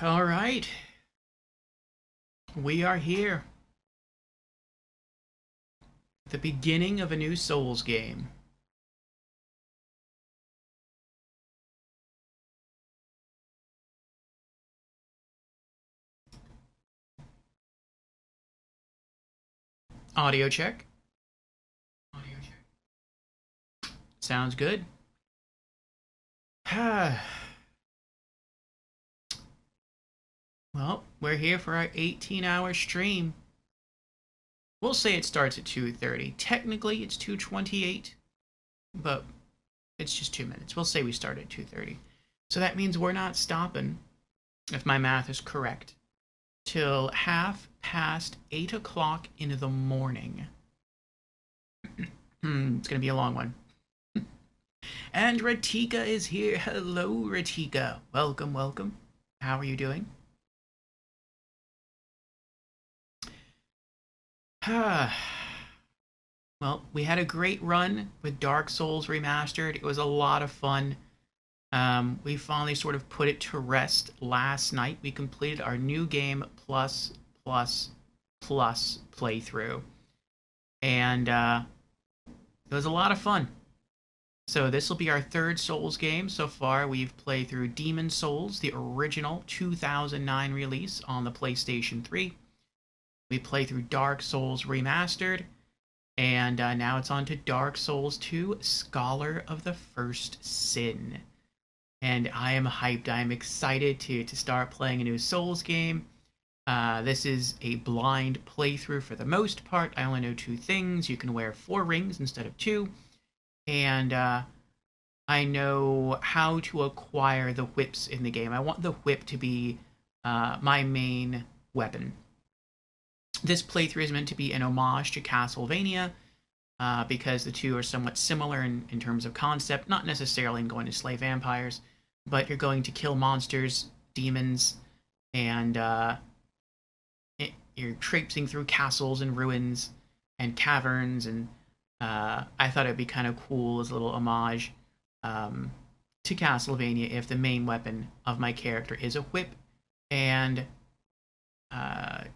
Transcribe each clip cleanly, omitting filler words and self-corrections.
All right, we are here. The beginning of a new Souls game. Audio check. Audio check. Sounds good. Well, we're here for our 18-hour stream. We'll say it starts at 2:30. Technically, it's 2:28, but it's just 2 minutes. We'll say we start at 2:30. So that means we're not stopping, if my math is correct, till half past 8 o'clock in the morning. It's going to be a long one. And Ratika is here. Hello, Ratika. Welcome, welcome. How are you doing? Well, we had a great run with Dark Souls Remastered. It was a lot of fun. We finally sort of put it to rest last night. We completed our new game plus playthrough. And it was a lot of fun. So this will be our third Souls game. So far, we've played through Demon Souls, the original 2009 release on the PlayStation 3. We played through Dark Souls Remastered, and now it's on to Dark Souls 2, Scholar of the First Sin. And I am hyped. I am excited to start playing a new Souls game. This is a blind playthrough for the most part. I only know two things. You can wear 4 rings instead of 2. And I know how to acquire the whips in the game. I want the whip to be my main weapon. This playthrough is meant to be an homage to Castlevania because the two are somewhat similar in terms of concept, not necessarily in going to slay vampires, but you're going to kill monsters, demons, and you're traipsing through castles and ruins and caverns, and I thought it'd be kind of cool as a little homage to Castlevania if the main weapon of my character is a whip and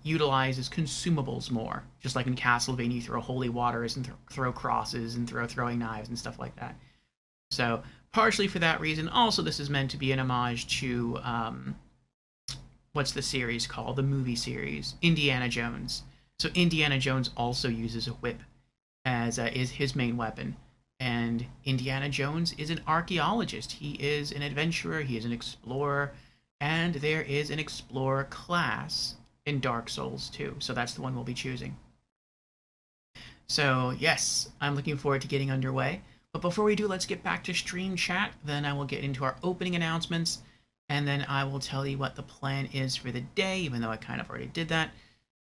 utilizes consumables more. Just like in Castlevania, you throw holy waters and throw crosses and throw throwing knives and stuff like that. So, partially for that reason. Also, this is meant to be an homage to what's the series called? The movie series, Indiana Jones. So, Indiana Jones also uses a whip as is his main weapon. And Indiana Jones is an archaeologist. He is an adventurer. He is an explorer. And there is an explorer class in Dark Souls 2. So that's the one we'll be choosing. So, yes, I'm looking forward to getting underway. But before we do, let's get back to stream chat. Then I will get into our opening announcements. And then I will tell you what the plan is for the day, even though I kind of already did that.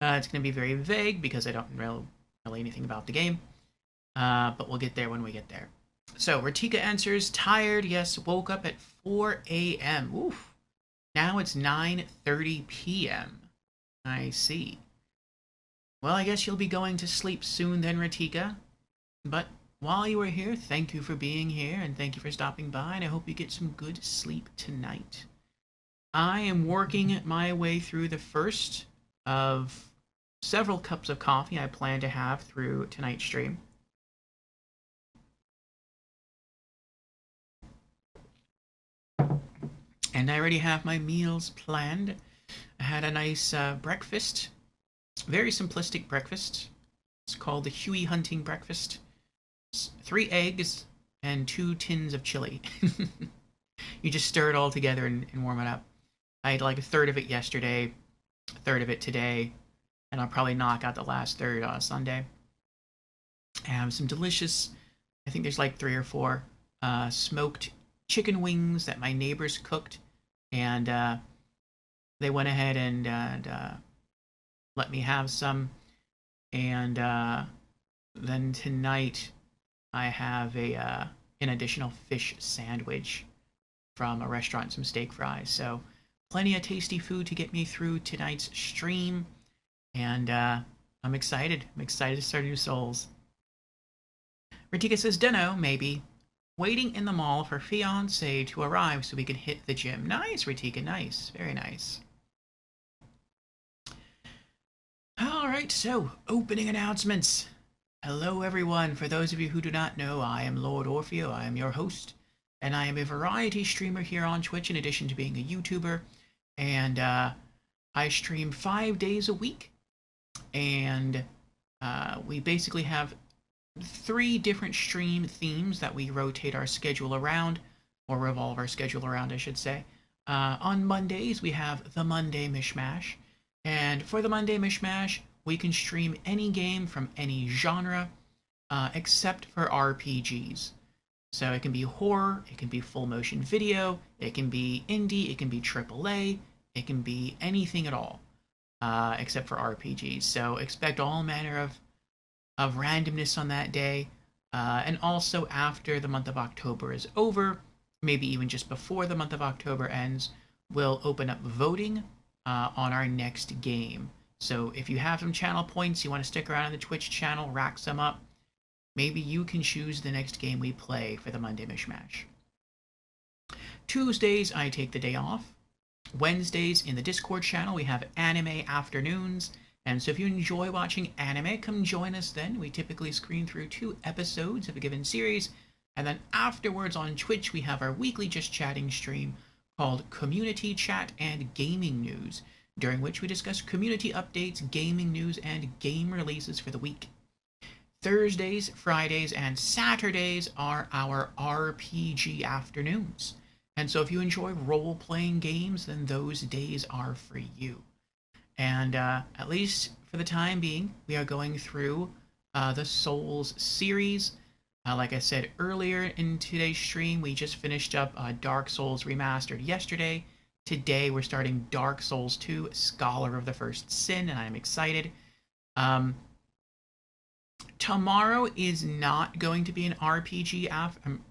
It's going to be very vague because I don't know really anything about the game. But we'll get there when we get there. So, Ratika answers, tired, yes, woke up at 4 a.m. Oof. Now it's 9:30 p.m. I see. Well, I guess you'll be going to sleep soon then, Ratika. But while you are here, thank you for being here, and thank you for stopping by, and I hope you get some good sleep tonight. I am working my way through the first of several cups of coffee I plan to have through tonight's stream. And I already have my meals planned. I had a nice breakfast. Very simplistic breakfast. It's called the Huey Hunting breakfast. It's 3 eggs and 2 tins of chili. You just stir it all together and warm it up. I had like a third of it yesterday, a third of it today, and I'll probably knock out the last third on Sunday. I have some delicious, I think there's like 3 or 4 smoked chicken wings that my neighbors cooked, and they went ahead and let me have some. And then tonight I have an additional fish sandwich from a restaurant, some steak fries. So plenty of tasty food to get me through tonight's stream, and I'm excited. I'm excited to start New Souls. Ratika says, dunno, maybe. waiting in the mall for fiance to arrive so we can hit the gym. Nice, Ritika. Nice. Very nice. All right, so opening announcements. Hello, everyone. For those of you who do not know, I am Lord Orfeo. I am your host, and I am a variety streamer here on Twitch in addition to being a YouTuber. And I stream 5 days a week, and we basically have 3 different stream themes that we rotate our schedule around, or revolve our schedule around, I should say. On Mondays, we have the Monday Mishmash. And for the Monday Mishmash, we can stream any game from any genre, except for RPGs. So it can be horror, it can be full motion video, it can be indie, it can be AAA, it can be anything at all, except for RPGs. So expect all manner of randomness on that day. And also after the month of October is over, maybe even just before the month of October ends, we'll open up voting on our next game. So if you have some channel points, you want to stick around on the Twitch channel, rack some up, maybe you can choose the next game we play for the Monday Mishmash. Tuesdays, I take the day off. Wednesdays, in the Discord channel, we have anime afternoons. And so if you enjoy watching anime, come join us then. We typically screen through 2 episodes of a given series. And then afterwards on Twitch, we have our weekly Just Chatting stream called Community Chat and Gaming News, during which we discuss community updates, gaming news, and game releases for the week. Thursdays, Fridays, and Saturdays are our RPG afternoons. And so if you enjoy role-playing games, then those days are for you. And at least for the time being, we are going through the Souls series. Like I said earlier in today's stream, we just finished up Dark Souls Remastered yesterday. Today we're starting Dark Souls 2, Scholar of the First Sin, and I'm excited. Tomorrow is not going to be an RPG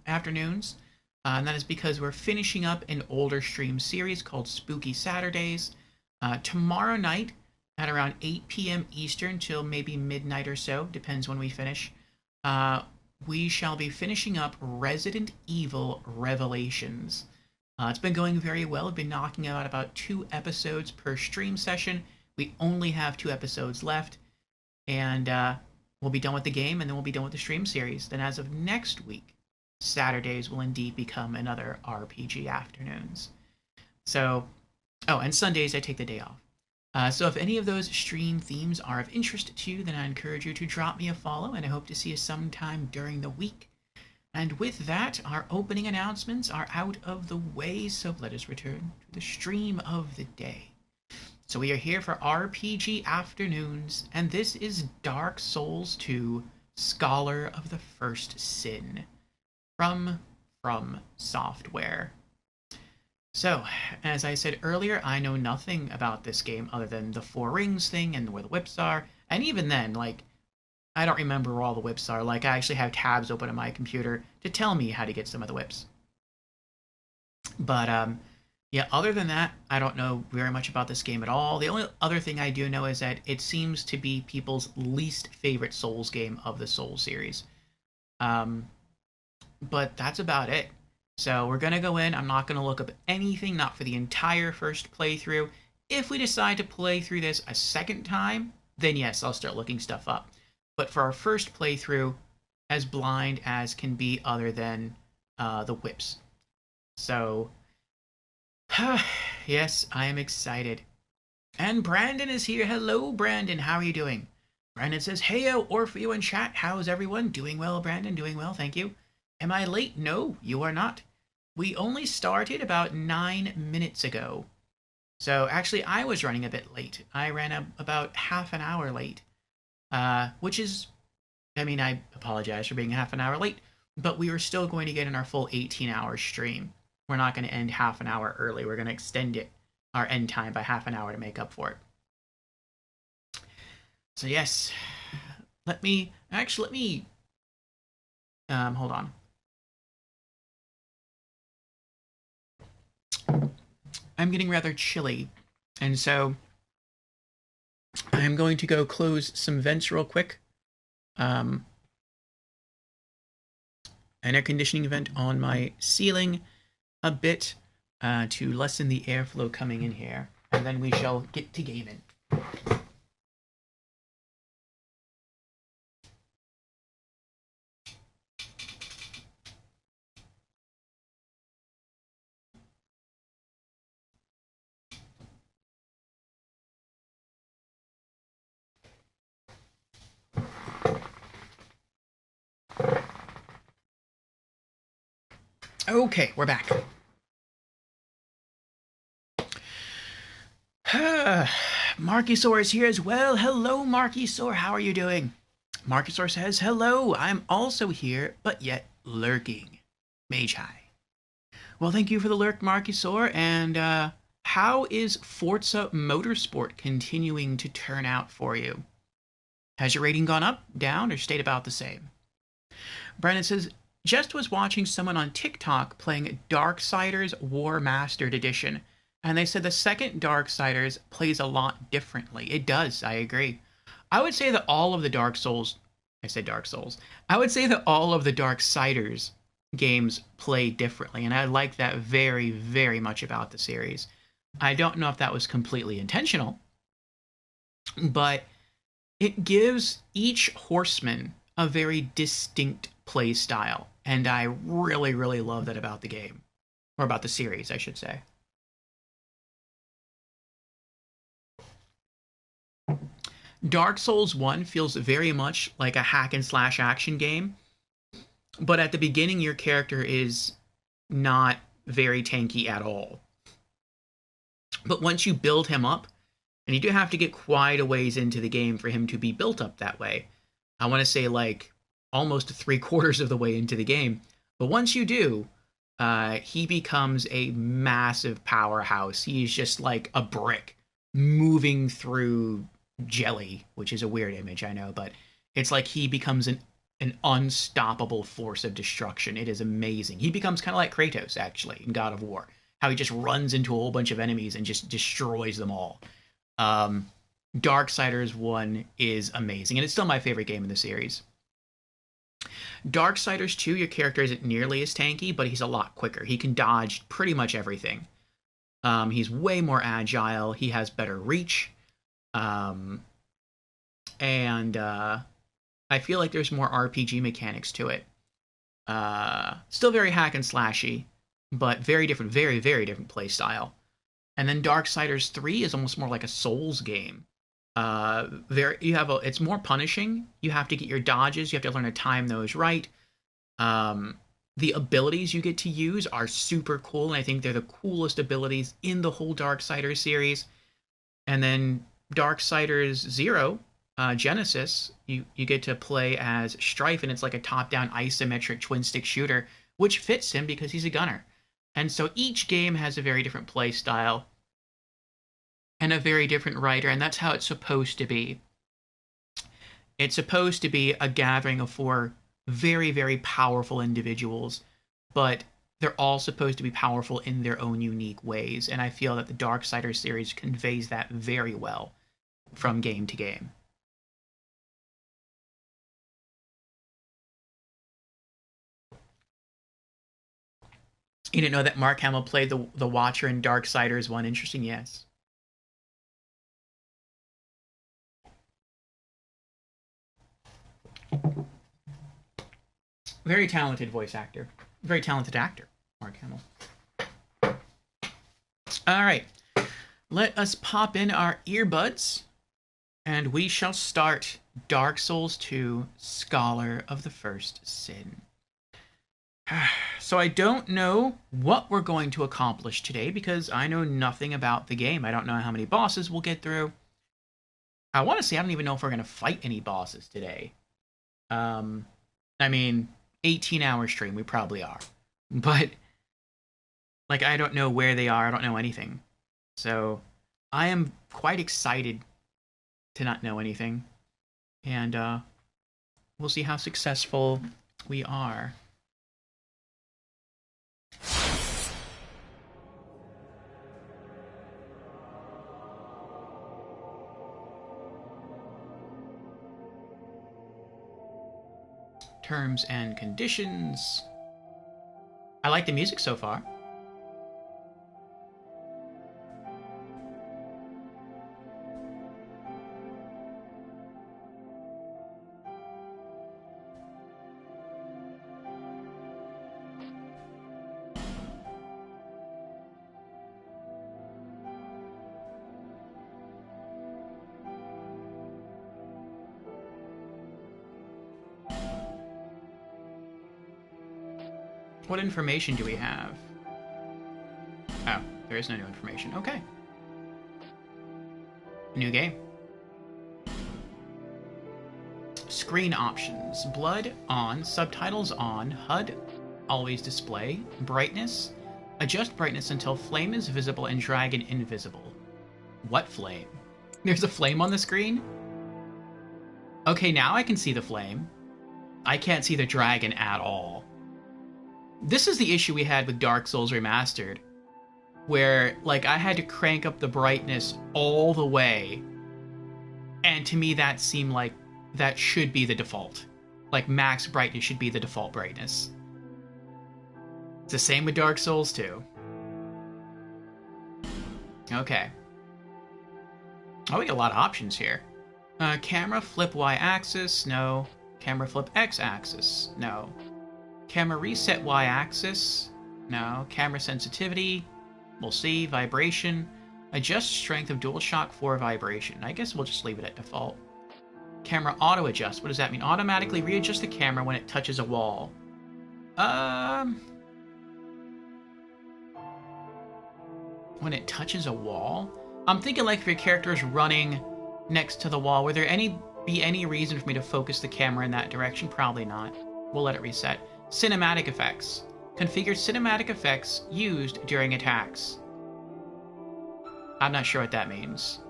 afternoons, and that is because we're finishing up an older stream series called Spooky Saturdays. Tomorrow night at around 8 p.m. Eastern till maybe midnight or so, depends when we finish, we shall be finishing up Resident Evil Revelations. It's been going very well. We've been knocking out about 2 episodes per stream session. We only have 2 episodes left, and we'll be done with the game, and then we'll be done with the stream series. Then as of next week, Saturdays will indeed become another RPG afternoons. So, oh, and Sundays I take the day off. So if any of those stream themes are of interest to you, then I encourage you to drop me a follow, and I hope to see you sometime during the week. And with that, our opening announcements are out of the way, so let us return to the stream of the day. So we are here for RPG Afternoons, and this is Dark Souls 2, Scholar of the First Sin, from From Software. So, as I said earlier, I know nothing about this game other than the 4 rings thing and where the whips are, and even then, like, I don't remember where all the whips are. Like, I actually have tabs open on my computer to tell me how to get some of the whips. But, yeah, other than that, I don't know very much about this game at all. The only other thing I do know is that it seems to be people's least favorite Souls game of the Souls series. But that's about it. So we're going to go in. I'm not going to look up anything, not for the entire first playthrough. If we decide to play through this a second time, then yes, I'll start looking stuff up. But for our first playthrough, as blind as can be other than the whips. So, yes, I am excited. And Brandon is here. Hello, Brandon. How are you doing? Brandon says, heyo, Orfeo in chat. How's everyone? Doing well, Brandon. Doing well, thank you. Am I late? No, you are not. We only started about 9 minutes ago. So actually, I was running a bit late. I ran about half an hour late. Which is, I mean, I apologize for being half an hour late, but we were still going to get in our full 18-hour stream. We're not going to end half an hour early. We're going to extend it, our end time, by half an hour to make up for it. So yes, let me, hold on. I'm getting rather chilly, and so I'm going to go close some vents real quick. an air conditioning vent on my ceiling a bit to lessen the airflow coming in here, and then we shall get to gaming. Okay, we're back. Markysaur is here as well. Hello, Markysaur. How are you doing? Markysaur says, hello, I'm also here, but yet lurking. Mage High. Well, thank you for the lurk, Markysaur. And how is Forza Motorsport continuing to turn out for you? Has your rating gone up, down, or stayed about the same? Brandon says, just was watching someone on TikTok playing Darksiders War Mastered Edition, and they said the second Darksiders plays a lot differently. It does, I agree. I would say that all of the Dark Souls, I said Dark Souls, I would say that all of the Darksiders games play differently, and I like that very, very much about the series. I don't know if that was completely intentional, but it gives each horseman a very distinct play style, and I really, really love that about the game. Or about the series, I should say. Dark Souls 1 feels very much like a hack and slash action game, but at the beginning, your character is not very tanky at all. But once you build him up, and you do have to get quite a ways into the game for him to be built up that way. I want to say like almost 3/4 of the way into the game. But once you do, he becomes a massive powerhouse. He's just like a brick moving through jelly, which is a weird image, I know, but it's like he becomes an unstoppable force of destruction. It is amazing. He becomes kind of like Kratos, actually, in God of War. How he just runs into a whole bunch of enemies and just destroys them all. Um, Darksiders 1 is amazing, and it's still my favorite game in the series. Darksiders 2, your character isn't nearly as tanky, but he's a lot quicker. He can dodge pretty much everything. He's way more agile. He has better reach. And I feel like there's more RPG mechanics to it. Still very hack and slashy, but very different, very, very different play style. And then Darksiders 3 is almost more like a Souls game. It's more punishing. You have to get your dodges. You have to learn to time those right. The abilities you get to use are super cool, and I think they're the coolest abilities in the whole Darksiders series. And then Darksiders 0, Genesis, you get to play as Strife, and it's like a top-down isometric twin-stick shooter, which fits him because he's a gunner. And so each game has a very different play style and a very different writer, and that's how it's supposed to be. It's supposed to be a gathering of four very, very powerful individuals, but they're all supposed to be powerful in their own unique ways, and I feel that the Darksiders series conveys that very well from game to game. You didn't know that Mark Hamill played the Watcher in Darksiders 1? Interesting, yes. Very talented voice actor. Very talented actor, Mark Hamill. All right. Let us pop in our earbuds, and we shall start Dark Souls 2, Scholar of the First Sin. So I don't know what we're going to accomplish today because I know nothing about the game. I don't know how many bosses we'll get through. I want to say I don't even know if we're going to fight any bosses today. I mean, 18-hour stream, we probably are. But, like, I don't know where they are. I don't know anything. So, I am quite excited to not know anything. And, we'll see how successful we are. Terms and conditions. like the music so far. What information do we have? Oh, there is no new information. Okay. New game. Screen options. Blood on, subtitles on, HUD always display, brightness. Adjust brightness until flame is visible and dragon invisible. What flame? There's a flame on the screen? Okay, now I can see the flame. I can't see the dragon at all. This is the issue we had with Dark Souls Remastered, where, like, I had to crank up the brightness all the way, and to me that seemed like that should be the default. Like, max brightness should be the default brightness. It's the same with Dark Souls 2. Okay. Oh, we got a lot of options here. Camera flip Y-axis, no. Camera flip X-axis, no. Camera reset Y-axis, no. Camera sensitivity, we'll see. Vibration, adjust strength of DualShock 4 vibration. I guess we'll just leave it at default. Camera auto adjust, what does that mean? Automatically readjust the camera when it touches a wall. When it touches a wall? I'm thinking like if your character is running next to the wall, would there be any reason for me to focus the camera in that direction? Probably not. We'll let it reset. Cinematic effects. Configure cinematic effects used during attacks. I'm not sure what that means.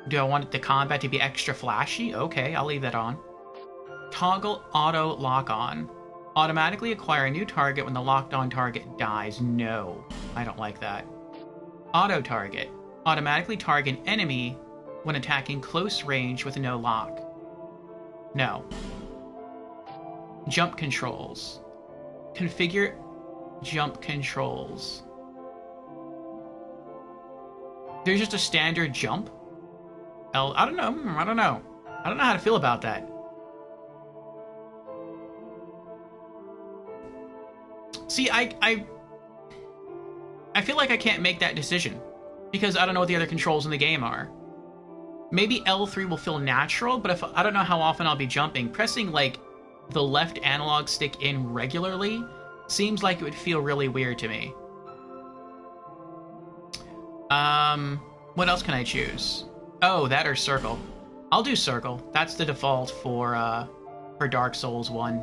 Do I want the combat to be extra flashy? Okay, I'll leave that on. Toggle auto lock on. Automatically acquire a new target when the locked on target dies. No, I don't like that. Auto target. Automatically target an enemy when attacking close range with no lock. No. Jump controls. Configure jump controls. There's just a standard jump? I don't know. I don't know. I don't know how to feel about that. See, I feel like I can't make that decision because I don't know what the other controls in the game are. Maybe L3 will feel natural, but if I don't know how often I'll be jumping, pressing like the left analog stick in regularly seems like it would feel really weird to me. What else can I choose? Oh, that or circle. I'll do circle. That's the default for Dark Souls 1.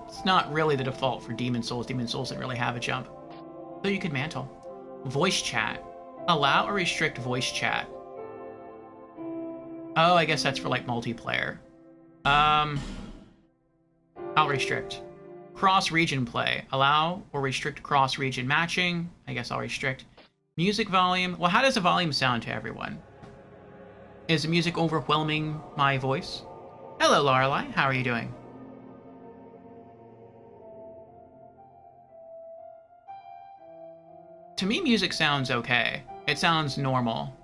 It's not really the default for Demon Souls. Demon Souls didn't really have a jump. So you could mantle. Voice chat. Allow or restrict voice chat. Oh, I guess that's for like multiplayer. I'll restrict. Cross-region play. Allow or restrict cross-region matching. I guess I'll restrict. Music volume. Well, how does the volume sound to everyone? Is the music overwhelming my voice? Hello, Lorelei. How are you doing? To me, music sounds okay. It sounds normal.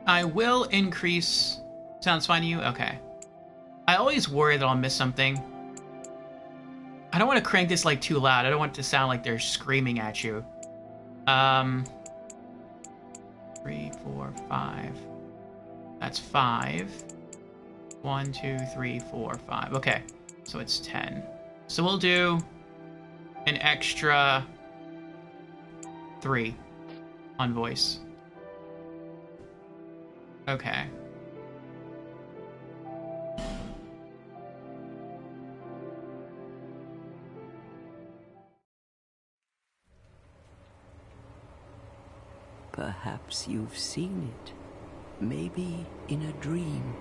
I will increase... Sounds fine to you? Okay. I always worry that I'll miss something. I don't want to crank this like too loud. I don't want it to sound like they're screaming at you. 3, 4, 5. That's 5. 1, 2, 3, 4, 5. Okay, so it's 10. So we'll do an extra 3 on voice. Okay. Perhaps you've seen it, maybe in a dream,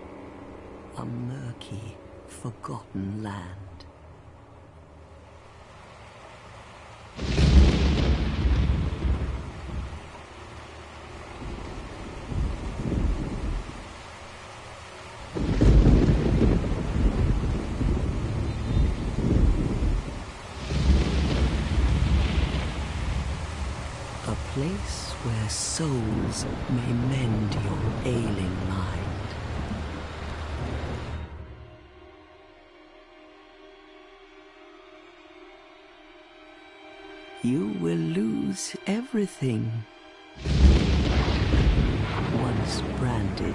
a murky, forgotten land. place where souls may mend your ailing mind. You will lose everything once branded.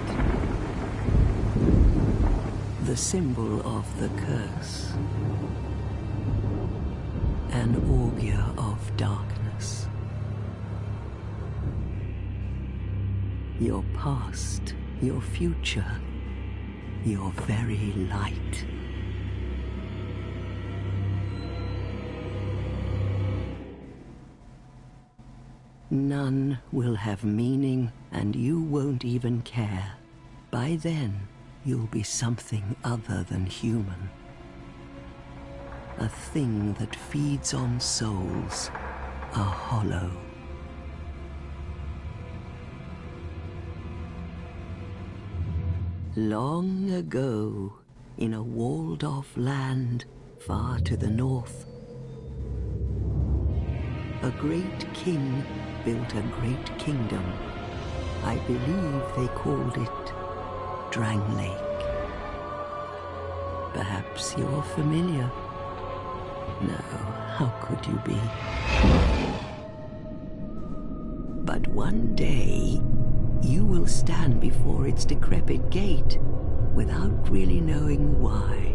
The symbol of the curse. An augur of darkness. Your past, your future, your very light. None will have meaning, and you won't even care. By then, you'll be something other than human. A thing that feeds on souls, a hollow. Long ago, in a walled-off land far to the north, a great king built a great kingdom. I believe they called it Drangleic. Perhaps you're familiar. No, how could you be? But one day, you will stand before its decrepit gate without really knowing why.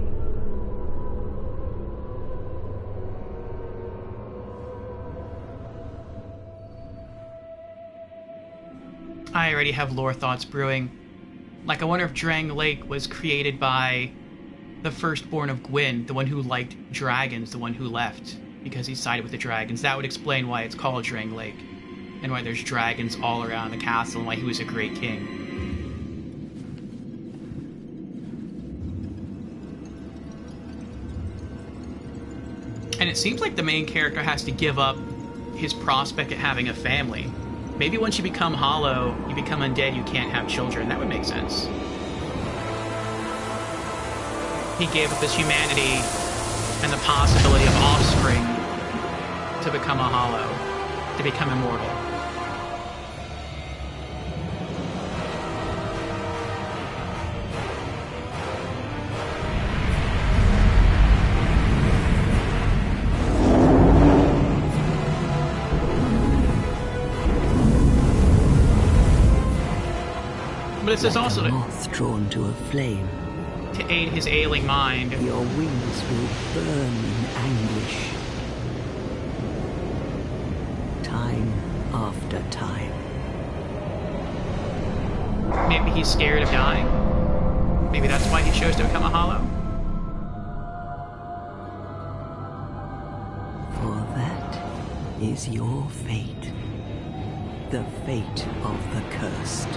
I already have lore thoughts brewing. Like, I wonder if Drangleic was created by the firstborn of Gwyn, the one who liked dragons, the one who left because he sided with the dragons. That would explain why it's called Drangleic, and why there's dragons all around the castle, and why he was a great king. And it seems like the main character has to give up his prospect at having a family. Maybe once you become hollow, you become undead, you can't have children. That would make sense. He gave up his humanity and the possibility of offspring to become a hollow, to become immortal. But it says also Like a moth drawn to a flame. To aid his ailing mind. Your wings will burn in anguish. Time after time. Maybe he's scared of dying. Maybe that's why he chose to become a hollow. For that is your fate. The fate of the cursed.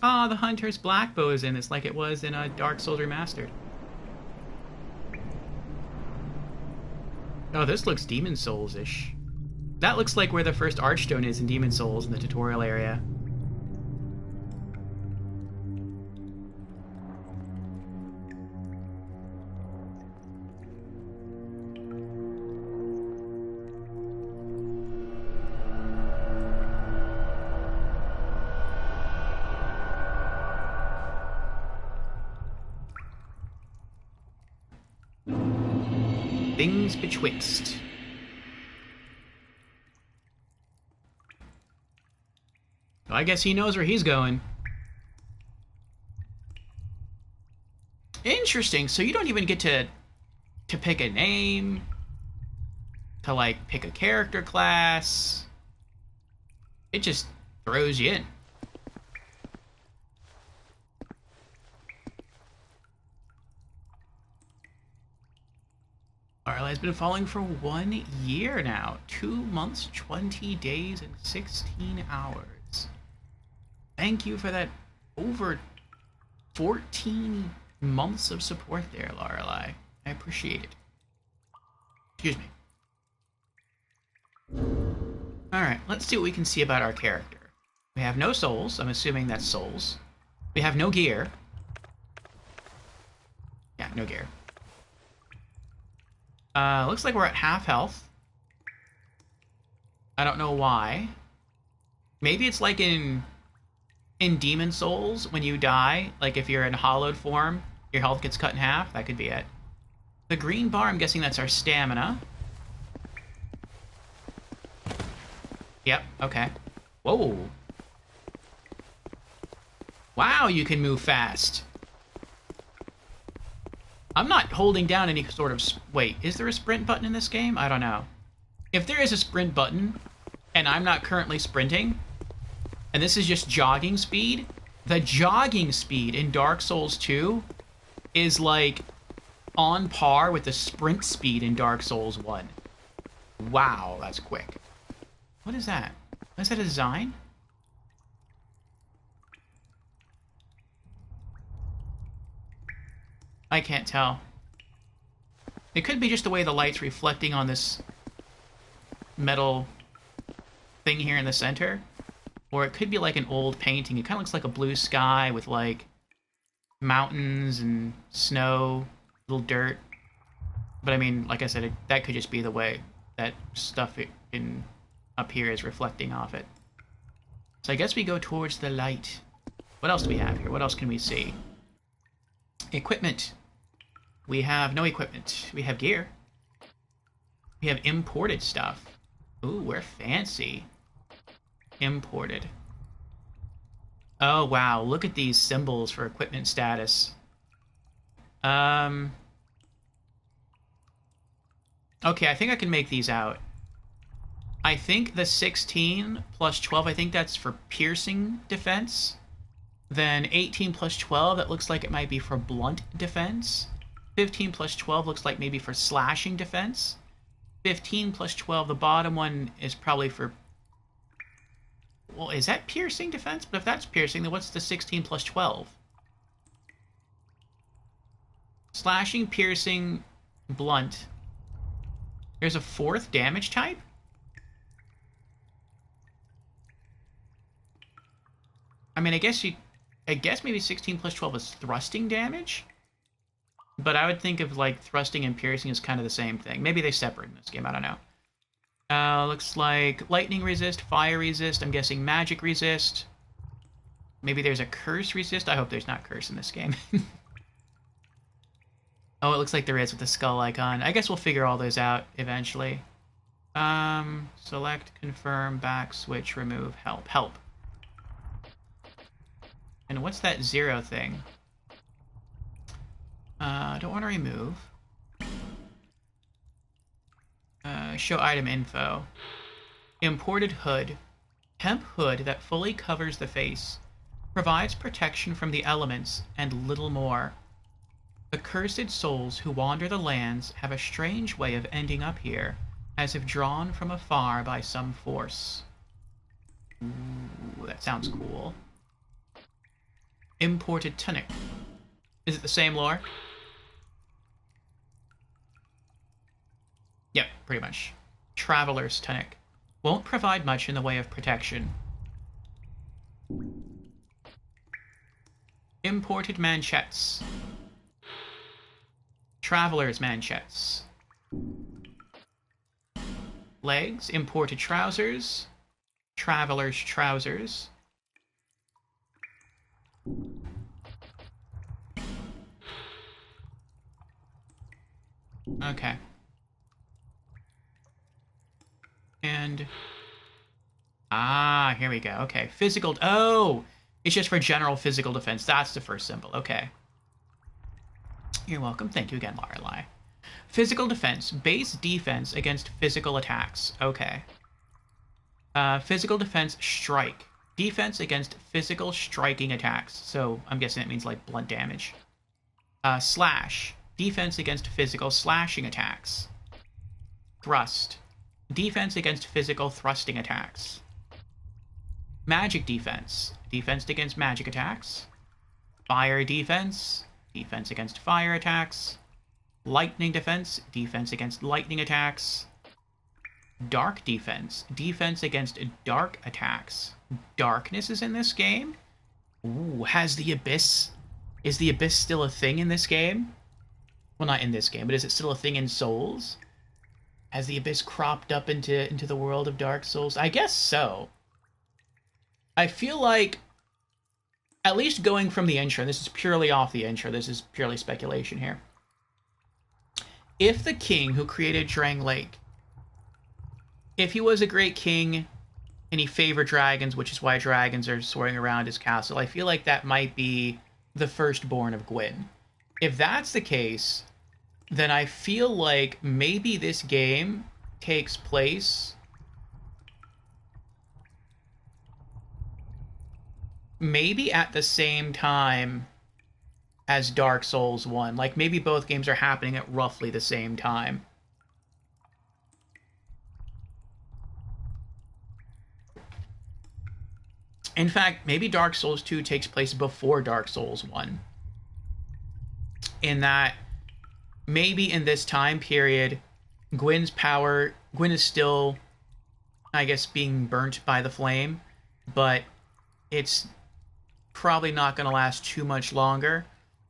Ah, the Hunter's Black Bow is in this, like it was in Dark Souls Remastered. Oh, this looks Demon Souls-ish. That looks like where the first Archstone is in Demon Souls in the tutorial area. Things betwixt. Well, I guess he knows where he's going. Interesting. So you don't even get to pick a name, to like pick a character class. It just throws you in. Arla has been falling for 1 year now. 2 months, 20 days, and 16 hours. Thank you for that over 14 months of support there, Lorelei. I appreciate it. Excuse me. Alright, let's see what we can see about our character. We have no souls. I'm assuming that's souls. We have no gear. Yeah, no gear. Looks like we're at half health. I don't know why. Maybe it's like in Demon Souls, when you die, like if you're in hollowed form, your health gets cut in half. That could be it. The green bar, I'm guessing that's our stamina. Yep, okay. Whoa. Wow, you can move fast. I'm not holding down any sort of... Wait, is there a sprint button in this game? I don't know. If there is a sprint button, and I'm not currently sprinting, and this is just jogging speed, the jogging speed in Dark Souls 2 is like on par with the sprint speed in Dark Souls 1. Wow, that's quick. What is that? Is that a design? I can't tell. It could be just the way the light's reflecting on this metal thing here in the center. Or it could be like an old painting. It kind of looks like a blue sky with like mountains and snow, little dirt. But I mean, like I said, that could just be the way that stuff up here is reflecting off it. So I guess we go towards the light. What else do we have here? What else can we see? Equipment. We have no equipment. We have gear. We have imported stuff. Ooh, we're fancy. Imported. Oh, wow. Look at these symbols for equipment status. Okay, I think I can make these out. I think the 16 plus 12, I think that's for piercing defense. Then 18 plus 12, that looks like it might be for blunt defense. 15 plus 12 looks like maybe for slashing defense. 15 plus 12, the bottom one is probably for... Well, is that piercing defense? But if that's piercing, then what's the 16 plus 12? Slashing, piercing, blunt. There's a fourth damage type? I mean, I guess maybe 16 plus 12 is thrusting damage? But I would think of, like, thrusting and piercing as kind of the same thing. Maybe they separate in this game, I don't know. Looks like lightning resist, fire resist, I'm guessing magic resist. Maybe there's a curse resist? I hope there's not curse in this game. Oh, it looks like there is with the skull icon. I guess we'll figure all those out eventually. Select, confirm, back, switch, remove, help. Help. And what's that 0 thing? Don't want to remove. Show item info. Imported hood. Hemp hood that fully covers the face. Provides protection from the elements and little more. The cursed souls who wander the lands have a strange way of ending up here, as if drawn from afar by some force. Ooh, that sounds cool. Imported tunic. Is it the same lore? Yep, pretty much. Traveler's tunic. Won't provide much in the way of protection. Imported manchettes. Traveler's manchettes. Legs. Imported trousers. Traveler's trousers. Okay. And... here we go. Okay, physical... Oh! It's just for general physical defense. That's the first symbol. Okay. You're welcome. Thank you again, Lorelei. Physical defense. Base defense against physical attacks. Okay. Physical defense, strike. Defense against physical striking attacks. So, I'm guessing that means, like, blunt damage. Slash. Defense against physical slashing attacks. Thrust. Defense against physical thrusting attacks. Magic defense. Defense against magic attacks. Fire defense. defense against fire attacks. Lightning defense, defense against lightning attacks. Dark defense, defense against dark attacks. Darkness is in this game? Ooh, has the Abyss... Is the Abyss still a thing in this game? Well, not in this game, but is it still a thing in Souls? Has the Abyss cropped up into the world of Dark Souls? I guess so. I feel like, at least going from the intro, this is purely off the intro, this is purely speculation here. If the king who created Drang Lake, if he was a great king and he favored dragons, which is why dragons are soaring around his castle, I feel like that might be the firstborn of Gwyn. If that's the case, then I feel like maybe this game takes place maybe at the same time as Dark Souls 1. Like, maybe both games are happening at roughly the same time. In fact, maybe Dark Souls 2 takes place before Dark Souls 1. In that, maybe in this time period, Gwyn is still, I guess, being burnt by the flame, but it's probably not going to last too much longer.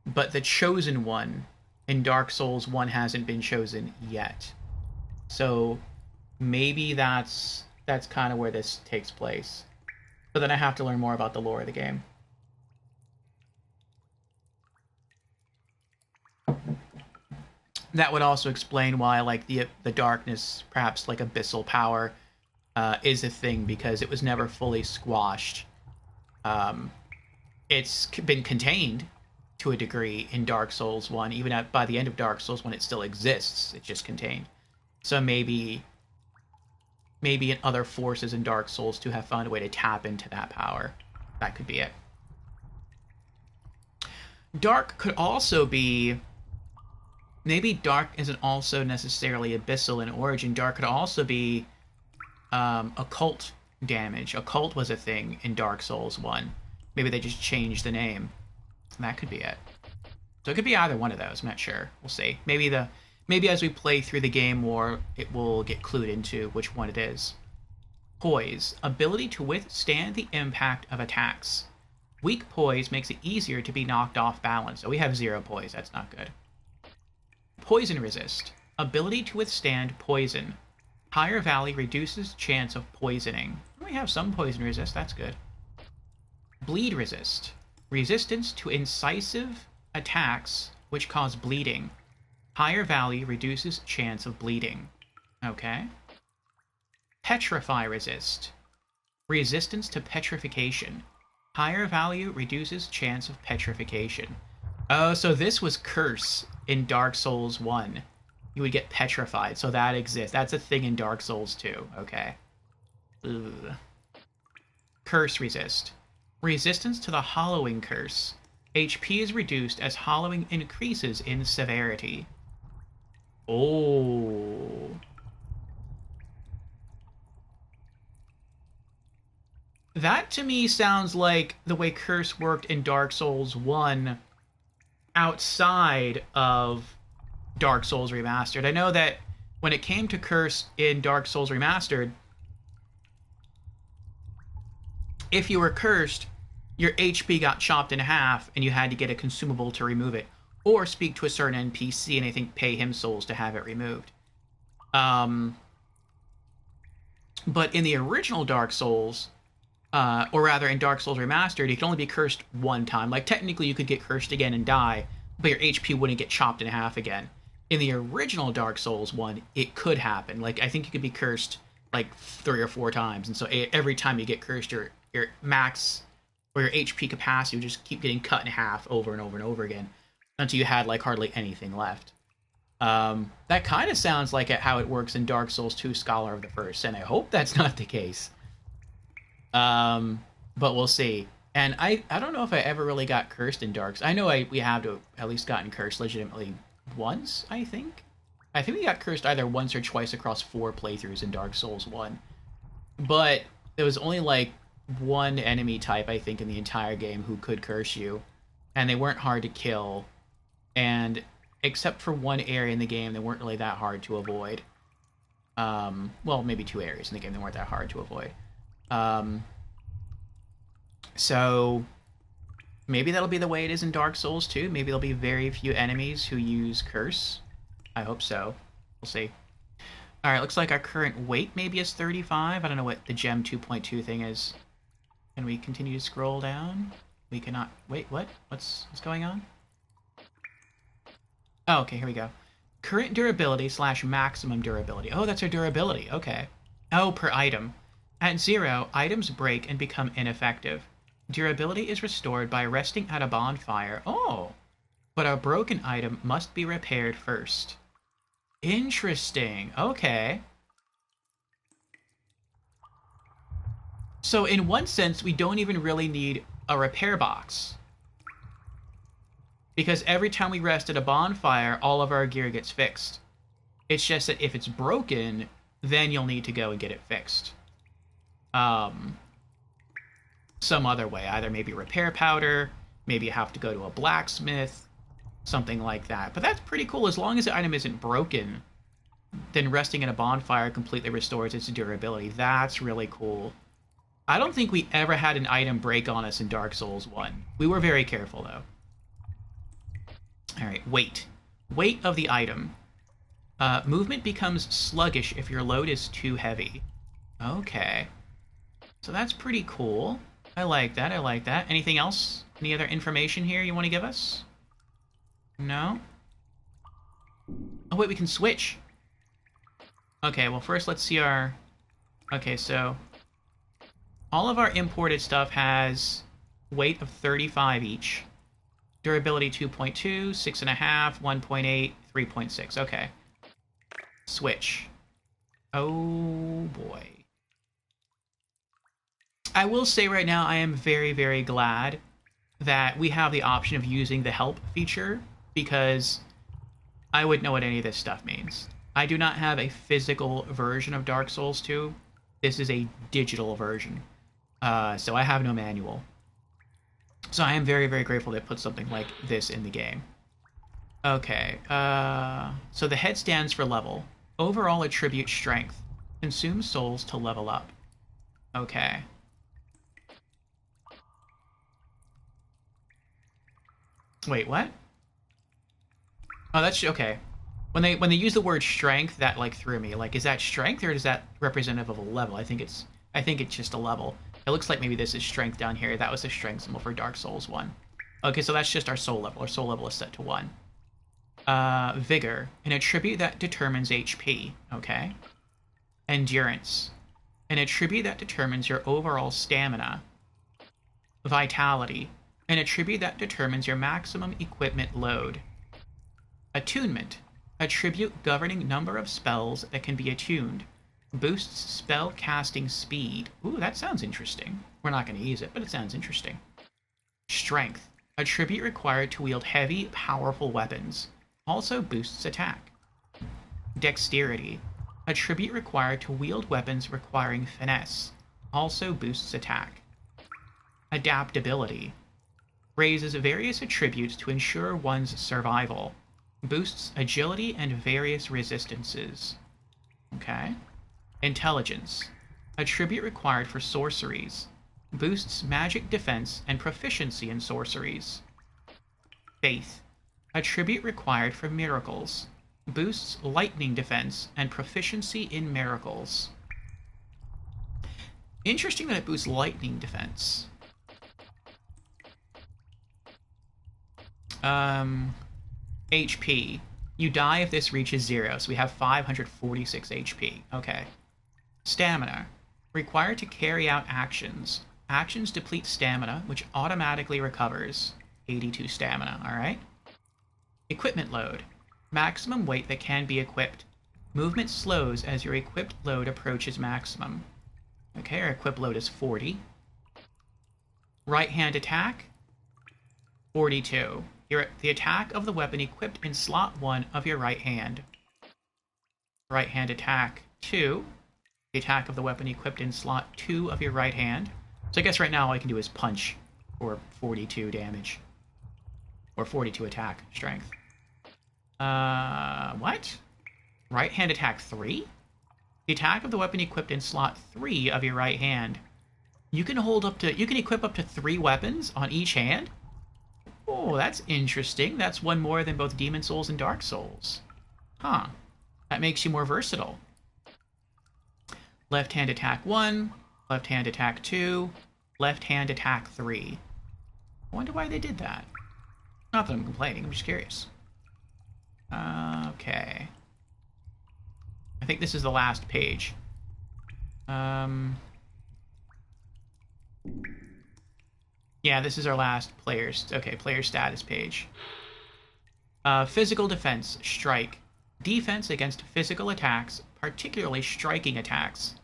But the Chosen One in Dark Souls 1 hasn't been chosen yet. So maybe that's kind of where this takes place. But then I have to learn more about the lore of the game. That would also explain why, like, the darkness, perhaps like abyssal power, is a thing, because it was never fully squashed. It's been contained to a degree in Dark Souls 1. Even by the end of Dark Souls 1, it still exists. It's just contained. So maybe in other forces in Dark Souls 2 have found a way to tap into that power. That could be it. Dark could also be... Maybe Dark isn't also necessarily abyssal in origin. Dark could also be occult damage. Occult was a thing in Dark Souls 1. Maybe they just changed the name. That could be it. So it could be either one of those. I'm not sure. We'll see. Maybe as we play through the game more, it will get clued into which one it is. Poise. Ability to withstand the impact of attacks. Weak poise makes it easier to be knocked off balance. So we have 0 poise. That's not good. Poison resist. Ability to withstand poison. Higher value reduces chance of poisoning. We have some poison resist. That's good. Bleed resist. Resistance to incisive attacks which cause bleeding. Higher value reduces chance of bleeding. Okay. Petrify resist. Resistance to petrification. Higher value reduces chance of petrification. Oh, so this was Curse in Dark Souls 1. You would get petrified, so that exists. That's a thing in Dark Souls 2. Okay. Ugh. Curse resist. Resistance to the Hollowing Curse. HP is reduced as Hollowing increases in severity. Oh. That to me sounds like the way Curse worked in Dark Souls 1 outside of Dark Souls Remastered. I know that when it came to Curse in Dark Souls Remastered, if you were cursed, your HP got chopped in half and you had to get a consumable to remove it, or speak to a certain NPC and I think pay him souls to have it removed. But in the original Dark Souls, or rather in Dark Souls Remastered, you could only be cursed one time. Like, technically you could get cursed again and die, but your HP wouldn't get chopped in half again. In the original Dark Souls one, it could happen. Like, I think you could be cursed like 3 or 4 times, and so every time you get cursed, your max or your HP capacity would just keep getting cut in half over and over and over again until you had like hardly anything left. That kind of sounds like how it works in Dark Souls 2 Scholar of the First, and I hope that's not the case. But we'll see. And I don't know if I ever really got cursed in Dark Souls. I know we have to at least gotten cursed legitimately once, I think. I think we got cursed either once or twice across 4 playthroughs in Dark Souls 1. But there was only like one enemy type, I think, in the entire game who could curse you. And they weren't hard to kill. And except for one area in the game, they weren't really that hard to avoid. Well, maybe two areas in the game that weren't that hard to avoid. So maybe that'll be the way it is in Dark Souls too. Maybe there'll be very few enemies who use Curse. I hope so. We'll see. Alright, looks like our current weight maybe is 35. I don't know what the Gem 2.2 thing is. Can we continue to scroll down? We cannot... Wait, what? What's going on? Oh, okay, here we go. Current durability / maximum durability. Oh, that's our durability. Okay. Oh, per item. At 0, items break and become ineffective. Durability is restored by resting at a bonfire. Oh! But a broken item must be repaired first. Interesting. Okay. So in one sense, we don't even really need a repair box. Because every time we rest at a bonfire, all of our gear gets fixed. It's just that if it's broken, then you'll need to go and get it fixed. Some other way. Either maybe repair powder, maybe you have to go to a blacksmith, something like that. But that's pretty cool. As long as the item isn't broken, then resting in a bonfire completely restores its durability. That's really cool. I don't think we ever had an item break on us in Dark Souls 1. We were very careful, though. Alright, weight. Weight of the item. Movement becomes sluggish if your load is too heavy. Okay. So that's pretty cool. I like that, I like that. Anything else? Any other information here you want to give us? No? Oh, wait, we can switch. Okay, well, first let's see our... Okay, so... all of our imported stuff has weight of 35 each. Durability 2.2, 6.5, 1.8, 3.6. Okay. Switch. Oh, boy. I will say right now, I am very, very glad that we have the option of using the help feature, because I wouldn't know what any of this stuff means. I do not have a physical version of Dark Souls 2. This is a digital version. So I have no manual. So I am very, very grateful they put something like this in the game. Okay, so the head stands for level. Overall attribute strength. Consume souls to level up. Okay. Wait, what? Oh, that's okay. When they use the word strength, that like threw me. Like, is that strength or is that representative of a level? I think it's just a level. It looks like maybe this is strength down here. That was the strength symbol for Dark Souls 1. Okay, so that's just our soul level. Our soul level is set to 1. Vigor, an attribute that determines HP. Okay. Endurance, an attribute that determines your overall stamina. Vitality, an attribute that determines your maximum equipment load. Attunement, attribute governing number of spells that can be attuned. Boosts spell casting speed. Ooh, that sounds interesting. We're not going to use it, but it sounds interesting. Strength, attribute required to wield heavy, powerful weapons. Also boosts attack. Dexterity, attribute required to wield weapons requiring finesse. Also boosts attack. Adaptability, raises various attributes to ensure one's survival. Boosts agility and various resistances. Okay. Intelligence, attribute required for sorceries. Boosts magic defense and proficiency in sorceries. Faith, attribute required for miracles. Boosts lightning defense and proficiency in miracles. Interesting that it boosts lightning defense. HP. You die if this reaches 0, so we have 546 HP. Okay. Stamina. Required to carry out actions. Actions deplete stamina, which automatically recovers 82 stamina, alright? Equipment load. Maximum weight that can be equipped. Movement slows as your equipped load approaches maximum. Okay, our equipped load is 40. Right hand attack, 42. The attack of the weapon equipped in slot 1 of your right hand. Right hand attack 2. The attack of the weapon equipped in slot 2 of your right hand. So I guess right now all I can do is punch for 42 damage. Or 42 attack strength. What? Right hand attack 3? The attack of the weapon equipped in slot 3 of your right hand. You can equip up to 3 weapons on each hand? Oh, that's interesting. That's one more than both Demon Souls and Dark Souls. Huh. That makes you more versatile. Left hand attack 1, left hand attack 2, left hand attack 3. I wonder why they did that. Not that I'm complaining, I'm just curious. Okay. I think this is the last page. Yeah, this is our last player status page. Physical defense, strike. Defense against physical attacks, particularly striking attacks.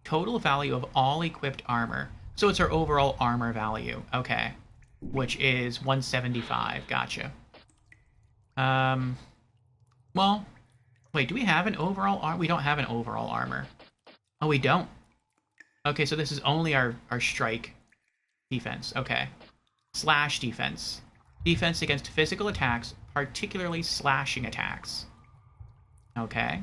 Total value of all equipped armor. So it's our overall armor value. Okay. Which is 175. Gotcha. Well, wait, do we have an overall armor? We don't have an overall armor. Oh, we don't. Okay, so this is only our strike defense. Okay. Slash defense. Defense against physical attacks, particularly slashing attacks. Okay.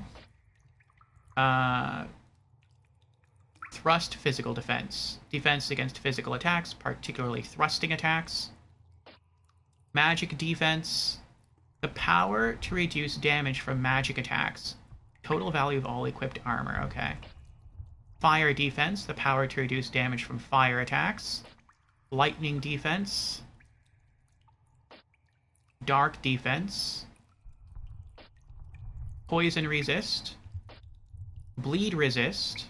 Thrust physical defense. Defense against physical attacks, particularly thrusting attacks. Magic defense. The power to reduce damage from magic attacks. Total value of all equipped armor. Okay. Fire defense. The power to reduce damage from fire attacks. Lightning defense. Dark defense. Poison resist. Bleed resist.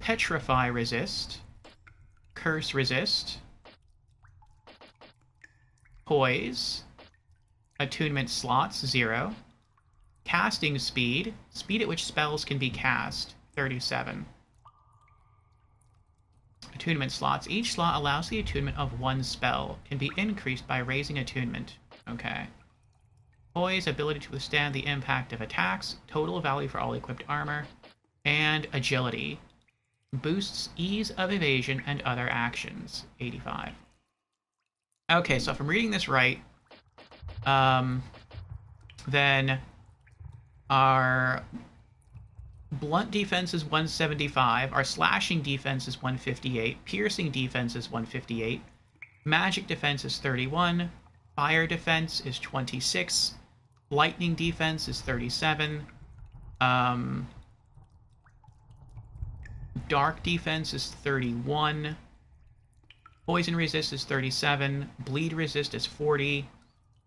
Petrify resist. Curse resist. Poise. Attunement slots, 0. Casting speed. Speed at which spells can be cast, 37. Attunement slots. Each slot allows the attunement of one spell. Can be increased by raising attunement. Okay. Poise. Ability to withstand the impact of attacks. Total value for all equipped armor. And agility. Boosts ease of evasion and other actions, 85. Okay, so if I'm reading this right, then our blunt defense is 175, our slashing defense is 158, piercing defense is 158, magic defense is 31, fire defense is 26, lightning defense is 37, dark defense is 31, poison resist is 37, bleed resist is 40,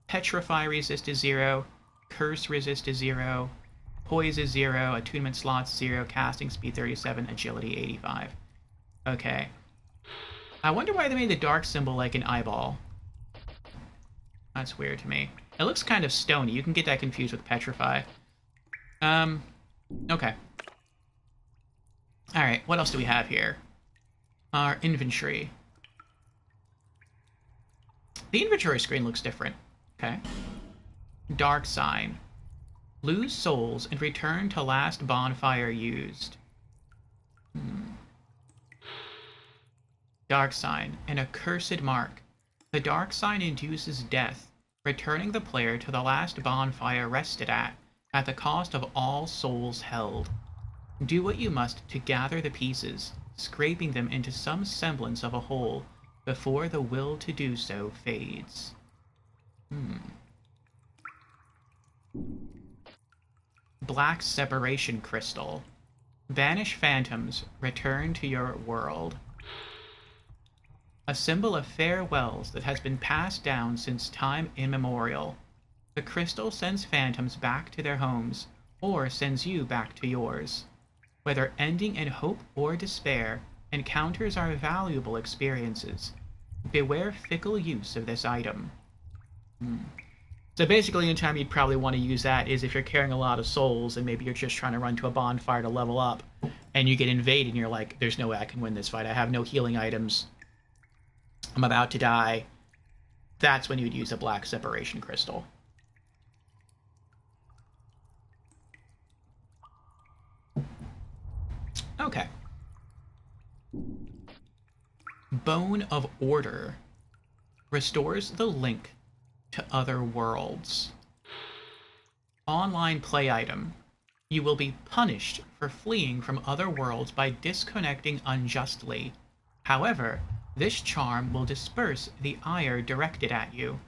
petrify resist is 0, curse resist is 0, poise is 0, attunement slots 0, casting speed 37, agility 85. Okay. I wonder why they made the dark symbol like an eyeball. That's weird to me. It looks kind of stony. You can get that confused with petrify. Okay. Alright, what else do we have here? Our inventory. The inventory screen looks different. Okay. Dark sign. Lose souls and return to last bonfire used. Dark sign. An accursed mark. The dark sign induces death, returning the player to the last bonfire rested at the cost of all souls held. Do what you must to gather the pieces, scraping them into some semblance of a whole before the will to do so fades. Black separation crystal. Banish phantoms, return to your world. A symbol of farewells that has been passed down since time immemorial. The crystal sends phantoms back to their homes, or sends you back to yours. Whether ending in hope or despair, encounters are valuable experiences. Beware fickle use of this item. So basically, anytime you'd probably want to use that is if you're carrying a lot of souls and maybe you're just trying to run to a bonfire to level up, and you get invaded and you're like, there's no way I can win this fight. I have no healing items. I'm about to die. That's when you'd use a black separation crystal. Okay. Bone of Order. Restores the link to other worlds. Online play item. You will be punished for fleeing from other worlds by disconnecting unjustly. However, this charm will disperse the ire directed at you.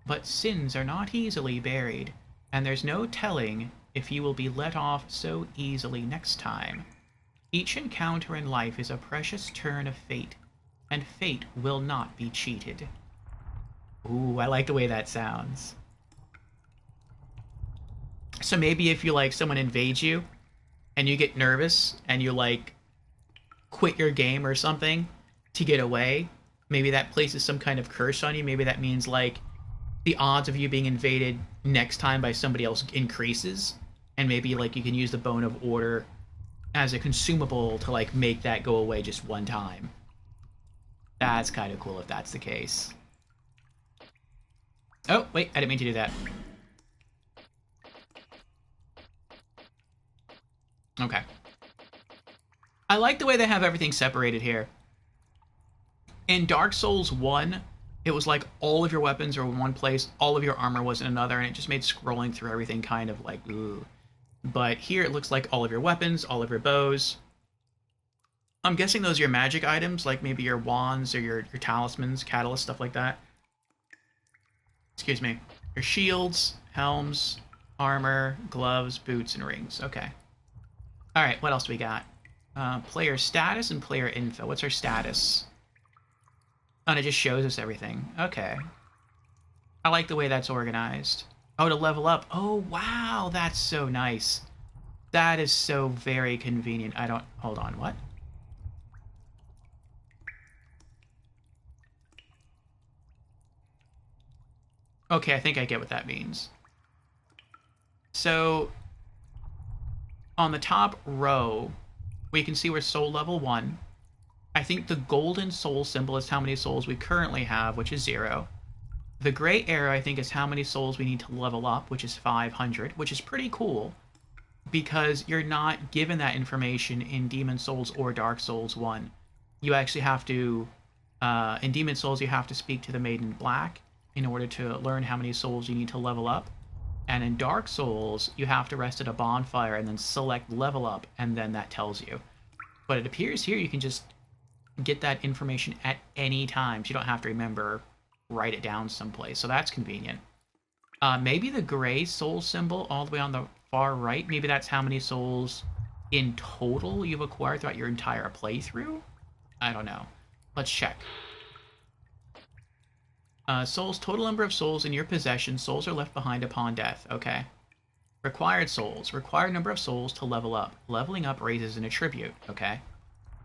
But sins are not easily buried, and there's no telling if you will be let off so easily next time. Each encounter in life is a precious turn of fate, and fate will not be cheated. Ooh, I like the way that sounds. So maybe if you like someone invades you and you get nervous and you like quit your game or something to get away, maybe that places some kind of curse on you. Maybe that means like the odds of you being invaded next time by somebody else increases, and maybe like you can use the Bone of Order as a consumable to like make that go away just one time. That's kind of cool if that's the case. Oh, wait, I didn't mean to do that. Okay. I like the way they have everything separated here. In Dark Souls 1, it was like all of your weapons were in one place, all of your armor was in another, and it just made scrolling through everything kind of like, ooh. But here it looks like all of your weapons, all of your bows. I'm guessing those are your magic items, like maybe your wands or your talismans, catalysts, stuff like that. Excuse me. Your shields, helms, armor, gloves, boots, and rings. Okay. Alright, what else do we got? Player status and player info. What's our status? Oh, and it just shows us everything. Okay. I like the way that's organized. Oh, to level up. Oh, wow, that's so nice. That is so very convenient. I don't... Hold on, what? Okay, I think I get what that means. So, on the top row, we can see we're soul level 1. I think the golden soul symbol is how many souls we currently have, which is 0. The gray arrow, I think, is how many souls we need to level up, which is 500, which is pretty cool, because you're not given that information in Demon Souls or Dark Souls 1. You actually have to, in Demon Souls, you have to speak to the Maiden Black in order to learn how many souls you need to level up. And in Dark Souls, you have to rest at a bonfire and then select level up, and then that tells you. But it appears here you can just get that information at any time, so you don't have to remember, write it down someplace. So that's convenient. Maybe the gray soul symbol all the way on the far right, maybe that's how many souls in total you've acquired throughout your entire playthrough? I don't know. Let's check. Souls, total number of souls in your possession. Souls are left behind upon death. Okay. Required souls. Required number of souls to level up. Leveling up raises an attribute. Okay.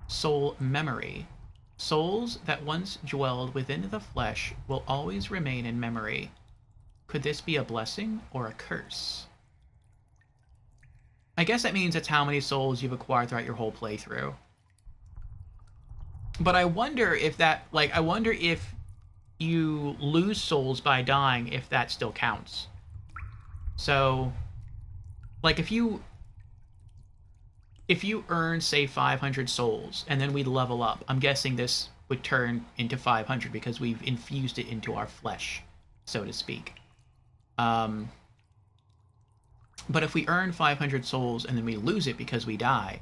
Soul memory. Souls that once dwelled within the flesh will always remain in memory. Could this be a blessing or a curse? I guess that means it's how many souls you've acquired throughout your whole playthrough. But I wonder if that, like, I wonder if you lose souls by dying, if that still counts. So, like, if you earn, say, 500 souls, and then we level up, I'm guessing this would turn into 500 because we've infused it into our flesh, so to speak. But if we earn 500 souls and then we lose it because we die,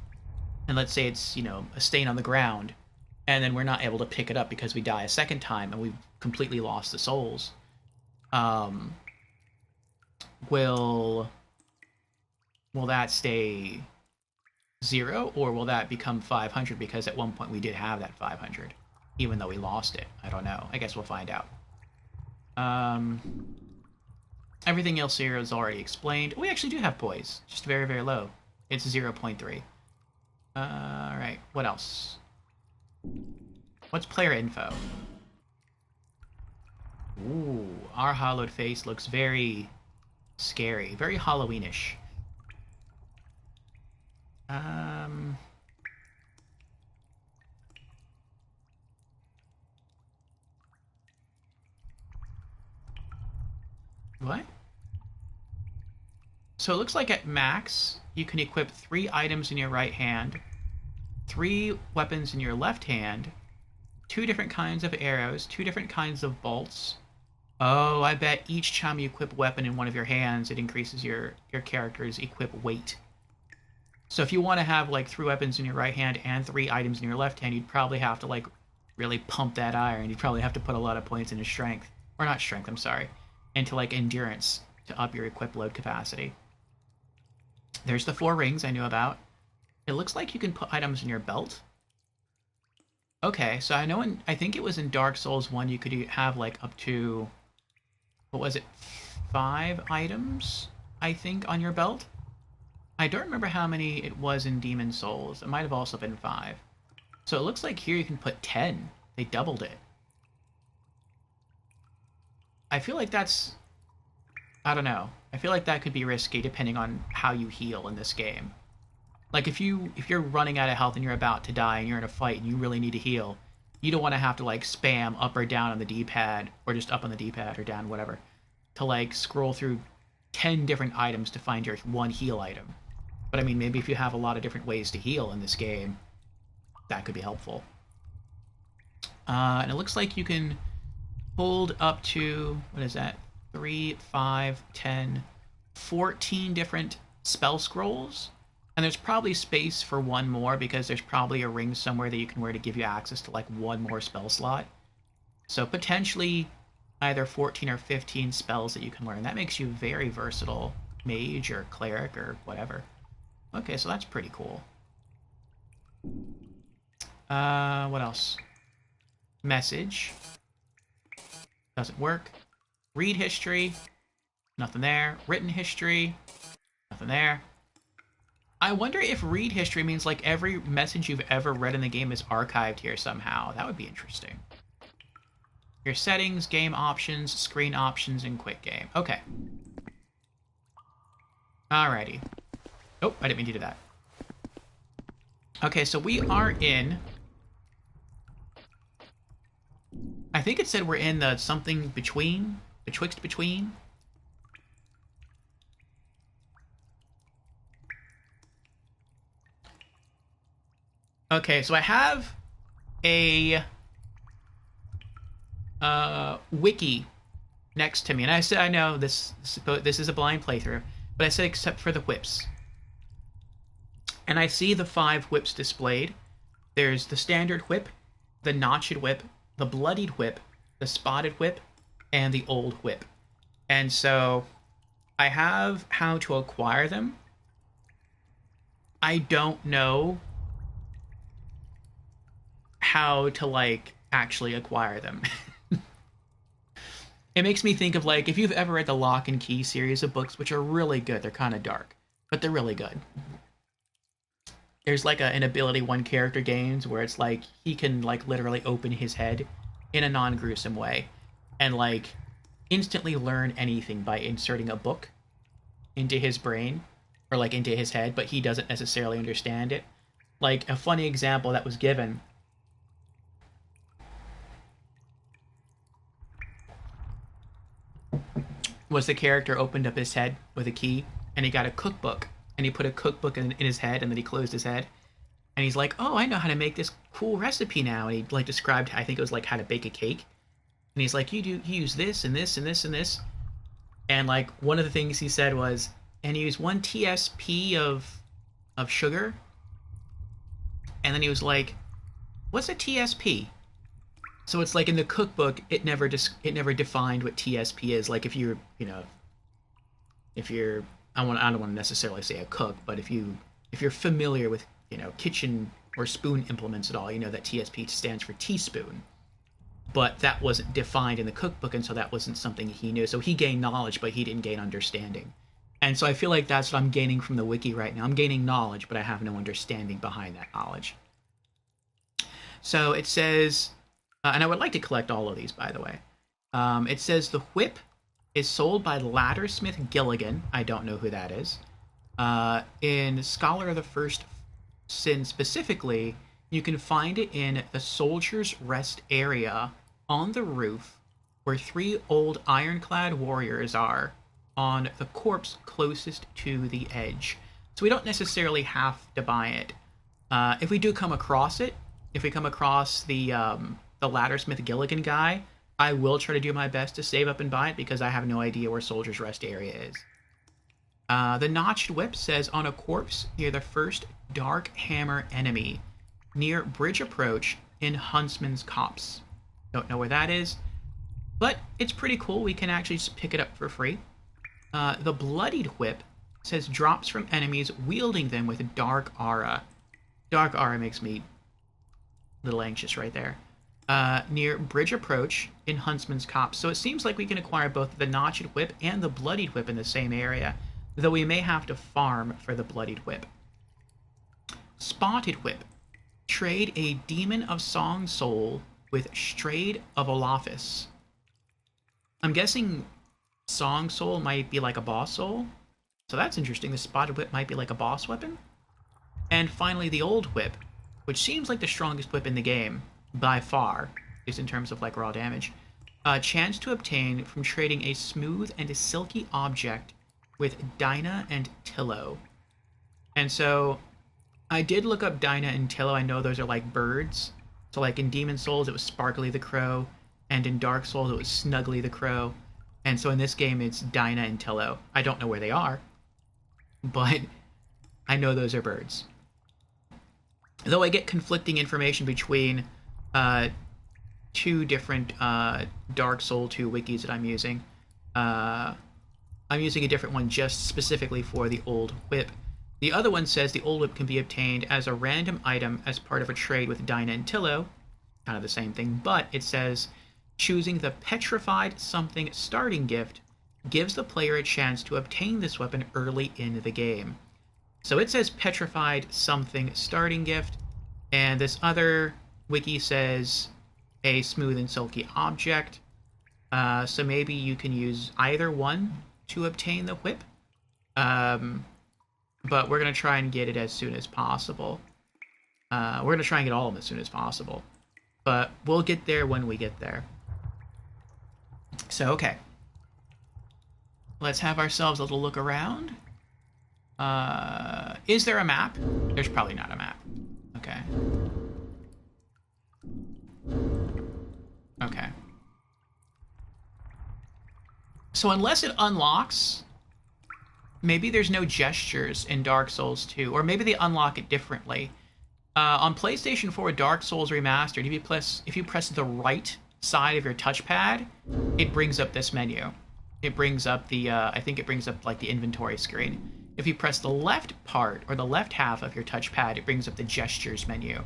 and let's say it's, you know, a stain on the ground, and then we're not able to pick it up because we die a second time and we've completely lost the souls, will that stay 0, or will that become 500 because at one point we did have that 500 even though we lost it? I don't know. I guess we'll find out. Everything else here is already explained. We actually do have poise, just very, very low. It's 0.3. Alright, what else? What's player info? Ooh, our hollowed face looks very scary, very Halloweenish. What? So it looks like at max, you can equip 3 items in your right hand, 3 weapons in your left hand, 2 different kinds of arrows, 2 different kinds of bolts. Oh, I bet each time you equip a weapon in one of your hands, it increases your character's equip weight. So if you want to have like 3 weapons in your right hand and 3 items in your left hand, you'd probably have to like really pump that iron. You'd probably have to put a lot of points into strength, or not strength, I'm sorry, into like endurance to up your equip load capacity. There's the 4 rings I knew about. It looks like you can put items in your belt. Okay, so I think it was in Dark Souls 1 you could have like up to, what was it, 5 items, I think, on your belt? I don't remember how many it was in Demon Souls. It might have also been 5. So it looks like here you can put 10. They doubled it. I feel like that's... I don't know. I feel like that could be risky depending on how you heal in this game. Like if you're running out of health and you're about to die and you're in a fight and you really need to heal, you don't want to have to like spam up or down on the D-pad, or just up on the D-pad or down, whatever, to like scroll through 10 different items to find your one heal item. But I mean, maybe if you have a lot of different ways to heal in this game, that could be helpful. And it looks like you can hold up to, what is that? 3, 5, 10, 14 different spell scrolls. And there's probably space for one more because there's probably a ring somewhere that you can wear to give you access to like one more spell slot. So potentially either 14 or 15 spells that you can learn. That makes you very versatile mage or cleric or whatever. Okay, so that's pretty cool. What else? Message. Doesn't work. Read history. Nothing there. Written history. Nothing there. I wonder if read history means like every message you've ever read in the game is archived here somehow. That would be interesting. Your settings, game options, screen options, and quick game. Okay. Alrighty. Oh, I didn't mean to do that. Okay, so we are in... I think it said we're in the something between, betwixt between. Okay, so I have a wiki next to me, and I said I know this is a blind playthrough, but I said except for the whips. And I see the 5 whips displayed. There's the standard whip, the notched whip, the bloodied whip, the spotted whip, and the old whip. And so I have how to acquire them. I don't know how to like actually acquire them. It makes me think of like if you've ever read the Lock and Key series of books, which are really good. They're kind of dark, but they're really good. There's like an ability one character gains where it's like he can like literally open his head in a non-gruesome way and like instantly learn anything by inserting a book into his brain or like into his head, but he doesn't necessarily understand it. Like a funny example that was given was the character opened up his head with a key and he got a cookbook and he put a cookbook in his head and then he closed his head and he's like, oh, I know how to make this cool recipe now. And he like described, I think it was like how to bake a cake. And he's like, you use this and this and this and this. And like one of the things he said was, and he used 1 TSP of sugar. And then he was like, what's a TSP? So it's like in the cookbook, it never defined what TSP is. Like if you're, I don't want to necessarily say a cook, but if you're familiar with, kitchen or spoon implements at all, you know that TSP stands for teaspoon. But that wasn't defined in the cookbook, and so that wasn't something he knew. So he gained knowledge, but he didn't gain understanding. And so I feel like that's what I'm gaining from the wiki right now. I'm gaining knowledge, but I have no understanding behind that knowledge. So it says, and I would like to collect all of these, by the way. It says the whip is sold by Laddersmith Gilligan. I don't know who that is. In Scholar of the First Sin specifically, you can find it in the Soldier's Rest area on the roof where 3 old ironclad warriors are on the corpse closest to the edge. So we don't necessarily have to buy it. If we do come across it, if we come across the the Laddersmith Gilligan guy, I will try to do my best to save up and buy it because I have no idea where Soldier's Rest area is. The Notched Whip says, on a corpse near the first Dark Hammer enemy, near bridge approach in Huntsman's Copse. Don't know where that is, but it's pretty cool. We can actually just pick it up for free. The Bloodied Whip says, drops from enemies wielding them with Dark Aura. Dark Aura makes me a little anxious right there. Near bridge approach in Huntsman's Copse. So it seems like we can acquire both the Notched Whip and the Bloodied Whip in the same area, though we may have to farm for the Bloodied Whip. Spotted Whip. Trade a Demon of Song Soul with Strayed of Olaphis. I'm guessing Song Soul might be like a boss soul. So that's interesting. The Spotted Whip might be like a boss weapon. And finally, the Old Whip, which seems like the strongest whip in the game, by far, at least in terms of like raw damage. Chance to obtain from trading a smooth and a silky object with Dinah and Tillo. And so I did look up Dinah and Tillo. I know those are like birds. So like in Demon Souls it was Sparkly the Crow, and in Dark Souls it was Snuggly the Crow. And so in this game it's Dinah and Tillo. I don't know where they are, but I know those are birds. Though I get conflicting information between two different Dark Soul 2 wikis that I'm using. I'm using a different one just specifically for the Old Whip. The other one says the Old Whip can be obtained as a random item as part of a trade with Dinah and Tillo. Kind of the same thing, but it says choosing the Petrified Something starting gift gives the player a chance to obtain this weapon early in the game. So it says Petrified Something starting gift, and this other wiki says a smooth and silky object. So maybe you can use either one to obtain the whip. But we're going to try and get it as soon as possible. We're going to try and get all of them as soon as possible. But we'll get there when we get there. So, okay. Let's have ourselves a little look around. Is there a map? There's probably not a map. Okay. Okay. So unless it unlocks, maybe there's no gestures in Dark Souls 2, or maybe they unlock it differently. On PlayStation 4 Dark Souls Remastered, if you press the right side of your touchpad, it brings up this menu. It brings up the, I think it brings up like the inventory screen. If you press the left part, or the left half of your touchpad, it brings up the gestures menu.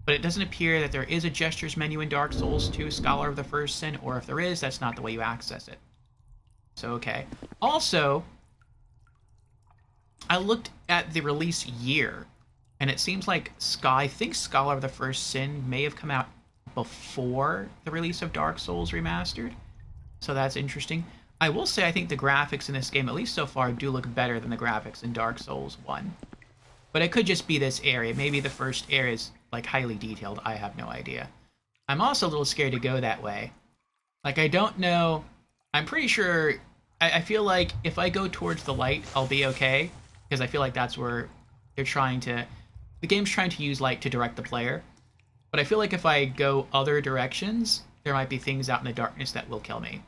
But it doesn't appear that there is a gestures menu in Dark Souls 2 Scholar of the First Sin, or if there is, that's not the way you access it. So, okay. Also, I looked at the release year, and it seems like I think Scholar of the First Sin may have come out before the release of Dark Souls Remastered. So that's interesting. I will say I think the graphics in this game, at least so far, do look better than the graphics in Dark Souls 1. But it could just be this area. Maybe the first area is like highly detailed. I have no idea. I'm also a little scared to go that way. Like, I don't know. I'm pretty sure. I feel like if I go towards the light, I'll be okay. Because I feel like that's where they're trying to. The game's trying to use light to direct the player. But I feel like if I go other directions, there might be things out in the darkness that will kill me.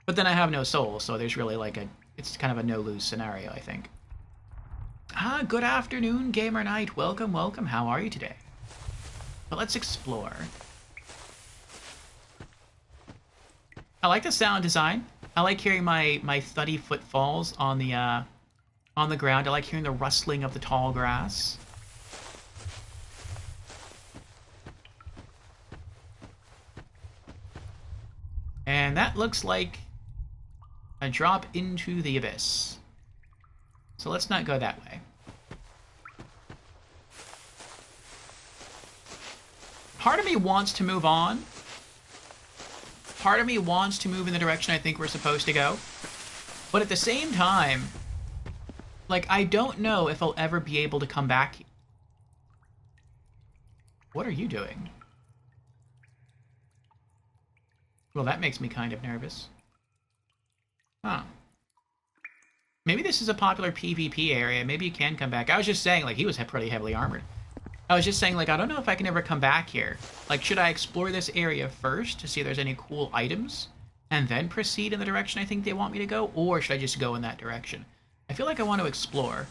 But then I have no soul, so there's really like it's kind of a no-lose scenario, I think. Good afternoon, Gamer Knight. Welcome, welcome. How are you today? But let's explore. I like the sound design. I like hearing my thuddy footfalls on the ground. I like hearing the rustling of the tall grass. And that looks like a drop into the abyss. So let's not go that way. Part of me wants to move on. Part of me wants to move in the direction I think we're supposed to go. But at the same time, like, I don't know if I'll ever be able to come back. What are you doing? Well, that makes me kind of nervous. Huh. Maybe this is a popular PvP area. Maybe you can come back. I was just saying, like, he was pretty heavily armored. I was just saying, like, I don't know if I can ever come back here. Like, should I explore this area first to see if there's any cool items and then proceed in the direction I think they want me to go? Or should I just go in that direction? I feel like I want to explore.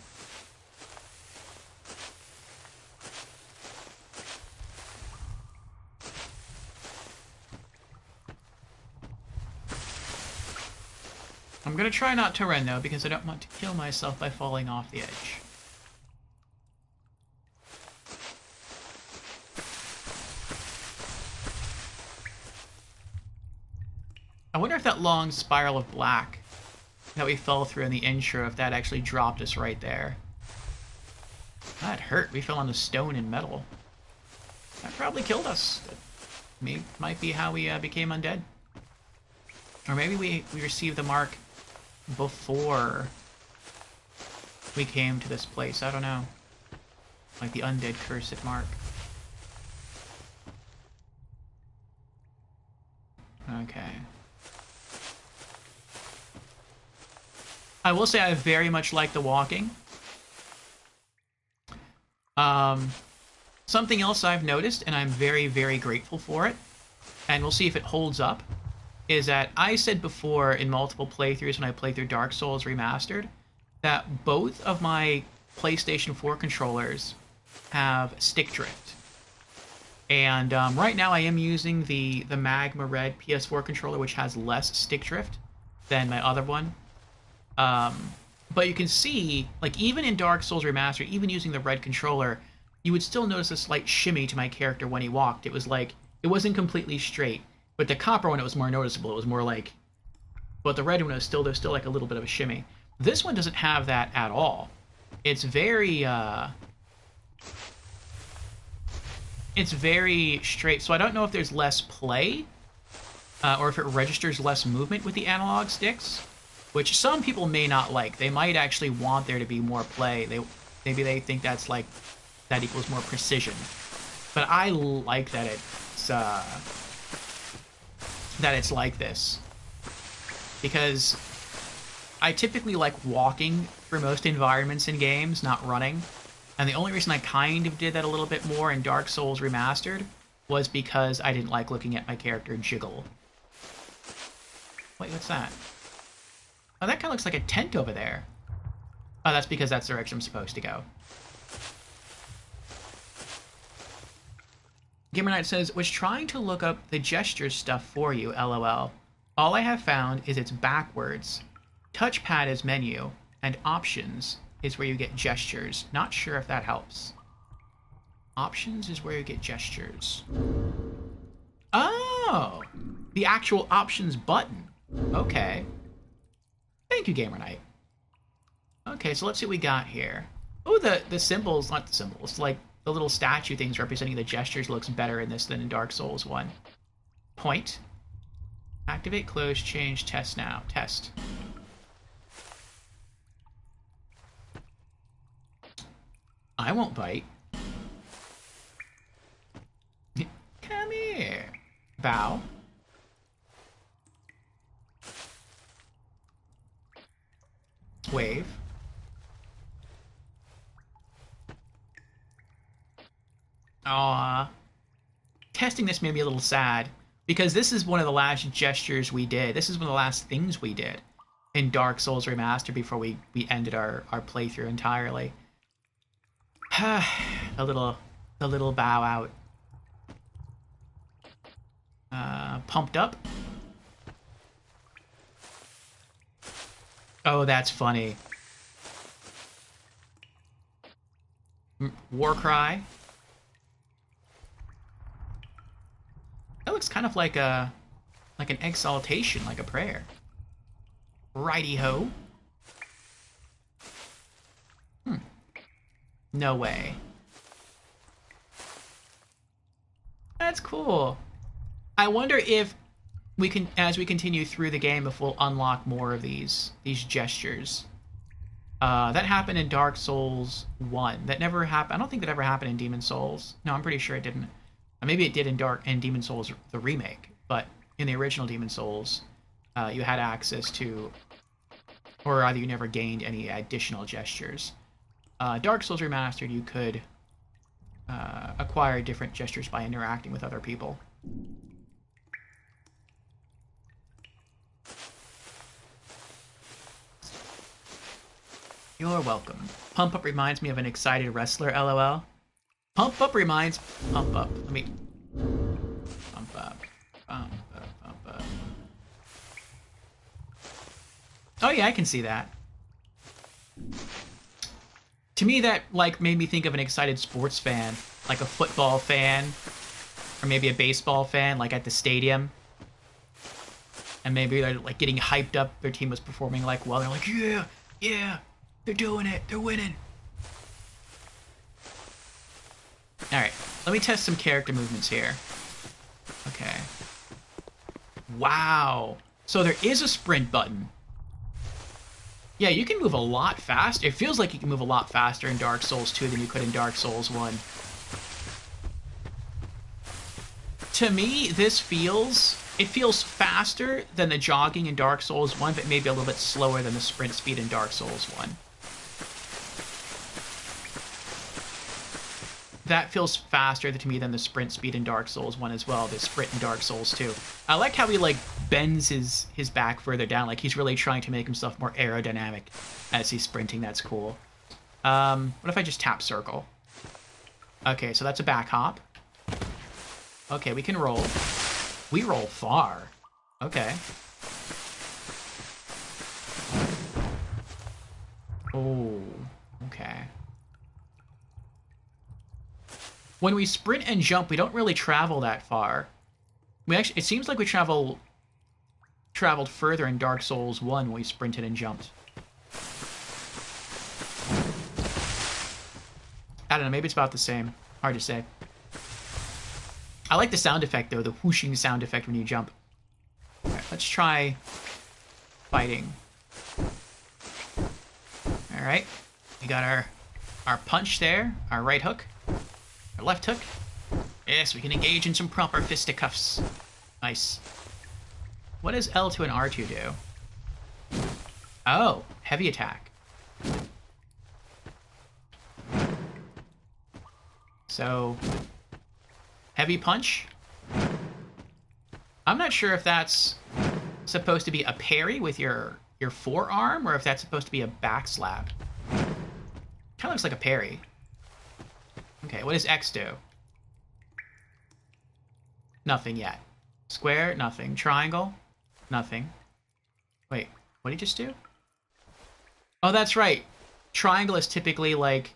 I'm going to try not to run, though, because I don't want to kill myself by falling off the edge. I wonder if that long spiral of black that we fell through in the intro, if that actually dropped us right there. That hurt. We fell on the stone and metal. That probably killed us. That might be how we became undead. Or maybe we received the mark before we came to this place. I don't know. Like the undead cursed mark. Okay. I will say I very much like the walking. Something else I've noticed, and I'm very, very grateful for it, and we'll see if it holds up, is that I said before in multiple playthroughs when I played through Dark Souls Remastered that both of my PlayStation 4 controllers have stick drift. And right now I am using the Magma Red PS4 controller, which has less stick drift than my other one. But you can see, like, even in Dark Souls Remastered, even using the red controller, you would still notice a slight shimmy to my character when he walked. It was like, it wasn't completely straight. But the copper one, it was more noticeable. It was more like, but the red one was still, there's still like a little bit of a shimmy. This one doesn't have that at all. It's very straight. So I don't know if there's less play, or if it registers less movement with the analog sticks, which some people may not like. They might actually want there to be more play. Maybe they think that's like, that equals more precision. But I like that it's like this, because I typically like walking for most environments in games, not running. And the only reason I kind of did that a little bit more in Dark Souls Remastered was because I didn't like looking at my character jiggle. Wait, what's that? Oh, that kind of looks like a tent over there. Oh, that's because that's the direction I'm supposed to go. Gamer Knight says, was trying to look up the gestures stuff for you, lol. All I have found is it's backwards. Touchpad is menu, and options is where you get gestures. Not sure if that helps. Options is where you get gestures. Oh! The actual options button. Okay. Thank you, Gamer Knight. Okay, so let's see what we got here. Oh, the symbols, not the symbols, like the little statue things representing the gestures looks better in this than in Dark Souls 1. Point. Activate, close, change, test now. Test. I won't bite. Come here. Bow. Wave. Aww. Testing this made me a little sad, because this is one of the last gestures we did. This is one of the last things we did in Dark Souls Remastered before we ended our playthrough entirely. a little bow out. Pumped up. Oh, that's funny. War cry. That looks kind of like an exaltation, like a prayer. Righty ho. No way. That's cool. I wonder if we can, as we continue through the game, if we'll unlock more of these gestures. That happened in Dark Souls 1. That never happened. I don't think that ever happened in Demon Souls. No, I'm pretty sure it didn't. Maybe it did in Demon Souls, the remake. But in the original Demon Souls, you had access to, or either you never gained any additional gestures. Dark Souls Remastered, you could acquire different gestures by interacting with other people. You're welcome. Pump up reminds me of an excited wrestler, lol. Pump up reminds... Pump up. Let me... Pump up. Pump up, pump up. Oh yeah, I can see that. To me, that like made me think of an excited sports fan, like a football fan, or maybe a baseball fan, like at the stadium. And maybe they're like getting hyped up. Their team was performing like well. They're like, yeah, yeah, they're doing it. They're winning. All right, let me test some character movements here. Okay. Wow. So there is a sprint button. Yeah, you can move a lot faster. It feels like you can move a lot faster in Dark Souls 2 than you could in Dark Souls 1. To me, this feels... It feels faster than the jogging in Dark Souls 1, but maybe a little bit slower than the sprint speed in Dark Souls 1. That feels faster to me than the sprint speed in Dark Souls 1 as well, the sprint in Dark Souls 2. I like how he, like, bends his back further down. Like, he's really trying to make himself more aerodynamic as he's sprinting. That's cool. What if I just tap circle? Okay, so that's a back hop. Okay, we can roll. We roll far. Okay. Oh, okay. When we sprint and jump, we don't really travel that far. We actually, it seems like we traveled further in Dark Souls 1 when we sprinted and jumped. I don't know, maybe it's about the same. Hard to say. I like the sound effect, though, the whooshing sound effect when you jump. Alright, let's try fighting. Alright, we got our punch there, our right hook. Left hook. Yes, we can engage in some proper fisticuffs. Nice. What does L2 and R2 do? Oh, heavy attack. So, heavy punch. I'm not sure if that's supposed to be a parry with your forearm or if that's supposed to be a back slap. Kind of looks like a parry. Okay, what does X do? Nothing yet. Square, nothing. Triangle, nothing. Wait, what did he just do? Oh, that's right. Triangle is typically, like,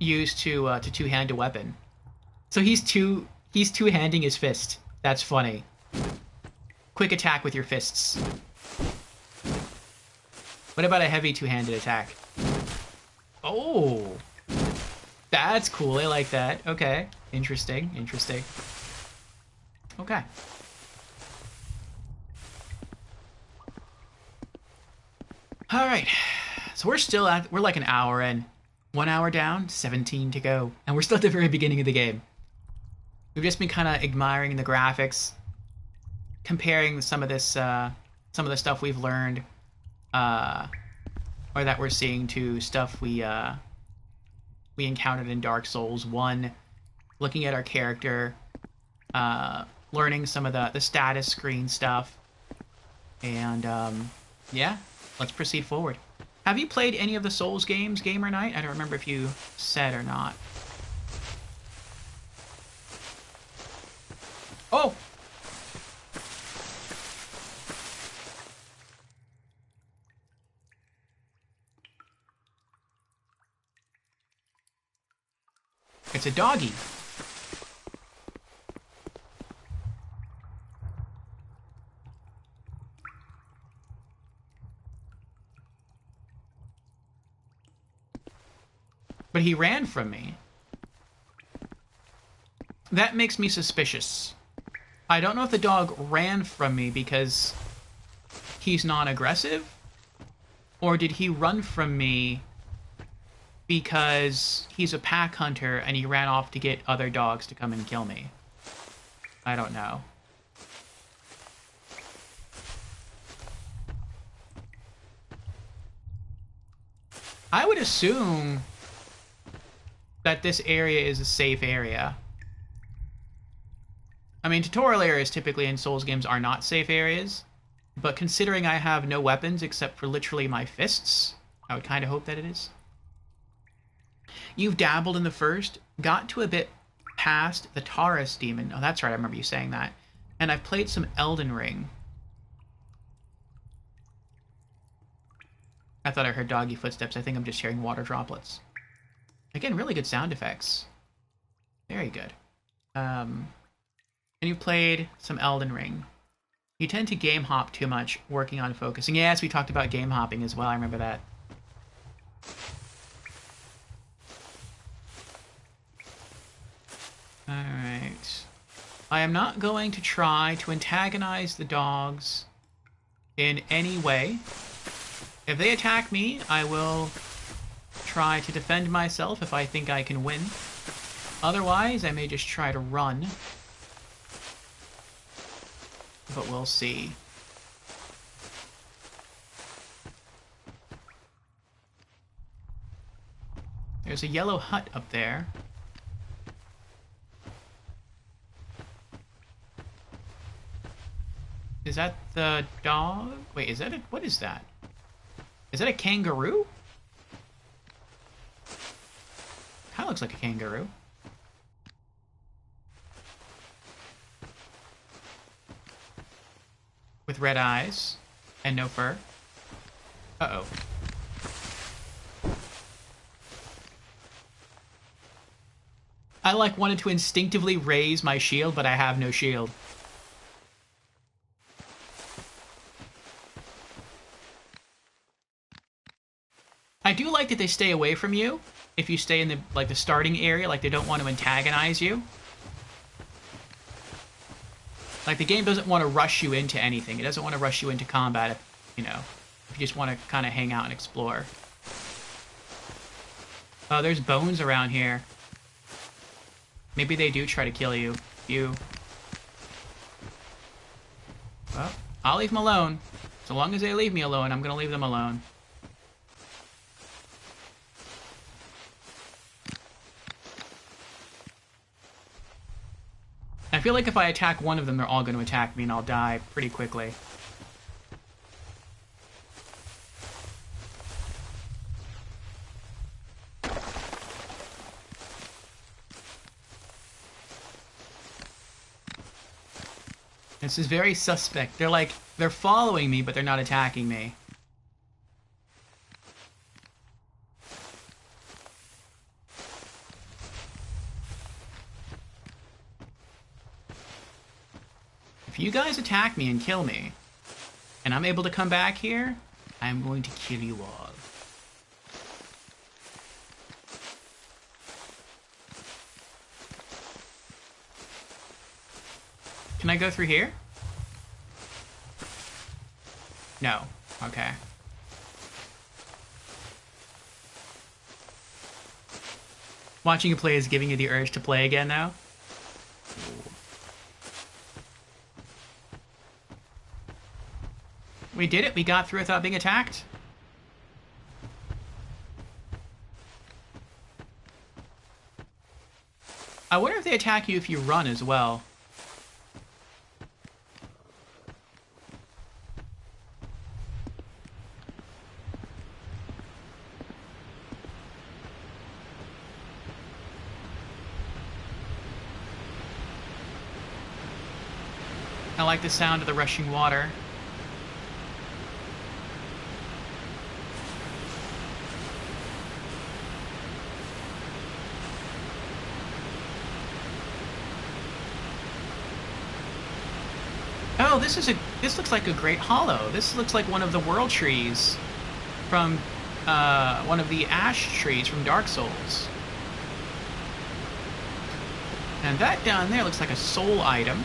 used to two-hand a weapon. So he's two-handing his fist. That's funny. Quick attack with your fists. What about a heavy two-handed attack? Oh! That's cool. I like that. Okay. Interesting. Interesting. Okay. All right. So we're like an hour in. 1 hour down, 17 to go. And we're still at the very beginning of the game. We've just been kind of admiring the graphics, comparing some of the stuff we've learned, or that we're seeing to stuff we encountered in Dark Souls 1, looking at our character, learning some of the status screen stuff, and yeah, let's proceed forward. Have you played any of the Souls games, Gamer Knight? I don't remember if you said or not. Oh! It's a doggy. But he ran from me. That makes me suspicious. I don't know if the dog ran from me because he's non-aggressive, or did he run from me because he's a pack hunter and he ran off to get other dogs to come and kill me. I don't know. I would assume that this area is a safe area. I mean, tutorial areas typically in Souls games are not safe areas, but considering I have no weapons except for literally my fists, I would kind of hope that it is. You've dabbled in the first, got to a bit past the Taurus demon. Oh, that's right, I remember you saying that. And I've played some Elden Ring. I thought I heard doggy footsteps. I think I'm just hearing water droplets. Again, really good sound effects. Very good. And you played some Elden Ring. You tend to game hop too much, working on focusing. Yes, we talked about game hopping as well. I remember that. Alright. I am not going to try to antagonize the dogs in any way. If they attack me, I will try to defend myself if I think I can win. Otherwise, I may just try to run. But we'll see. There's a yellow hut up there. Is that the dog? Wait, is that a... What is that? Is that a kangaroo? Kinda looks like a kangaroo. With red eyes. And no fur. Uh-oh. I, like, wanted to instinctively raise my shield, but I have no shield. I do like that they stay away from you if you stay in the the starting area, like they don't want to antagonize you. Like the game doesn't want to rush you into anything. It doesn't want to rush you into combat if, you know, if you just want to kind of hang out and explore. Oh, there's bones around here. Maybe they do try to kill you. Well, I'll leave them alone. So long as they leave me alone, I'm gonna leave them alone. I feel like if I attack one of them, they're all going to attack me and I'll die pretty quickly. This is very suspect. They're following me, but they're not attacking me. If you guys attack me and kill me, and I'm able to come back here, I'm going to kill you all. Can I go through here? No. Okay. Watching you play is giving you the urge to play again now? We did it. We got through without being attacked. I wonder if they attack you if you run as well. I like the sound of the rushing water. Oh, this looks like a great hollow. This looks like one of the world trees from one of the ash trees from Dark Souls. And that down there looks like a soul item.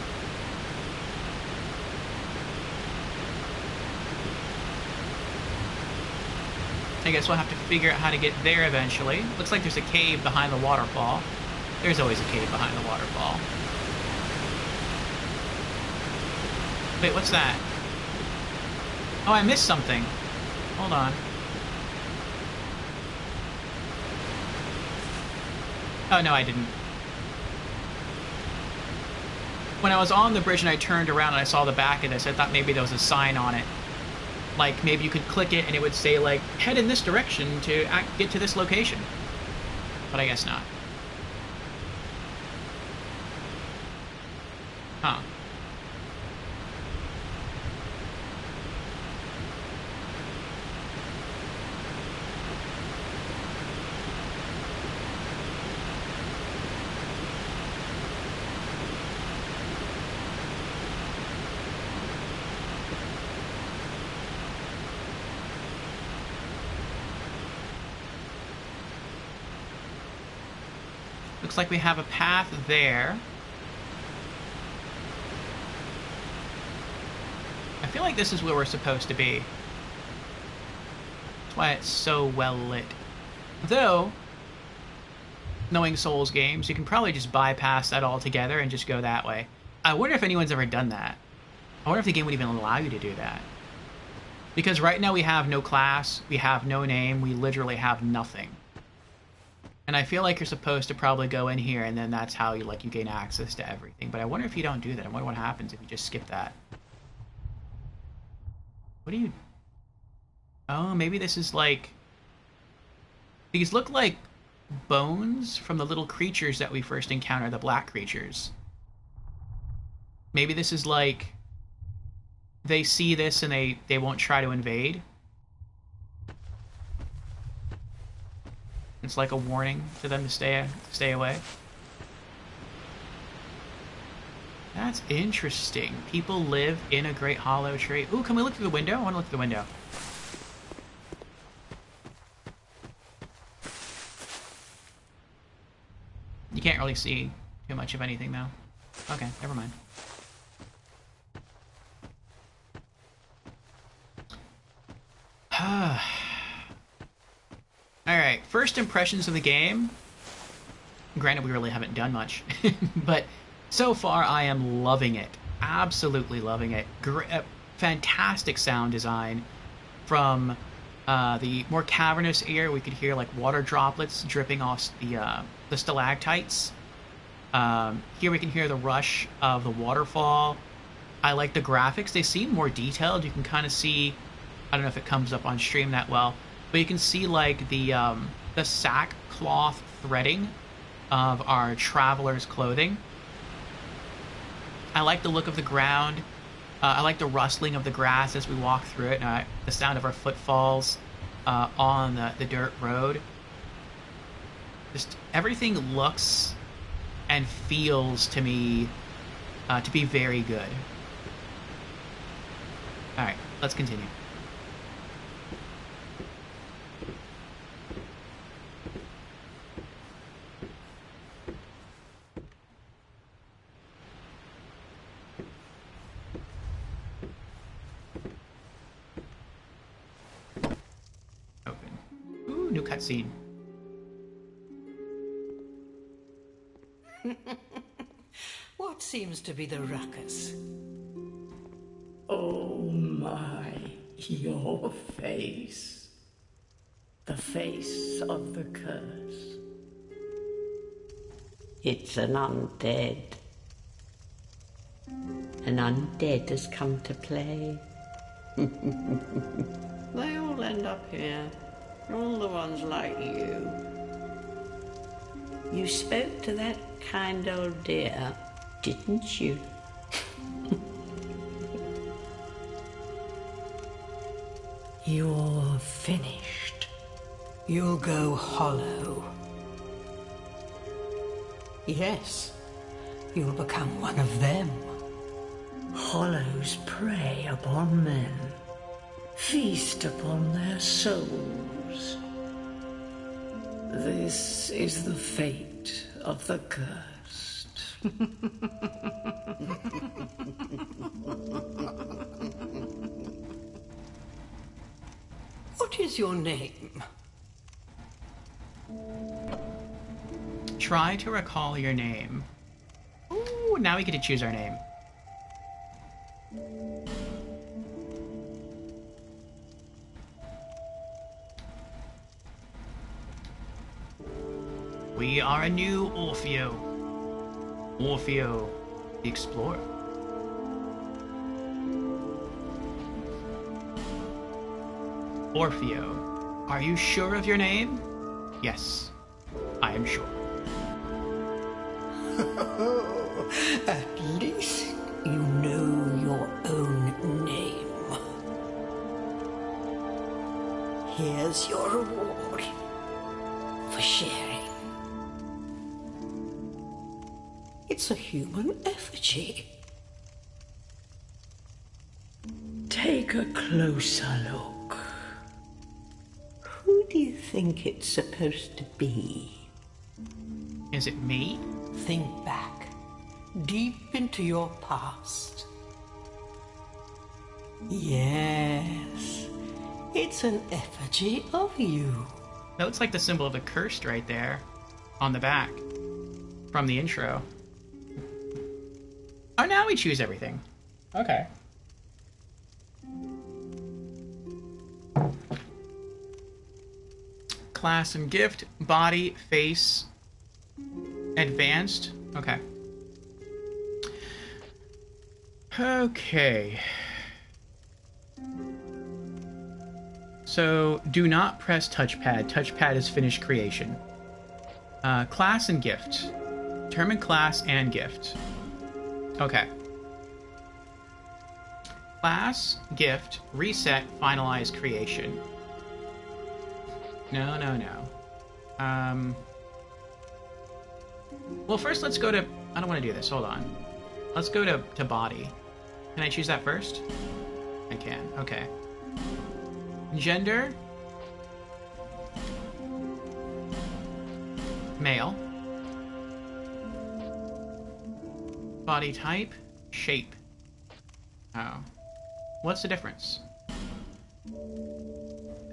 I guess we'll have to figure out how to get there eventually. Looks like there's a cave behind the waterfall. There's always a cave behind the waterfall. Wait, what's that? Oh, I missed something. Hold on. Oh, no, I didn't. When I was on the bridge and I turned around and I saw the back of this, I thought maybe there was a sign on it. Like, maybe you could click it and it would say, like, head in this direction to get to this location. But I guess not. Huh. Looks like we have a path there. I feel like this is where we're supposed to be. That's why it's so well lit. Though, knowing Souls games, you can probably just bypass that altogether and just go that way. I wonder if anyone's ever done that. I wonder if the game would even allow you to do that. Because right now we have no class, we have no name, we literally have nothing. And I feel like you're supposed to probably go in here and then that's how you gain access to everything. But I wonder if you don't do that. I wonder what happens if you just skip that. What do you... Oh, maybe this is like... These look like bones from the little creatures that we first encounter, the black creatures. Maybe this is like... They see this and they won't try to invade. It's like a warning to them to stay away. That's interesting. People live in a great hollow tree. Ooh, can we look through the window? I want to look through the window. You can't really see too much of anything, though. Okay, never mind. Alright, first impressions of the game. Granted, we really haven't done much, but so far I am loving it. Absolutely loving it. Fantastic sound design. From the more cavernous area, we could hear like water droplets dripping off the stalactites. Here we can hear the rush of the waterfall. I like the graphics. They seem more detailed. You can kind of see... I don't know if it comes up on stream that well, but you can see like the sackcloth threading of our traveler's clothing. I like the look of the ground. I like the rustling of the grass as we walk through it, and the sound of our footfalls on the dirt road. Just everything looks and feels to me to be very good. All right, let's continue. New cutscene. What seems to be the ruckus? Oh my, your face. The face of the curse. It's an undead. An undead has come to play. They all end up here. All the ones like you. You spoke to that kind old dear, didn't you? You're finished. You'll go hollow. Yes, you'll become one of them. Hollows prey upon men, feast upon their souls. This is the fate of the cursed. What is your name? Try to recall your name. Ooh, now we get to choose our name. We are a new Orfeo. Orfeo, the Explorer. Orfeo, are you sure of your name? Yes, I am sure. At least you know your own name. Here's your reward for sharing. It's a human effigy. Take a closer look. Who do you think it's supposed to be? Is it me? Think back, deep into your past. Yes, it's an effigy of you. That looks like the symbol of the cursed right there on the back from the intro. Oh, now we choose everything. Okay. Class and gift, body, face, advanced. Okay. Okay. So, do not press touchpad. Touchpad is finished creation. Class and gift. Determine class and gift. Okay. Class, gift, reset, finalize creation. No. Well, first let's go to... I don't want to do this. Hold on. Let's go to body. Can I choose that first? I can. Okay. Gender. Male. Body type. Shape. Oh. What's the difference?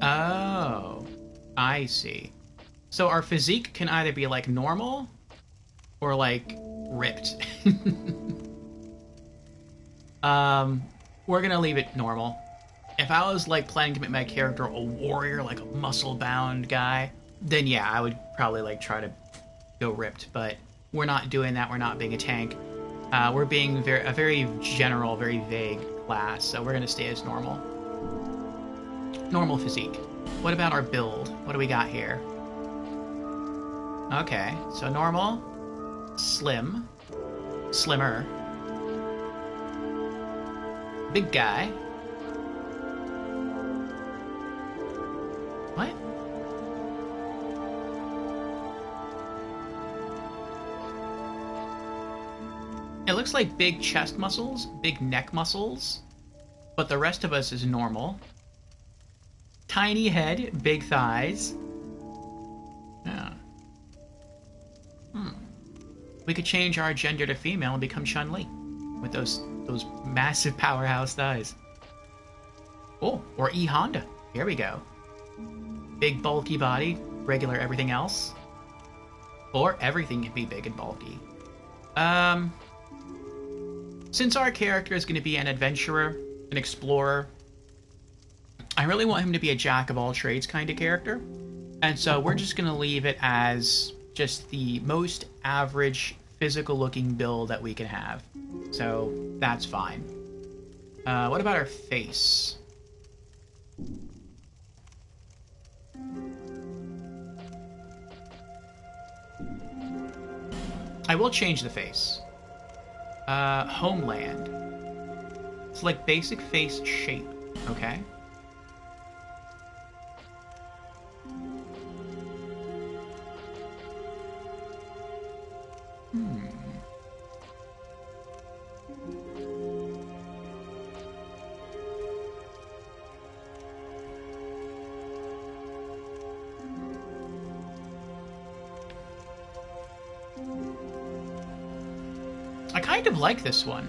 Oh. I see. So our physique can either be like normal or like ripped. We're gonna leave it normal. If I was like planning to make my character a warrior, like a muscle-bound guy, then yeah, I would probably like try to go ripped. But we're not doing that. We're not being a tank. We're being a very general, very vague class. So we're gonna stay as normal. Normal physique. What about our build? What do we got here? Okay, so normal, slim, slimmer, big guy. What? It looks like big chest muscles, big neck muscles, but the rest of us is normal. Tiny head, big thighs. Yeah. We could change our gender to female and become Chun-Li with those massive powerhouse thighs. Oh, or E Honda. Here we go. Big bulky body, regular everything else. Or everything can be big and bulky. Since our character is going to be an adventurer, an explorer, I really want him to be a jack of all trades kind of character. And so we're just going to leave it as just the most average physical looking build that we can have. So that's fine. What about our face? I will change the face. Homeland. It's like basic face shape, okay? I kind of like this one.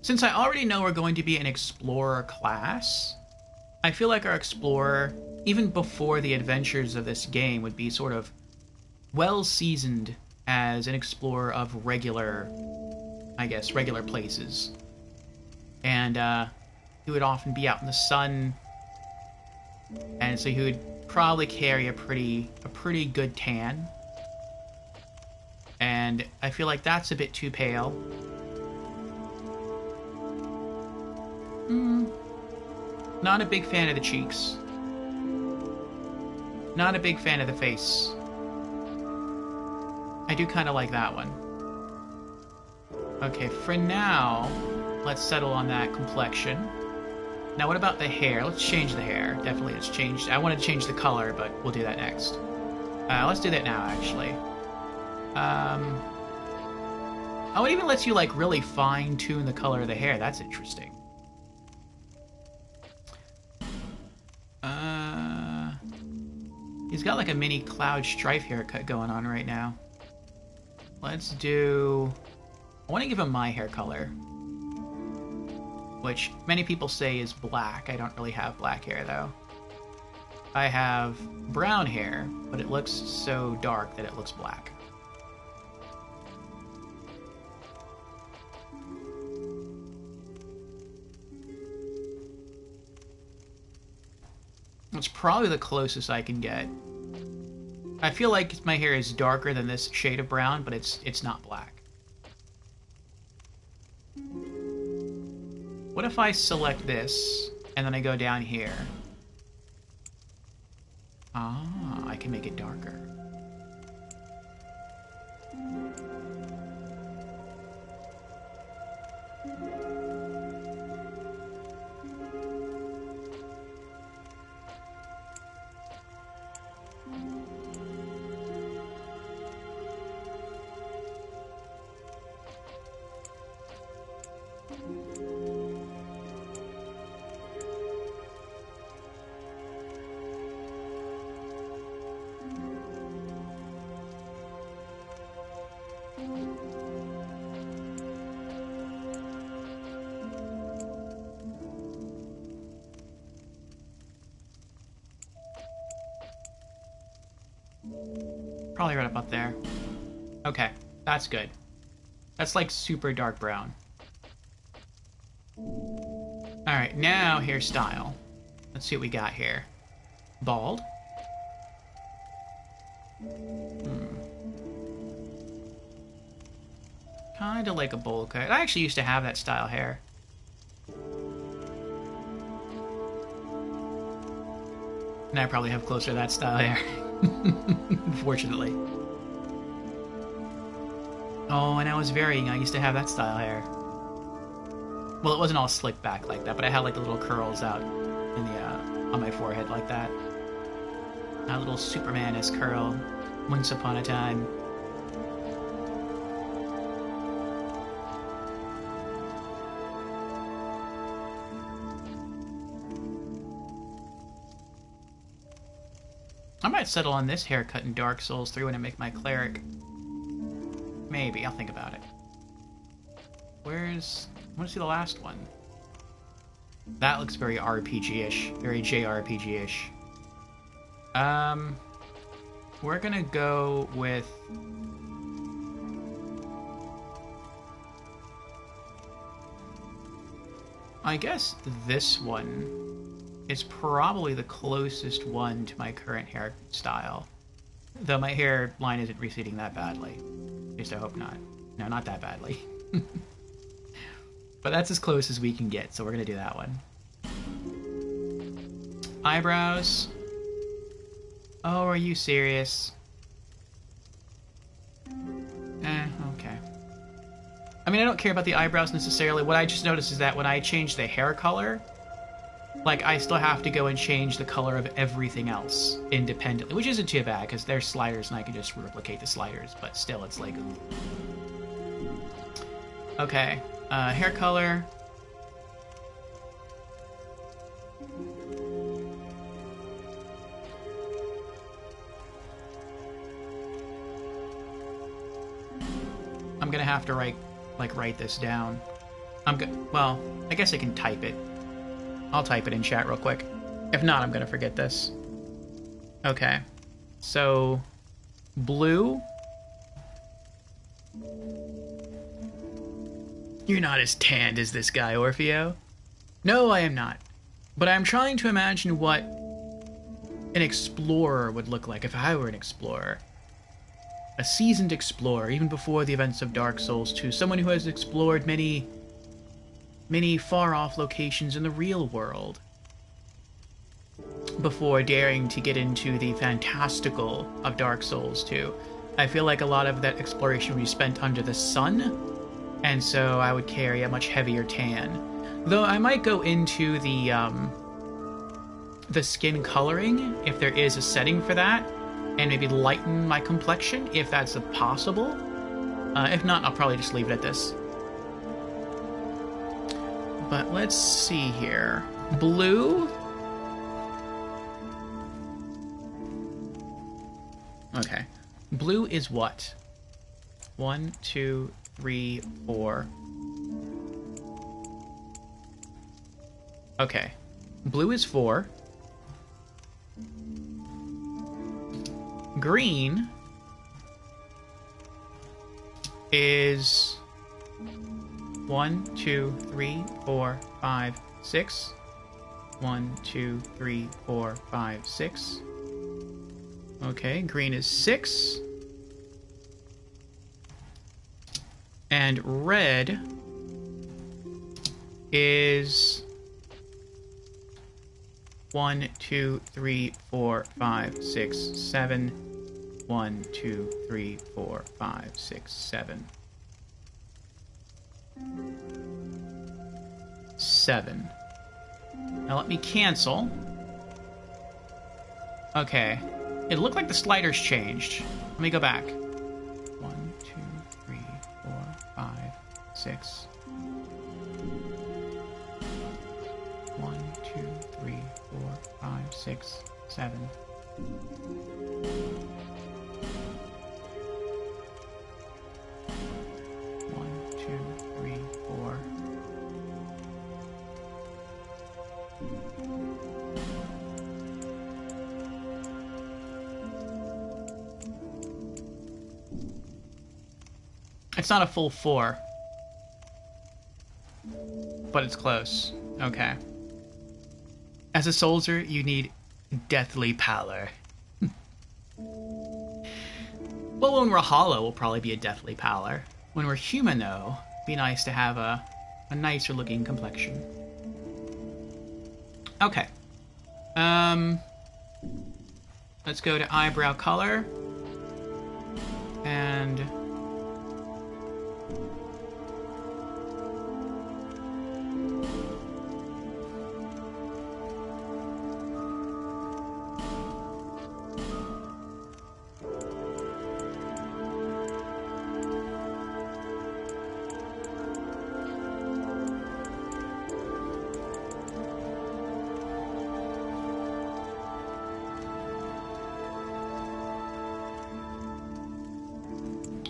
Since I already know we're going to be an explorer class, I feel like our explorer, even before the adventures of this game, would be sort of well-seasoned as an explorer of regular, I guess, regular places. And he would often be out in the sun, and so he would probably carry a pretty good tan. And I feel like that's a bit too pale. Not a big fan of the cheeks. Not a big fan of the face. I do kind of like that one. Okay, for now, let's settle on that complexion. Now, what about the hair? Let's change the hair. Definitely, let's change. I want to change the color, but we'll do that next. Let's do that now, actually. Oh, it even lets you, like, really fine-tune the color of the hair. That's interesting. He's got, like, a mini Cloud Strife haircut going on right now. Let's do... I want to give him my hair color, which many people say is black. I don't really have black hair, though. I have brown hair, but it looks so dark that it looks black. That's probably the closest I can get. I feel like my hair is darker than this shade of brown, but it's not black. What if I select this, and then I go down here? Ah, I can make it darker. Probably right up there. Okay, that's good. That's like super dark brown. Alright, now hairstyle. Let's see what we got here. Bald. Kinda like a bowl cut. I actually used to have that style hair. And I probably have closer to that style hair. Unfortunately. Oh, when I was very young, I used to have that style hair. Well, it wasn't all slicked back like that, but I had like the little curls out in the on my forehead like that. A little Superman-esque curl. Once upon a time. I might settle on this haircut in Dark Souls 3 when I make my cleric. Maybe, I'll think about it. I want to see the last one. That looks very RPG-ish, very JRPG-ish. We're gonna go with... I guess this one is probably the closest one to my current hairstyle. Though my hairline isn't receding that badly. At least I hope not. No, not that badly. But that's as close as we can get, so we're gonna do that one. Eyebrows. Oh, are you serious? Okay. I mean, I don't care about the eyebrows necessarily. What I just noticed is that when I change the hair color, like, I still have to go and change the color of everything else independently, which isn't too bad, because they're sliders and I can just replicate the sliders, but still, it's like, ooh. Okay, hair color. I'm gonna have to write this down. Well, I guess I can type it. I'll type it in chat real quick. If not, I'm gonna forget this. Okay. So, blue. You're not as tanned as this guy, Orfeo. No, I am not. But I'm trying to imagine what an explorer would look like if I were an explorer. A seasoned explorer, even before the events of Dark Souls 2. Someone who has explored many far-off locations in the real world before daring to get into the fantastical of Dark Souls 2. I feel like a lot of that exploration would be spent under the sun, and so I would carry a much heavier tan. Though I might go into the skin coloring, if there is a setting for that, and maybe lighten my complexion, if that's possible. If not, I'll probably just leave it at this. But let's see here. Blue? Okay. Blue is what? 1, 2, 3, 4. Okay. Blue is 4. Green is 1, 2, 3, 4, 5, 6. 1, 2, 3, 4, 5, 6. Okay, green is 6. And red is 1, 2, 3, 4, 5, 6, 7. 1, 2, 3, 4, 5, 6, 7. 7. Now let me cancel. Okay. It looked like the sliders changed. Let me go back. 1, 2, 3, 4, 5, 6. 1, 2, 3, 4, 5, 6, 7. 1, 2, 3, 4. It's not a full 4. But it's close. Okay. As a soldier, you need deathly pallor. Well, when we're hollow, we'll probably be a deathly pallor. When we're human, though, be nice to have a nicer looking complexion. Okay. Let's go to eyebrow color. And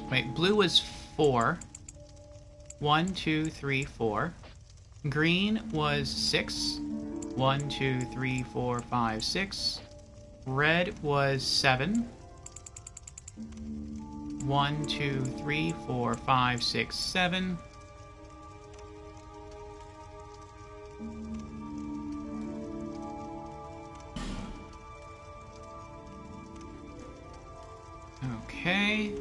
wait, blue was 4. 1, 2, 3, 4. Green was 6. 1, 2, 3, 4, 5, 6. Red was 7. 1, 2, 3, 4, 5, 6, 7. Okay.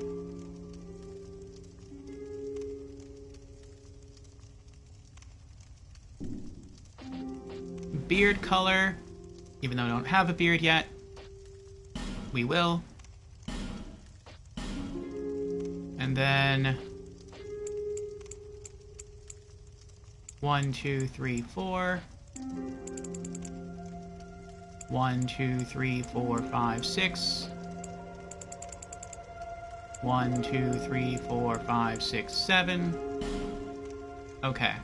Beard color, even though I don't have a beard yet, we will. And then 1, 2, 3, 4. 1, 2, 3, 4, 5, 6. 1, 2, 3, 4, 5, 6, 7. Okay.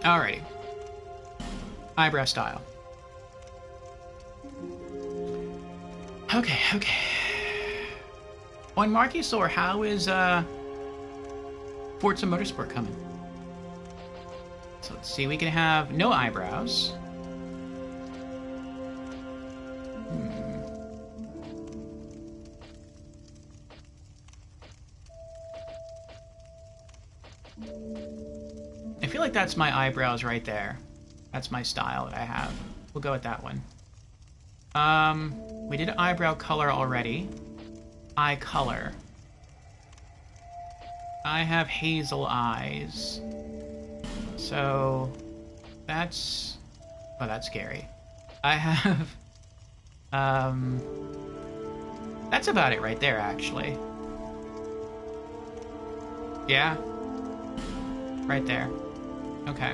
Alrighty. Eyebrow style. Okay. On Marcusaur, how is Forza Motorsport coming? So let's see, we can have no eyebrows. I feel feel like that's my eyebrows right there. That's my style that I have. We'll go with that one. We did eyebrow color already. Eye color. I have hazel eyes. So that's... oh, that's scary. I have... that's about it right there, actually. Yeah. Right there. Okay.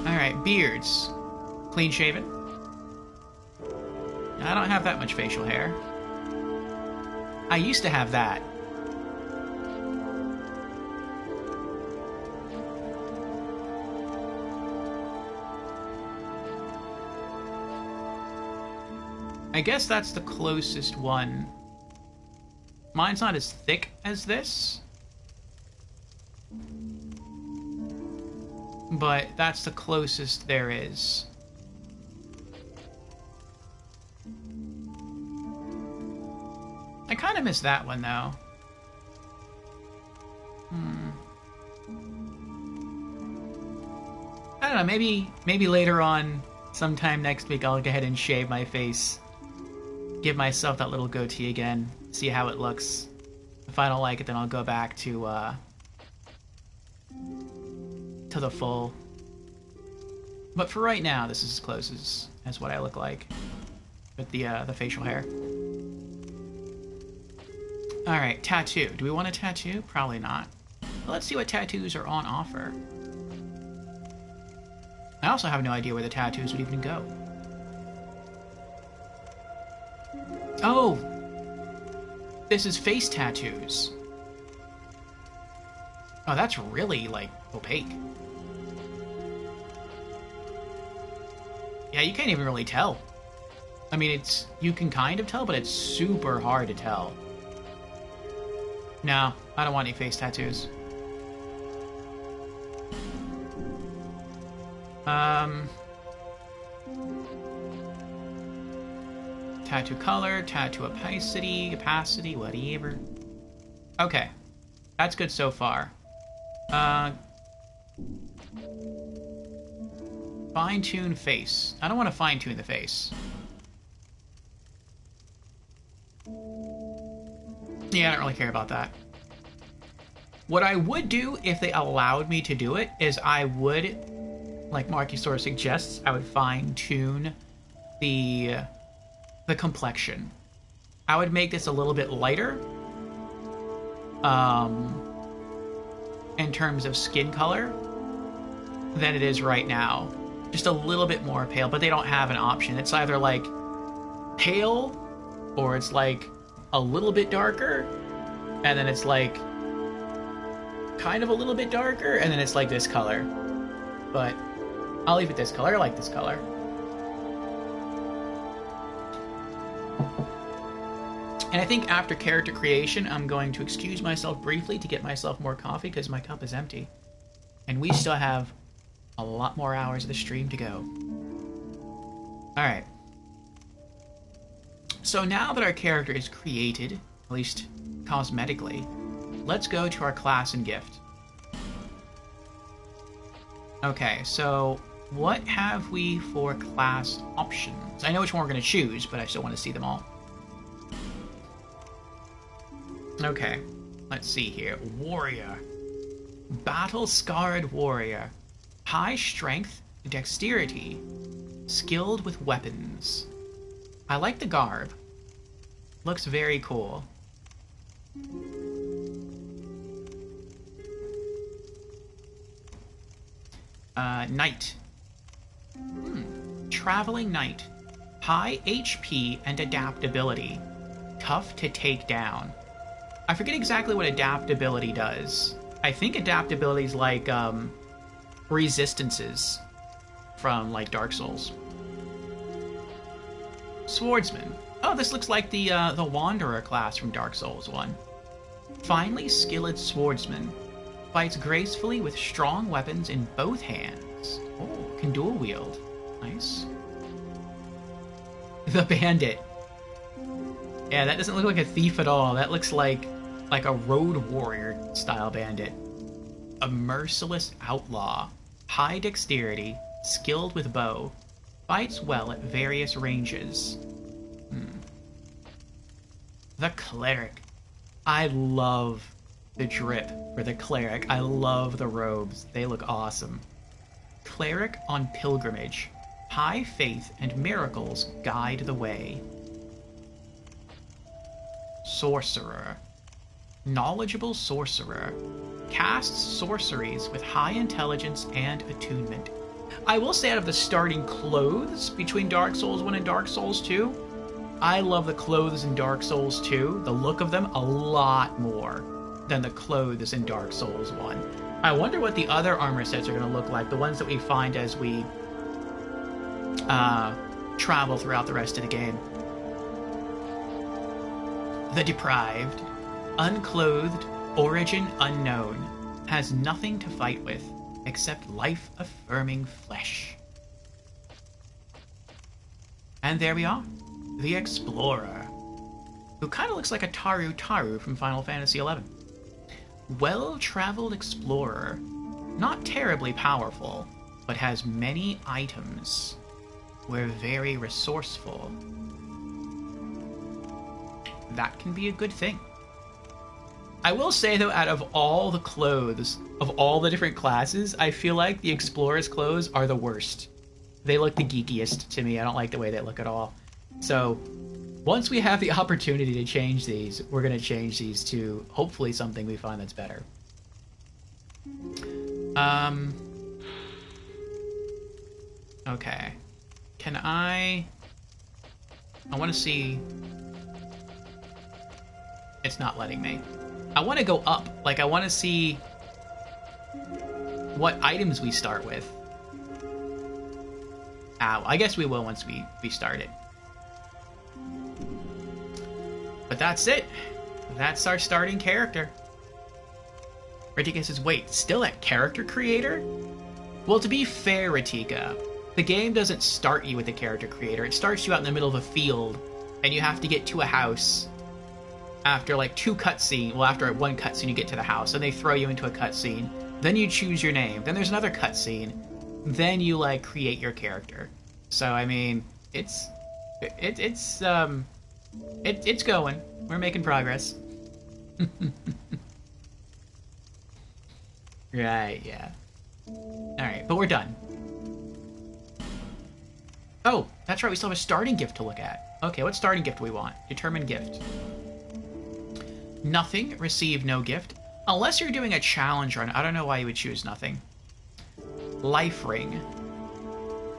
Alright, beards. Clean shaven. I don't have that much facial hair. I used to have that. I guess that's the closest one. Mine's not as thick as this. But that's the closest there is. I kind of miss that one, though. I don't know, maybe later on, sometime next week, I'll go ahead and shave my face. Give myself that little goatee again. See how it looks. If I don't like it, then I'll go back to the full. But for right now, this is as close as what I look like with the facial hair. All right, tattoo. Do we want a tattoo? Probably not. But let's see what tattoos are on offer. I also have no idea where the tattoos would even go. Oh! This is face tattoos. Oh, that's really, like, opaque. Yeah, you can't even really tell. I mean, you can kind of tell, but it's super hard to tell. No, I don't want any face tattoos. Tattoo color, tattoo opacity, whatever. Okay. That's good so far. Fine-tune face. I don't want to fine-tune the face. Yeah, I don't really care about that. What I would do if they allowed me to do it is I would, like Marky sort of suggests, I would fine-tune the complexion. I would make this a little bit lighter in terms of skin color than it is right now. Just a little bit more pale, but they don't have an option. It's either like pale or it's like a little bit darker, and then it's like kind of a little bit darker, and then it's like this color. But I'll leave it this color. I like this color. And I think after character creation, I'm going to excuse myself briefly to get myself more coffee because my cup is empty. And we still have a lot more hours of the stream to go. Alright. So now that our character is created, at least cosmetically, let's go to our class and gift. Okay, so what have we for class options? I know which one we're going to choose, but I still want to see them all. Okay, let's see here. Warrior. Battle-scarred warrior. High strength, dexterity. Skilled with weapons. I like the garb. Looks very cool. Knight. Traveling knight. High HP and adaptability. Tough to take down. I forget exactly what adaptability does. I think adaptability is like, resistances from, like, Dark Souls. Swordsman. Oh, this looks like the Wanderer class from Dark Souls 1. Finely skilled swordsman. Fights gracefully with strong weapons in both hands. Oh, can dual wield. Nice. The Bandit. Yeah, that doesn't look like a thief at all. That looks like a road warrior style bandit. A merciless outlaw. High dexterity, skilled with bow. Fights well at various ranges. The Cleric. I love the drip for the Cleric. I love the robes. They look awesome. Cleric on pilgrimage. High faith and miracles guide the way. Sorcerer. Knowledgeable sorcerer. Casts sorceries with high intelligence and attunement. I will say, out of the starting clothes between Dark Souls 1 and Dark Souls 2, I love the clothes in Dark Souls 2, the look of them, a lot more than the clothes in Dark Souls 1. I wonder what the other armor sets are going to look like, the ones that we find as we travel throughout the rest of the game. The Deprived. Unclothed, origin unknown, has nothing to fight with except life-affirming flesh. And there we are. The Explorer, who kind of looks like a Taru Taru from Final Fantasy XI. Well-traveled explorer, not terribly powerful, but has many items. We're very resourceful. That can be a good thing. I will say, though, out of all the clothes, of all the different classes, I feel like the Explorer's clothes are the worst. They look the geekiest to me. I don't like the way they look at all. So, once we have the opportunity to change these, we're going to change these to, hopefully, something we find that's better. Okay. Can I want to see... It's not letting me. I want to go up. Like, I want to see what items we start with. Ow. I guess we will once we start it. But that's it. That's our starting character. Ratika says, wait, still at character creator? Well, to be fair, Ratika, the game doesn't start you with a character creator. It starts you out in the middle of a field, and you have to get to a house. After like after one cutscene, you get to the house, and they throw you into a cutscene. Then you choose your name. Then there's another cutscene. Then you like create your character. So I mean, it's going. We're making progress. Right, yeah. Alright, but we're done. Oh, that's right, we still have a starting gift to look at. Okay, what starting gift do we want? Determine gift. Nothing, receive no gift. Unless you're doing a challenge run, I don't know why you would choose nothing. Life ring.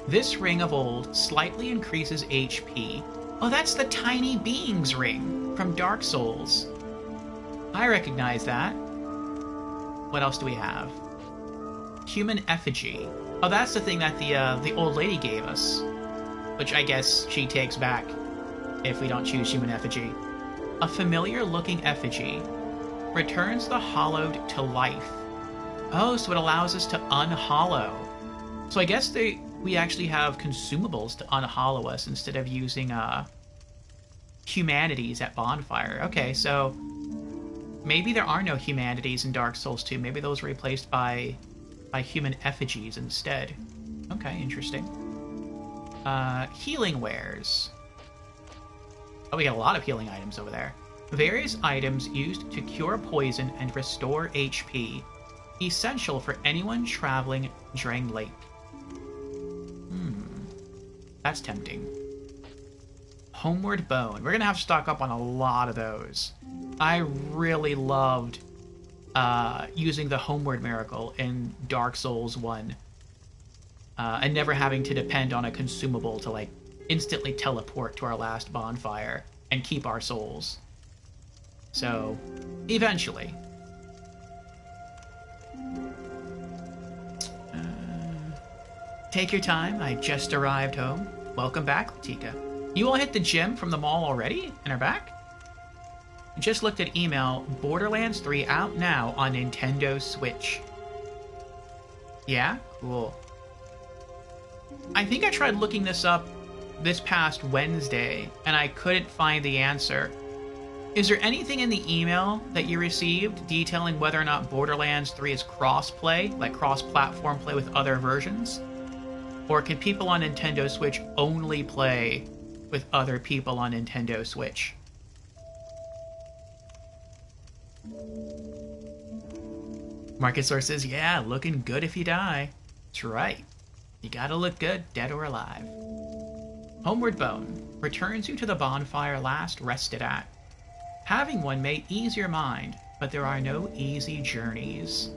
This ring of old slightly increases HP. Oh, that's the Tiny Beings ring from Dark Souls. I recognize that. What else do we have? Human effigy. Oh, that's the thing that the old lady gave us. Which I guess she takes back if we don't choose human effigy. A familiar-looking effigy returns the hollowed to life. Oh, so it allows us to unhollow. So I guess we actually have consumables to unhollow us instead of using humanities at Bonfire. Okay, so maybe there are no humanities in Dark Souls 2. Maybe those were replaced by human effigies instead. Okay, interesting. Healing wares. Oh, we got a lot of healing items over there. Various items used to cure poison and restore HP. Essential for anyone traveling Drang Lake. That's tempting. Homeward Bone. We're going to have to stock up on a lot of those. I really loved using the Homeward Miracle in Dark Souls 1. And never having to depend on a consumable to, like, instantly teleport to our last bonfire and keep our souls. So, eventually. Take your time. I just arrived home. Welcome back, Latika. You all hit the gym from the mall already and are back? Just looked at email. Borderlands 3 out now on Nintendo Switch. Yeah? Cool. I think I tried looking this up this past Wednesday, and I couldn't find the answer. Is there anything in the email that you received detailing whether or not Borderlands 3 is cross-play, like cross-platform play with other versions? Or can people on Nintendo Switch only play with other people on Nintendo Switch? Market Source says, yeah, looking good if you die. That's right. You gotta look good, dead or alive. Homeward Bone returns you to the bonfire last rested at. Having one may ease your mind, but there are no easy journeys.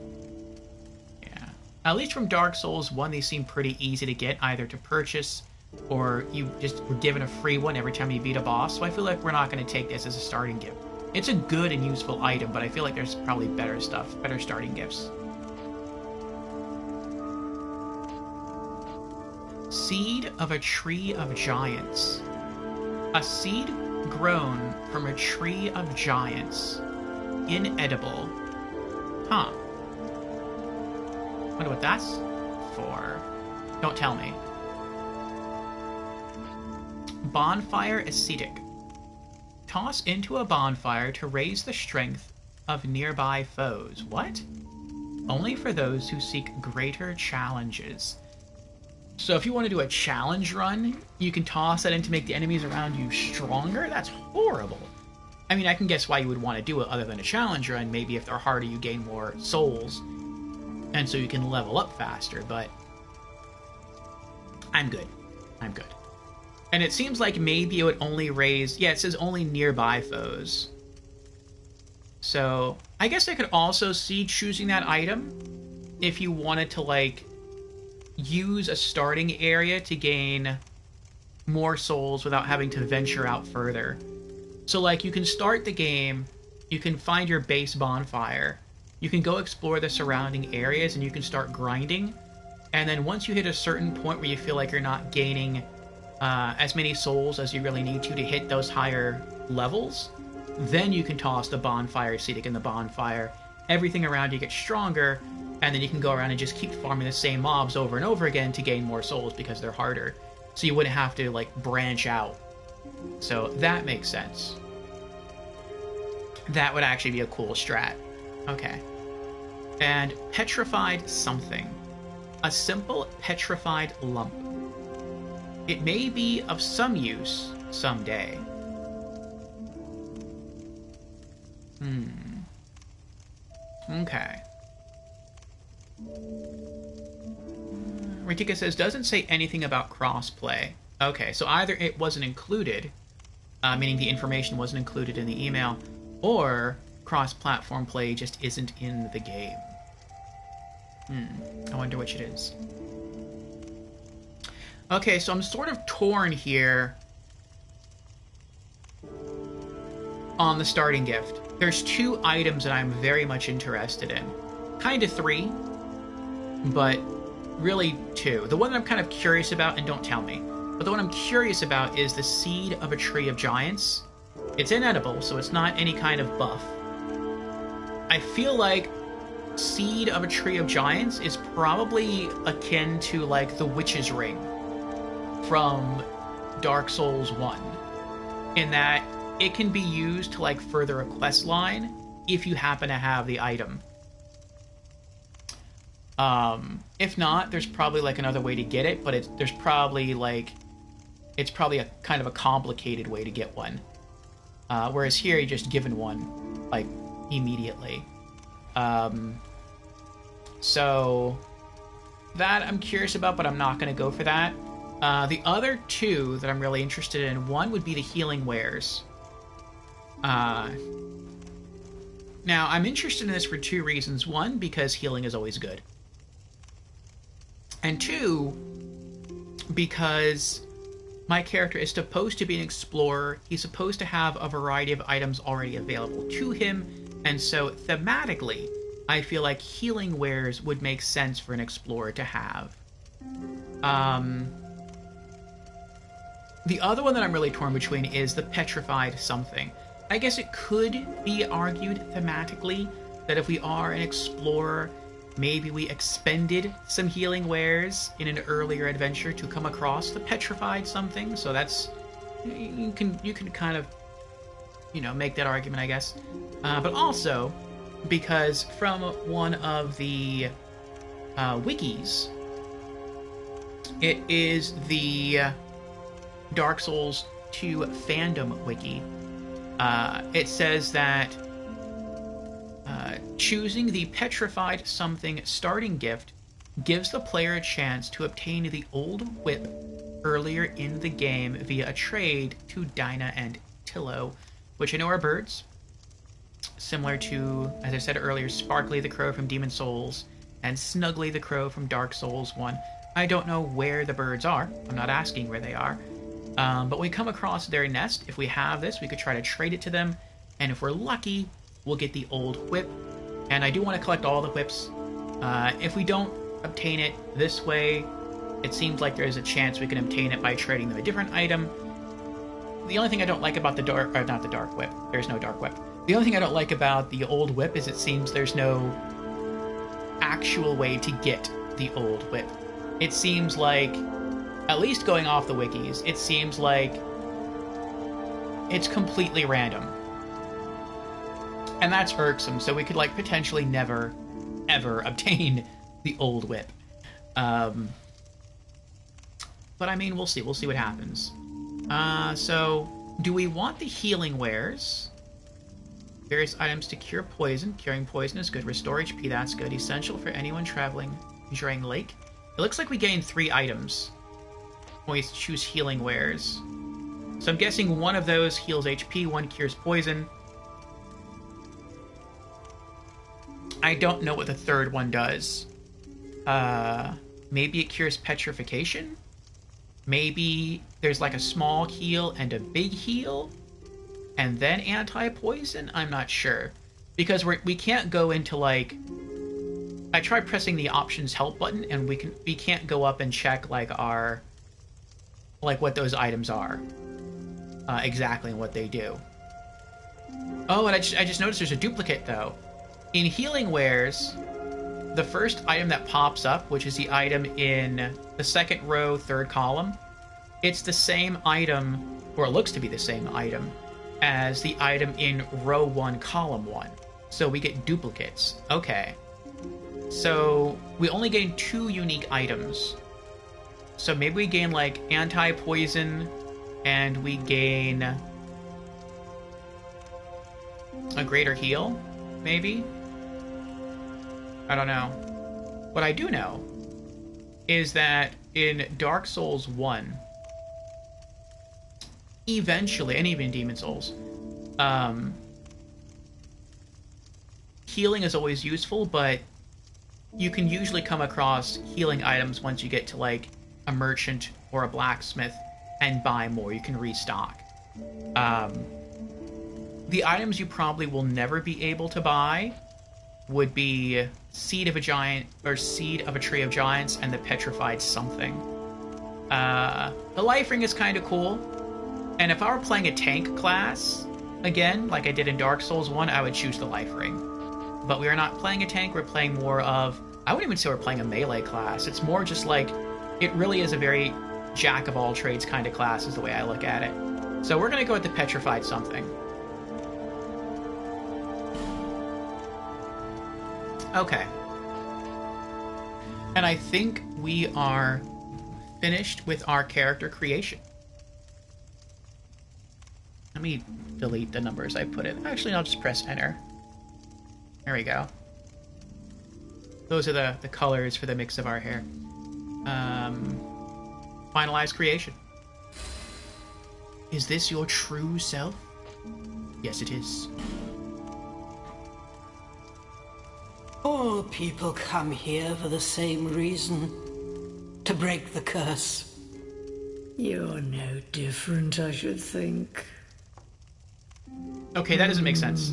Yeah. At least from Dark Souls 1, they seem pretty easy to get, either to purchase, or you just were given a free one every time you beat a boss, so I feel like we're not going to take this as a starting gift. It's a good and useful item, but I feel like there's probably better stuff, better starting gifts. Seed of a Tree of Giants. A seed grown from a tree of giants. Inedible. Huh. Wonder what that's for. Don't tell me. Bonfire Ascetic. Toss into a bonfire to raise the strength of nearby foes. What? Only for those who seek greater challenges. So if you want to do a challenge run, you can toss that in to make the enemies around you stronger? That's horrible. I mean, I can guess why you would want to do it other than a challenge run. Maybe if they're harder, you gain more souls, and so you can level up faster, but I'm good. I'm good. And it seems like maybe it would only raise... Yeah, it says only nearby foes. So I guess I could also see choosing that item if you wanted to, like, use a starting area to gain more souls without having to venture out further. So, like, you can start the game, you can find your base bonfire, you can go explore the surrounding areas, and you can start grinding. And then once you hit a certain point where you feel like you're not gaining as many souls as you really need to hit those higher levels, then you can toss the bonfire Ascetic in the bonfire. Everything around you gets stronger, and then you can go around and just keep farming the same mobs over and over again to gain more souls because they're harder. So you wouldn't have to, like, branch out. So that makes sense. That would actually be a cool strat. Okay. And Petrified Something. A simple petrified lump. It may be of some use someday. Okay. Ritika says, doesn't say anything about crossplay. Okay, so either it wasn't included, meaning the information wasn't included in the email, or cross-platform play just isn't in the game. I wonder which it is. Okay, so I'm sort of torn here on the starting gift. There's 2 items that I'm very much interested in. Kind of 3, but really 2. The one that I'm kind of curious about, and don't tell me, but the one I'm curious about is the Seed of a Tree of Giants. It's inedible, so it's not any kind of buff. I feel like Seed of a Tree of Giants is probably akin to, like, the Witch's Ring from Dark Souls 1, in that it can be used to, like, further a quest line if you happen to have the item. If not, there's probably, like, another way to get it, but there's probably, like, it's probably a kind of a complicated way to get one. Whereas here, you're just given one, like, immediately. So that I'm curious about, but I'm not going to go for that. The other 2 that I'm really interested in, one would be the Healing Wares. Now, I'm interested in this for 2 reasons. 1, because healing is always good. And 2, because my character is supposed to be an explorer. He's supposed to have a variety of items already available to him. And so, thematically, I feel like Healing Wares would make sense for an explorer to have. The other one that I'm really torn between is the Petrified Something. I guess it could be argued thematically that if we are an explorer, maybe we expended some Healing Wares in an earlier adventure to come across the Petrified Something. So that's... You can kind of make that argument, I guess. But also because from one of the wikis, it is the Dark Souls 2 fandom wiki. It says that choosing the Petrified Something starting gift gives the player a chance to obtain the old whip earlier in the game via a trade to Dinah and Tillo, which I know are birds, similar to, as I said earlier, Sparkly the Crow from Demon Souls and Snuggly the Crow from Dark Souls 1. I don't know where the birds are. I'm not asking where they are. But when we come across their nest, if we have this, we could try to trade it to them, and if we're lucky, we'll get the old whip. And I do want to collect all the whips. If we don't obtain it this way, it seems like there's a chance we can obtain it by trading them a different item. The only thing I don't like about the not the dark whip. There's no dark whip. The only thing I don't like about the old whip is it seems there's no actual way to get the old whip. It seems like, at least going off the wikis, it seems like it's completely random. And that's irksome, so we could, potentially never, ever obtain the old whip. But, I mean, we'll see. We'll see what happens. So, do we want the healing wares? Various items to cure poison. Curing poison is good. Restore HP, that's good. Essential for anyone traveling during lake. It looks like we gain 3 items when we choose healing wares. So I'm guessing one of those heals HP, one cures poison. I don't know what the third one does. Maybe it cures petrification? Maybe there's a small heal and a big heal? And then anti-poison? I'm not sure. Because we can't go into, I tried pressing the options help button, and we can't go up and check, our... what those items are. Exactly what they do. Oh, and I just noticed there's a duplicate, though. In healing wares, the first item that pops up, which is the item in the second row, third column, it's the same item, or it looks to be the same item, as the item in row 1, column 1. So we get duplicates. Okay. So we only gain 2 unique items. So maybe we gain, anti-poison, and we gain a greater heal, maybe? I don't know. What I do know is that in Dark Souls 1, eventually, and even in Demon Souls, healing is always useful, but you can usually come across healing items once you get to, a merchant or a blacksmith and buy more. You can restock. The items you probably will never be able to buy would be Seed of a Giant, or Seed of a Tree of Giants, and the Petrified Something. The Life Ring is kind of cool, and if I were playing a tank class, again, like I did in Dark Souls 1, I would choose the Life Ring. But we are not playing a tank, we're playing more of... I wouldn't even say we're playing a melee class. It's more just it really is a very jack-of-all-trades kind of class, is the way I look at it. So we're going to go with the Petrified Something. Okay. And I think we are finished with our character creation. Let me delete the numbers I put in. Actually, I'll just press enter. There we go. Those are the colors for the mix of our hair. Finalize creation. Is this your true self? Yes, it is. All people come here for the same reason. To break the curse. You're no different, I should think. Okay, that doesn't make sense.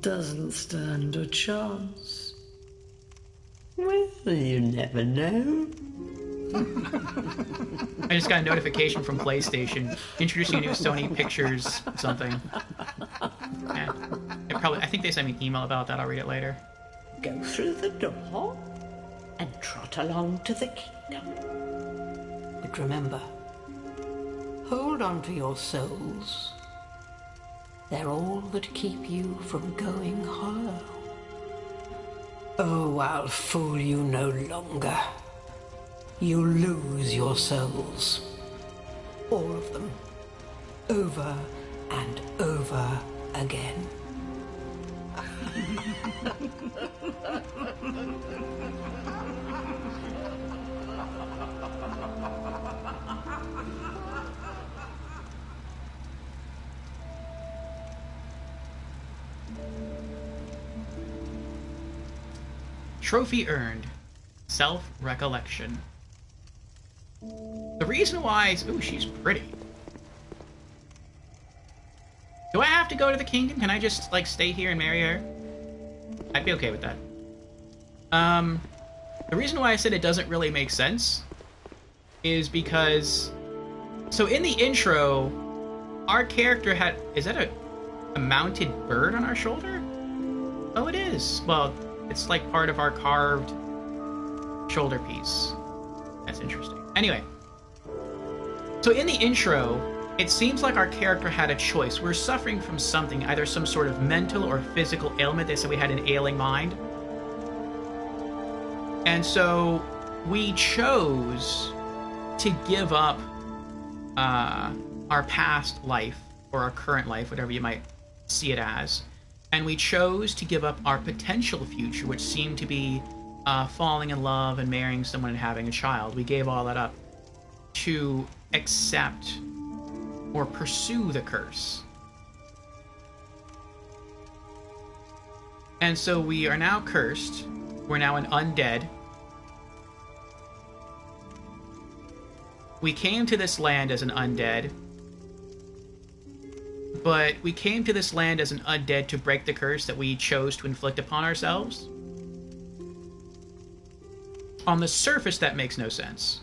Doesn't stand a chance. Well, you never know. I just got a notification from PlayStation introducing a new Sony Pictures something. Yeah. I think they sent me an email about that. I'll read it later. Go through the door and trot along to the kingdom. But remember, hold on to your souls. They're all that keep you from going hollow. Oh, I'll fool you no longer. You lose your souls. All of them. Over and over again. Trophy earned. Self-recollection. The reason why is... Ooh, she's pretty. Do I have to go to the kingdom? Can I just, like, stay here and marry her? I'd be okay with that. The reason why I said it doesn't really make sense is because... So in the intro, our character had... Is that a mounted bird on our shoulder? Oh, it is. Well, it's like part of our carved shoulder piece. That's interesting. Anyway. So in the intro, it seems like our character had a choice. We're suffering from something, either some sort of mental or physical ailment. They said we had an ailing mind. And so we chose to give up our past life, or our current life, whatever you might see it as. And we chose to give up our potential future, which seemed to be falling in love and marrying someone and having a child. We gave all that up to accept or pursue the curse. And so we are now cursed. We're now an undead. We came to this land as an undead. But we came to this land as an undead to break the curse that we chose to inflict upon ourselves. On the surface, that makes no sense.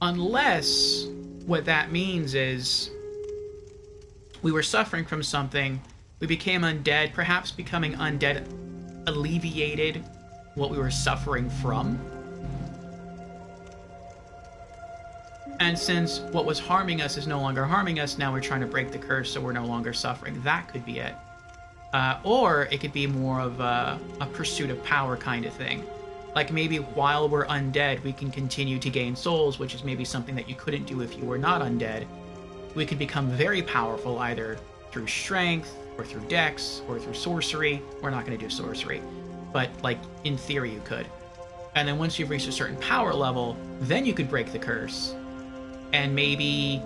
Unless what that means is we were suffering from something, we became undead, perhaps becoming undead alleviated what we were suffering from. And since what was harming us is no longer harming us, now we're trying to break the curse so we're no longer suffering. That could be it. Or it could be more of a pursuit of power kind of thing. Like maybe while we're undead, we can continue to gain souls, which is maybe something that you couldn't do if you were not undead. We could become very powerful either through strength, or through dex, or through sorcery. We're not going to do sorcery. But, like, in theory you could. And then once you've reached a certain power level, then you could break the curse. And maybe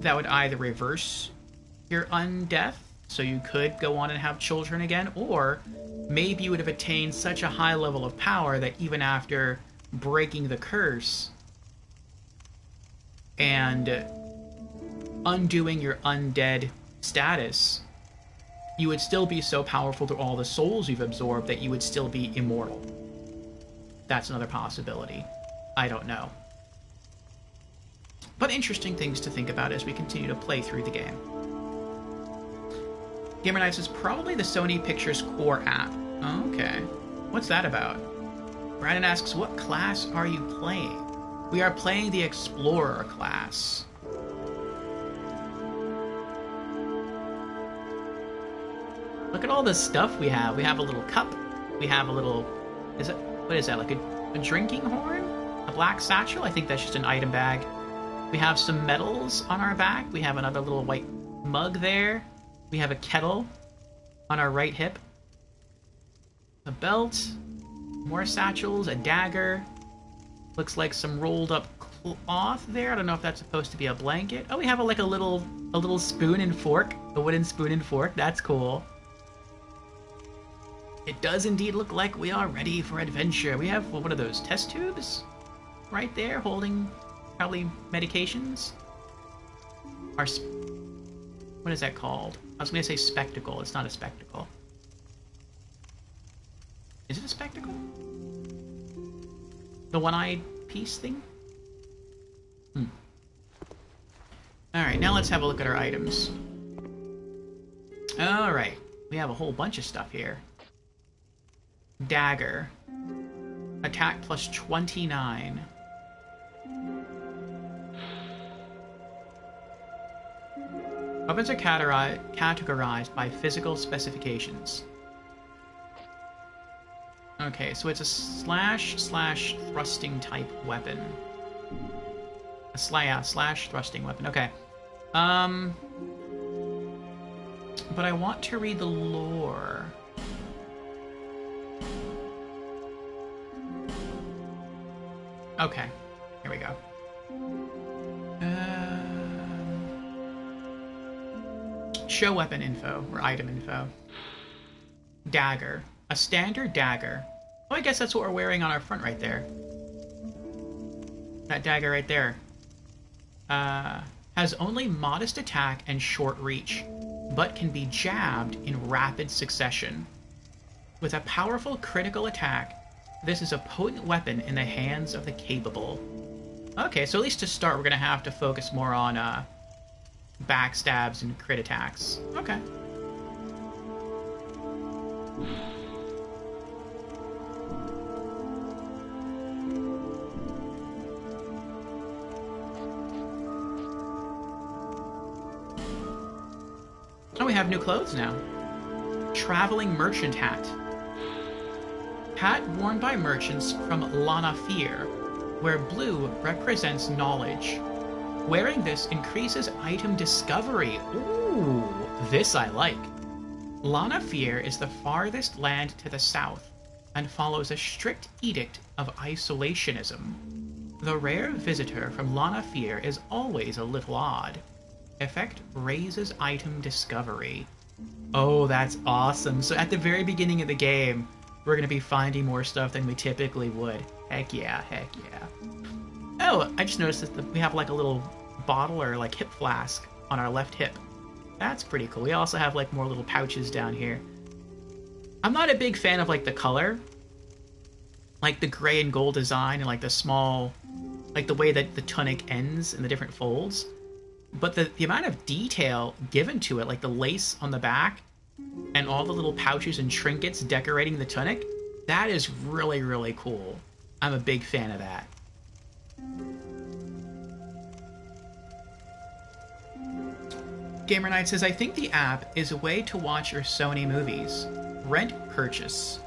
that would either reverse your undeath, so you could go on and have children again, or maybe you would have attained such a high level of power that even after breaking the curse and undoing your undead status, you would still be so powerful through all the souls you've absorbed that you would still be immortal. That's another possibility. I don't know. But interesting things to think about as we continue to play through the game. Gamer Knives is probably the Sony Pictures Core app. Okay. What's that about? Brandon asks, what class are you playing? We are playing the Explorer class. Look at all the stuff we have. We have a little cup. We have a little... What is that? Like a drinking horn? A black satchel? I think that's just an item bag. We have some medals on our back. We have another little white mug there. We have a kettle on our right hip. A belt. More satchels. A dagger. Looks like some rolled up cloth there. I don't know if that's supposed to be a blanket. Oh, we have a little spoon and fork. A wooden spoon and fork. That's cool. It does indeed look like we are ready for adventure. We have, what are those, test tubes? Right there, holding probably medications. What is that called? I was going to say spectacle. It's not a spectacle. Is it a spectacle? The one-eyed piece thing? Alright, now let's have a look at our items. Alright, we have a whole bunch of stuff here. Dagger. Attack plus 29. Weapons are categorized by physical specifications. Okay, so it's a slash thrusting type weapon. A slash thrusting weapon. Okay. But I want to read the lore. Okay, here we go. Show weapon info, or item info. Dagger. A standard dagger. Oh, I guess that's what we're wearing on our front right there. That dagger right there. Has only modest attack and short reach, but can be jabbed in rapid succession. With a powerful critical attack, this is a potent weapon in the hands of the capable. Okay, so at least to start, we're going to have to focus more on backstabs and crit attacks. Okay. Oh, we have new clothes now. Traveling merchant hat. Hat worn by merchants from Lanafir, where blue represents knowledge. Wearing this increases item discovery. Ooh, this I like. Lanafir is the farthest land to the south and follows a strict edict of isolationism. The rare visitor from Lanafir is always a little odd. Effect raises item discovery. Oh, that's awesome. So at the very beginning of the game, we're going to be finding more stuff than we typically would. Heck yeah, heck yeah. Oh, I just noticed that we have like a little bottle or like hip flask on our left hip. That's pretty cool. We also have like more little pouches down here. I'm not a big fan of like the color. Like the gray and gold design and like the small, like the way that the tunic ends in the different folds. But the amount of detail given to it, like the lace on the back and all the little pouches and trinkets decorating the tunic, that is really, really cool. I'm a big fan of that. Gamer Knight says, I think the app is a way to watch your Sony movies. Rent, purchase.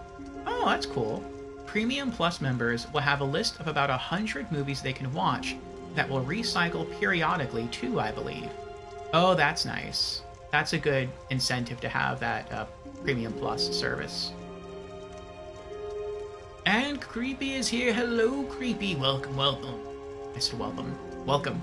Oh, that's cool. Premium Plus members will have a list of about 100 movies they can watch that will recycle periodically too, I believe. Oh, that's nice. That's a good incentive to have that Premium Plus service. And Creepy is here. Hello, Creepy. Welcome, welcome. I said welcome. Welcome.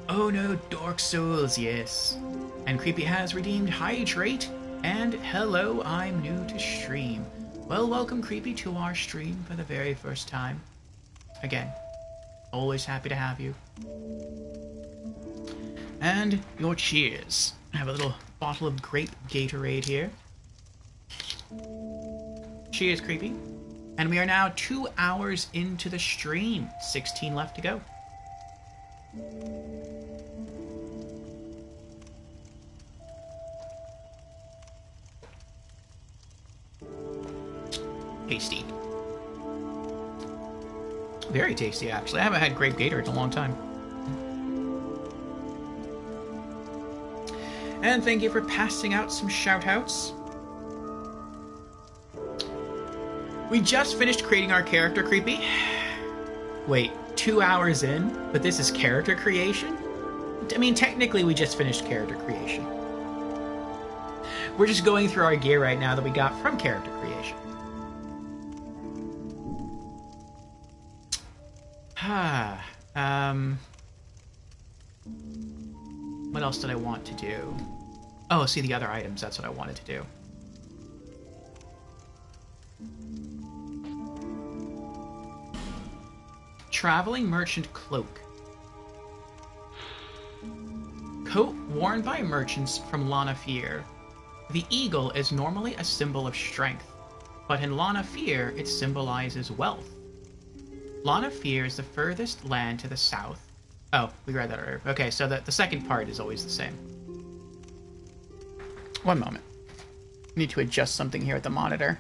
Oh no, Dark Souls, yes. And Creepy has redeemed Hydrate. And hello, I'm new to stream. Well, welcome, Creepy, to our stream for the very first time. Again, always happy to have you. And your cheers. I have a little bottle of grape Gatorade here. Cheers, Creepy. And we are now 2 hours into the stream. 16 left to go. Tasty. Very tasty, actually. I haven't had grape Gatorade in a long time. And thank you for passing out some shout-outs. We just finished creating our character, Creepy. Wait, 2 hours in? But this is character creation? I mean, technically we just finished character creation. We're just going through our gear right now that we got from character creation. What else did I want to do? Oh, see the other items. That's what I wanted to do. Traveling Merchant Cloak. Coat worn by merchants from Lanafir. The eagle is normally a symbol of strength, but in Lanafir it symbolizes wealth. Lanafir is the furthest land to the south. Oh, we read that earlier. Okay, so the second part is always the same. One moment. I need to adjust something here at the monitor.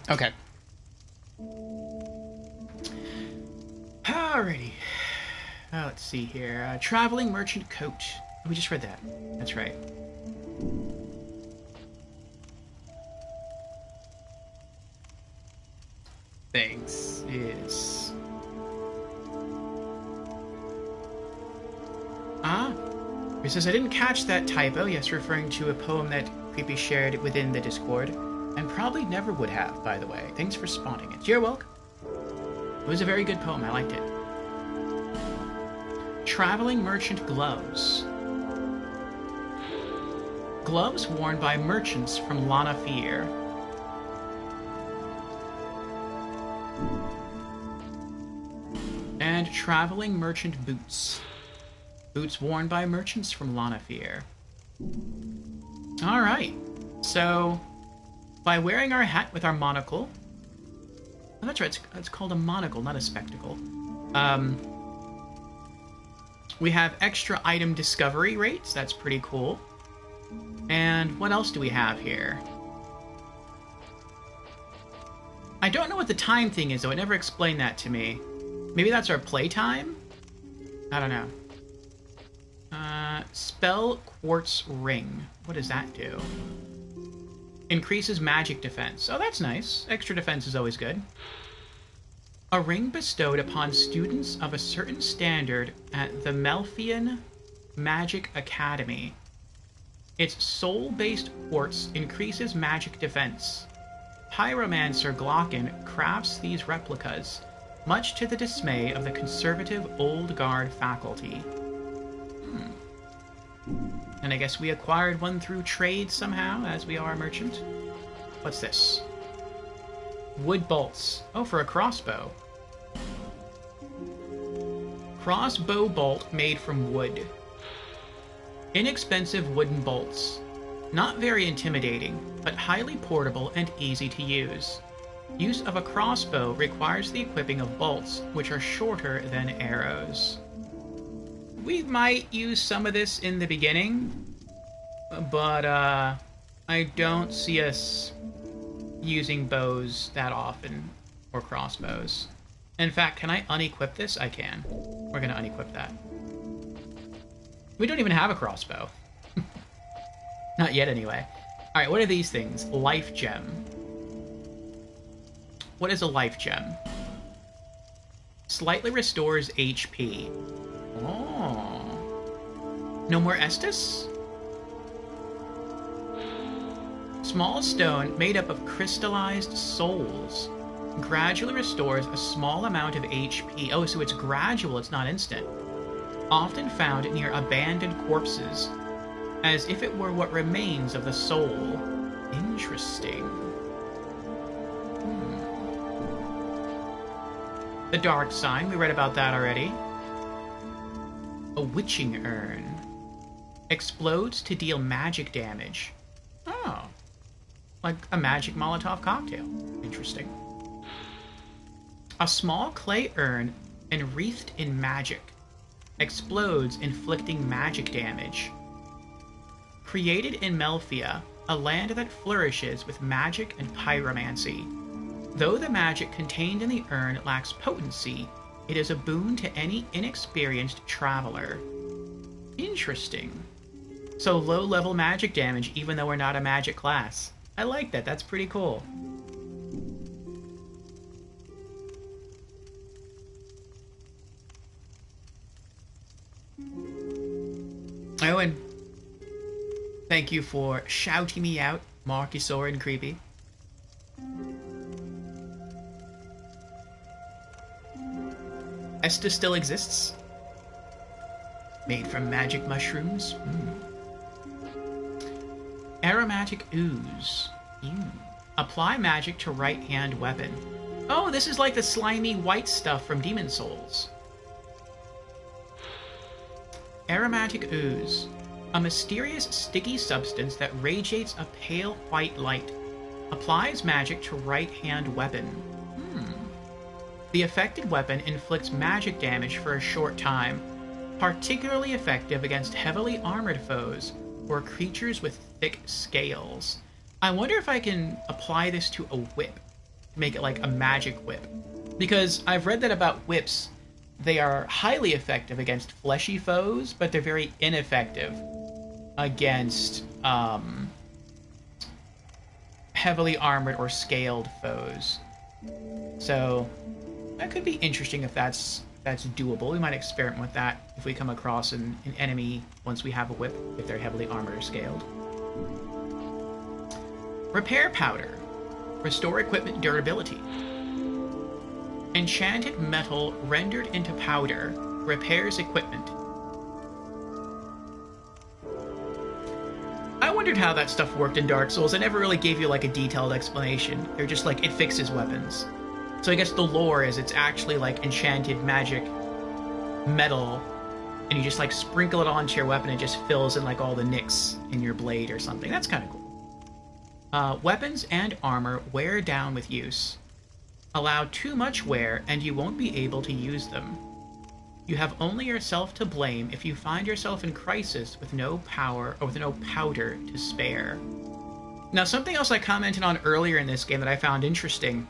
Okay. Alrighty. Let's see here. Traveling merchant coat. We just read that. That's right. Thanks. Yes. It says, I didn't catch that typo. Yes, referring to a poem that Creepy shared within the Discord. And probably never would have, by the way. Thanks for spawning it. You're welcome. It was a very good poem. I liked it. Traveling merchant gloves. Gloves worn by merchants from Lanafir. And traveling merchant boots. Boots worn by merchants from Lanafir. Alright. So, by wearing our hat with our monocle... Oh, that's right, it's called a monocle, not a spectacle. We have extra item discovery rates, that's pretty cool. And what else do we have here? I don't know what the time thing is, though. It never explained that to me. Maybe that's our playtime? I don't know. Spell Quartz Ring. What does that do? Increases magic defense. Oh, that's nice. Extra defense is always good. A ring bestowed upon students of a certain standard at the Melfian Magic Academy. Its soul-based quartz increases magic defense. Pyromancer Glocken crafts these replicas, much to the dismay of the conservative Old Guard faculty. And I guess we acquired one through trade somehow, as we are a merchant. What's this? Wood bolts. Oh, for a crossbow. Crossbow bolt made from wood. Inexpensive wooden bolts. Not very intimidating, but highly portable and easy to use. Use of a crossbow requires the equipping of bolts, which are shorter than arrows. We might use some of this in the beginning, but I don't see us using bows that often, or crossbows. In fact, can I unequip this? I can. We're gonna unequip that. We don't even have a crossbow. Not yet, anyway. Alright, what are these things? Life gem. What is a life gem? Slightly restores HP. Oh. No more Estus? Small stone made up of crystallized souls. Gradually restores a small amount of HP. Oh, so it's gradual, it's not instant. Often found near abandoned corpses, as if it were what remains of the soul. Interesting. The Dark Sign, we read about that already. A Witching Urn. Explodes to deal magic damage. Oh. Like a magic Molotov cocktail. Interesting. A small clay urn enwreathed in magic. Explodes, inflicting magic damage. Created in Melfia, a land that flourishes with magic and pyromancy. Though the magic contained in the urn lacks potency, it is a boon to any inexperienced traveler. Interesting. So low-level magic damage, even though we're not a magic class. I like that. That's pretty cool. Oh, and thank you for shouting me out, Markysaur and Creepy. Estus still exists. Made from magic mushrooms. Aromatic ooze. Apply magic to right-hand weapon. Oh, this is like the slimy white stuff from Demon Souls. Aromatic ooze. A mysterious sticky substance that radiates a pale white light. Applies magic to right-hand weapon. The affected weapon inflicts magic damage for a short time. Particularly effective against heavily armored foes or creatures with thick scales. I wonder if I can apply this to a whip, to make it like a magic whip. Because I've read that about whips, they are highly effective against fleshy foes, but they're very ineffective against heavily armored or scaled foes. So that could be interesting if that's doable. We might experiment with that if we come across an enemy once we have a whip, if they're heavily armored or scaled. Repair Powder. Restore equipment durability. Enchanted metal rendered into powder repairs equipment. I wondered how that stuff worked in Dark Souls. It never really gave you like a detailed explanation. They're just like, it fixes weapons. So I guess the lore is it's actually like enchanted magic metal, and you just like sprinkle it onto your weapon and it just fills in like all the nicks in your blade or something. That's kind of cool. Weapons and armor wear down with use. Allow too much wear and you won't be able to use them. You have only yourself to blame if you find yourself in crisis with no power or with no powder to spare. Now, something else I commented on earlier in this game that I found interesting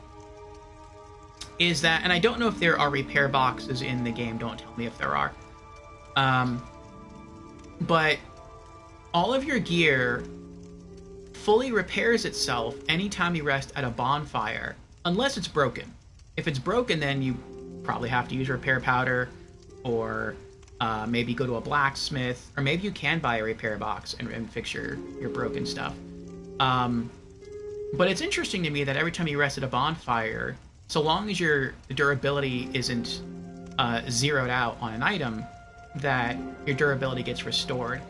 is that, and I don't know if there are repair boxes in the game, don't tell me if there are, but all of your gear fully repairs itself anytime you rest at a bonfire, unless it's broken. If it's broken, then you probably have to use repair powder, or maybe go to a blacksmith, or maybe you can buy a repair box and fix your broken stuff. But it's interesting to me that every time you rest at a bonfire, so long as your durability isn't zeroed out on an item, that your durability gets restored.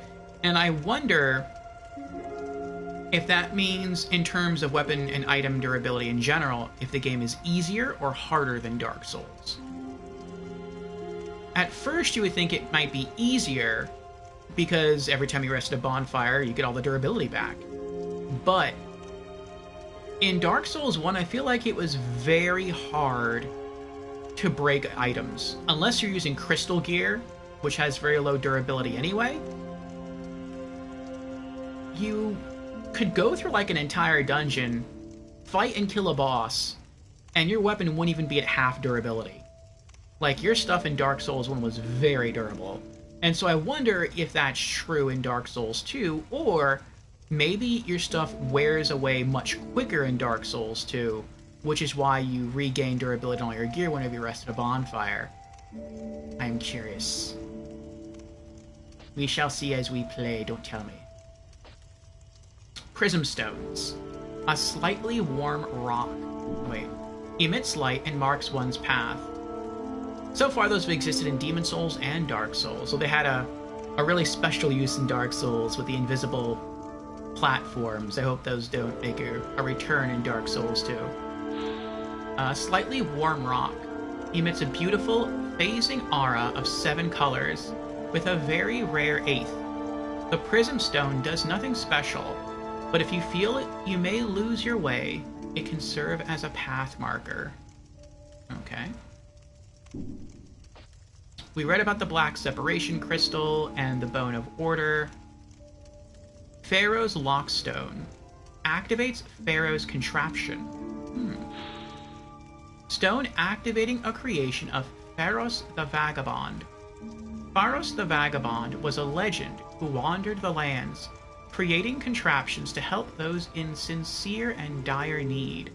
And I wonder if that means, in terms of weapon and item durability in general, if the game is easier or harder than Dark Souls. At first, you would think it might be easier, because every time you rest at a bonfire, you get all the durability back. But in Dark Souls 1, I feel like it was very hard to break items. Unless you're using crystal gear, which has very low durability anyway, you could go through like an entire dungeon, fight and kill a boss, and your weapon wouldn't even be at half durability. Like, your stuff in Dark Souls 1 was very durable. And so I wonder if that's true in Dark Souls 2, or maybe your stuff wears away much quicker in Dark Souls 2, which is why you regain durability on all your gear whenever you rest at a bonfire. I'm curious. We shall see as we play, don't tell me. Prism Stones. A slightly warm rock. Emits light and marks one's path. So far, those have existed in Demon Souls and Dark Souls, so they had a really special use in Dark Souls with the invisible platforms. I hope those don't make a return in Dark Souls 2. Slightly warm rock emits a beautiful, phasing aura of 7 colors, with a very rare 8th. The Prism Stone does nothing special, but if you feel it, you may lose your way. It can serve as a path marker. Okay. We read about the Black Separation Crystal and the Bone of Order. Pharaoh's Lockstone activates Pharaoh's Contraption. Stone activating a creation of Pharos the Vagabond. Pharos the Vagabond was a legend who wandered the lands, creating contraptions to help those in sincere and dire need.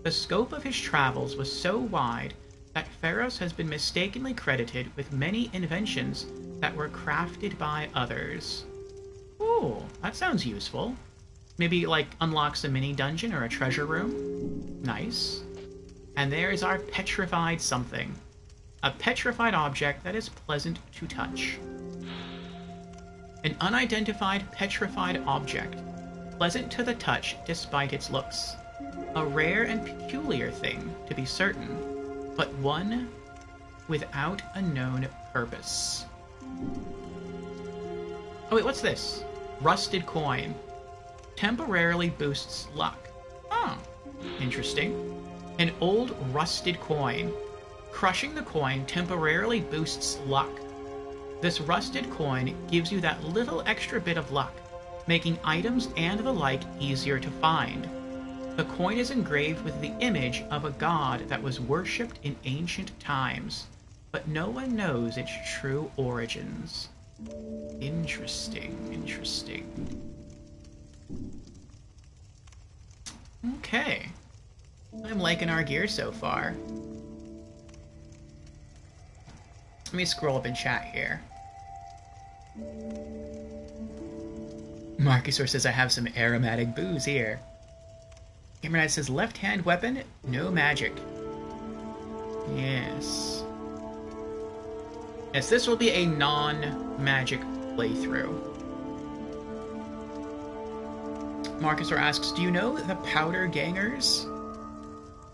The scope of his travels was so wide that Pharos has been mistakenly credited with many inventions that were crafted by others. Ooh, that sounds useful. Maybe, like, unlocks a mini dungeon or a treasure room. Nice. And there is our petrified something. A petrified object that is pleasant to touch. An unidentified petrified object, pleasant to the touch despite its looks. A rare and peculiar thing, to be certain, but one without a known purpose. Oh wait, what's this? Rusted coin. Temporarily boosts luck. Oh, interesting. An old rusted coin. Crushing the coin temporarily boosts luck. This rusted coin gives you that little extra bit of luck, making items and the like easier to find. The coin is engraved with the image of a god that was worshipped in ancient times, but no one knows its true origins. Interesting, interesting. Okay. I'm liking our gear so far. Let me scroll up in chat here. Marcusor says I have some aromatic booze here. Gamer Knight says left-hand weapon, no magic. Yes. Yes, this will be a non-magic playthrough. Marcusor asks, do you know the Powder Gangers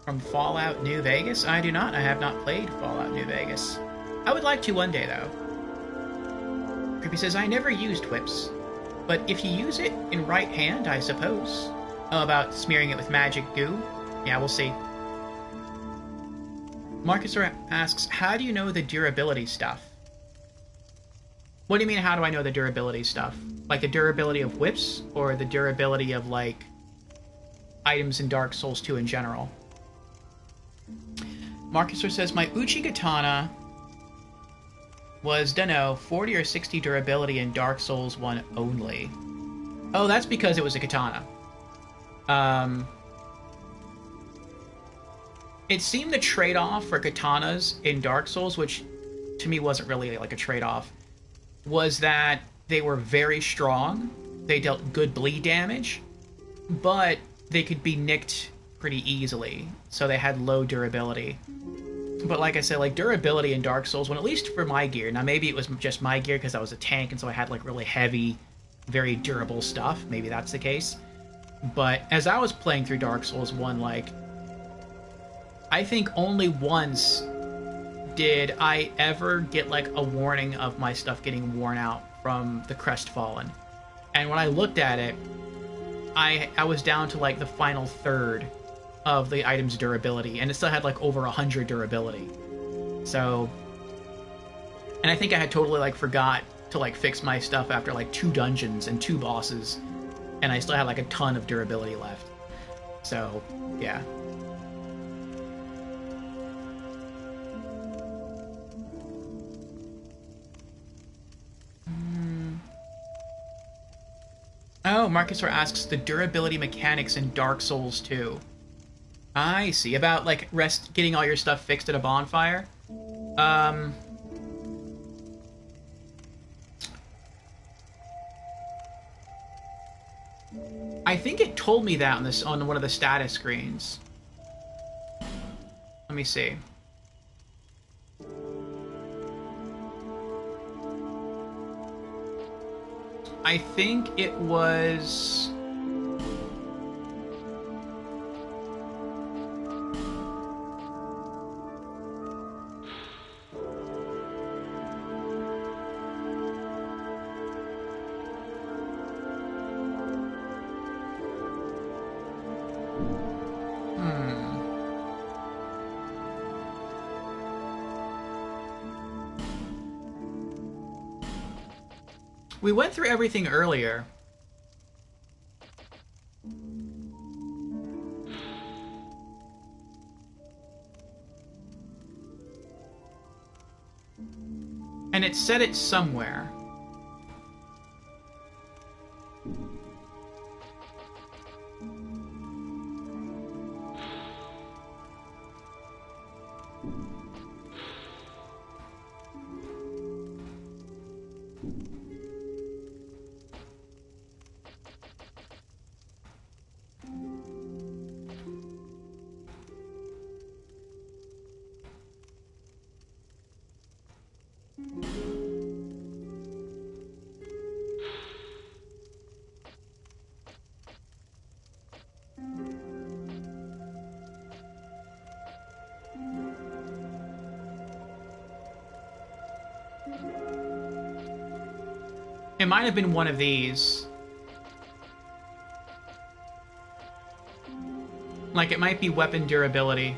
from Fallout New Vegas? I do not. I have not played Fallout New Vegas. I would like to one day, though. Creepy says, I never used whips, but if you use it in right hand, I suppose. Oh, about smearing it with magic goo? Yeah, we'll see. Marcusor asks, how do you know the durability stuff? What do you mean, how do I know the durability stuff? Like the durability of whips, or the durability of, like, items in Dark Souls 2 in general? Marcusor says, my Uchigatana was, dunno, 40 or 60 durability in Dark Souls 1 only. Oh, that's because it was a katana. It seemed the trade-off for katanas in Dark Souls, which to me wasn't really like a trade-off, was that they were very strong, they dealt good bleed damage, but they could be nicked pretty easily, so they had low durability. But like I said, like, durability in Dark Souls 1, at least for my gear, now maybe it was just my gear because I was a tank and so I had like really heavy, very durable stuff, maybe that's the case. But as I was playing through Dark Souls 1, like, I think only once did I ever get like a warning of my stuff getting worn out from the Crestfallen. And when I looked at it, I was down to like the final third of the item's durability, and it still had like over 100 durability. So, and I think I had totally like forgot to like fix my stuff after like 2 dungeons and 2 bosses, and I still had like a ton of durability left. So, yeah. Oh, Marcusor asks the durability mechanics in Dark Souls 2. I see. About, like, getting all your stuff fixed at a bonfire? I think it told me that on one of the status screens. Let me see. I think it was... We went through everything earlier. And it said it somewhere. It might have been one of these. Like, it might be weapon durability.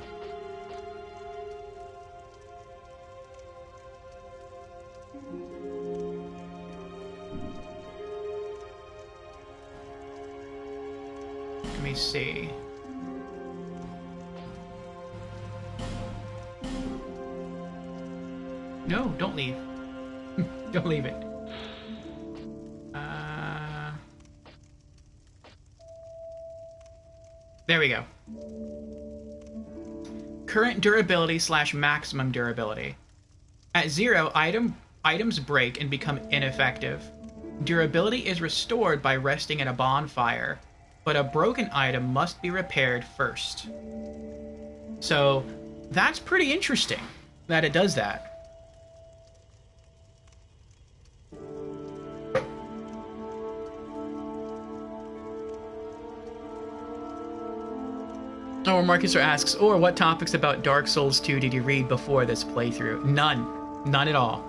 me see. No, don't leave. Don't leave it. There we go. Current durability / maximum durability. At 0, items break and become ineffective. Durability is restored by resting at a bonfire, but a broken item must be repaired first. So that's pretty interesting that it does that. Or Marcus asks, or what topics about Dark Souls 2 did you read before this playthrough? None. None at all.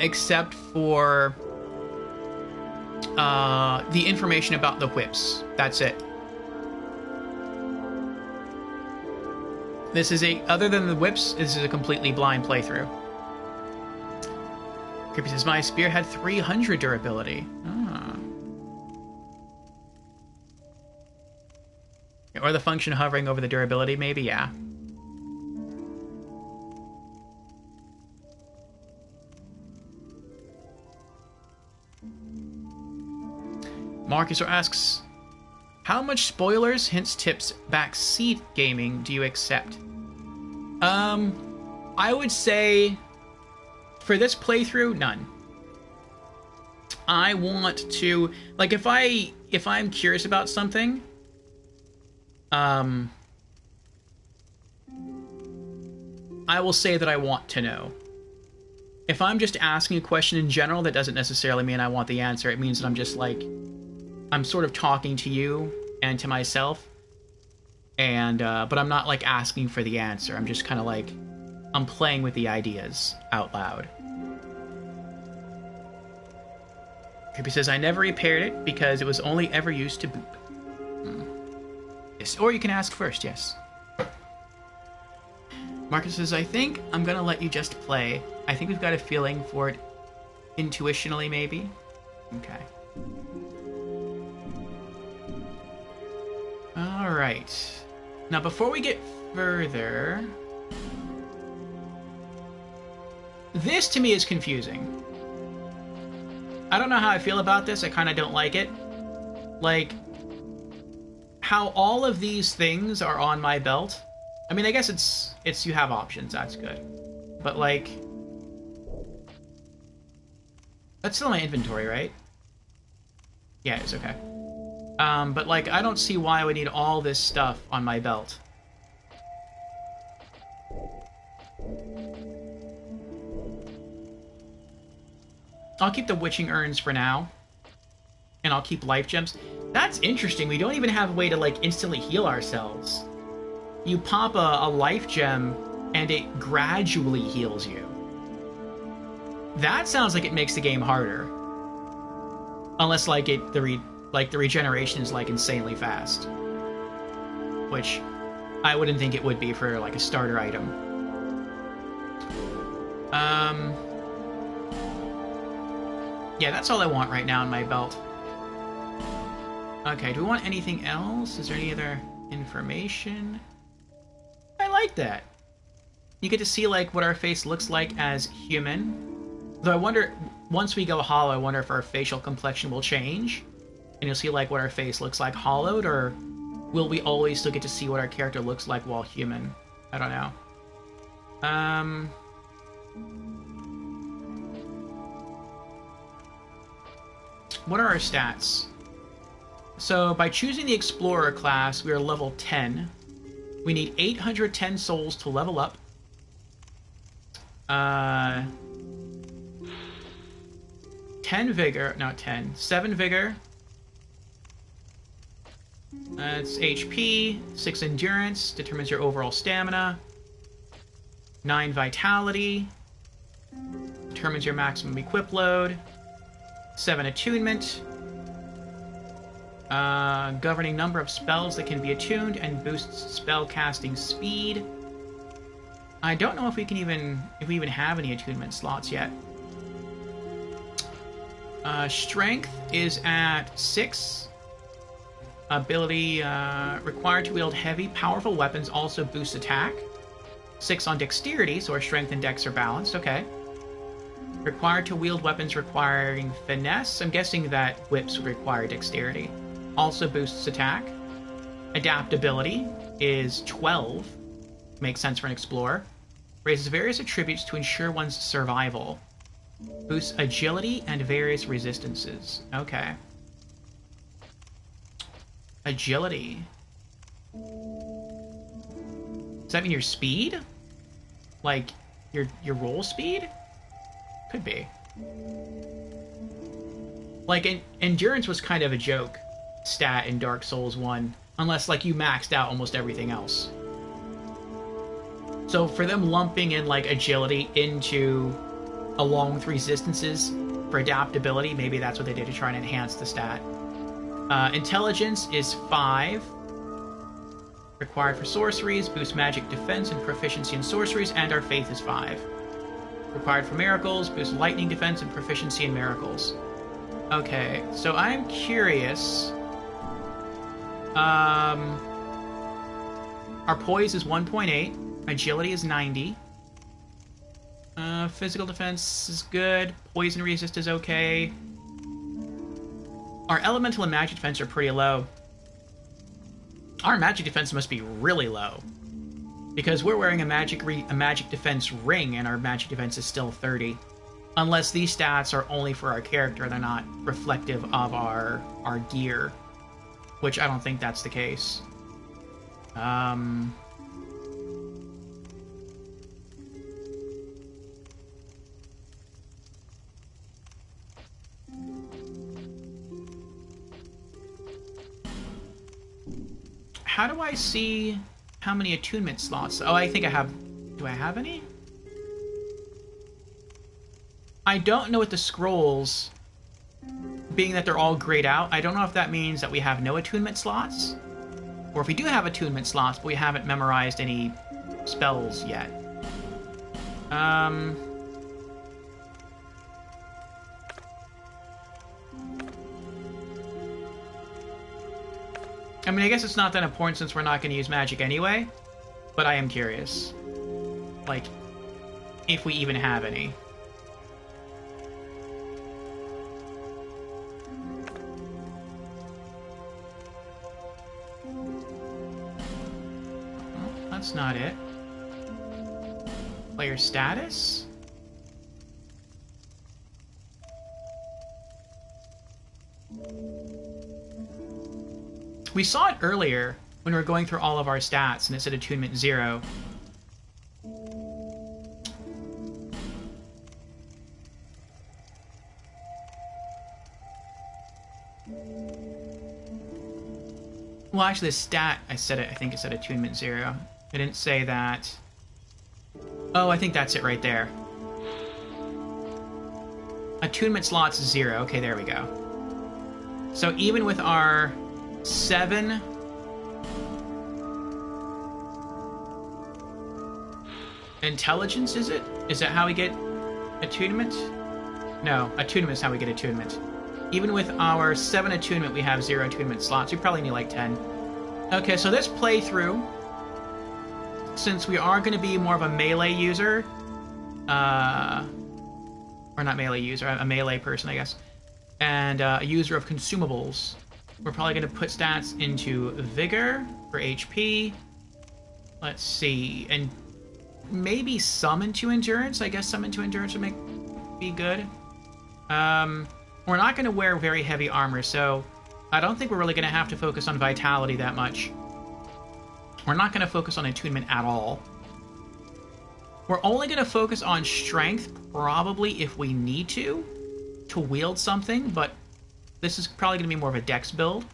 Except for the information about the whips. That's it. This is other than the whips, this is a completely blind playthrough. Creepy says, my spear had 300 durability. Or the function hovering over the durability, maybe, yeah. Marcus asks, how much spoilers, hints, tips, backseat gaming do you accept? I would say for this playthrough, none. I want to, like, if I'm curious about something, I will say that I want to know. If I'm just asking a question in general, that doesn't necessarily mean I want the answer. It means that I'm just like, I'm sort of talking to you and to myself, and but I'm not like asking for the answer. I'm just kind of like, I'm playing with the ideas out loud. Creepy says, I never repaired it because it was only ever used to boop. Yes, or you can ask first, yes. Marcus says, I think I'm gonna let you just play. I think we've got a feeling for it intuitionally, maybe? Okay. Alright. Now, before we get further... This, to me, is confusing. I don't know how I feel about this. I kind of don't like it. Like, how all of these things are on my belt. I mean, I guess it's you have options. That's good. But, like... That's still my inventory, right? Yeah, it's okay. But, like, I don't see why I would need all this stuff on my belt. I'll keep the witching urns for now. And I'll keep life gems. That's interesting. We don't even have a way to, like, instantly heal ourselves. You pop a life gem, and it gradually heals you. That sounds like it makes the game harder. Unless, like, the regeneration is, like, insanely fast. Which I wouldn't think it would be for, like, a starter item. Yeah, that's all I want right now in my belt. Okay, do we want anything else? Is there any other information? I like that. You get to see, like, what our face looks like as human. Though I wonder, once we go hollow, I wonder if our facial complexion will change. And you'll see, like, what our face looks like hollowed, or will we always still get to see what our character looks like while human? I don't know. What are our stats? So, by choosing the Explorer class, we are level 10. We need 810 souls to level up. 10 vigor, no, 10. 7 vigor. That's HP. 6 endurance, determines your overall stamina. 9 vitality, determines your maximum equip load. 7 attunement. Governing number of spells that can be attuned and boosts spell casting speed. I don't know if we even have any attunement slots yet. Strength is at 6. Ability required to wield heavy, powerful weapons also boosts attack. 6 on dexterity, so our strength and dex are balanced. Okay. Required to wield weapons requiring finesse. I'm guessing that whips would require dexterity. Also boosts attack. Adaptability is 12. Makes sense for an explorer. Raises various attributes to ensure one's survival. Boosts agility and various resistances. Okay. Agility. Does that mean your speed? Like, your roll speed? Could be. Like, endurance was kind of a joke stat in Dark Souls 1. Unless, like, you maxed out almost everything else. So for them lumping in, like, agility into along with resistances for adaptability, maybe that's what they did to try and enhance the stat. Intelligence is 5. Required for sorceries, boosts magic defense and proficiency in sorceries, and our faith is 5. Required for miracles, boosts lightning defense and proficiency in miracles. Okay, so I'm curious. Our poise is 1.8. Agility is 90. Physical defense is good. Poison resist is okay. Our elemental and magic defense are pretty low. Our magic defense must be really low. Because we're wearing a magic defense ring, and our magic defense is still 30. Unless these stats are only for our character, they're not reflective of our gear. Which I don't think that's the case. How do I see how many attunement slots? Oh, I think I have... Do I have any? I don't know what the scrolls... Being that they're all grayed out, I don't know if that means that we have no attunement slots. Or if we do have attunement slots, but we haven't memorized any spells yet. I mean, I guess it's not that important since we're not going to use magic anyway, but I am curious. Like, if we even have any. Well, that's not it. Player status? We saw it earlier when we were going through all of our stats and it said attunement 0. Well, actually the stat, I think it said attunement 0. I didn't say that. Oh, I think that's it right there. Attunement slots 0. Okay, there we go. So even with our 7 intelligence, is it? Is that how we get attunement? No, attunement is how we get attunement. Even with our 7 attunement, we have 0 attunement slots. We probably need like 10. Okay, so this playthrough, since we are going to be more of a melee user, or not melee user, a melee person, I guess, and a user of consumables, we're probably going to put stats into Vigor for HP. Let's see. And maybe some into Endurance. I guess some into Endurance would be good. We're not going to wear very heavy armor, so I don't think we're really going to have to focus on Vitality that much. We're not going to focus on Attunement at all. We're only going to focus on Strength, probably if we need to wield something, but this is probably going to be more of a dex build.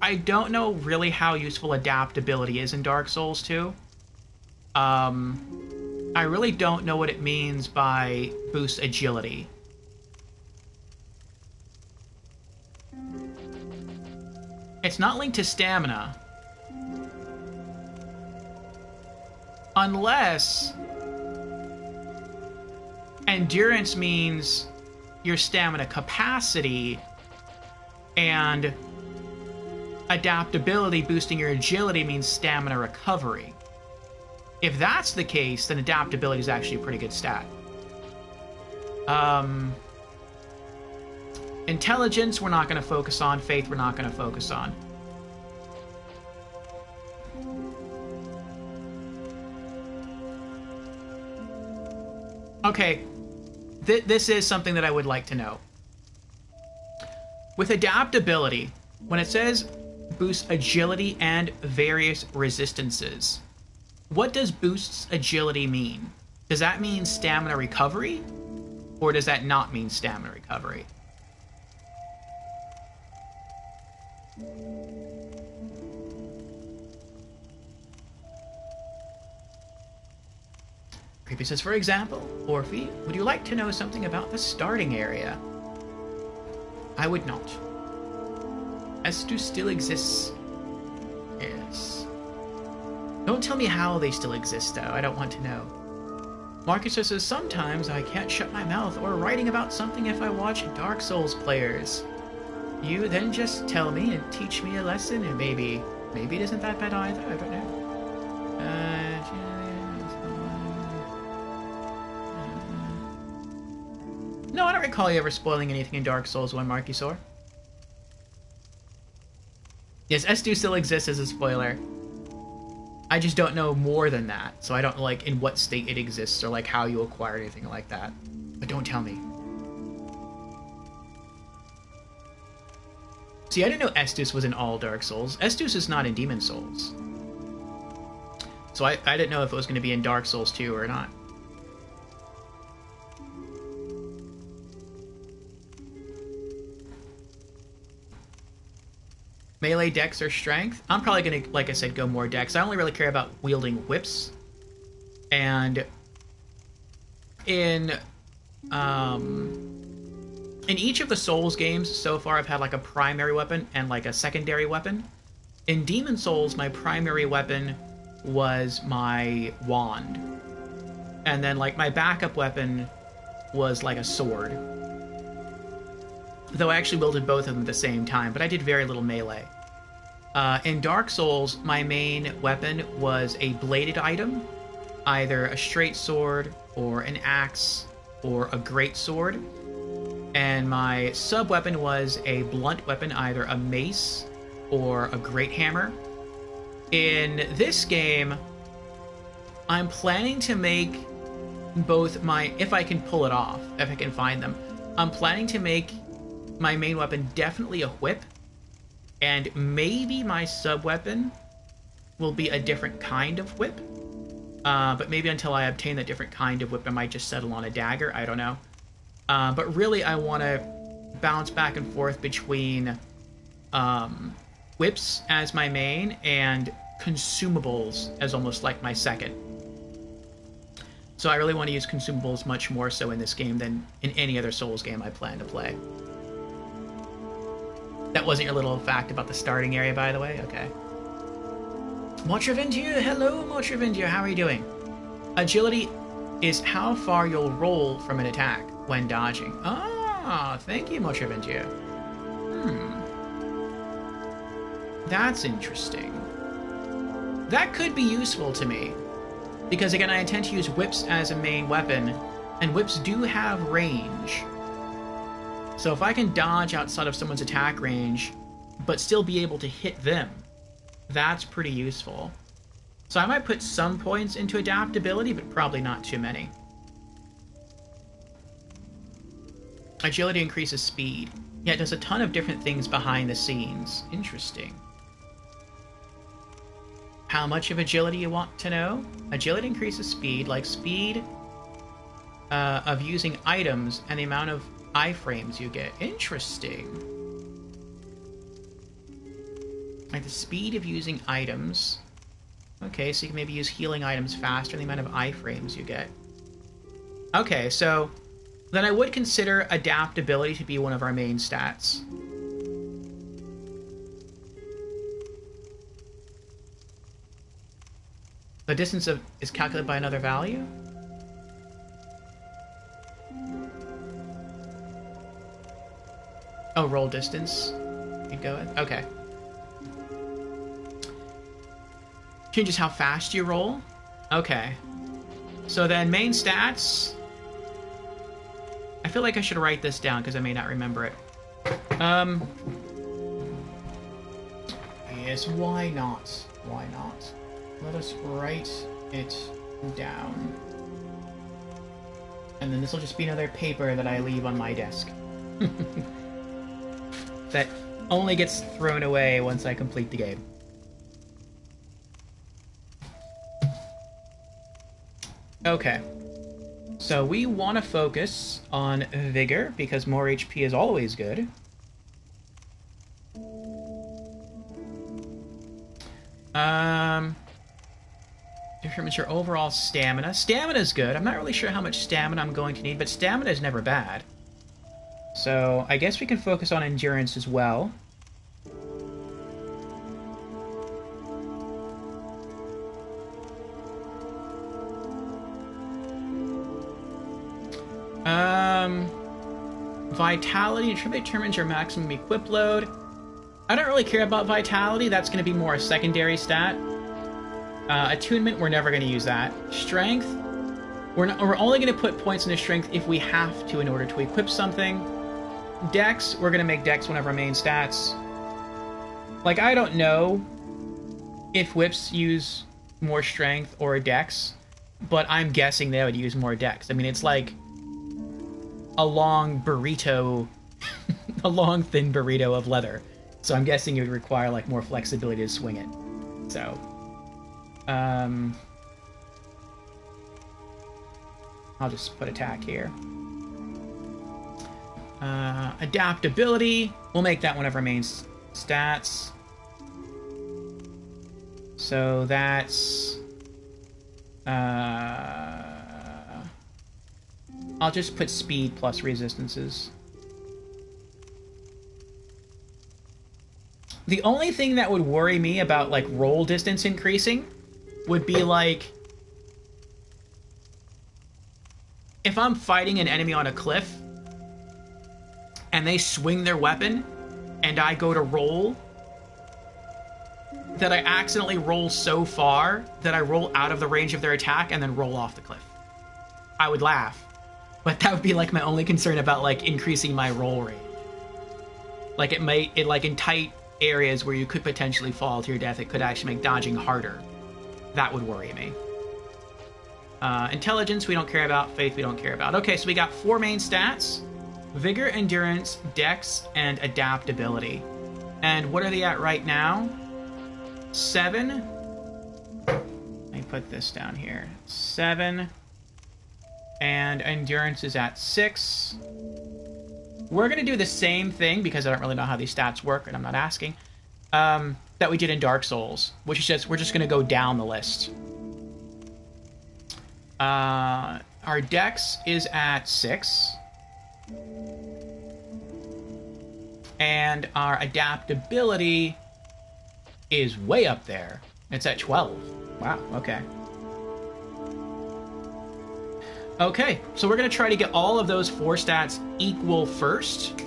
I don't know really how useful adaptability is in Dark Souls 2. I really don't know what it means by boost agility. It's not linked to stamina. Unless endurance means your stamina capacity, And adaptability boosting your agility means stamina recovery. If that's the case, then adaptability is actually a pretty good stat. Intelligence, we're not going to focus on. Faith, we're not going to focus on. Okay, this is something that I would like to know. With adaptability, when it says boost agility and various resistances, what does boosts agility mean? Does that mean stamina recovery? Or does that not mean stamina recovery? Creepy says, for example, Orphe, would you like to know something about the starting area? I would not. Estus still exists. Yes. Don't tell me how they still exist, though. I don't want to know. Marcus says, sometimes I can't shut my mouth or writing about something if I watch Dark Souls players. You then just tell me and teach me a lesson, and maybe it isn't that bad either. I don't know. No, I don't recall you ever spoiling anything in Dark Souls 1, Markisaur. Yes, S2 still exists as a spoiler. I just don't know more than that, so I don't know, like, in what state it exists or, like, how you acquire anything like that. But don't tell me. See, I didn't know Estus was in all Dark Souls. Estus is not in Demon Souls. So I didn't know if it was going to be in Dark Souls 2 or not. Melee, dex, or strength? I'm probably going to, like I said, go more dex. I only really care about wielding whips. And in each of the Souls games so far, I've had like a primary weapon and like a secondary weapon. In Demon Souls, my primary weapon was my wand. And then like my backup weapon was like a sword. Though I actually wielded both of them at the same time, but I did very little melee. In Dark Souls, my main weapon was a bladed item, either a straight sword, or an axe, or a great sword. And my sub-weapon was a blunt weapon, either a mace or a great hammer. In this game, I'm planning to make both my, if I can pull it off, if I can find them, I'm planning to make my main weapon definitely a whip, and maybe my sub-weapon will be a different kind of whip. But maybe until I obtain that different kind of whip, I might just settle on a dagger. I don't know. But really, I want to bounce back and forth between whips as my main and consumables as almost like my second. So I really want to use consumables much more so in this game than in any other Souls game I plan to play. That wasn't your little fact about the starting area, by the way? Okay. Motravindia, hello Motravindia, how are you doing? Agility is how far you'll roll from an attack when dodging. Ah, thank you, Motravindia. That's interesting. That could be useful to me. Because again, I intend to use whips as a main weapon, and whips do have range. So if I can dodge outside of someone's attack range, but still be able to hit them, that's pretty useful. So I might put some points into adaptability, but probably not too many. Agility increases speed. Yeah, it does a ton of different things behind the scenes. Interesting. How much of agility you want to know? Agility increases speed, like speed of using items and the amount of iframes you get. Interesting. Like the speed of using items. Okay, so you can maybe use healing items faster than the amount of iframes you get. Okay, so then I would consider adaptability to be one of our main stats. The distance is calculated by another value? Oh, roll distance. you'd go with? Okay. Changes how fast you roll? Okay. So then main stats... I feel like I should write this down because I may not remember it. Yes, why not? Why not? Let us write it down. And then this will just be another paper that I leave on my desk. That only gets thrown away once I complete the game. Okay. So we want to focus on Vigor, because more HP is always good. Determines your overall stamina. Stamina's good. I'm not really sure how much stamina I'm going to need, but stamina is never bad. So I guess we can focus on endurance as well. Vitality determines your maximum equip load. I don't really care about vitality. That's going to be more a secondary stat. Attunement, we're never going to use that. Strength, we're only going to put points into strength if we have to in order to equip something. Dex, we're going to make Dex one of our main stats. Like, I don't know if whips use more strength or Dex, but I'm guessing they would use more Dex. I mean, it's like a long burrito, a long thin burrito of leather. So I'm guessing it would require like more flexibility to swing it. So, I'll just put attack here. Adaptability, we'll make that one of our main stats. So that's... I'll just put speed plus resistances. The only thing that would worry me about, like, roll distance increasing would be, like... if I'm fighting an enemy on a cliff, and they swing their weapon, and I go to roll, that I accidentally roll so far that I roll out of the range of their attack and then roll off the cliff. I would laugh. But that would be, like, my only concern about, like, increasing my roll range. Like, like, in tight areas where you could potentially fall to your death, it could actually make dodging harder. That would worry me. Intelligence, we don't care about. Faith, we don't care about. Okay, so we got 4 main stats. Vigor, Endurance, Dex, and Adaptability. And what are they at right now? 7. Let me put this down here. 7. And Endurance is at 6. We're going to do the same thing, because I don't really know how these stats work, and I'm not asking, that we did in Dark Souls, which is just, we're just going to go down the list. Our Dex is at 6. And our Adaptability is way up there. It's at 12. Wow, okay. Okay, so we're going to try to get all of those 4 stats equal first,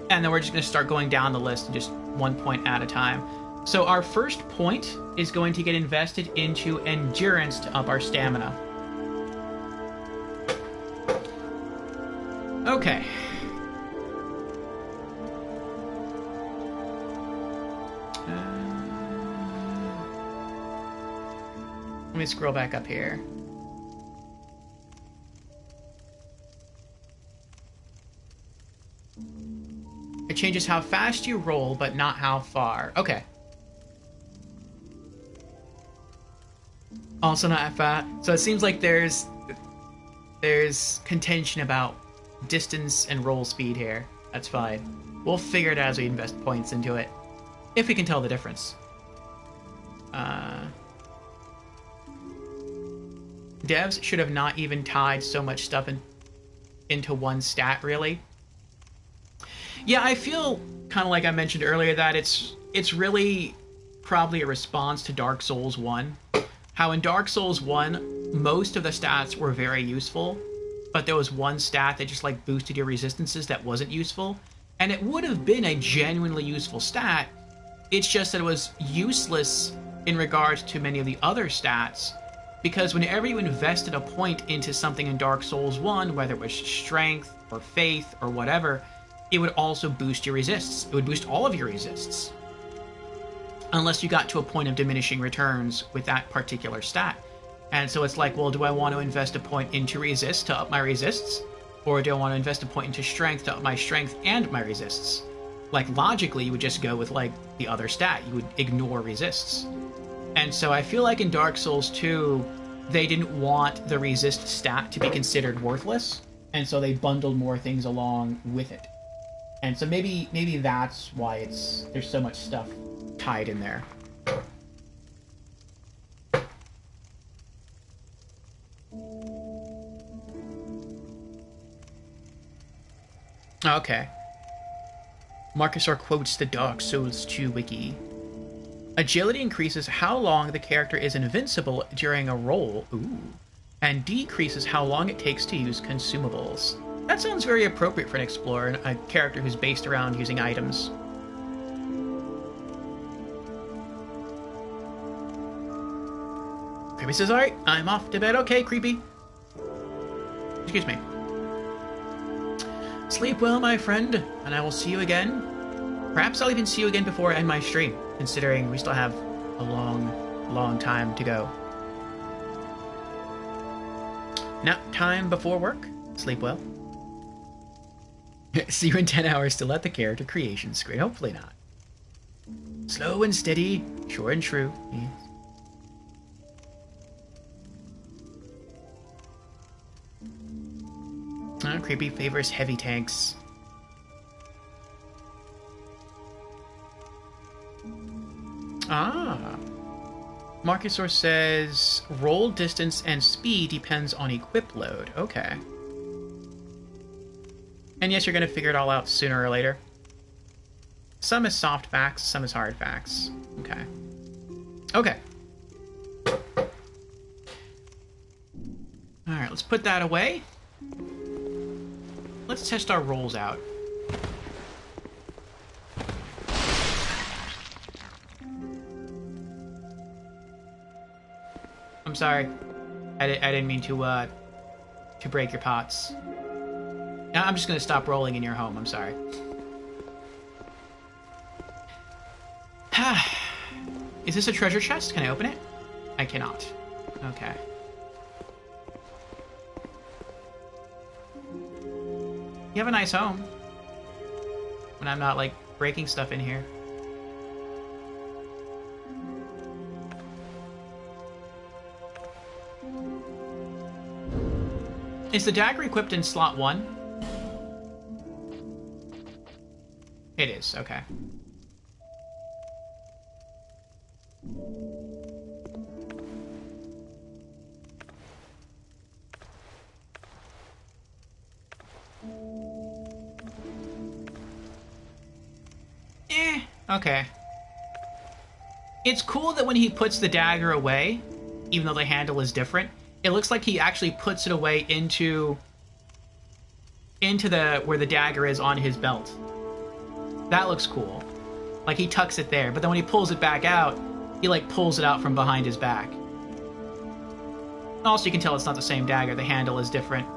and then we're just going to start going down the list just 1 point at a time. So our first point is going to get invested into Endurance to up our stamina. Okay. Let me scroll back up here. It changes how fast you roll, but not how far. Okay. Also not fast. So it seems like there's contention about distance and roll speed here. That's fine. We'll figure it out as we invest points into it. If we can tell the difference. Devs should have not even tied so much stuff into one stat, really. Yeah, I feel kind of like I mentioned earlier that it's really probably a response to Dark Souls 1. How in Dark Souls 1, most of the stats were very useful, but there was one stat that just like boosted your resistances that wasn't useful. And it would have been a genuinely useful stat. It's just that it was useless in regards to many of the other stats, because whenever you invested a point into something in Dark Souls 1, whether it was strength or faith or whatever, it would also boost your resists. It would boost all of your resists. Unless you got to a point of diminishing returns with that particular stat. And so it's like, well, do I want to invest a point into resist to up my resists? Or do I want to invest a point into strength to up my strength and my resists? Like, logically, you would just go with, like, the other stat. You would ignore resists. And so I feel like in Dark Souls 2, they didn't want the resist stat to be considered worthless, and so they bundled more things along with it. And so maybe that's why there's so much stuff tied in there. Okay. Marcusor quotes the Dark Souls 2 wiki. Agility increases how long the character is invincible during a roll, and decreases how long it takes to use consumables. That sounds very appropriate for an explorer and a character who's based around using items. Creepy says, alright, I'm off to bed. Okay, Creepy. Excuse me. Sleep well, my friend, and I will see you again. Perhaps I'll even see you again before I end my stream, considering we still have a long time to go. Nap time before work. Sleep well. See you in 10 hours still at the character creation screen. Hopefully not. Slow and steady, sure and true. Yes. Creepy favors heavy tanks. Marcusor says roll distance and speed depends on equip load. Okay. And yes, you're going to figure it all out sooner or later. Some is soft facts, some is hard facts. Okay. Okay. Alright, let's put that away. Let's test our rolls out. I'm sorry. I didn't mean to break your pots. I'm just gonna stop rolling in your home. I'm sorry. Is this a treasure chest? Can I open it? I cannot. Okay. You have a nice home. When I'm not, like, breaking stuff in here. Is the dagger equipped in slot 1? It is, okay. Okay. It's cool that when he puts the dagger away, even though the handle is different, it looks like he actually puts it away into the where the dagger is on his belt. That looks cool. Like he tucks it there, but then when he pulls it back out, he like pulls it out from behind his back. Also, you can tell it's not the same dagger. The handle is different,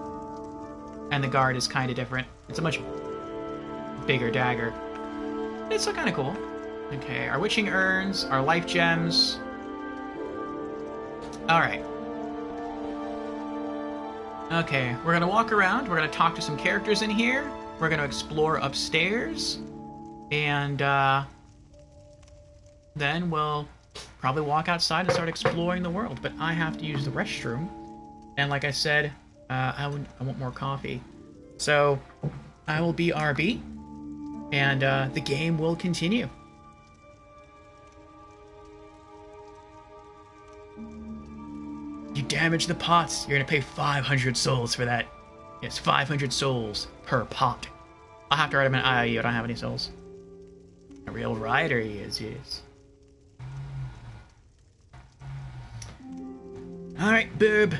and the guard is kind of different. It's a much bigger dagger. It's still kind of cool. Okay, our witching urns, our life gems. Alright. Okay, we're gonna walk around, we're gonna talk to some characters in here, we're gonna explore upstairs, and then we'll probably walk outside and start exploring the world, but I have to use the restroom, and like I said, I want more coffee. So, I will be RB, and the game will continue. You damage the pots, you're gonna pay 500 souls for that. Yes, 500 souls per pot. I'll have to write him an IOU, I don't have any souls. A real rider he is, yes. Alright, boob.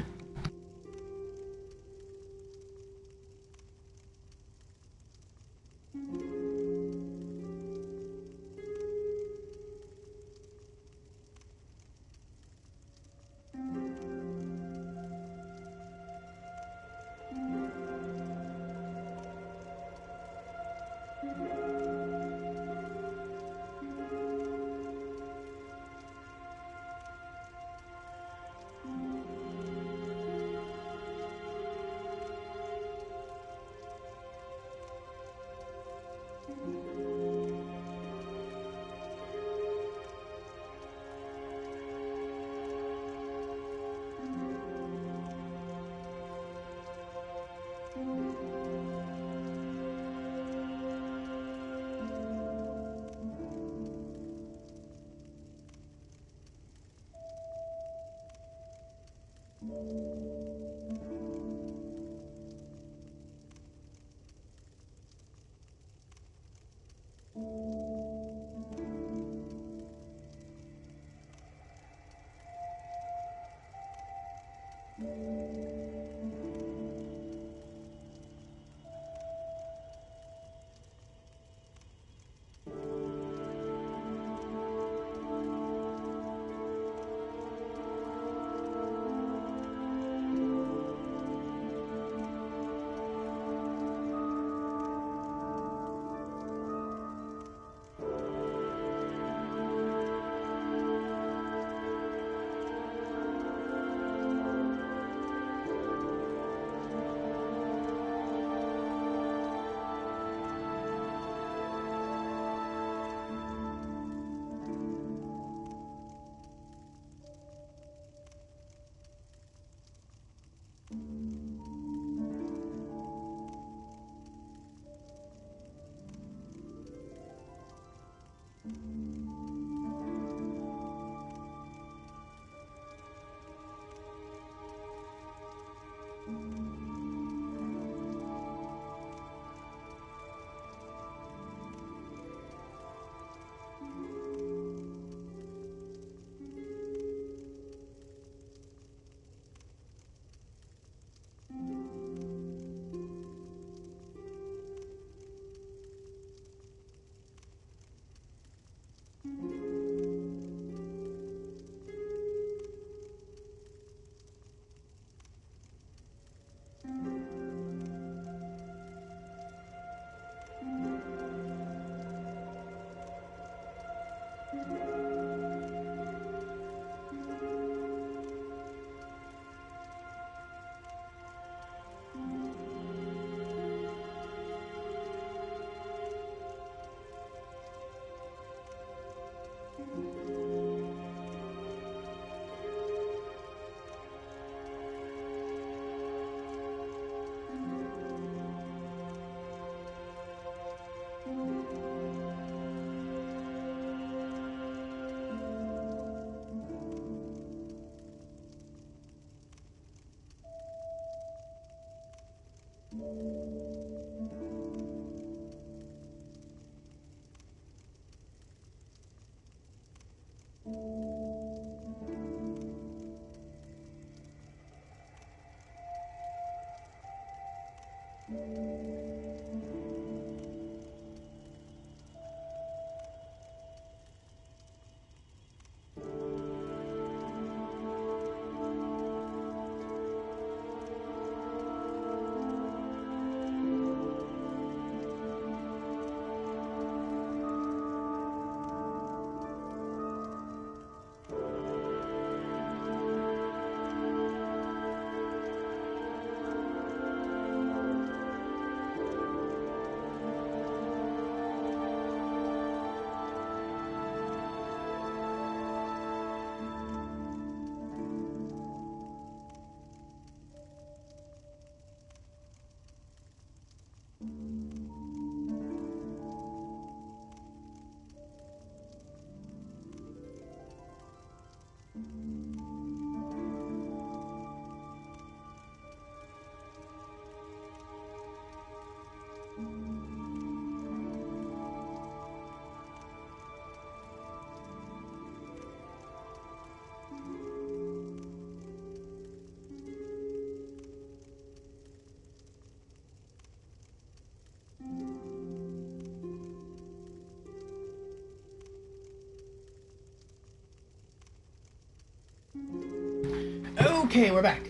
Okay, we're back.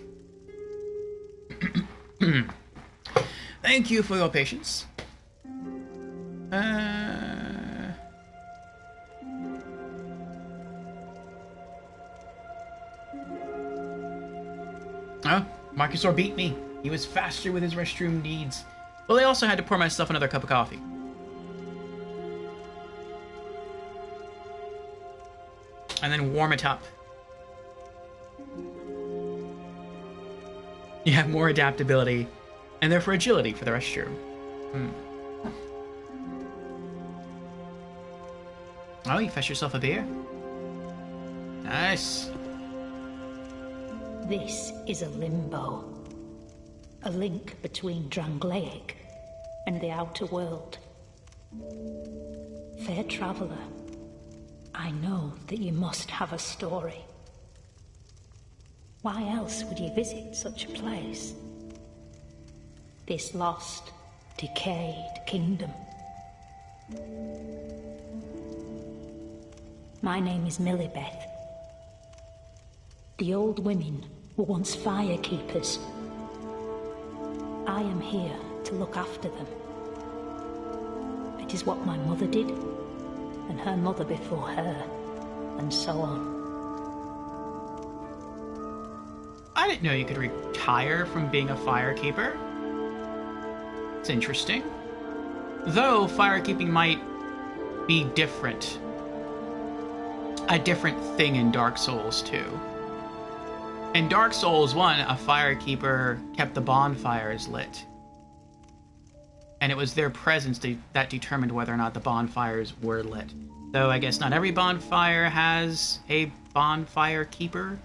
Thank you for your patience. Oh, Marcusor beat me. He was faster with his restroom needs. Well, I also had to pour myself another cup of coffee. And then warm it up. You have more adaptability, and therefore agility for the restroom. Oh, you fetched yourself a beer? Nice. This is a limbo. A link between Drangleic and the outer world. Fair traveller, I know that you must have a story. Why else would you visit such a place? This lost, decayed kingdom. My name is Millibeth. The old women were once firekeepers. I am here to look after them. It is what my mother did, and her mother before her, and so on. I didn't know you could retire from being a firekeeper. It's interesting. Though firekeeping might be different. A different thing in Dark Souls 2. In Dark Souls 1, a firekeeper kept the bonfires lit. And it was their presence that determined whether or not the bonfires were lit. Though I guess not every bonfire has a bonfire keeper.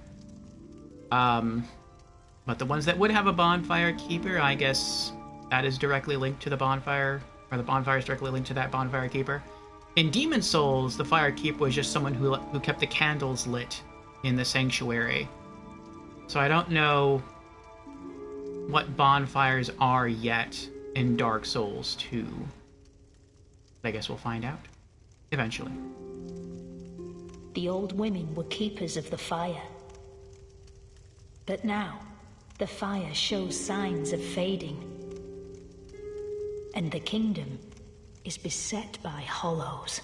But the ones that would have a bonfire keeper, I guess that is directly linked to the bonfire, or the bonfire is directly linked to that bonfire keeper. In Demon Souls, the fire keeper was just someone who kept the candles lit in the sanctuary. So I don't know what bonfires are yet in Dark Souls 2. I guess we'll find out eventually. The old women were keepers of the fire. But now, the fire shows signs of fading. And the kingdom is beset by hollows.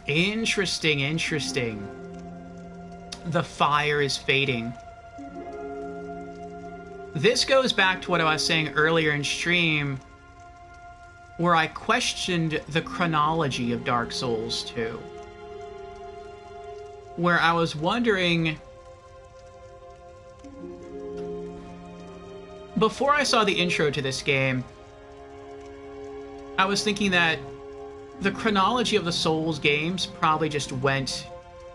Interesting, interesting. The fire is fading. This goes back to what I was saying earlier in stream, where I questioned the chronology of Dark Souls 2. Where I was wondering, before I saw the intro to this game, I was thinking that the chronology of the Souls games probably just went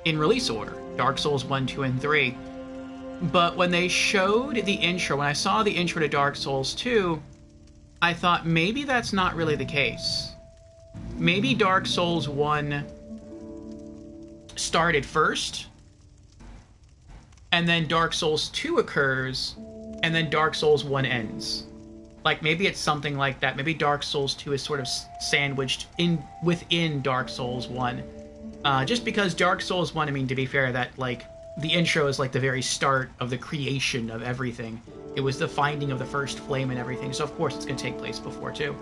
in release order. Dark Souls 1, 2, and 3. But when they showed the intro, when I saw the intro to Dark Souls 2, I thought maybe that's not really the case. Maybe Dark Souls 1 started first, and then Dark Souls 2 occurs, and then Dark Souls 1 ends. Like, maybe it's something like that. Maybe Dark Souls 2 is sort of sandwiched within Dark Souls 1. Just because Dark Souls 1, I mean, to be fair, that, like, the intro is like the very start of the creation of everything. It was the finding of the first flame and everything, so of course it's going to take place before too.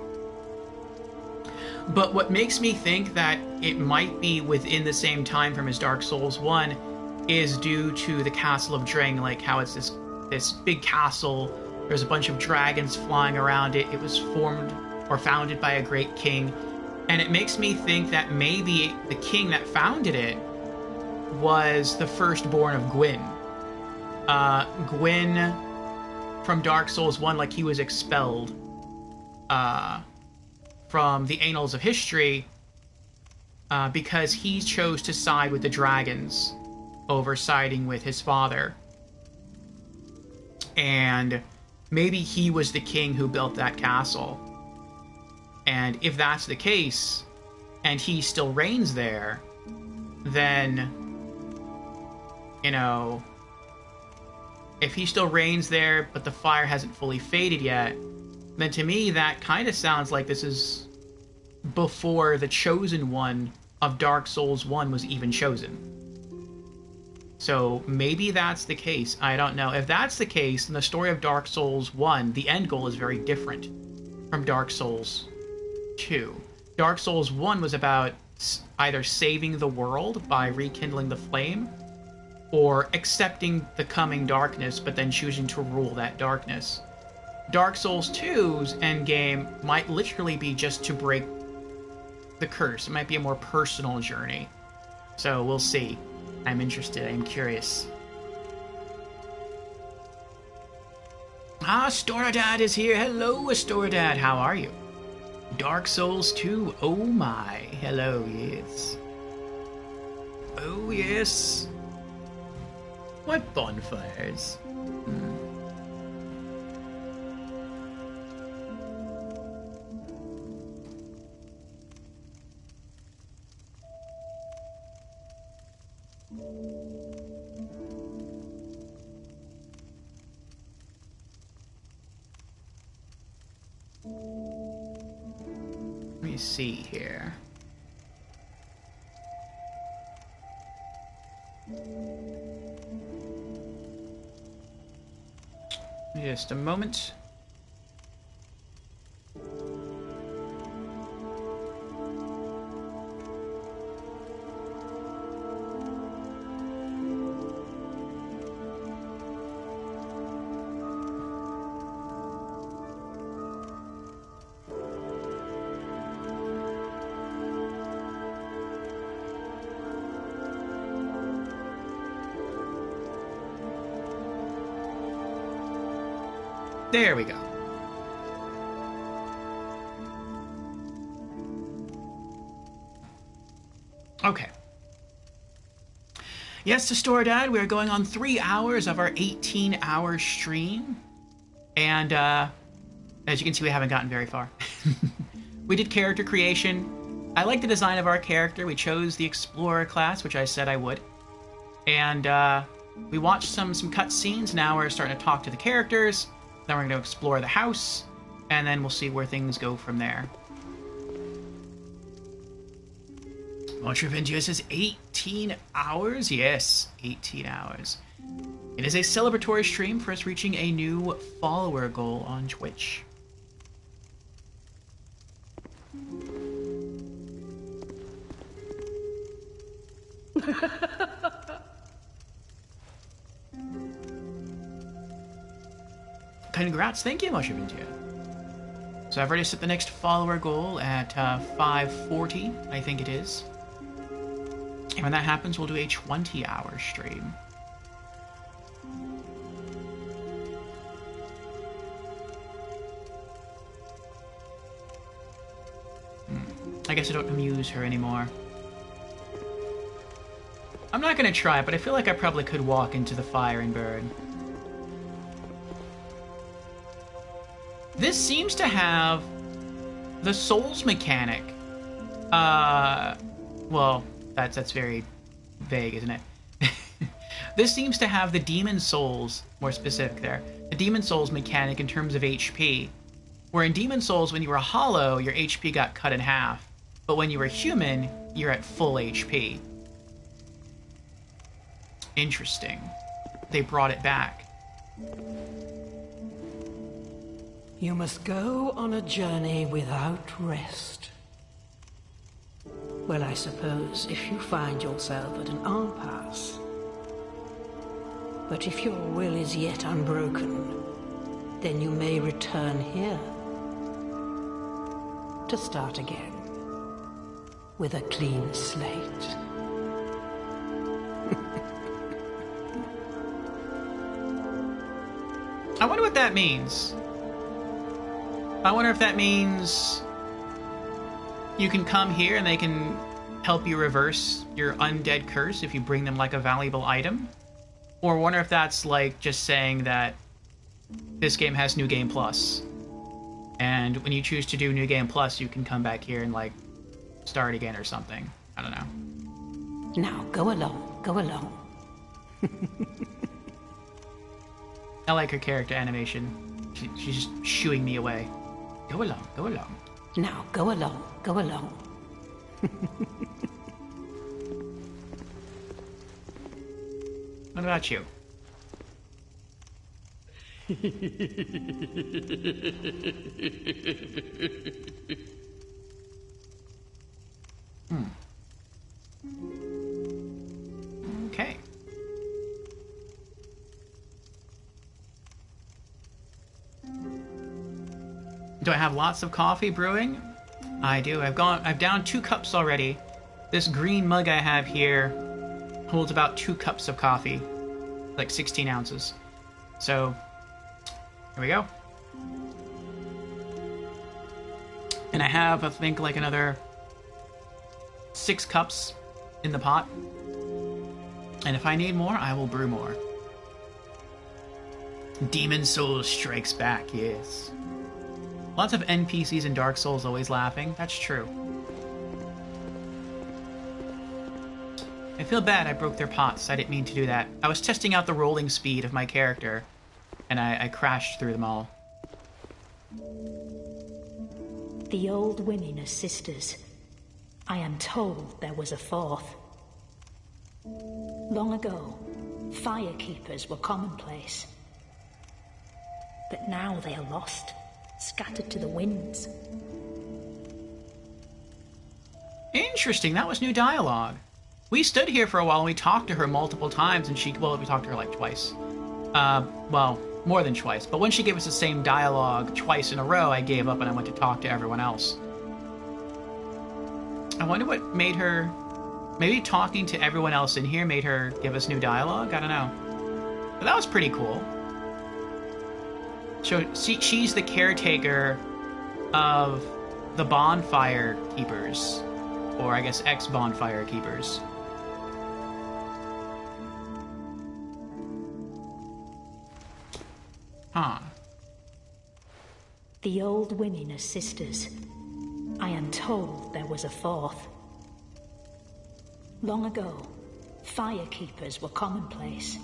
But what makes me think that it might be within the same time frame as Dark Souls 1 is due to the Castle of Drangleic, how it's this big castle. There's a bunch of dragons flying around it. It was formed or founded by a great king. And it makes me think that maybe the king that founded it was the firstborn of Gwyn. Gwyn from Dark Souls 1, like, he was expelled from the annals of history because he chose to side with the dragons over siding with his father. And maybe he was the king who built that castle. And if that's the case, and he still reigns there, then, you know, if he still reigns there, but the fire hasn't fully faded yet, then to me that kind of sounds like this is before the chosen one of Dark Souls 1 was even chosen. So maybe that's the case. I don't know. If that's the case, then the story of Dark Souls 1, the end goal is very different. from Dark Souls 2. Dark Souls 1 was about either saving the world by rekindling the flame, or accepting the coming darkness, but then choosing to rule that darkness. Dark Souls 2's endgame might literally be just to break the curse. It might be a more personal journey. So we'll see. I'm interested. I'm curious. Ah, Astoradad is here. Hello, Astoradad. How are you? Dark Souls 2. Oh my. Hello, yes. Oh, yes. What bonfires? Let me see here. Just a moment. There we go. Okay. Yes, to Storadad, we are going on 3 hours of our 18-hour stream. And, as you can see, we haven't gotten very far. We did character creation. I like the design of our character. We chose the Explorer class, which I said I would. And, we watched some cutscenes. Now we're starting to talk to the characters. Then we're going to explore the house, and then we'll see where things go from there. Ultra Vengia says 18 hours? Yes, 18 hours. It is a celebratory stream for us reaching a new follower goal on Twitch. Congrats, thank you, Ultra Vengia. So I've already set the next follower goal at 540, I think it is. And when that happens, we'll do a 20-hour stream. I guess I don't amuse her anymore. I'm not gonna try, but I feel like I probably could walk into the fire and burn. This seems to have the Souls mechanic. Well, that's very vague, isn't it? This seems to have the Demon Souls, more specific there, the Demon Souls mechanic in terms of HP. Where in Demon Souls, when you were hollow, your HP got cut in half. But when you were human, you're at full HP. Interesting. They brought it back. You must go on a journey without rest. Well, I suppose if you find yourself at an impasse. But if your will is yet unbroken, then you may return here to start again with a clean slate. I wonder what that means. I wonder if that means you can come here and they can help you reverse your undead curse if you bring them like a valuable item. Or I wonder if that's like just saying that this game has New Game Plus. And when you choose to do New Game Plus, you can come back here and like start again or something. I don't know. Now, go along, go along. I like her character animation. She's just shooing me away. Go along, go along. Now, go along, go along. What about you? Okay. Do I have lots of coffee brewing? I do. I've downed 2 cups already. This green mug I have here holds about 2 cups of coffee, like 16 ounces. So, here we go. And I have, I think, like another 6 cups in the pot. And if I need more, I will brew more. Demon Souls strikes back, yes. Lots of NPCs in Dark Souls always laughing. That's true. I feel bad I broke their pots. I didn't mean to do that. I was testing out the rolling speed of my character, and I crashed through them all. The old women are sisters. I am told there was a 4th. Long ago, firekeepers were commonplace. But now they are lost, scattered to the winds. Interesting, that was new dialogue. We stood here for a while and we talked to her multiple times, and we talked to her like twice. Well, more than twice. But when she gave us the same dialogue twice in a row, I gave up and I went to talk to everyone else. I wonder what made her... Maybe talking to everyone else in here made her give us new dialogue? I don't know. But that was pretty cool. So she's the caretaker of the bonfire keepers. Or I guess ex-bonfire keepers. Huh. The old women are sisters. I am told there was a 4th. Long ago, firekeepers were commonplace.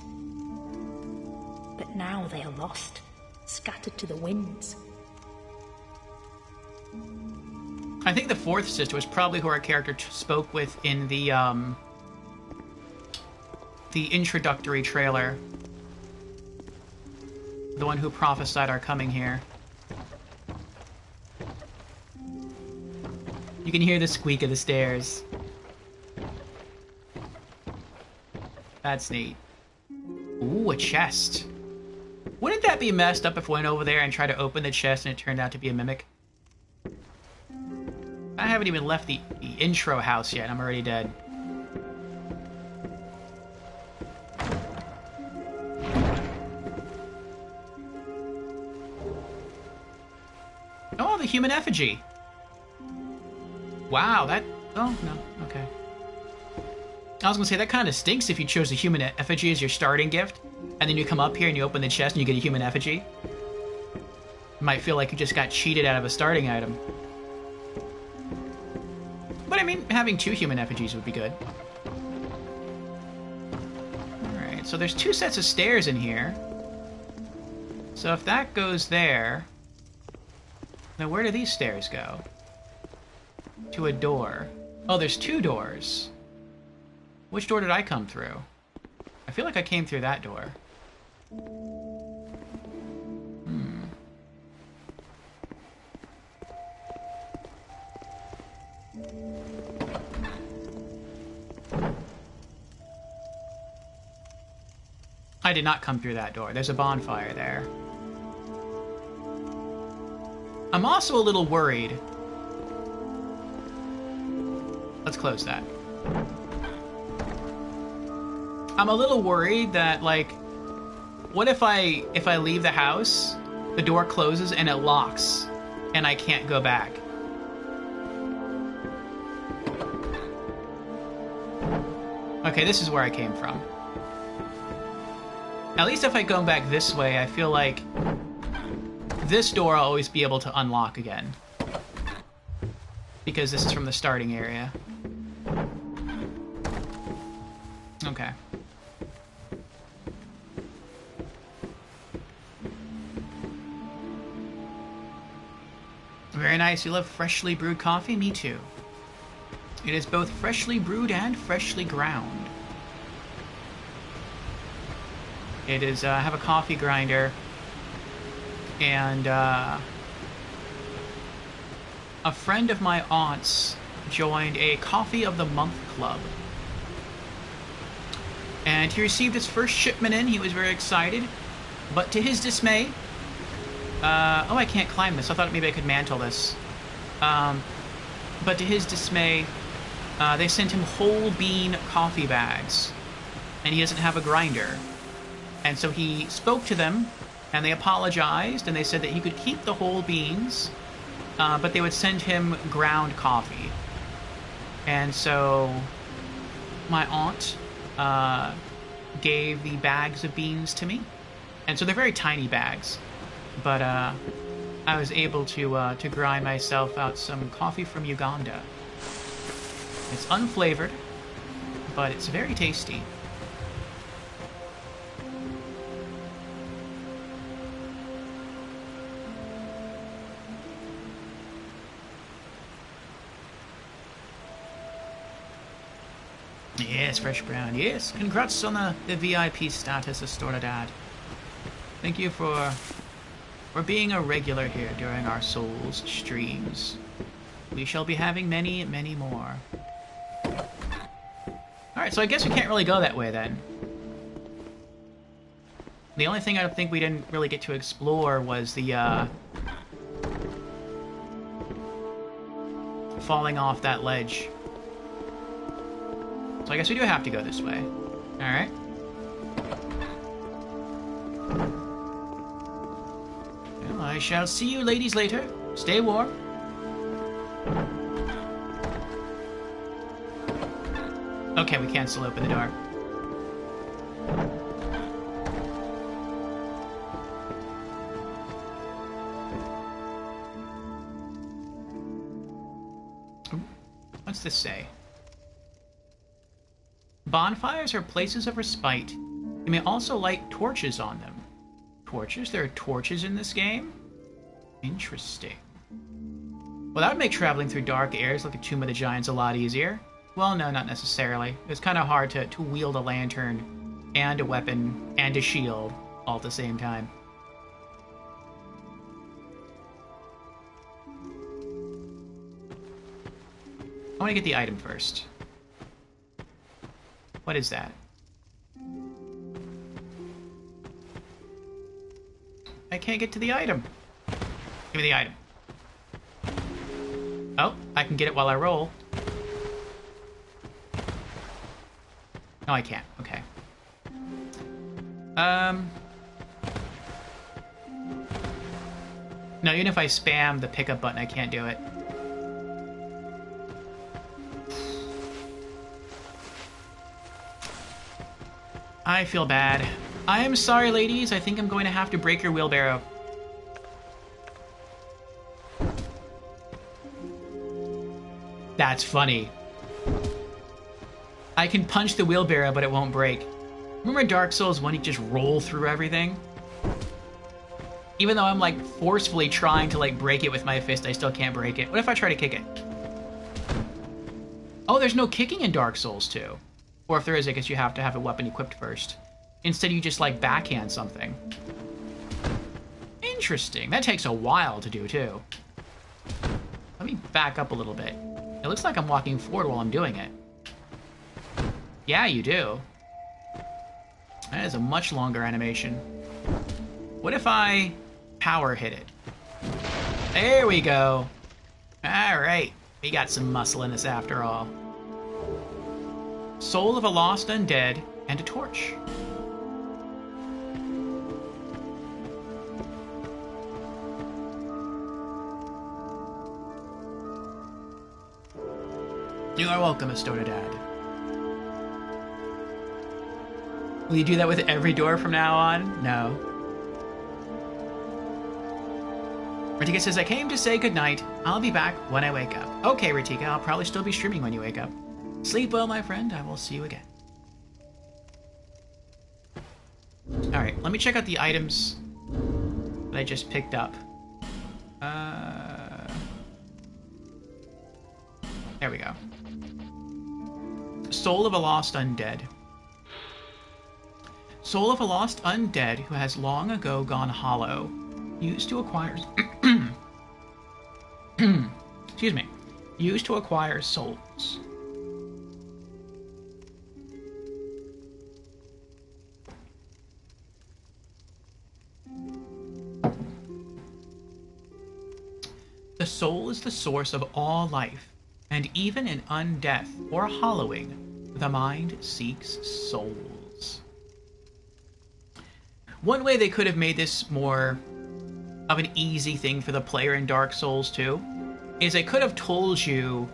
But now they are lost, scattered to the winds. I think the 4th sister was probably who our character spoke with in the introductory trailer. The one who prophesied our coming here. You can hear the squeak of the stairs. That's neat. Ooh, a chest. Wouldn't that be messed up if I went over there and tried to open the chest and it turned out to be a mimic? I haven't even left the intro house yet. I'm already dead. Oh, the human effigy. Wow, that... Oh, no. Okay. I was gonna say, that kind of stinks if you chose a human effigy as your starting gift, and then you come up here and you open the chest and you get a human effigy. You might feel like you just got cheated out of a starting item. But I mean, having 2 human effigies would be good. Alright, so there's 2 sets of stairs in here. So if that goes there... Now where do these stairs go? To a door. Oh, there's 2 doors. Which door did I come through? I feel like I came through that door. I did not come through that door. There's a bonfire there. I'm also a little worried. Let's close that. I'm a little worried that, like, what if I leave the house, the door closes and it locks, and I can't go back? Okay, this is where I came from. At least if I go back this way, I feel like this door I'll always be able to unlock again. Because this is from the starting area. Okay. Very nice. You love freshly brewed coffee? Me too. It is both freshly brewed and freshly ground. It is, I have a coffee grinder And a friend of my aunt's joined a Coffee of the Month club. And he received his first shipment in. He was very excited. But to his dismay... oh, I can't climb this. I thought maybe I could mantle this. But to his dismay, they sent him whole bean coffee bags. And he doesn't have a grinder. And so he spoke to them, and they apologized, and they said that he could keep the whole beans, but they would send him ground coffee. And so my aunt gave the bags of beans to me. And so they're very tiny bags. But I was able to grind myself out some coffee from Uganda. It's unflavored, but it's very tasty. Yes, Fresh Brown. Yes, congrats on the VIP status, Astoradad. Thank you for being a regular here during our Souls streams. We shall be having many, many more. Alright, so I guess we can't really go that way then. The only thing I think we didn't really get to explore was the, falling off that ledge. So I guess we do have to go this way. Alright. Well, I shall see you ladies later. Stay warm. Okay, we can still open the door. Ooh, what's this say? Bonfires are places of respite. You may also light torches on them. Torches? There are torches in this game? Interesting. Well, that would make traveling through dark areas like the Tomb of the Giants a lot easier. Well, no, not necessarily. It's kind of hard to wield a lantern and a weapon and a shield all at the same time. I want to get the item first. What is that? I can't get to the item. Give me the item. Oh, I can get it while I roll. No, I can't. Okay. No, even if I spam the pickup button, I can't do it. I feel bad. I am sorry, ladies. I think I'm going to have to break your wheelbarrow. That's funny. I can punch the wheelbarrow, but it won't break. Remember Dark Souls 1, you just roll through everything? Even though I'm, like, forcefully trying to, like, break it with my fist, I still can't break it. What if I try to kick it? Oh, there's no kicking in Dark Souls 2. Or if there is, I guess you have to have a weapon equipped first. Instead, you just, like, backhand something. Interesting. That takes a while to do, too. Let me back up a little bit. It looks like I'm walking forward while I'm doing it. Yeah, you do. That is a much longer animation. What if I power hit it? There we go. Alright. We got some muscle in us after all. Soul of a lost undead and a torch. You are welcome, Astoradad. Will you do that with every door from now on? No. Ratika says, I came to say goodnight. I'll be back when I wake up. Okay, Ratika, I'll probably still be streaming when you wake up. Sleep well, my friend. I will see you again. Alright, let me check out the items that I just picked up. There we go. Soul of a lost undead. Soul of a lost undead who has long ago gone hollow. Used to acquire... Excuse me. Used to acquire souls. The soul is the source of all life, and even in undeath or hollowing, the mind seeks souls. One way they could have made this more of an easy thing for the player in Dark Souls 2 is they could have told you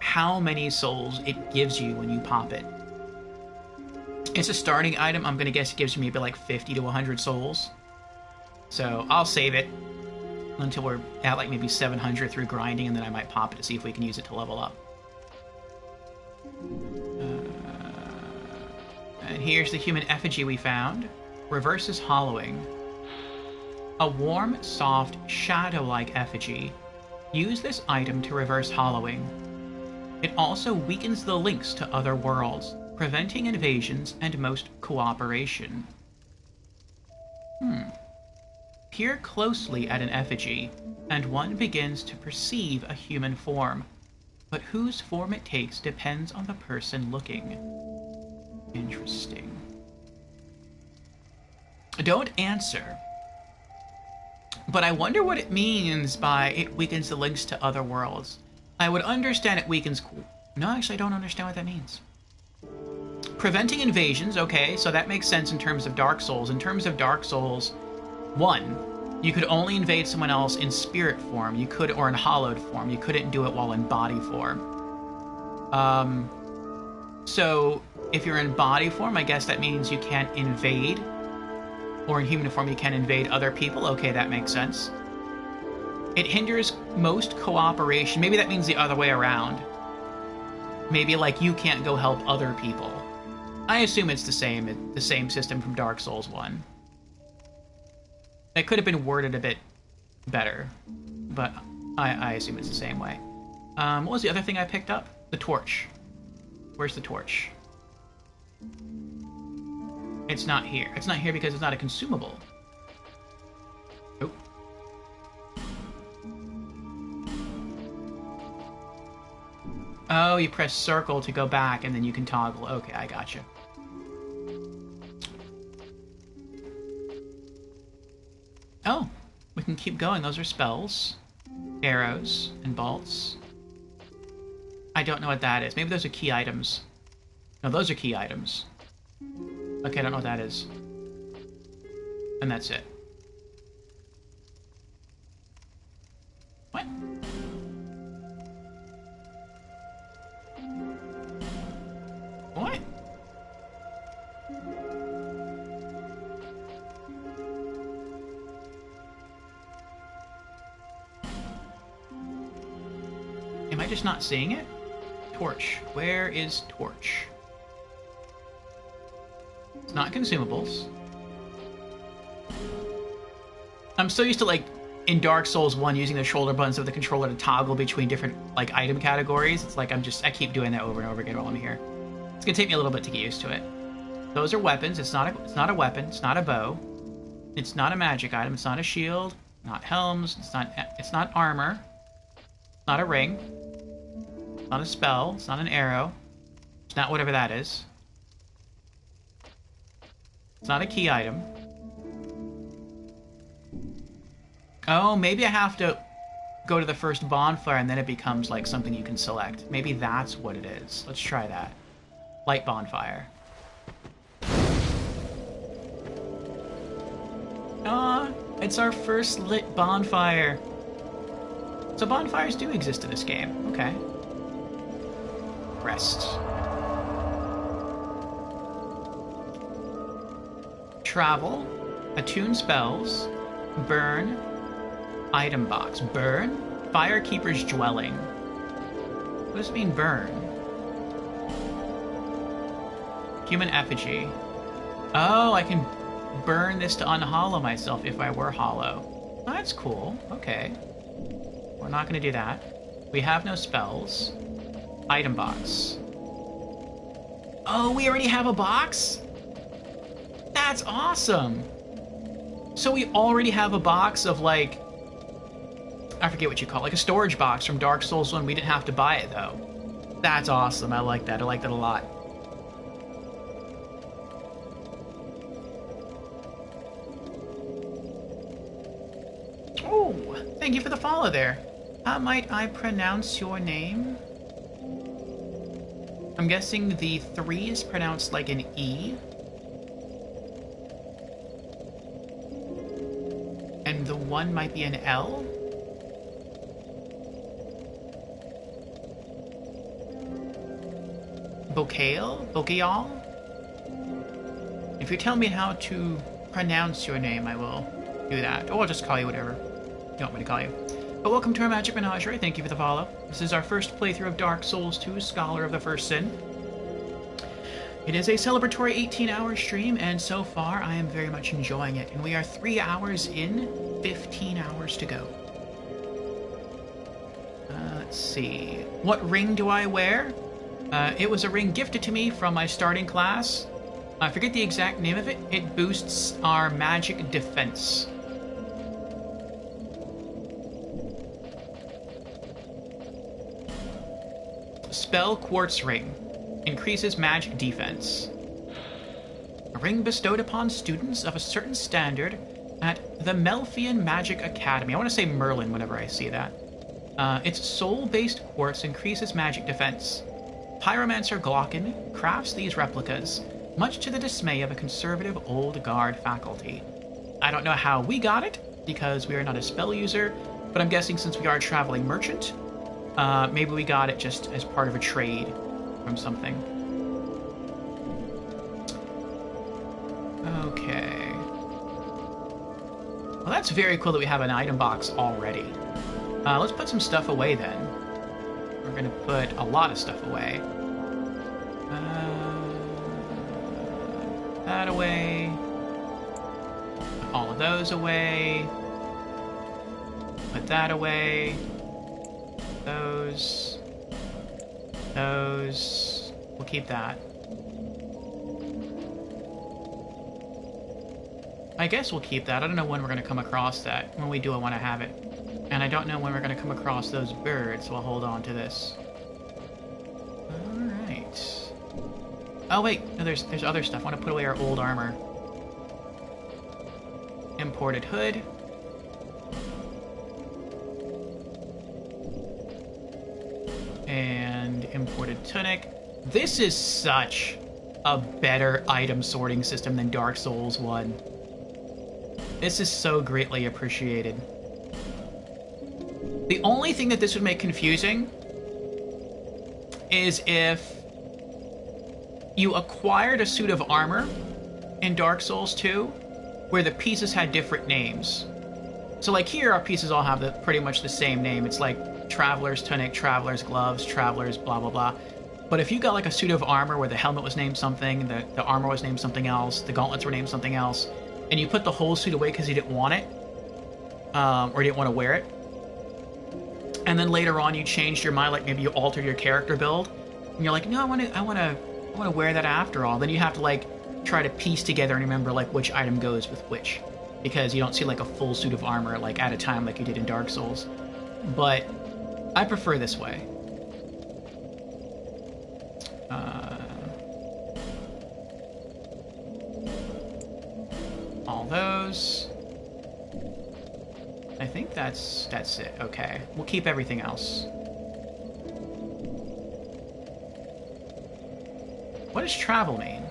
how many souls it gives you when you pop it. It's a starting item. I'm going to guess it gives you maybe like 50 to 100 souls. So I'll save it until we're at like maybe 700 through grinding, and then I might pop it to see if we can use it to level up. And here's the human effigy we found. Reverses hollowing. A warm, soft, shadow-like effigy. Use this item to reverse hollowing. It also weakens the links to other worlds, preventing invasions and most cooperation. Peer closely at an effigy, and one begins to perceive a human form. But whose form it takes depends on the person looking. Interesting. Don't answer. But I wonder what it means by it weakens the links to other worlds. I would understand it weakens... No, actually, I don't understand what that means. Preventing invasions, okay, so that makes sense in terms of Dark Souls. In terms of Dark Souls 1, you could only invade someone else in spirit form. You could, or in hollowed form. You couldn't do it while in body form. So if you're in body form, I guess that means you can't invade. Or in human form, you can invade other people. Okay, that makes sense. It hinders most cooperation. Maybe that means the other way around. Maybe, like, you can't go help other people. I assume it's the same system from Dark Souls 1. It could have been worded a bit better, but I assume it's the same way. What was the other thing I picked up? The torch. Where's the torch? It's not here. It's not here because it's not a consumable. Nope. Oh, you press circle to go back, and then you can toggle. Okay, I gotcha. Oh, we can keep going. Those are spells. Arrows and bolts. I don't know what that is. Maybe those are key items. No, those are key items. Okay, I don't know what that is. And that's it. What? What? Am I just not seeing it? Torch. Where is torch? It's not consumables. I'm so used to, like, in Dark Souls 1 using the shoulder buttons of the controller to toggle between different, like, item categories. It's like I keep doing that over and over again while I'm here. It's gonna take me a little bit to get used to it. Those are weapons. It's not a weapon. It's not a bow. It's not a magic item. It's not a shield. Not helms. It's not armor. It's not a ring. It's not a spell. It's not an arrow. It's not whatever that is. It's not a key item. Oh, maybe I have to go to the first bonfire and then it becomes like something you can select. Maybe that's what it is. Let's try that. Light bonfire. Ah, it's our first lit bonfire. So bonfires do exist in this game. Okay. Rest. Travel. Attune spells. Burn. Item box. Burn? Firekeeper's dwelling. What does it mean, burn? Human effigy. Oh, I can burn this to unhollow myself if I were hollow. Oh, that's cool. Okay. We're not going to do that. We have no spells. Item box. Oh, we already have a box? That's awesome! So we already have a box of, like, I forget what you call it, like a storage box from Dark Souls 1. We didn't have to buy it, though. That's awesome. I like that. I like that a lot. Oh, thank you for the follow there. How might I pronounce your name? I'm guessing the 3 is pronounced like an E. And the 1 might be an L? Bokeal? If you tell me how to pronounce your name, I will do that. Or I'll just call you whatever you want me to call you. But welcome to our Magic Menagerie. Thank you for the follow. This is our first playthrough of Dark Souls 2, Scholar of the First Sin. It is a celebratory 18-hour stream, and so far I am very much enjoying it. And we are 3 hours in, 15 hours to go. Let's see. What ring do I wear? It was a ring gifted to me from my starting class. I forget the exact name of it. It boosts our magic defense. Spell Quartz Ring. Increases magic defense. A ring bestowed upon students of a certain standard at the Melfian Magic Academy. I want to say Merlin whenever I see that. Its soul-based quartz increases magic defense. Pyromancer Glocken crafts these replicas, much to the dismay of a conservative old guard faculty. I don't know how we got it, because we are not a spell user, but I'm guessing since we are a traveling merchant, maybe we got it just as part of a trade from something. Okay. Well, that's very cool that we have an item box already. Let's put some stuff away then. We're going to put a lot of stuff away. That away. Put all of those away. Put that away. Those. We'll keep that. I guess we'll keep that. I don't know when we're going to come across that. When we do, I want to have it. And I don't know when we're going to come across those birds, so I'll hold on to this. Alright. Oh, wait. No, there's other stuff. I want to put away our old armor. Imported hood. And imported tunic. This is such a better item sorting system than Dark Souls 1. This is so greatly appreciated. The only thing that this would make confusing is if you acquired a suit of armor in Dark Souls 2 where the pieces had different names. So like here, our pieces all have pretty much the same name. It's like Traveler's Tunic, Traveler's Gloves, Traveler's blah blah blah. But if you got like a suit of armor where the helmet was named something, the armor was named something else, the gauntlets were named something else, and you put the whole suit away because you didn't want it, or didn't want to wear it, and then later on you changed your mind, like maybe you altered your character build, and you're like, no, I want to wear that after all. Then you have to like try to piece together and remember like which item goes with which, because you don't see like a full suit of armor like at a time like you did in Dark Souls. But I prefer this way. All those. I think that's it. Okay, we'll keep everything else. What does travel mean?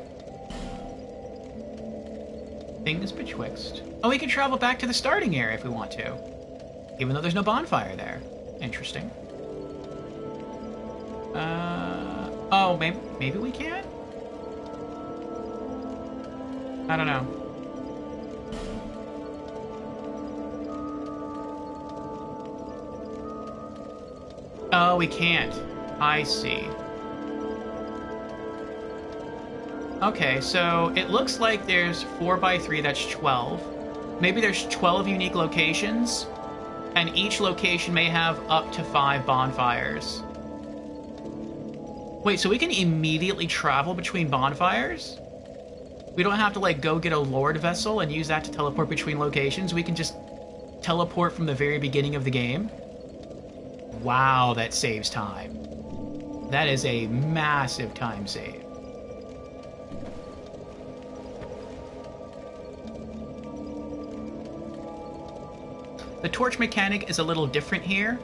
Things betwixt. Oh, we can travel back to the starting area if we want to, even though there's no bonfire there. Interesting. Oh, maybe we can? I don't know. Oh, we can't. I see. Okay, so it looks like there's 4x3, that's 12. Maybe there's 12 unique locations, and each location may have up to 5 bonfires. Wait, so we can immediately travel between bonfires? We don't have to, like, go get a Lord vessel and use that to teleport between locations. We can just teleport from the very beginning of the game. Wow, that saves time. That is a massive time save. The torch mechanic is a little different here.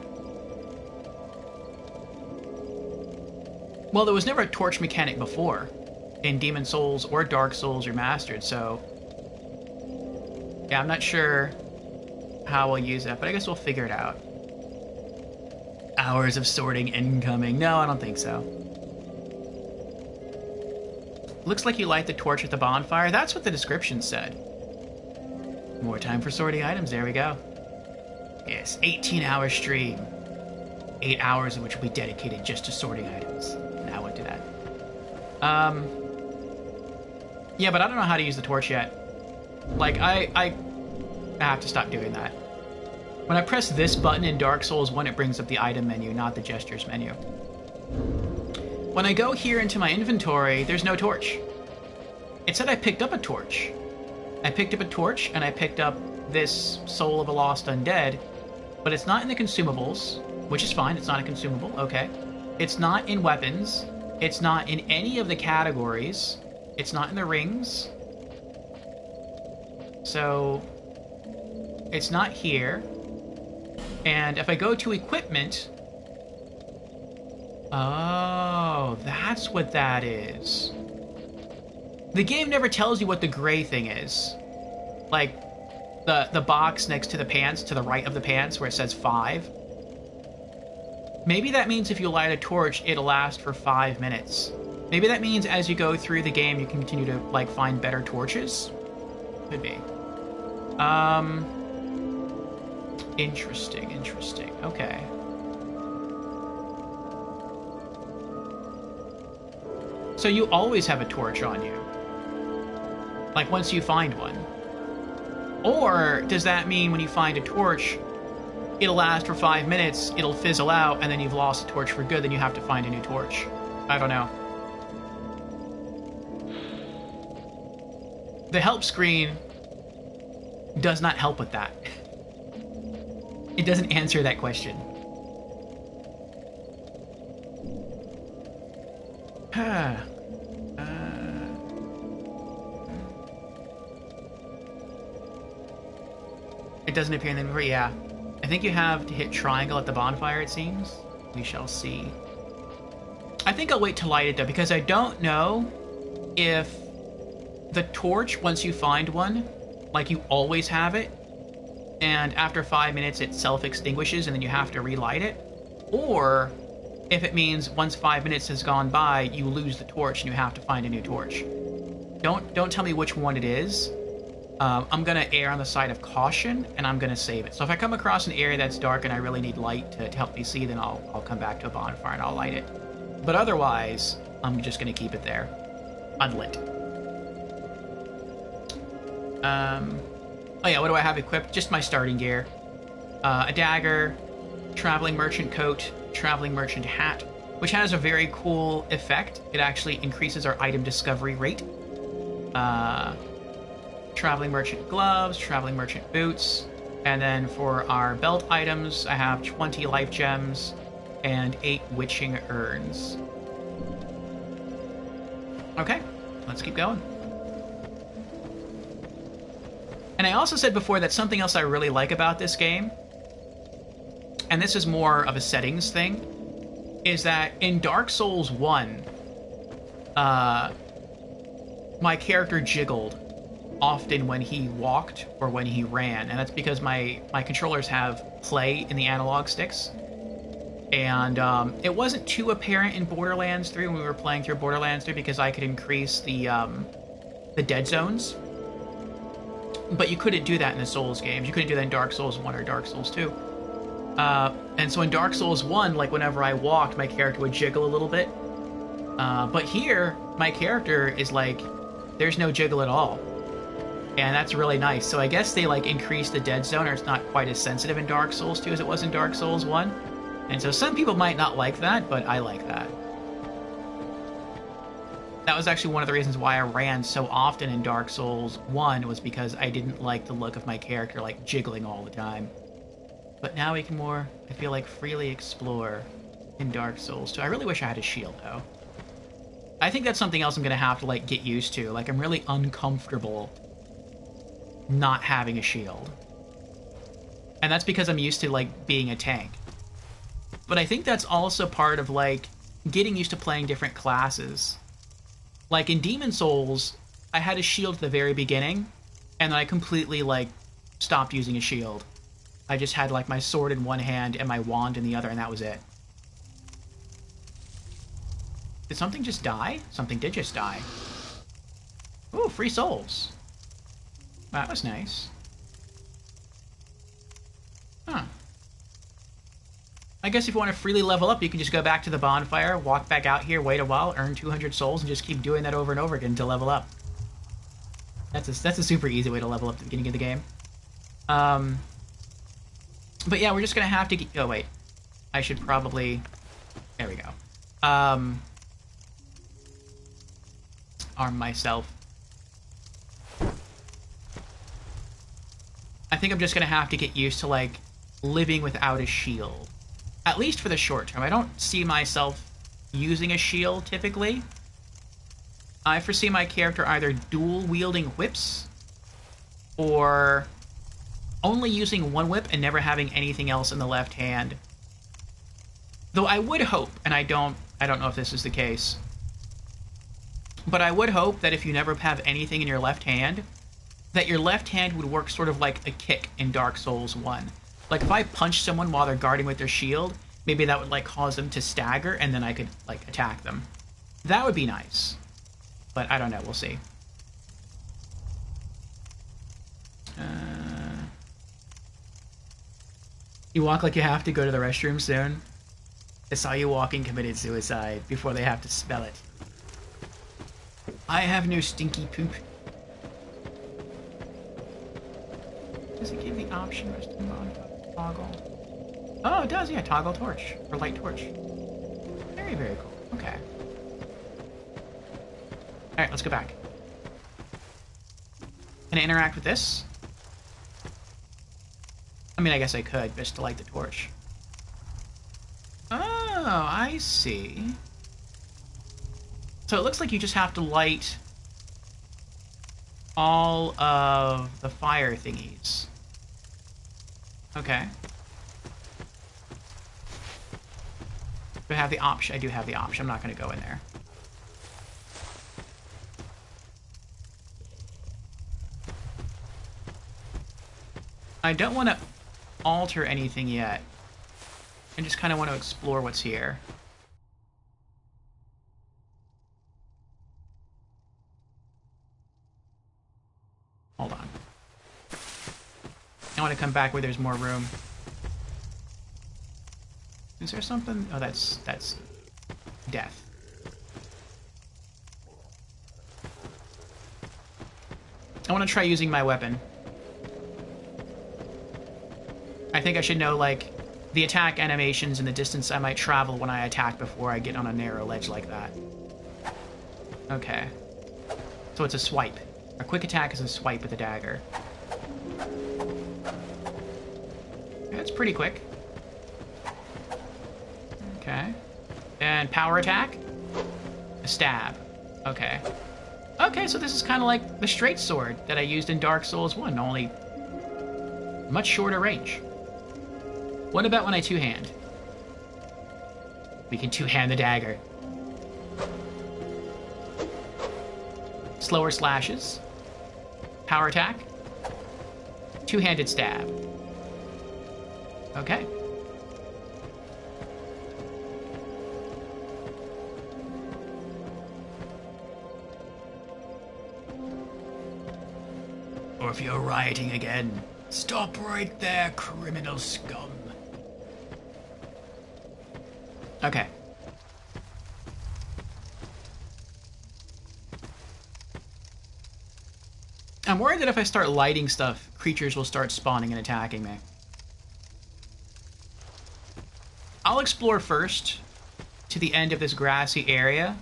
Well, there was never a torch mechanic before in Demon Souls or Dark Souls Remastered, so yeah, I'm not sure how we'll use that, but I guess we'll figure it out. Hours of sorting incoming. No, I don't think so. Looks like you light the torch at the bonfire. That's what the description said. More time for sorting items. There we go. Yes, 18-hour stream. 8 hours of which will be dedicated just to sorting items. Now I won't do that. Yeah, but I don't know how to use the torch yet. Like, I have to stop doing that. When I press this button in Dark Souls 1, it brings up the item menu, not the gestures menu. When I go here into my inventory, there's no torch. It said I picked up a torch. I picked up a torch, and I picked up this Soul of a Lost Undead, but it's not in the consumables, which is fine, it's not a consumable, okay. It's not in weapons, it's not in any of the categories, it's not in the rings, so it's not here. And if I go to equipment, oh, that's what that is. The game never tells you what the gray thing is. Like, the box next to the pants, to the right of the pants, where it says 5. Maybe that means if you light a torch, it'll last for 5 minutes. Maybe that means as you go through the game, you continue to, like, find better torches? Could be. Interesting, interesting. Okay. So you always have a torch on you? Like, once you find one? Or does that mean when you find a torch, it'll last for 5 minutes, it'll fizzle out, and then you've lost the torch for good, then you have to find a new torch? I don't know. The help screen does not help with that. It doesn't answer that question. It doesn't appear in the inventory, yeah. I think you have to hit triangle at the bonfire, it seems. We shall see. I think I'll wait to light it, though, because I don't know if the torch, once you find one, like you always have it, and after 5 minutes it self-extinguishes and then you have to relight it, or if it means once 5 minutes has gone by, you lose the torch and you have to find a new torch. Don't tell me which one it is. I'm gonna err on the side of caution, and I'm gonna save it. So if I come across an area that's dark and I really need light to help me see, then I'll come back to a bonfire and I'll light it. But otherwise, I'm just gonna keep it there, unlit. Oh yeah, what do I have equipped? Just my starting gear. A dagger, traveling merchant coat, traveling merchant hat, which has a very cool effect. It actually increases our item discovery rate. Traveling merchant gloves, traveling merchant boots, and then for our belt items, I have 20 life gems and 8 witching urns. Okay, let's keep going. And I also said before that something else I really like about this game, and this is more of a settings thing, is that in Dark Souls 1, my character jiggled often when he walked or when he ran, and that's because my controllers have play in the analog sticks. And it wasn't too apparent in Borderlands 3 when we were playing through Borderlands 3 because I could increase the dead zones. But you couldn't do that in the Souls games. You couldn't do that in Dark Souls 1 or Dark Souls 2. And so in Dark Souls 1, like whenever I walked, my character would jiggle a little bit. But here, my character is like, there's no jiggle at all. And that's really nice. So I guess they like increased the dead zone, or it's not quite as sensitive in Dark Souls 2 as it was in Dark Souls 1. And so some people might not like that, but I like that. That was actually one of the reasons why I ran so often in Dark Souls 1, was because I didn't like the look of my character, like, jiggling all the time. But now we can more, I feel like, freely explore in Dark Souls 2. I really wish I had a shield, though. I think that's something else I'm going to have to, like, get used to. Like, I'm really uncomfortable not having a shield. And that's because I'm used to, like, being a tank. But I think that's also part of, like, getting used to playing different classes. Like, in Demon Souls, I had a shield at the very beginning, and then I completely, like, stopped using a shield. I just had, like, my sword in one hand and my wand in the other, and that was it. Did something just die? Something did just die. Ooh, free souls. That was nice. Huh. I guess if you want to freely level up, you can just go back to the bonfire, walk back out here, wait a while, earn 200 souls, and just keep doing that over and over again to level up. That's a super easy way to level up at the beginning of the game. But yeah, we're just gonna have to get... Oh, wait. I should probably... There we go. Arm myself. I think I'm just gonna have to get used to, like, living without a shield. At least for the short term. I don't see myself using a shield, typically. I foresee my character either dual-wielding whips, or only using one whip and never having anything else in the left hand. Though I would hope, and I don't know if this is the case, but I would hope that if you never have anything in your left hand, that your left hand would work sort of like a kick in Dark Souls 1. Like, if I punch someone while they're guarding with their shield, maybe that would, like, cause them to stagger, and then I could, like, attack them. That would be nice. But I don't know, we'll see. You walk like you have to go to the restroom soon? I saw you walking, committed suicide before they have to smell it. I have no stinky poop. Does it give the option resting mode? Toggle. Oh, it does, yeah. Toggle torch. Or light torch. Very, very cool. Okay. Alright, let's go back. Can I interact with this? I mean, I guess I could, just to light the torch. Oh, I see. So it looks like you just have to light all of the fire thingies. Okay. Do I have the option? I do have the option. I'm not going to go in there. I don't want to alter anything yet. I just kind of want to explore what's here. Hold on. I want to come back where there's more room. Is there something? Oh, that's death. I want to try using my weapon. I think I should know, like, the attack animations and the distance I might travel when I attack before I get on a narrow ledge like that. Okay. So it's a swipe. A quick attack is a swipe with a dagger. That's pretty quick. Okay. And power attack? A stab. Okay. Okay, so this is kind of like the straight sword that I used in Dark Souls 1, only much shorter range. What about when I two-hand? We can two-hand the dagger. Slower slashes. Power attack. Two-handed stab. Okay. Or if you're rioting again, stop right there, criminal scum. Okay. I'm worried that if I start lighting stuff, creatures will start spawning and attacking me. I'll explore first to the end of this grassy area,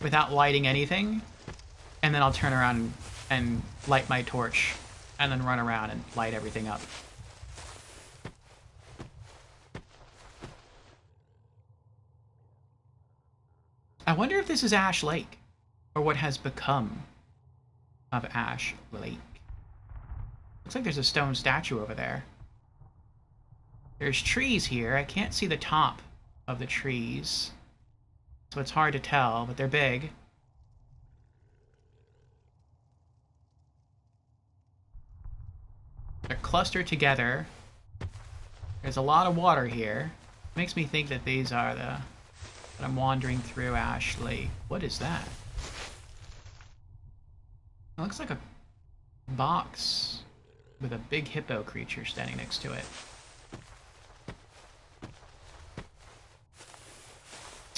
without lighting anything, and then I'll turn around and light my torch, and then run around and light everything up. I wonder if this is Ash Lake, or what has become of Ash Lake. Looks like there's a stone statue over there. There's trees here. I can't see the top of the trees, so it's hard to tell, but they're big. They're clustered together. There's a lot of water here. Makes me think that these are that I'm wandering through Ash Lake. What is that? It looks like a box with a big hippo creature standing next to it.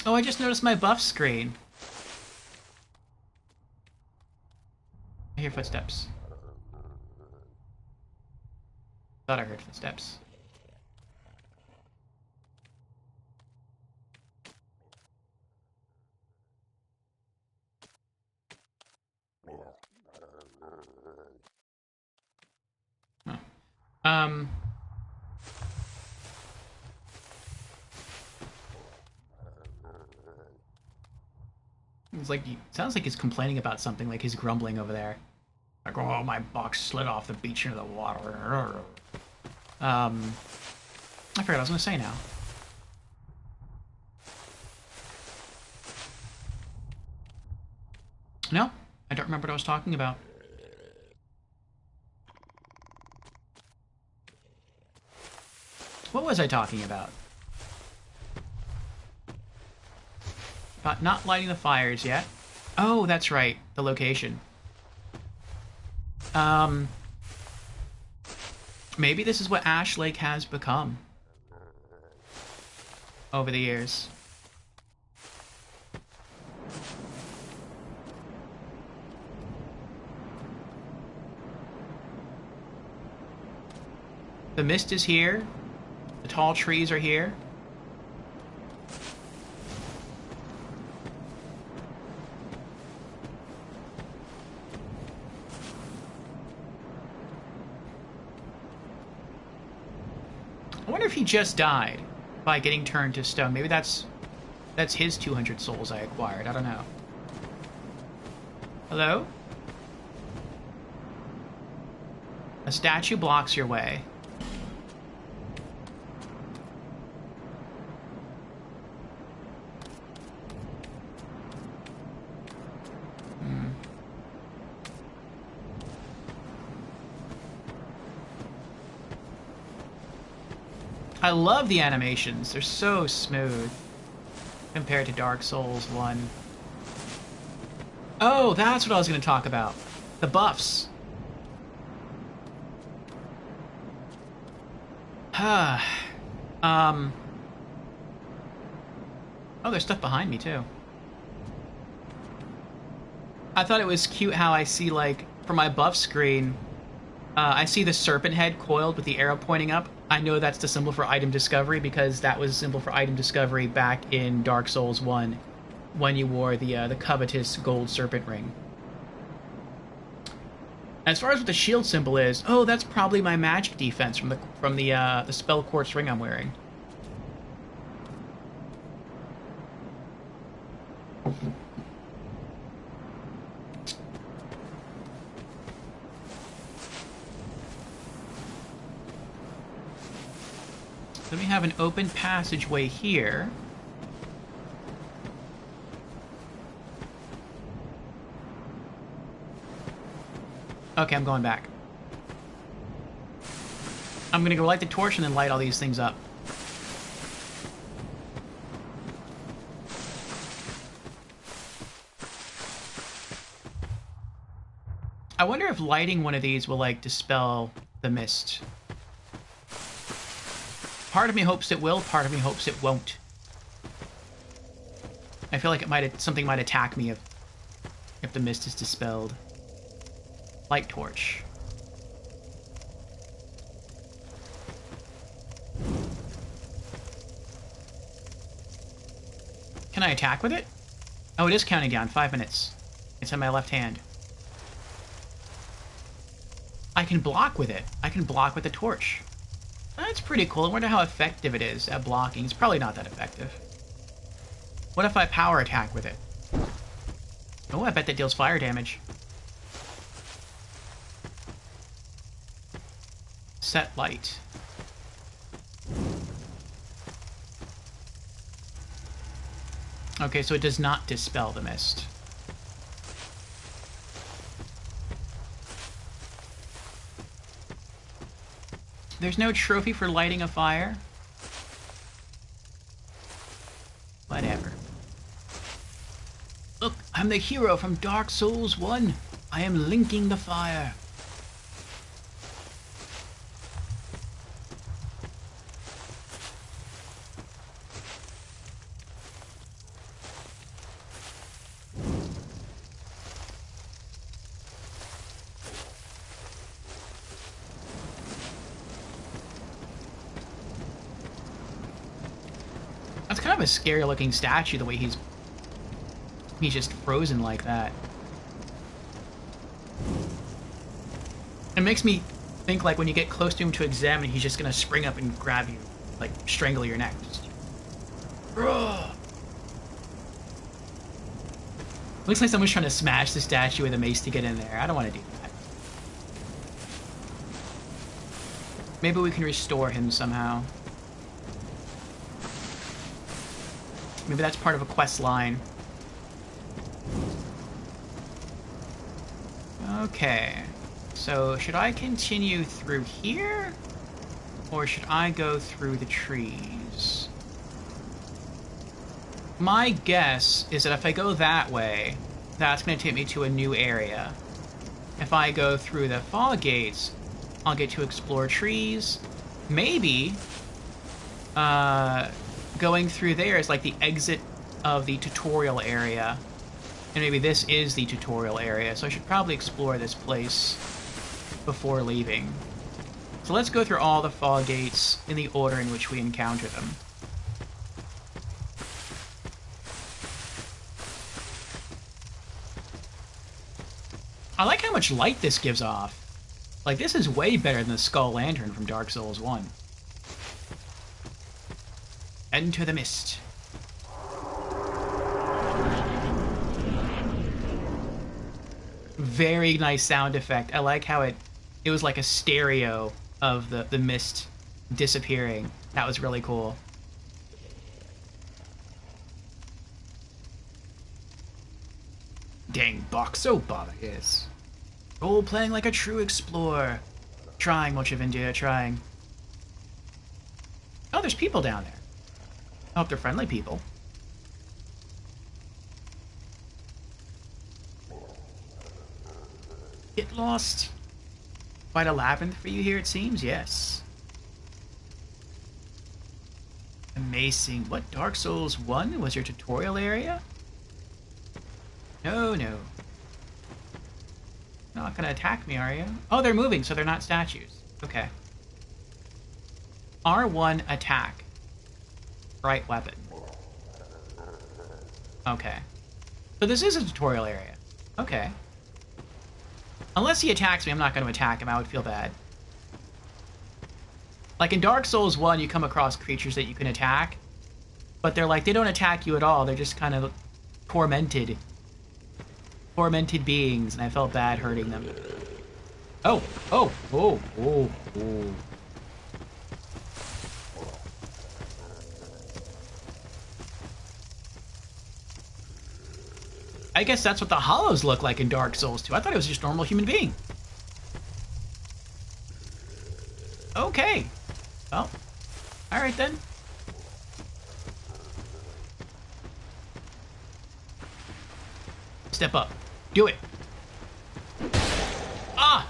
Oh, I just noticed my buff screen. I hear footsteps. Thought I heard footsteps. Oh. It's like, sounds like he's complaining about something, like he's grumbling over there. Like, oh, my box slid off the beach into the water. I forgot what I was going to say now. No, I don't remember what I was talking about. What was I talking about? About not lighting the fires yet. Oh, that's right. The location. Maybe this is what Ash Lake has become over the years. The mist is here. The tall trees are here. I wonder if he just died by getting turned to stone. Maybe that's his 200 souls I acquired. I don't know. Hello? A statue blocks your way. I love the animations. They're so smooth compared to Dark Souls 1. Oh, that's what I was going to talk about. The buffs. Oh, there's stuff behind me, too. I thought it was cute how I see, like, from my buff screen, I see the serpent head coiled with the arrow pointing up. I know that's the symbol for item discovery because that was a symbol for item discovery back in Dark Souls 1 when you wore the covetous gold serpent ring. As far as what the shield symbol is, oh, that's probably my magic defense from the spell quartz ring I'm wearing. Then we have an open passageway here. Okay, I'm going back. I'm gonna go light the torch and then light all these things up. I wonder if lighting one of these will, like, dispel the mist. Part of me hopes it will, part of me hopes it won't. I feel like something might attack me if the mist is dispelled. Light torch. Can I attack with it? Oh, it is counting down. 5 minutes. It's in my left hand. I can block with it. I can block with the torch. That's pretty cool. I wonder how effective it is at blocking. It's probably not that effective. What if I power attack with it? Oh, I bet that deals fire damage. Set light. Okay, so it does not dispel the mist. There's no trophy for lighting a fire? Whatever. Look, I'm the hero from Dark Souls 1. I am linking the fire. That's kind of a scary looking statue, the way he's just frozen like that. It makes me think like when you get close to him to examine, he's just gonna spring up and grab you, like strangle your neck. Just... Looks like someone's trying to smash the statue with a mace to get in there. I don't want to do that. Maybe we can restore him somehow. Maybe that's part of a quest line. Okay. So, should I continue through here? Or should I go through the trees? My guess is that if I go that way, that's going to take me to a new area. If I go through the fog gates, I'll get to explore trees. Maybe going through there is like the exit of the tutorial area. And maybe this is the tutorial area, so I should probably explore this place before leaving. So let's go through all the fog gates in the order in which we encounter them. I like how much light this gives off. Like, this is way better than the Skull Lantern from Dark Souls 1. Enter the mist. Very nice sound effect. I like how it was like a stereo of the mist disappearing. That was really cool. Dang, Bok, so bother is. Role playing like a true explorer. Trying, Mochivindia, trying. Oh, there's people down there. I hope they're friendly people. Get lost. Quite a labyrinth for you here, it seems. Yes. Amazing. What, Dark Souls 1 was your tutorial area? No, no. Not gonna attack me, are you? Oh, they're moving, so they're not statues. Okay. R1 attack. Right weapon. Okay. So this is a tutorial area. Okay. Unless he attacks me, I'm not going to attack him. I would feel bad. Like in Dark Souls 1, you come across creatures that you can attack, but they're like, they don't attack you at all. They're just kind of tormented. Tormented beings, and I felt bad hurting them. Oh, oh, oh, oh, oh. I guess that's what the hollows look like in Dark Souls 2. I thought it was just a normal human being. Okay. Well, alright then. Step up. Do it. Ah!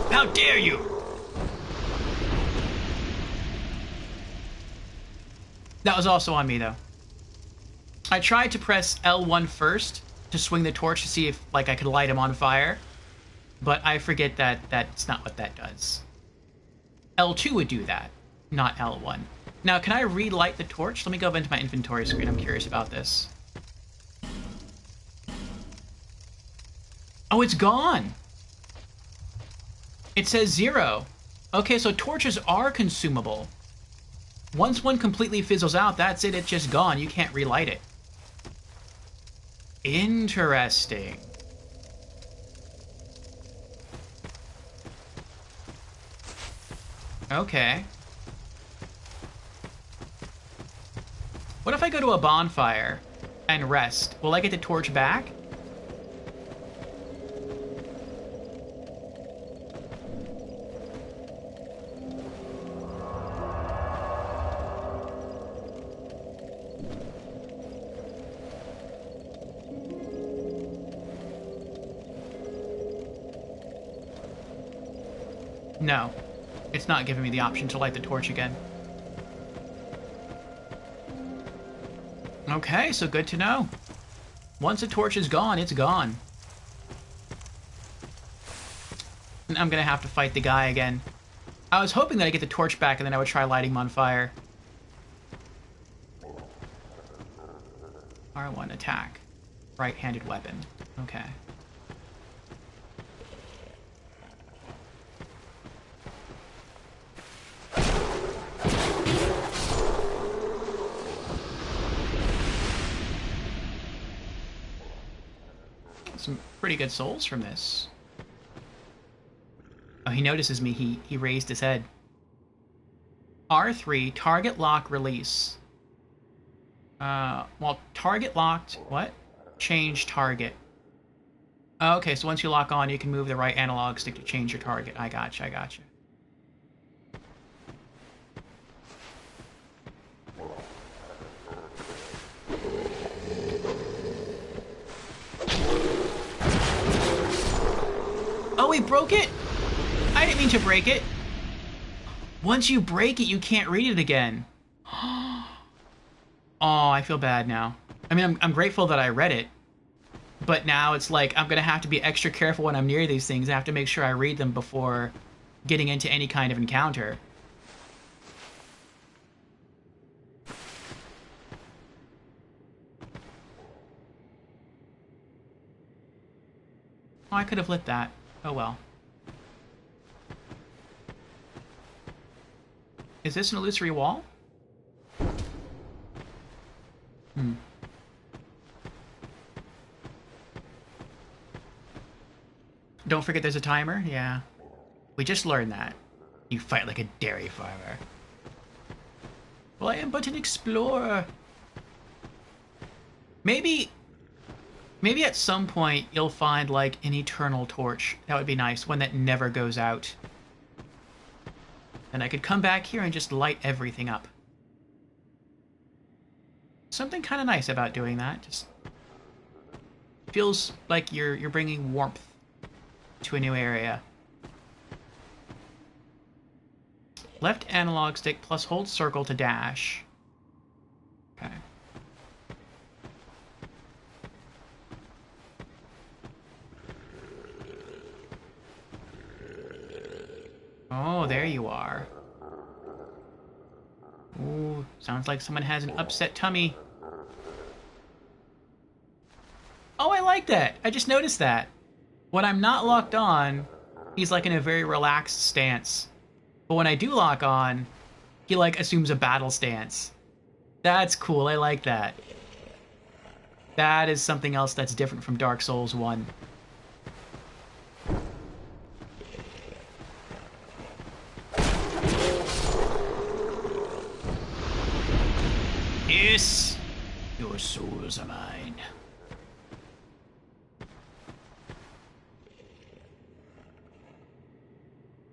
How dare you! That was also on me, though. I tried to press L1 first to swing the torch to see if, like, I could light him on fire. But I forget that that's not what that does. L2 would do that, not L1. Now, can I relight the torch? Let me go into my inventory screen. I'm curious about this. Oh, it's gone. It says 0. Okay, so torches are consumable. Once one completely fizzles out, that's it. It's just gone. You can't relight it. Interesting. Okay. What if I go to a bonfire and rest? Will I get the torch back? No. It's not giving me the option to light the torch again. Okay, so good to know. Once a torch is gone, it's gone. And I'm gonna have to fight the guy again. I was hoping that I'd get the torch back and then I would try lighting him on fire. R1 attack. Right-handed weapon. Okay. Some pretty good souls from this. Oh, he notices me. He raised his head. R3, target lock release. Well, target locked, what? Change target. Oh, okay, so once you lock on, you can move the right analog stick to change your target. I gotcha, I gotcha. Oh, he broke it? I didn't mean to break it. Once you break it, you can't read it again. Oh, I feel bad now. I mean, I'm grateful that I read it. But now it's like, I'm going to have to be extra careful when I'm near these things. I have to make sure I read them before getting into any kind of encounter. Oh, I could have lit that. Oh well. Is this an illusory wall? Hmm. Don't forget there's a timer? Yeah. We just learned that. You fight like a dairy farmer. Well, I am but an explorer. Maybe at some point you'll find like an eternal torch. That would be nice. One that never goes out. And I could come back here and just light everything up. Something kind of nice about doing that. Just feels like you're bringing warmth to a new area. Left analog stick plus hold circle to dash. Okay. Oh, there you are. Ooh, sounds like someone has an upset tummy. Oh, I like that. I just noticed that. When I'm not locked on, he's like in a very relaxed stance. But when I do lock on, he like assumes a battle stance. That's cool. I like that. That is something else that's different from Dark Souls 1. Yes! Your souls are mine.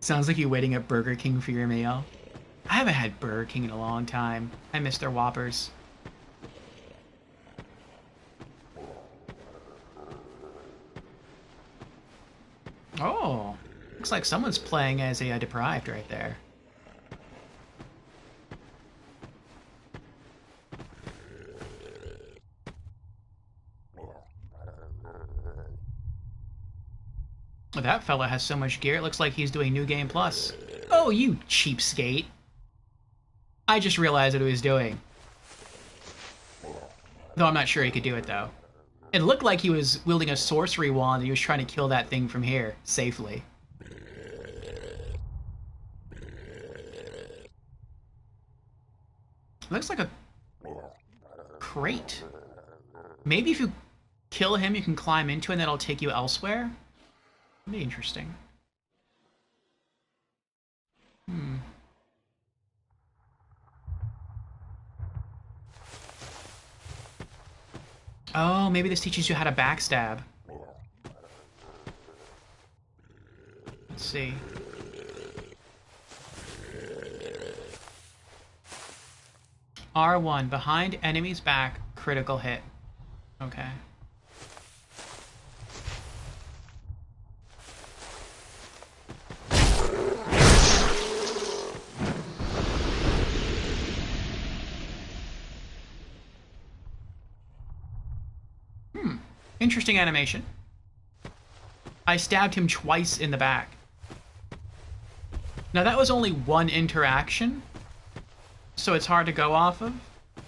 Sounds like you're waiting at Burger King for your meal. I haven't had Burger King in a long time. I miss their Whoppers. Oh, looks like someone's playing as a deprived right there. That fella has so much gear, it looks like he's doing New Game Plus. Oh, you cheapskate. I just realized what he was doing. Though I'm not sure he could do it, though. It looked like he was wielding a sorcery wand and he was trying to kill that thing from here, safely. Looks like a crate. Maybe if you kill him, you can climb into it and that'll take you elsewhere? That'd be interesting. Oh, maybe this teaches you how to backstab. Let's see. R1, behind enemy's back, critical hit. Okay. Interesting animation. I stabbed him twice in the back. Now that was only one interaction, so it's hard to go off of.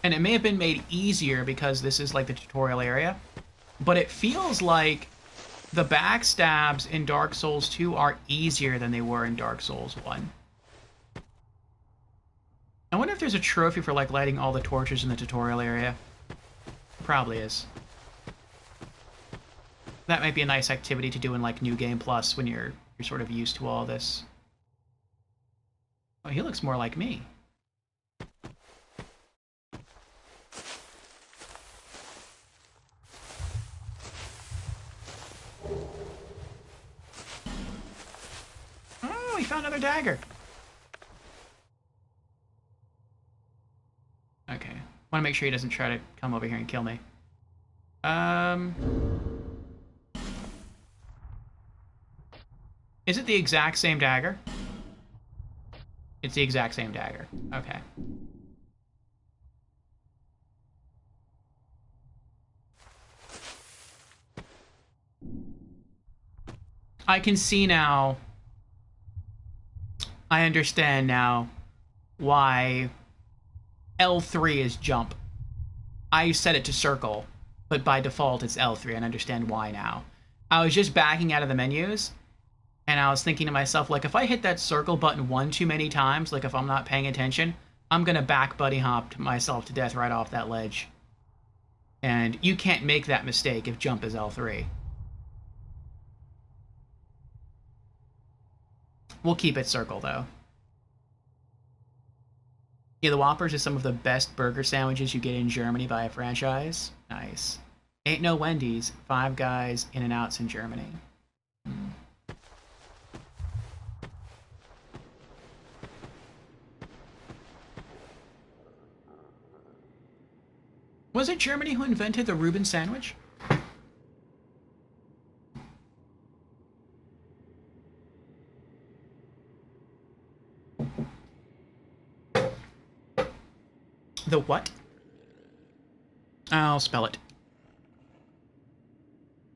And it may have been made easier because this is like the tutorial area. But it feels like the backstabs in Dark Souls 2 are easier than they were in Dark Souls 1. I wonder if there's a trophy for like lighting all the torches in the tutorial area. Probably is. That might be a nice activity to do in like New Game Plus when you're sort of used to all this. Oh, he looks more like me. Oh, he found another dagger. Okay. Want to make sure he doesn't try to come over here and kill me. Is it the exact same dagger? It's the exact same dagger. Okay. I can see now. I understand now why L3 is jump. I set it to circle, but by default it's L3, and I understand why now. I was just backing out of the menus, and I was thinking to myself, like, if I hit that circle button one too many times, like if I'm not paying attention, I'm gonna back buddy hop myself to death right off that ledge. And you can't make that mistake if jump is L3. We'll keep it circle, though. Yeah, the Whoppers is some of the best burger sandwiches you get in Germany by a franchise. Nice. Ain't no Wendy's, Five Guys, In-N-Outs in Germany. Was it Germany who invented the Reuben sandwich? The what? I'll spell it.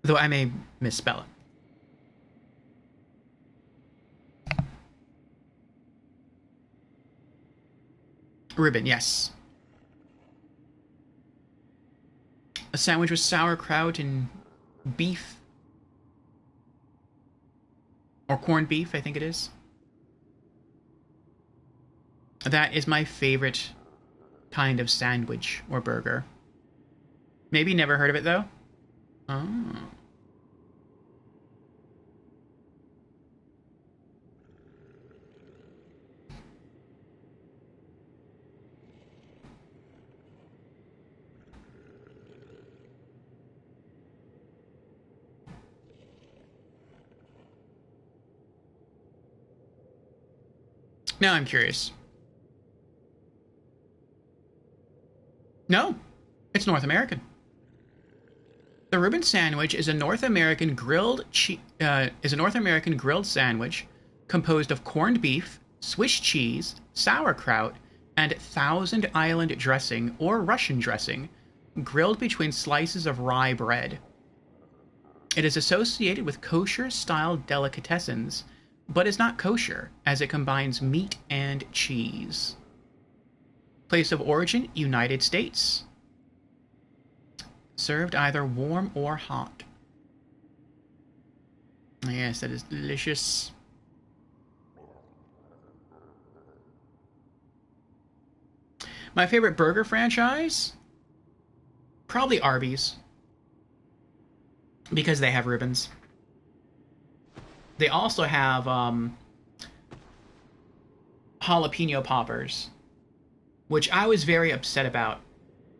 Though I may misspell it. Reuben, yes. A sandwich with sauerkraut and beef. Or corned beef, I think it is. That is my favorite kind of sandwich or burger. Maybe never heard of it, though? Oh. Now I'm curious. No, it's North American. The Reuben sandwich is a North American grilled sandwich composed of corned beef, Swiss cheese, sauerkraut, and Thousand Island dressing or Russian dressing, grilled between slices of rye bread. It is associated with kosher-style delicatessens, but is not kosher, as it combines meat and cheese. Place of origin, United States. Served either warm or hot. Yes, that is delicious. My favorite burger franchise? Probably Arby's. Because they have ribbons. They also have jalapeno poppers, which I was very upset about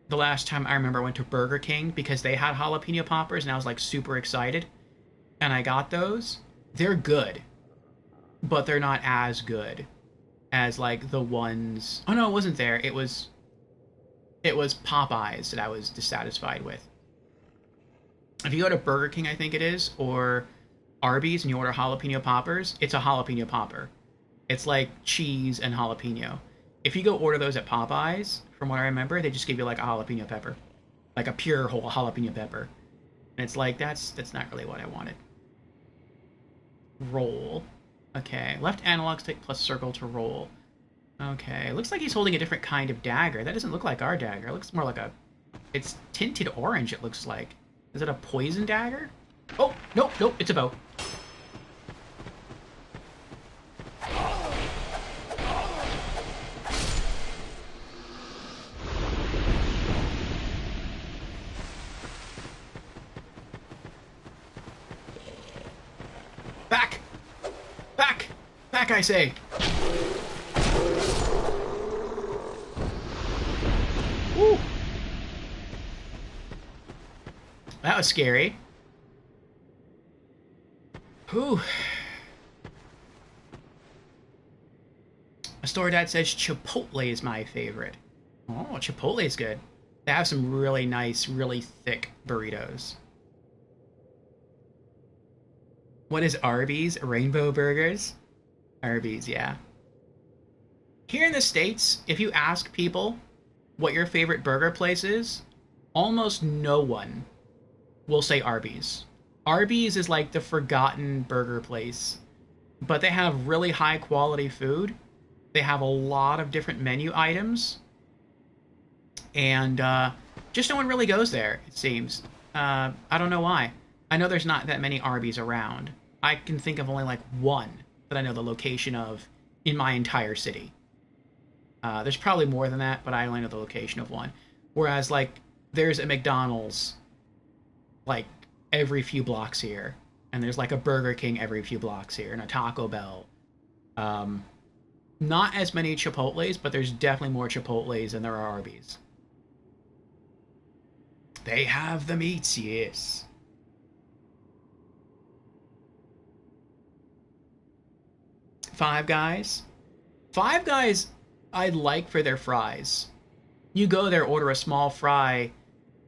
the last time I remember I went to Burger King because they had jalapeno poppers and I was like super excited. And I got those. They're good, but they're not as good as like the ones. Oh no, it wasn't there. It was Popeyes that I was dissatisfied with. If you go to Burger King, I think it is, or Arby's, and you order jalapeno poppers, it's a jalapeno popper. It's like cheese and jalapeno. If you go order those at Popeyes, from what I remember, they just give you like a jalapeno pepper, like a pure whole jalapeno pepper, and it's like that's not really what I wanted. Roll. Okay, left analog stick plus circle to roll. Okay, looks like he's holding a different kind of dagger. That doesn't look like our dagger. It looks more like a... It's tinted orange, it looks like. Is it a poison dagger? Oh, nope, nope, it's a bow. Back! Back! Back, I say! Woo! That was scary. Whew. A store dad says Chipotle is my favorite. Oh, Chipotle is good. They have some really nice, really thick burritos. What is Arby's? Rainbow burgers? Arby's, yeah. Here in the States, if you ask people what your favorite burger place is, almost no one will say Arby's. Arby's is like the forgotten burger place, but they have really high quality food. They have a lot of different menu items, and just no one really goes there, it seems. I don't know why. I know there's not that many Arby's around. I can think of only like one that I know the location of in my entire city. There's probably more than that, but I only know the location of one. Whereas, like, there's a McDonald's, like, every few blocks here. And there's, like, a Burger King every few blocks here. And a Taco Bell. Not as many Chipotles, but there's definitely more Chipotles than there are Arby's. They have the meats, yes. Five Guys. Five Guys, I like for their fries. You go there, order a small fry,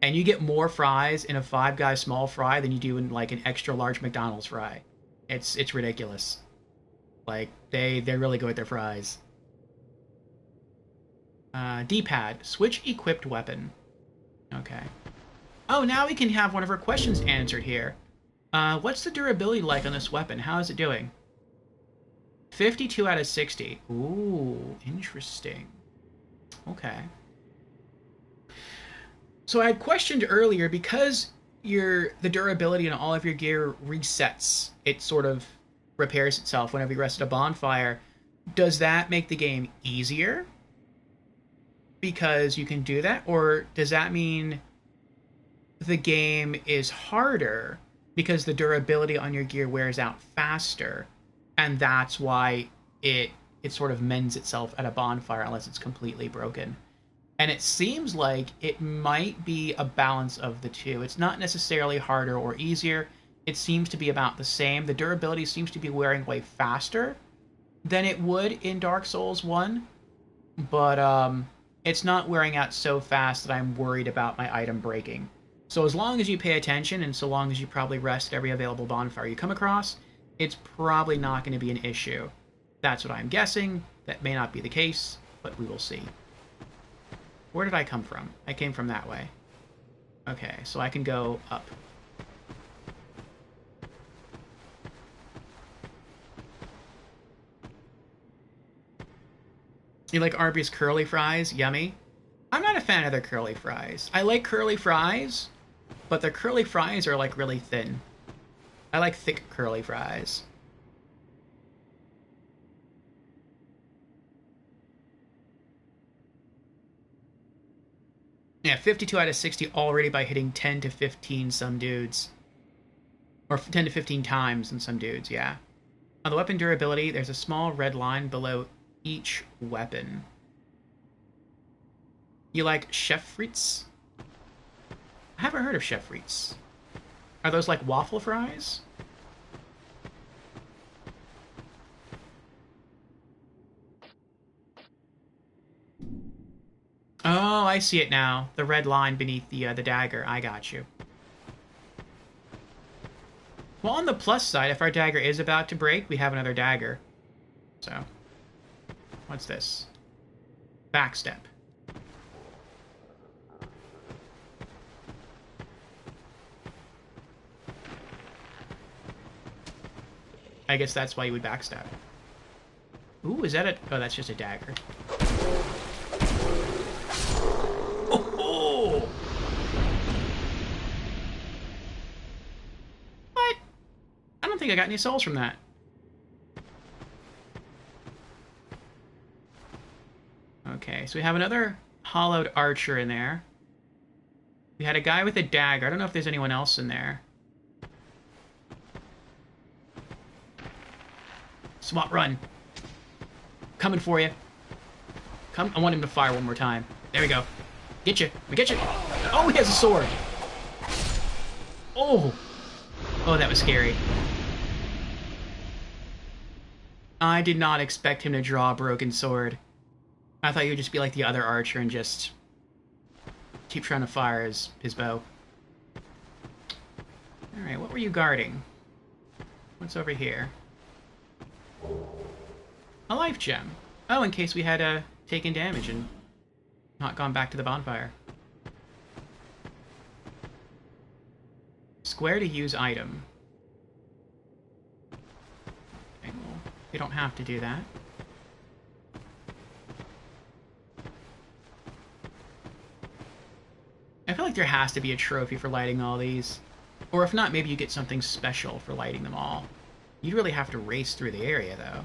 and you get more fries in a Five Guys small fry than you do in like an extra large McDonald's fry. It's ridiculous. Like they really go with their fries. D-pad, switch equipped weapon. Okay. Oh, now we can have one of our questions answered here. What's the durability like on this weapon? How is it doing? 52 out of 60. Ooh, interesting. Okay. So I had questioned earlier, because the durability in all of your gear resets, it sort of repairs itself whenever you rest at a bonfire. Does that make the game easier because you can do that? Or does that mean the game is harder because the durability on your gear wears out faster, and that's why it sort of mends itself at a bonfire unless it's completely broken? And it seems like it might be a balance of the two. It's not necessarily harder or easier. It seems to be about the same. The durability seems to be wearing way faster than it would in Dark Souls 1, but it's not wearing out so fast that I'm worried about my item breaking. So as long as you pay attention, and so long as you probably rest at every available bonfire you come across, it's probably not going to be an issue. That's what I'm guessing. That may not be the case, but we will see. Where did I come from? I came from that way. Okay, so I can go up. You like Arby's curly fries? Yummy. I'm not a fan of their curly fries. I like curly fries, but their curly fries are like really thin. I like thick curly fries. Yeah, 52 out of 60 already by hitting 10 to 15 some dudes. Or 10 to 15 times in some dudes, yeah. On the weapon durability, there's a small red line below each weapon. You like chef frites? I haven't heard of chef frites. Are those like waffle fries? Oh, I see it now. The red line beneath the dagger. I got you. Well, on the plus side, if our dagger is about to break, we have another dagger. So, what's this? Backstep. I guess that's why you would backstab. Ooh, is that a... Oh, that's just a dagger. Oh! What? I don't think I got any souls from that. Okay, so we have another hollowed archer in there. We had a guy with a dagger. I don't know if there's anyone else in there. SWAT run. Coming for you. Come. I want him to fire one more time. There we go. Get you. We get you. Oh, he has a sword. Oh. Oh, that was scary. I did not expect him to draw a broken sword. I thought he would just be like the other archer and just keep trying to fire his bow. Alright, what were you guarding? What's over here? A life gem. Oh, in case we had taken damage and not gone back to the bonfire. Square to use item. Okay, well, you don't have to do that. I feel like there has to be a trophy for lighting all these. Or if not, maybe you get something special for lighting them all. You'd really have to race through the area, though.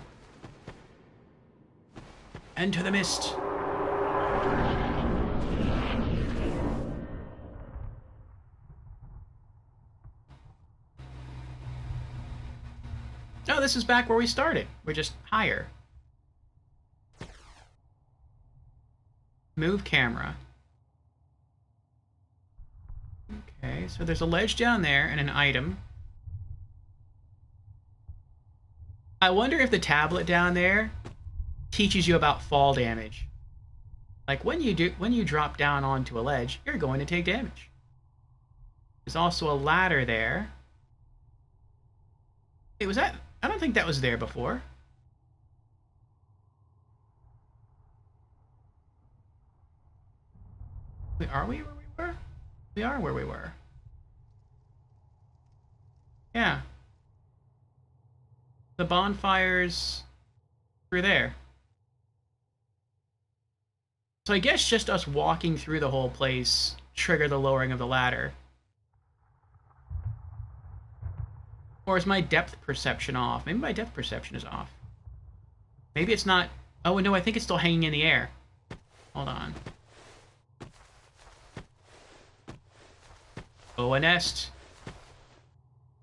Enter the mist. Oh, this is back where we started. We're just higher. Move camera. Okay, so there's a ledge down there and an item. I wonder if the tablet down there teaches you about fall damage. Like when you drop down onto a ledge, you're going to take damage. There's also a ladder there. Wait, was that? I don't think that was there before. Wait, are we where we were? We are where we were. Yeah. The bonfires through there. So I guess just us walking through the whole place triggered the lowering of the ladder. Or is my depth perception off? Maybe my depth perception is off. Maybe it's not... Oh, no, I think it's still hanging in the air. Hold on. Oh, a nest.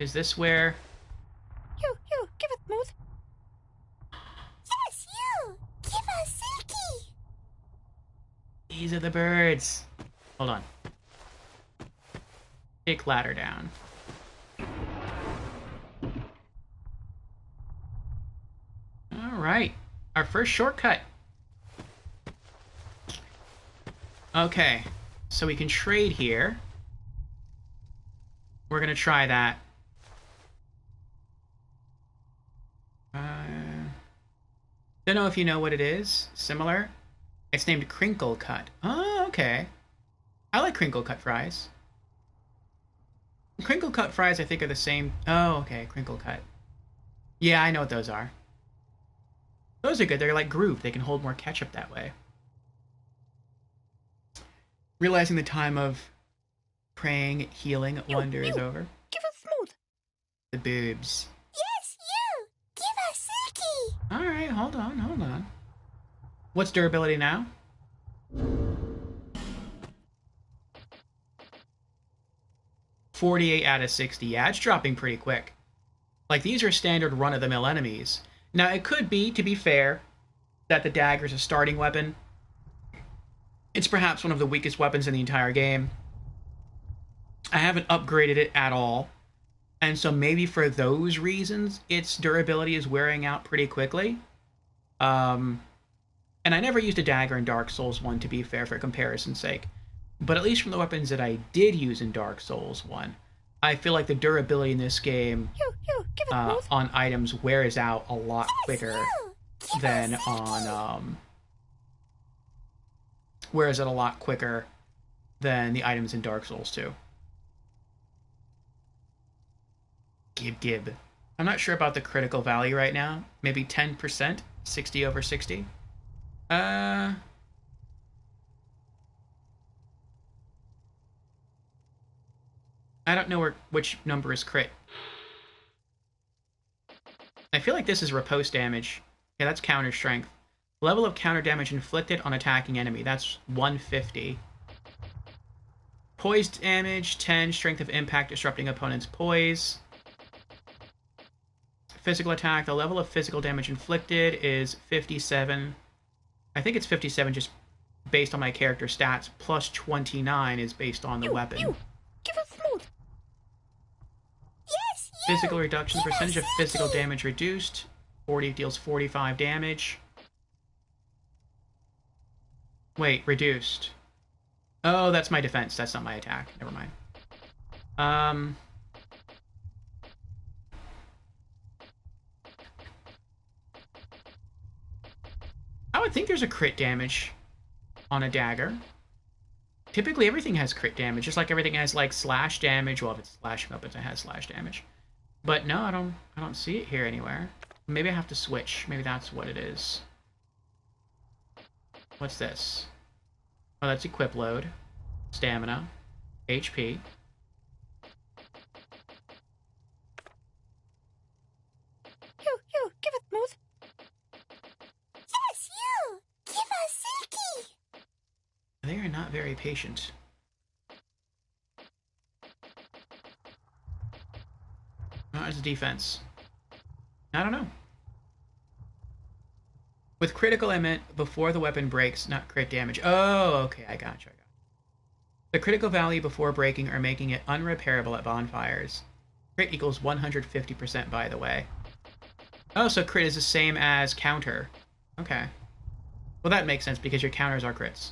Is this where... You, give us Moose. Yes, you! Give us Silky! These are the birds. Hold on. Take ladder down. Alright. Our first shortcut. Okay. So we can trade here. We're gonna try that. Don't know if you know what it is. Similar. It's named Crinkle Cut. Oh, okay. I like Crinkle Cut fries. Crinkle Cut fries, I think, are the same. Oh, okay. Crinkle Cut. Yeah, I know what those are. Those are good. They're like grooved. They can hold more ketchup that way. Realizing the time of praying, healing wonder is over. Give us smooth. The boobs. Yes, you. Give us silky. Alright, hold on. What's durability now? $48 out of 60. Yeah, it's dropping pretty quick. Like, these are standard run-of-the-mill enemies. Now, it could be, to be fair, that the dagger is a starting weapon. It's perhaps one of the weakest weapons in the entire game. I haven't upgraded it at all. And so maybe for those reasons, its durability is wearing out pretty quickly. And I never used a dagger in Dark Souls 1, to be fair, for comparison's sake. But at least from the weapons that I did use in Dark Souls 1, I feel like the durability in this game Give us smooth. on items wears out a lot quicker than on... wears out a lot quicker than the items in Dark Souls 2. Gib. I'm not sure about the critical value right now. Maybe 10%? 60 over 60? I don't know which number is crit. I feel like this is riposte damage. Yeah, that's counter strength. Level of counter damage inflicted on attacking enemy. That's 150. Poise damage, 10. Strength of impact, disrupting opponent's poise. Physical attack. The level of physical damage inflicted is 57. I think it's 57 just based on my character stats. Plus 29 is based on the weapon. Give us smooth. Yes, you. Physical reduction. Percentage of physical damage reduced. 40 deals 45 damage. Wait, reduced. Oh, that's my defense. That's not my attack. Never mind. I would think there's a crit damage on a dagger. Typically, everything has crit damage, just like everything has like slash damage. Well, if it's slashing weapons, it has slash damage. But no, I don't see it here anywhere. Maybe I have to switch. Maybe that's what it is. What's this? Oh, that's equip load, stamina, HP. You. Give us smooth. Yes, you. Give us silky. They are not very patient. Oh, it's defense. I don't know. With critical, I meant before the weapon breaks, not crit damage. Oh, okay, I gotcha. The critical value before breaking or making it unrepairable at bonfires. Crit equals 150%, by the way. Oh, so crit is the same as counter. Okay. Well, that makes sense, because your counters are crits.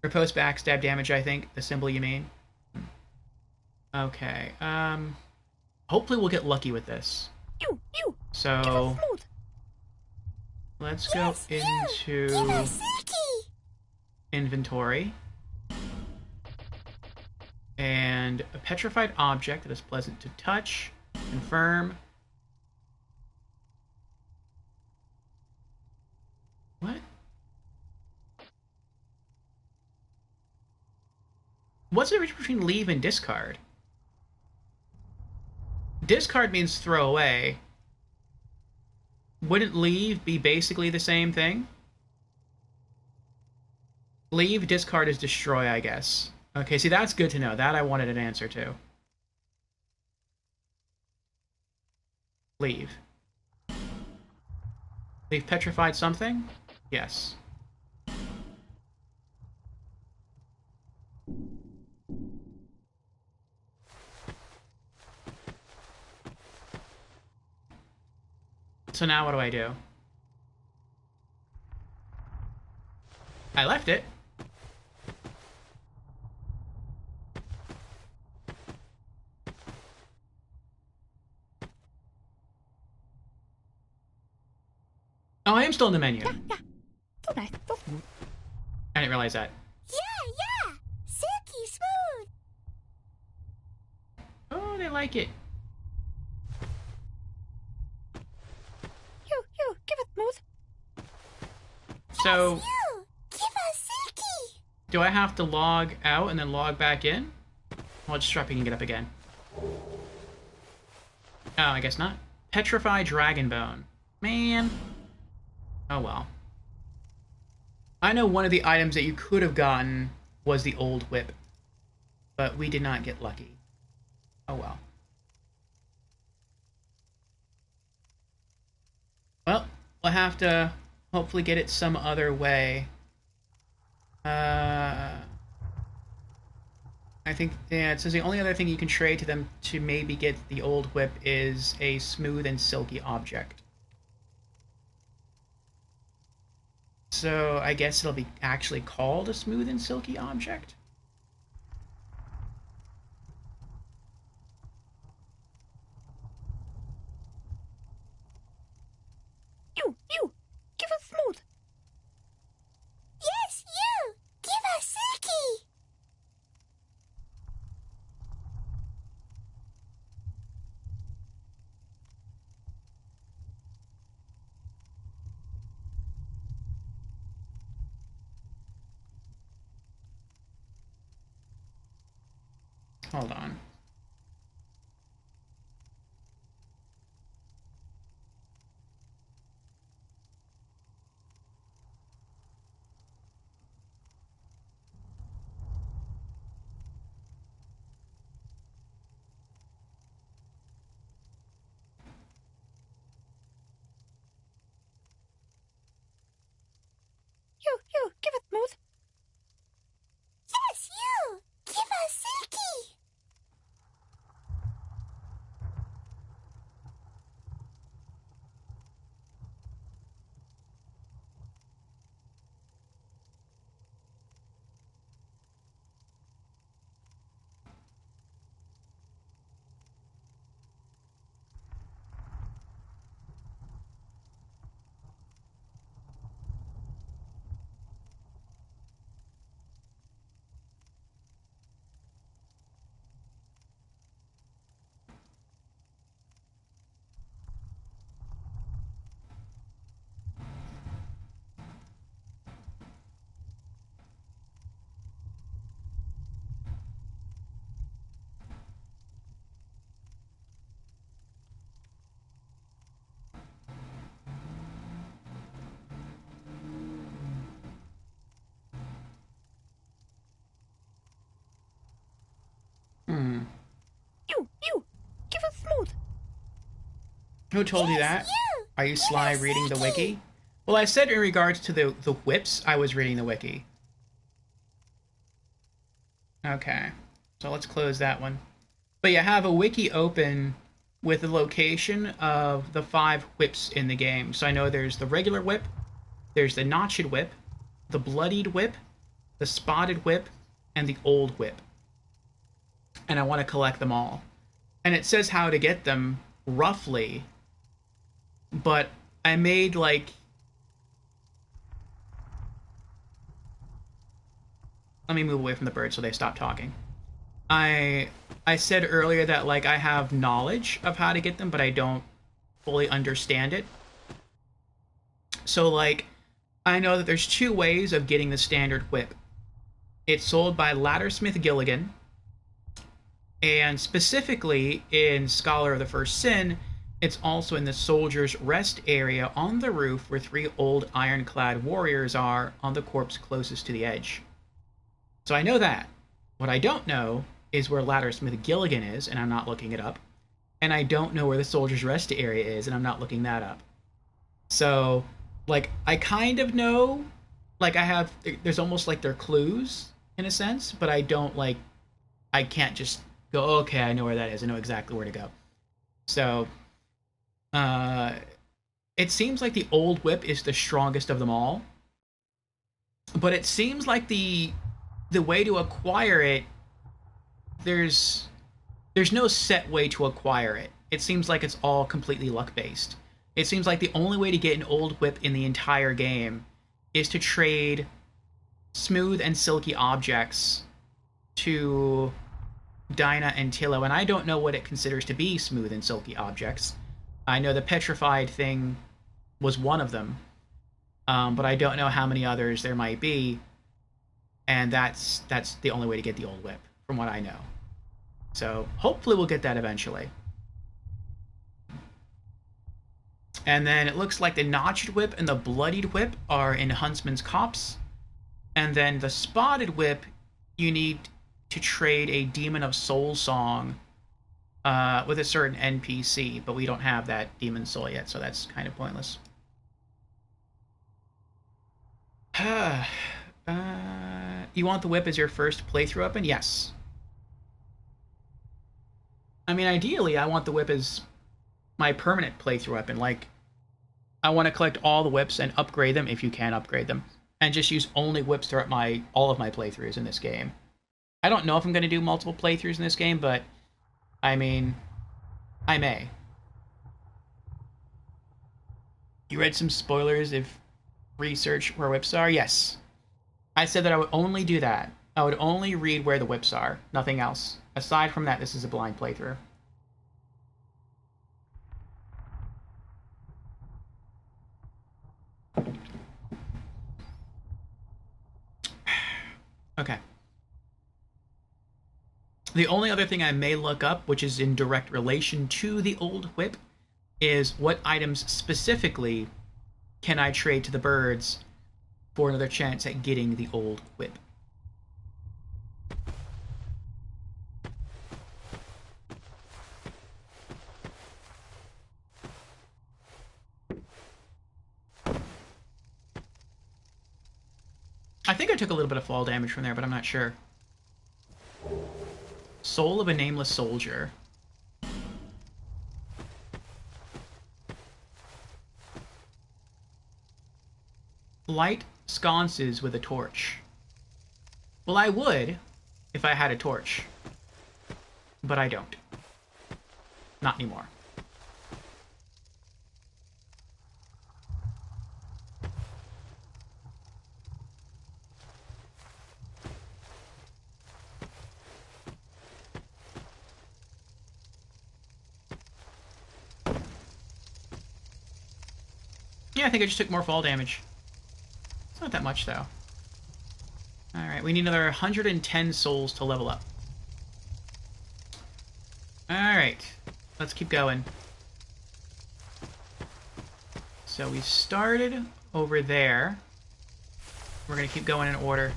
Riposte backstab damage, I think. The symbol you mean? Okay, hopefully we'll get lucky with this. You. So... Give us smooth. Let's go into Give us silky. inventory. And a petrified object that is pleasant to touch. Confirm. What? What's the difference between leave and discard? Discard means throw away. Wouldn't leave be basically the same thing? Leave, discard is destroy, I guess. Okay, see, that's good to know. That I wanted an answer to. Leave. Leave petrified something? Yes. So now what do I do? I left it. Oh, I am still in the menu. Yeah. So nice. So smooth. I didn't realize that. Yeah. Silky smooth. Oh, they like it. You. Give us Smooth? So, You! Give us Silky! do I have to log out and then log back in? Well, just try picking it up again. Oh, I guess not. Petrify Dragon Bone. Man. Oh well. I know one of the items that you could have gotten was the old whip, but we did not get lucky. Oh well. Well, we'll have to hopefully get it some other way. I think, yeah, it says the only other thing you can trade to them to maybe get the old whip is a smooth and silky object. So I guess it'll be actually called a smooth and silky object? You! Give us Smooth! Yes, you! Give us Silky! Hold on. You! Give us Smooth! Yes, you! Give us Silky! You! Give us Smooth! Who told you that? You! Are you sly us reading the Silky! wiki? Well, I said in regards to the whips, I was reading the wiki. Okay. So let's close that one. But you have a wiki open with the location of the 5 whips in the game. So I know there's the regular whip, there's the notched whip, the bloodied whip, the spotted whip, and the old whip. And I want to collect them all. And it says how to get them, roughly, but I made, like... Let me move away from the birds so they stop talking. I said earlier that, like, I have knowledge of how to get them, but I don't fully understand it. So, like, I know that there's 2 ways of getting the standard whip. It's sold by Laddersmith Gilligan, and specifically in Scholar of the First Sin, it's also in the Soldier's Rest area on the roof where 3 old ironclad warriors are on the corpse closest to the edge. So I know that. What I don't know is where Laddersmith Gilligan is, and I'm not looking it up. And I don't know where the Soldier's Rest area is, and I'm not looking that up. So, like, I kind of know, like, there's almost like they're clues, in a sense, but I don't, like, I can't just go, okay, I know where that is, I know exactly where to go. So, it seems like the old whip is the strongest of them all, but it seems like the way to acquire it, there's no set way to acquire it. It seems like it's all completely luck-based. It seems like the only way to get an old whip in the entire game is to trade smooth and silky objects to Dinah and Tillo, and I don't know what it considers to be smooth and silky objects. I know the petrified thing was one of them, but I don't know how many others there might be, and that's the only way to get the old whip, from what I know. So hopefully we'll get that eventually. And then it looks like the Notched Whip and the Bloodied Whip are in Huntsman's Copse. And then the Spotted Whip, you need to trade a Demon of Soul song with a certain NPC, but we don't have that Demon Soul yet, so that's kind of pointless. You want the whip as your first playthrough weapon? Yes. I mean, ideally, I want the whip as my permanent playthrough weapon. Like, I want to collect all the whips and upgrade them, if you can upgrade them, and just use only whips throughout all of my playthroughs in this game. I don't know if I'm going to do multiple playthroughs in this game, but, I mean, I may. You read some spoilers if research where whips are? Yes. I said that I would only do that. I would only read where the whips are, nothing else. Aside from that, this is a blind playthrough. Okay. The only other thing I may look up, which is in direct relation to the old whip, is what items specifically can I trade to the birds for another chance at getting the old whip. I think I took a little bit of fall damage from there, but I'm not sure. Soul of a Nameless Soldier. Light sconces with a torch. Well, I would if I had a torch. But I don't. Not anymore. Yeah, I think I just took more fall damage. It's not that much, though. Alright, we need another 110 souls to level up. Alright, let's keep going. So we started over there. We're going to keep going in order.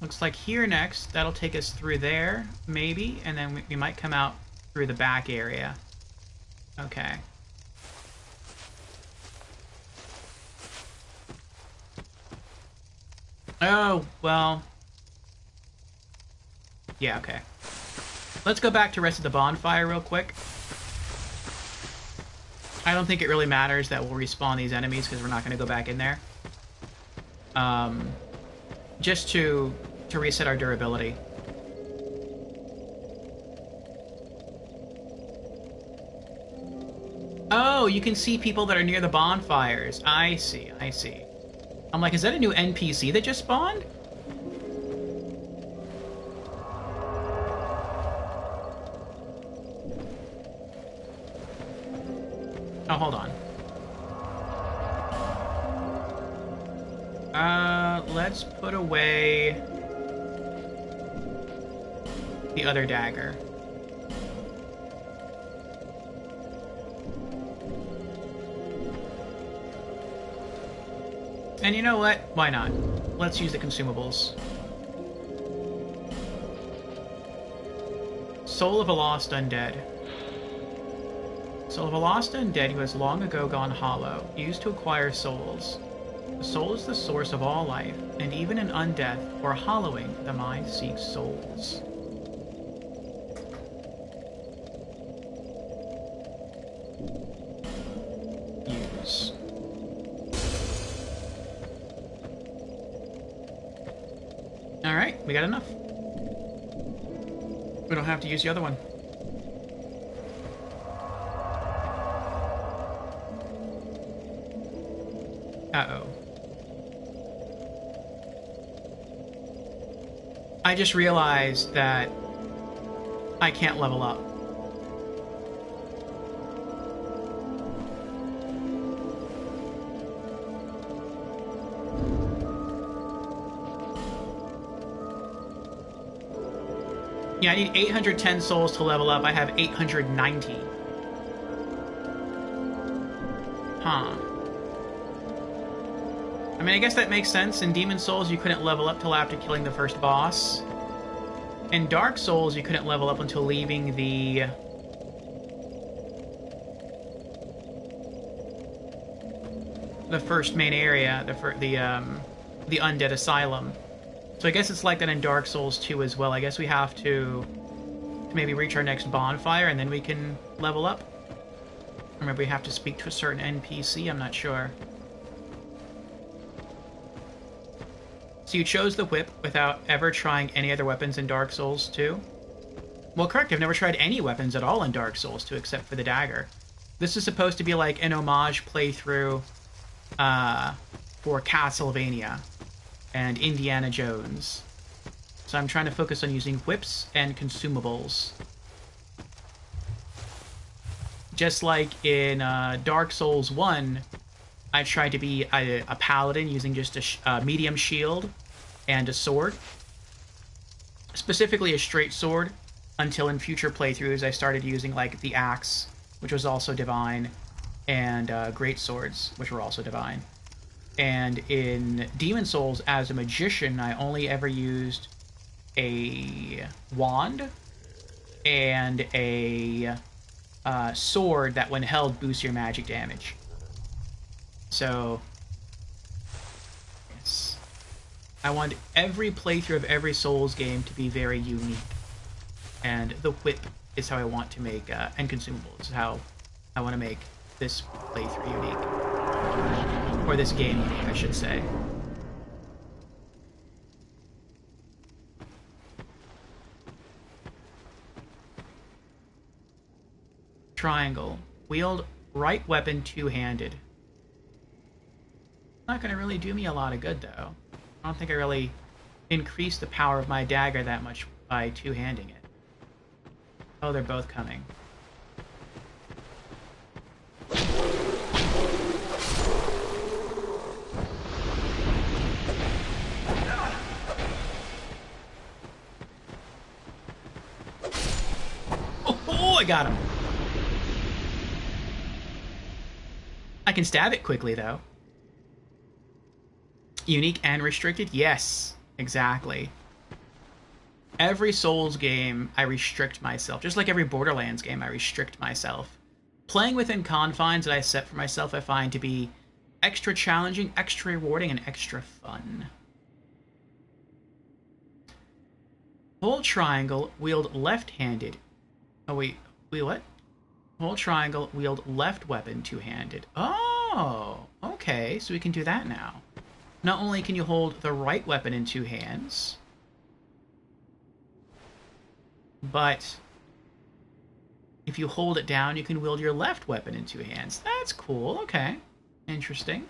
Looks like here next, that'll take us through there, maybe, and then we might come out through the back area. Okay. Oh, well. Yeah, okay. Let's go back to Rest of the Bonfire real quick. I don't think it really matters that we'll respawn these enemies because we're not going to go back in there. Just to reset our durability. Oh, you can see people that are near the bonfires. I see, I see. I'm like, is that a new NPC that just spawned? Oh, hold on. Let's put away the other dagger. And you know what? Why not? Let's use the consumables. Soul of a Lost Undead. Soul of a Lost Undead who has long ago gone hollow, used to acquire souls. The soul is the source of all life, and even in undeath or hollowing, the mind seeks souls. Use. Alright, we got enough. We don't have to use the other one. Uh-oh. I just realized that I can't level up. Yeah, I need 810 souls to level up. I have 890. Huh. I mean, I guess that makes sense. In Demon Souls, you couldn't level up till after killing the first boss. In Dark Souls, you couldn't level up until leaving the first main area, the Undead Asylum. So I guess it's like that in Dark Souls 2 as well. I guess we have to maybe reach our next bonfire and then we can level up. Or maybe we have to speak to a certain NPC, I'm not sure. So you chose the whip without ever trying any other weapons in Dark Souls 2? Well, correct, I've never tried any weapons at all in Dark Souls 2 except for the dagger. This is supposed to be like an homage playthrough for Castlevania and Indiana Jones. So I'm trying to focus on using whips and consumables. Just like in Dark Souls 1, I tried to be a paladin using just a medium shield and a sword. Specifically a straight sword, until in future playthroughs I started using like the axe, which was also divine, and great swords, which were also divine. And in Demon Souls, as a magician, I only ever used a wand and a sword that, when held, boosts your magic damage. So, yes. I want every playthrough of every Souls game to be very unique. And the whip is how I want to make, and consumables is how I want to make this playthrough unique. Or this game unique, I should say. Triangle. Wield right weapon two-handed. Not gonna really do me a lot of good, though. I don't think I really increased the power of my dagger that much by two-handing it. Oh, they're both coming. Oh, I got him. I can stab it quickly, though. Unique and restricted? Yes, exactly. Every Souls game, I restrict myself. Just like every Borderlands game, I restrict myself. Playing within confines that I set for myself, I find to be extra challenging, extra rewarding, and extra fun. Hold triangle, wield left-handed. Oh, wait, what? Hold triangle, wield left weapon two-handed. Oh, okay, so we can do that now. Not only can you hold the right weapon in two hands, but if you hold it down, you can wield your left weapon in two hands. That's cool, okay. Interesting.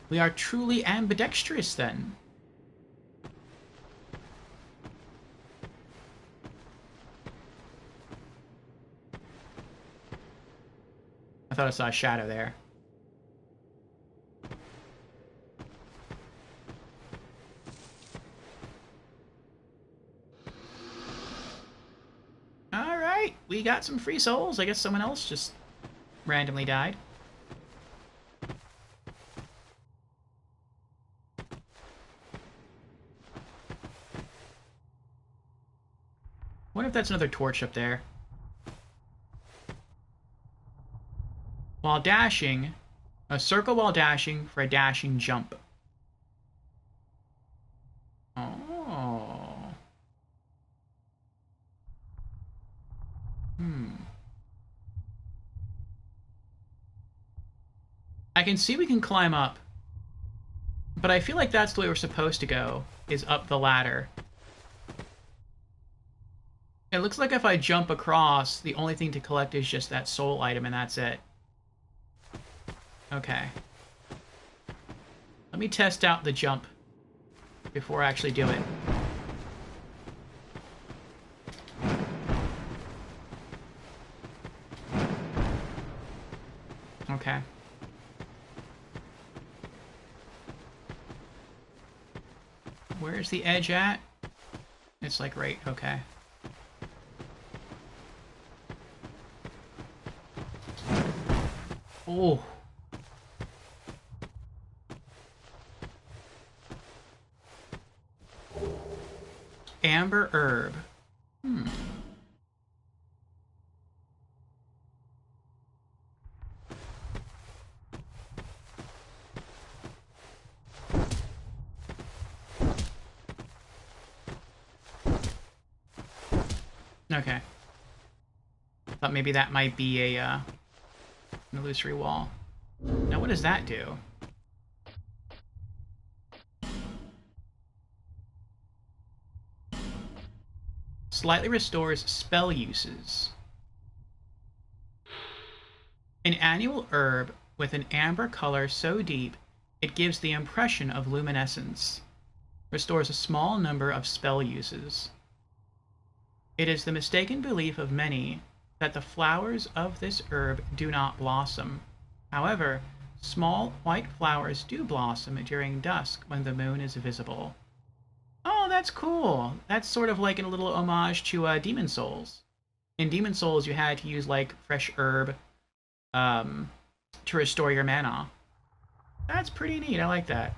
We are truly ambidextrous, then. I thought I saw a shadow there. Alright, we got some free souls. I guess someone else just randomly died. Wonder if that's another torch up there. While dashing, a circle while dashing for a dashing jump. Oh. I can see we can climb up, but I feel like that's the way we're supposed to go, is up the ladder. It looks like if I jump across, the only thing to collect is just that soul item, and that's it. Okay. Let me test out the jump before I actually do it. Okay. Where's the edge at? It's like right, okay. Oh. Amber herb. Okay. Thought maybe that might be an illusory wall. Now what does that do? Slightly restores spell uses. An annual herb with an amber color so deep it gives the impression of luminescence. Restores a small number of spell uses. It is the mistaken belief of many that the flowers of this herb do not blossom. However, small white flowers do blossom during dusk when the moon is visible. Oh, that's cool. That's sort of like a little homage to Demon Souls. In Demon Souls, you had to use like fresh herb to restore your mana. That's pretty neat. I like that.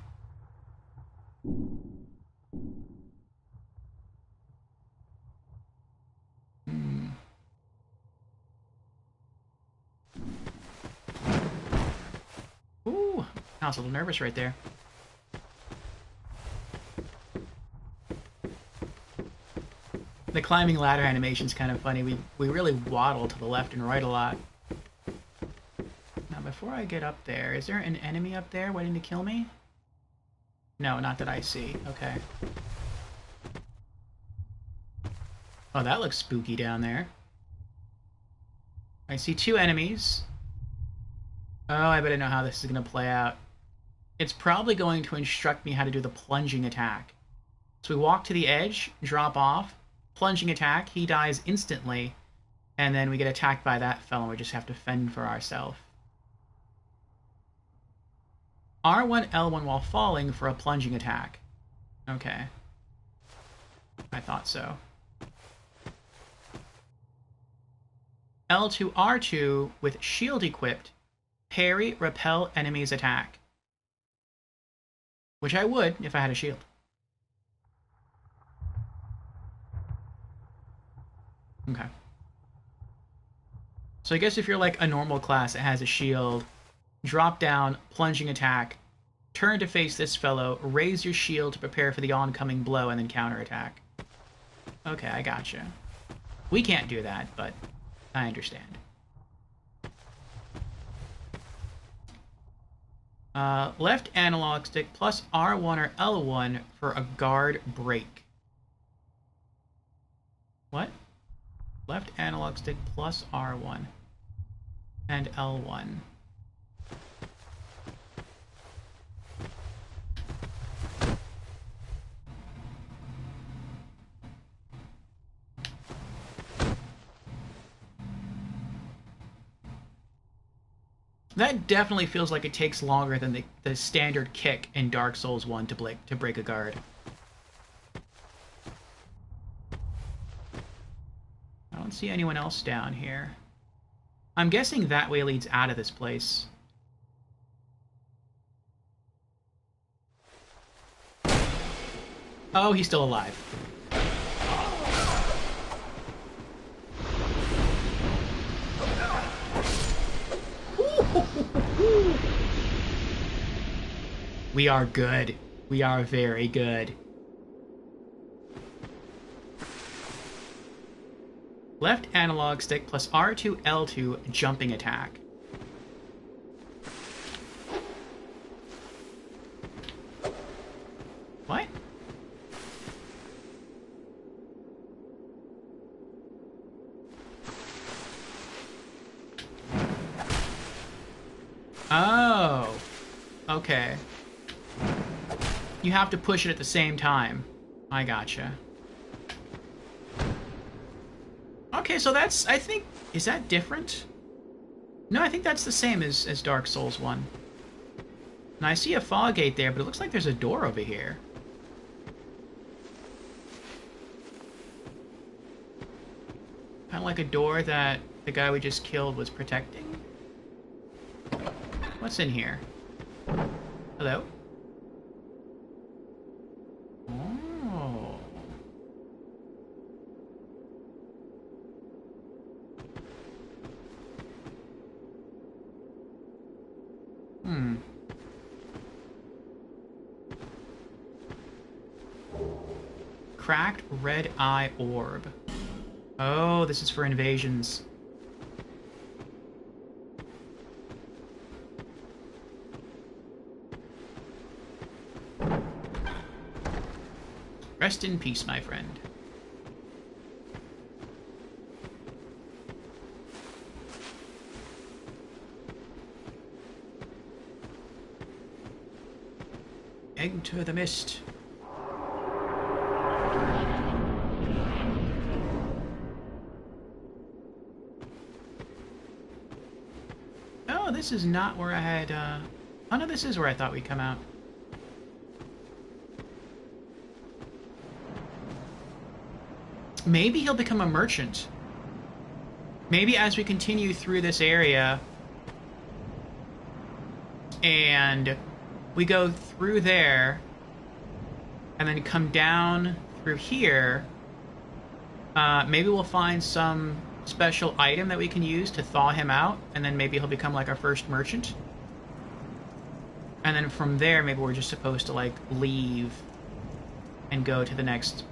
Ooh, I was a little nervous right there. The climbing ladder animation's kind of funny. We really waddle to the left and right a lot. Now, before I get up there, is there an enemy up there waiting to kill me? No, not that I see. Okay. Oh, that looks spooky down there. I see 2 enemies. Oh, I better know how this is going to play out. It's probably going to instruct me how to do the plunging attack. So we walk to the edge, drop off, plunging attack, he dies instantly, and then we get attacked by that fellow, and we just have to fend for ourselves. R1, L1 while falling for a plunging attack. Okay. I thought so. L2, R2 with shield equipped, parry, repel enemy's attack. Which I would if I had a shield. Okay. So I guess if you're like a normal class that has a shield, drop down, plunging attack, turn to face this fellow, raise your shield to prepare for the oncoming blow, and then counterattack. Okay, I gotcha. We can't do that, but I understand. Left analog stick plus R1 or L1 for a guard break. What? Left analog stick plus R1 and L1. That definitely feels like it takes longer than the standard kick in Dark Souls 1 to break a guard. I don't see anyone else down here. I'm guessing that way leads out of this place. Oh, he's still alive. We are good. We are very good. Left analog stick plus R2, L2 jumping attack. What? Oh. Okay. You have to push it at the same time. I gotcha. Okay, so that's, I think, is that different? No, I think that's the same as Dark Souls 1. Now, I see a fog gate there, but it looks like there's a door over here. Kind of like a door that the guy we just killed was protecting. What's in here? Hello? Oh. Hmm. Cracked red eye orb. Oh, this is for invasions. Rest in peace, my friend. Enter the mist. Oh, this is not where I had, Oh no, this is where I thought we'd come out. Maybe he'll become a merchant. Maybe as we continue through this area and we go through there and then come down through here, maybe we'll find some special item that we can use to thaw him out, and then maybe he'll become like our first merchant. And then from there, maybe we're just supposed to like leave and go to the next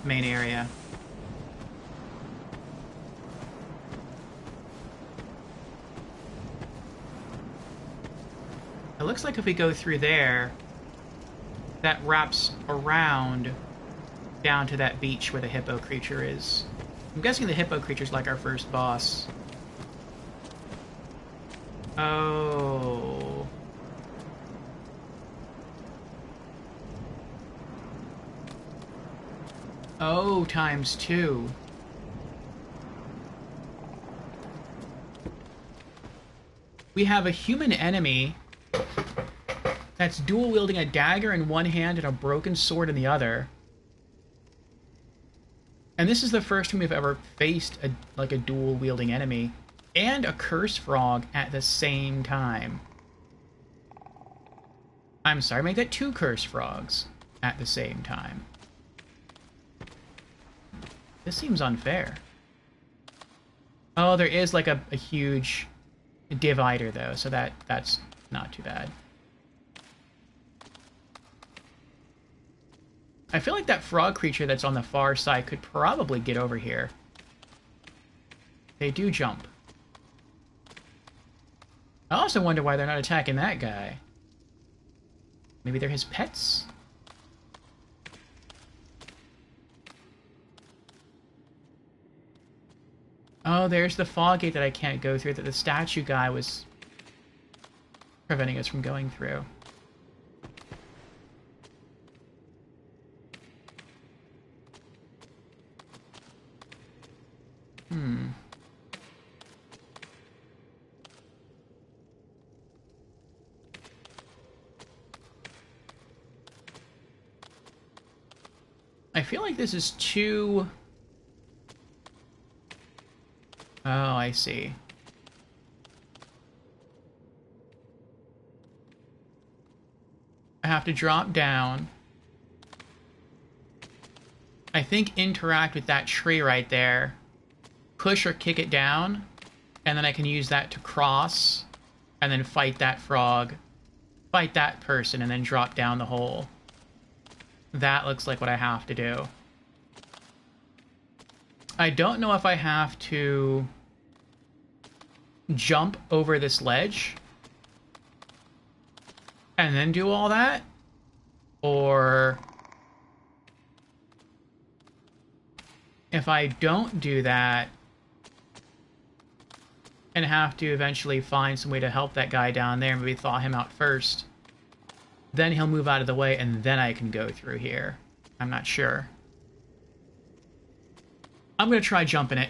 main area. It looks like if we go through there, that wraps around down to that beach where the hippo creature is. I'm guessing the hippo creature's like our first boss. Oh. Oh, times 2. We have a human enemy that's dual-wielding a dagger in one hand and a broken sword in the other. And this is the first time we've ever faced a dual-wielding enemy and a curse frog at the same time. I'm sorry, make that 2 curse frogs at the same time. This seems unfair. Oh, there is like a huge divider though, so that's not too bad. I feel like that frog creature that's on the far side could probably get over here. They do jump. I also wonder why they're not attacking that guy. Maybe they're his pets? Oh, there's the fog gate that I can't go through, that the statue guy was preventing us from going through. I feel like this is too... Oh, I see. I have to drop down. I think interact with that tree right there. Push or kick it down. And then I can use that to cross. And then fight that frog. Fight that person and then drop down the hole. That looks like what I have to do. I don't know if I have to jump over this ledge and then do all that, or if I don't do that and have to eventually find some way to help that guy down there, maybe thaw him out first, then he'll move out of the way and then I can go through here. I'm not sure. I'm gonna try jumping it.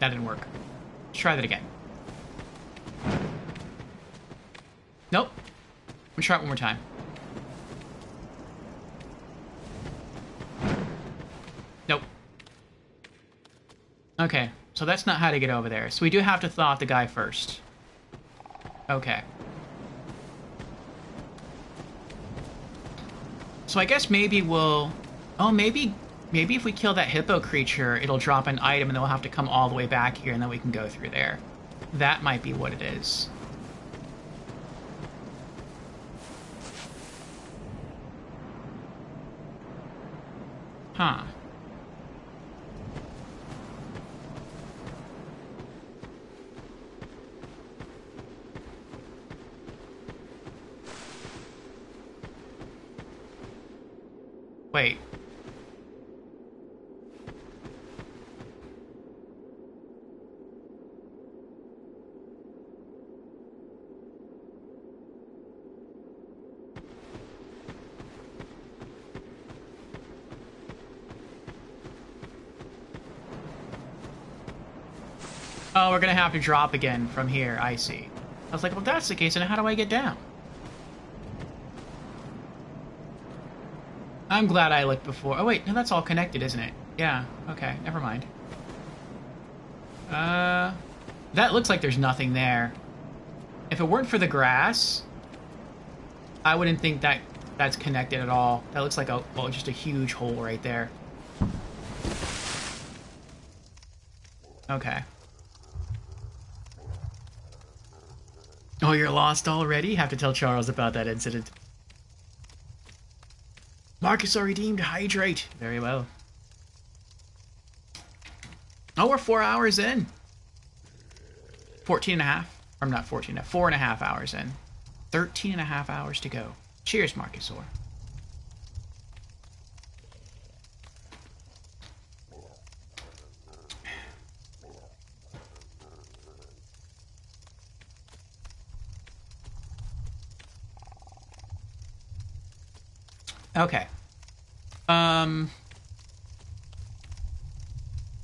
That didn't work. Let's try that again. Nope. try it one more time. Nope. Okay, so that's not how to get over there. So we do have to thaw out the guy first. Okay. So I guess maybe we'll... Oh, maybe if we kill that hippo creature, it'll drop an item and then we'll have to come all the way back here and then we can go through there. That might be what it is. Huh. Wait. Oh, we're gonna have to drop again from here, I see. I was like, well, if that's the case, then how do I get down? I'm glad I looked before. Oh, wait, no, that's all connected, isn't it? Yeah, okay, never mind. That looks like there's nothing there. If it weren't for the grass, I wouldn't think that that's connected at all. That looks like just a huge hole right there. Okay. Oh, you're lost already? Have to tell Charles about that incident. Marcus are redeemed. Hydrate. Very well. Oh, we're 4 hours in. 14 and a half. Or not 14, 4.5 hours in. 13 and a half hours to go. Cheers, Marcusor. Okay.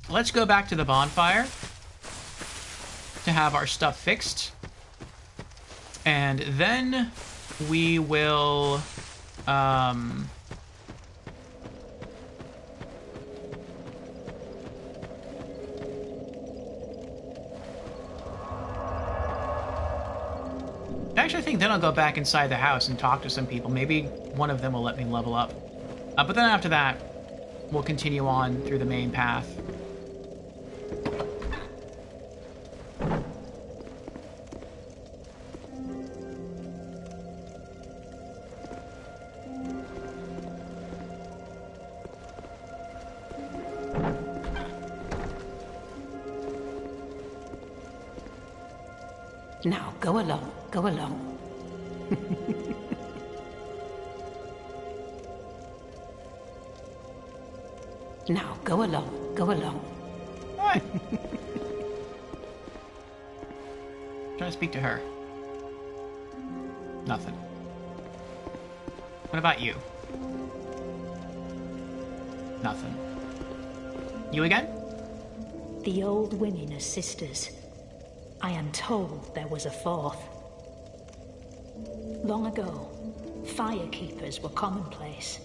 Let's go back to the bonfire to have our stuff fixed. And then we will, actually, I think then I'll go back inside the house and talk to some people. Maybe one of them will let me level up. But then after that, we'll continue on through the main path. Now, go along, go along. Now, go along, go along. Alright. Trying to speak to her. Nothing. What about you? Nothing. You again? The old women are sisters. I am told there was a fourth. Long ago, firekeepers were commonplace.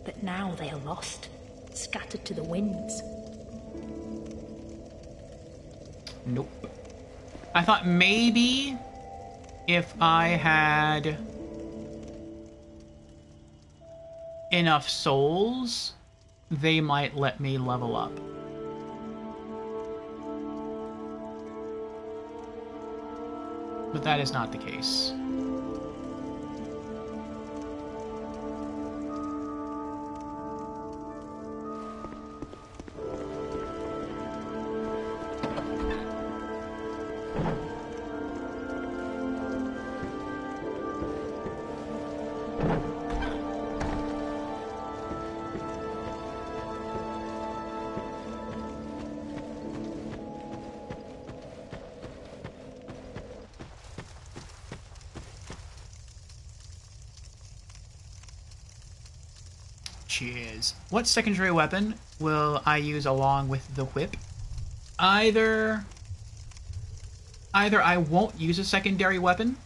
But now they are lost, scattered to the winds. Nope. I thought maybe if I had enough souls, they might let me level up. But that is not the case. Cheers. What secondary weapon will I use along with the whip? Either I won't use a secondary weapon,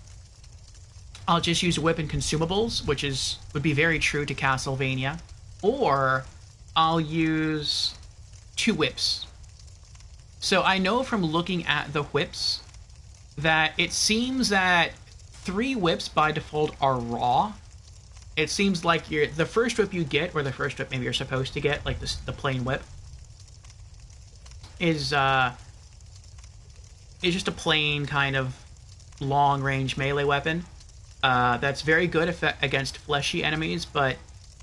I'll just use whip and consumables, which would be very true to Castlevania, or I'll use 2 whips. So I know from looking at the whips that it seems that 3 whips by default are raw. It seems like the first whip you get, or the first whip maybe you're supposed to get, like the plain whip, is just a plain kind of long-range melee weapon. That's very good against fleshy enemies, but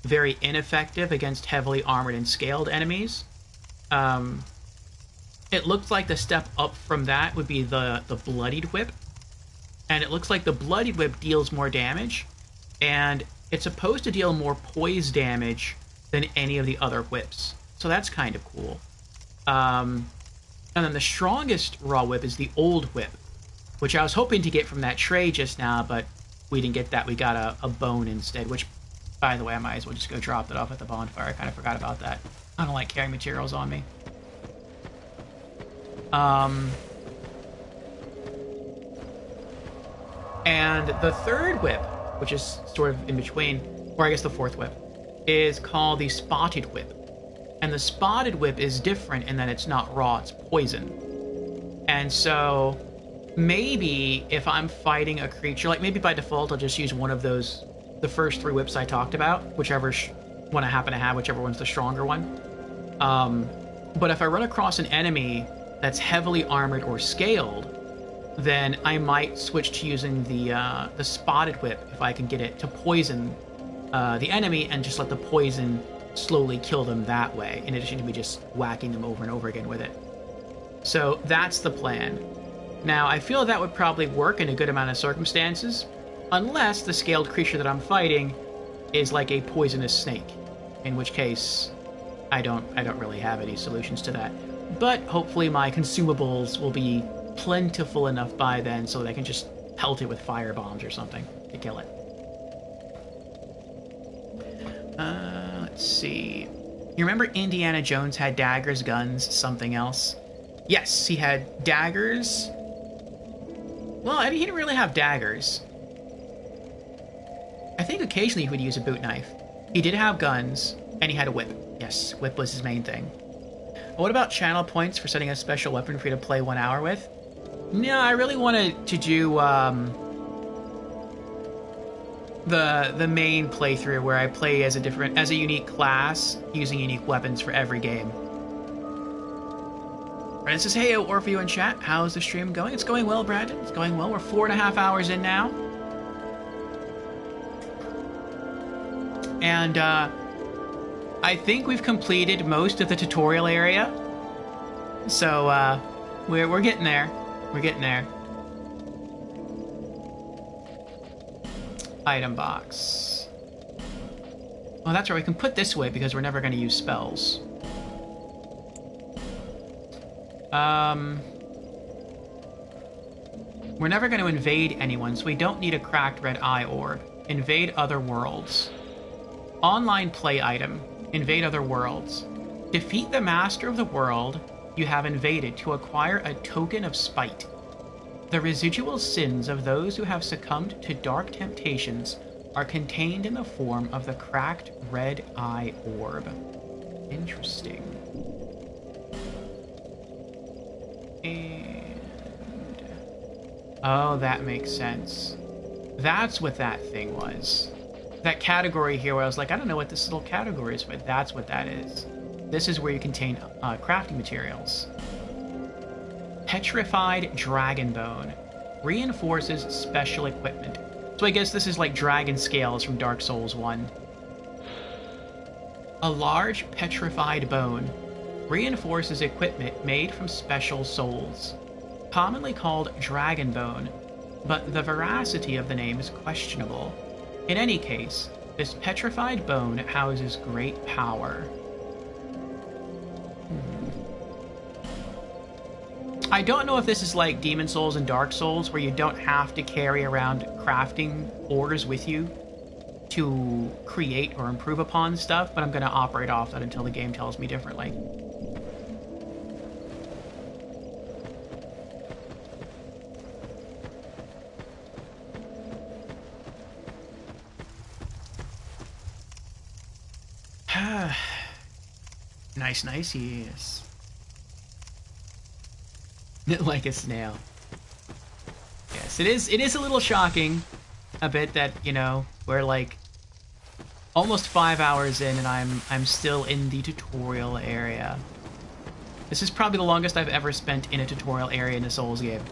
very ineffective against heavily armored and scaled enemies. It looks like the step up from that would be the Bloodied Whip. And it looks like the Bloodied Whip deals more damage, and it's supposed to deal more poise damage than any of the other whips. So that's kind of cool. And then the strongest raw whip is the Old Whip, which I was hoping to get from that tray just now, but we didn't get that. We got a bone instead, which, by the way, I might as well just go drop that off at the bonfire. I kind of forgot about that. I don't like carrying materials on me. And the third whip, which is sort of in between, or I guess the fourth whip, is called the Spotted Whip. And the Spotted Whip is different in that it's not raw, it's poison. And so maybe if I'm fighting a creature, like maybe by default I'll just use one of those, the first 3 whips I talked about, whichever one I happen to have, whichever one's the stronger one. But if I run across an enemy that's heavily armored or scaled, then I might switch to using the Spotted Whip if I can get it to poison the enemy and just let the poison slowly kill them that way, in addition to me just whacking them over and over again with it. So that's the plan. Now, I feel that would probably work in a good amount of circumstances, unless the scaled creature that I'm fighting is like a poisonous snake, in which case I don't really have any solutions to that. But hopefully my consumables will be plentiful enough by then so that I can just pelt it with fire bombs or something to kill it. Let's see. You remember Indiana Jones had daggers, guns, something else? Yes, he had daggers. Well, he didn't really have daggers. I think occasionally he would use a boot knife. He did have guns, and he had a whip. Yes, whip was his main thing. What about channel points for setting a special weapon for you to play 1 hour with? No, I really wanted to do the main playthrough where I play as a unique class, using unique weapons for every game. Brandon says, hey, Orfeo in chat, how's the stream going? It's going well, Brandon. It's going well. We're 4.5 hours in now. And I think we've completed most of the tutorial area. So we're getting there. We're getting there. Item box. Oh, that's right. We can put this away because we're never going to use spells. We're never going to invade anyone, so we don't need a cracked red eye orb. Invade other worlds. Online play item. Invade other worlds. Defeat the master of the world you have invaded to acquire a token of spite. The residual sins of those who have succumbed to dark temptations are contained in the form of the cracked red eye orb. Interesting. And... oh, that makes sense. That's what that thing was. That category here where I was like, I don't know what this little category is, but that's what that is. This is where you contain crafting materials. Petrified Dragon Bone. Reinforces special equipment. So I guess this is like dragon scales from Dark Souls 1. A large petrified bone reinforces equipment made from special souls. Commonly called Dragon Bone, but the veracity of the name is questionable. In any case, this petrified bone houses great power. I don't know if this is like Demon Souls and Dark Souls, where you don't have to carry around crafting ores with you to create or improve upon stuff, but I'm going to operate off that until the game tells me differently. Nice, nice, yes. Like a snail. Yes, it is a little shocking a bit that, you know, we're like almost 5 hours in and I'm still in the tutorial area. This is probably the longest I've ever spent in a tutorial area in a Souls game.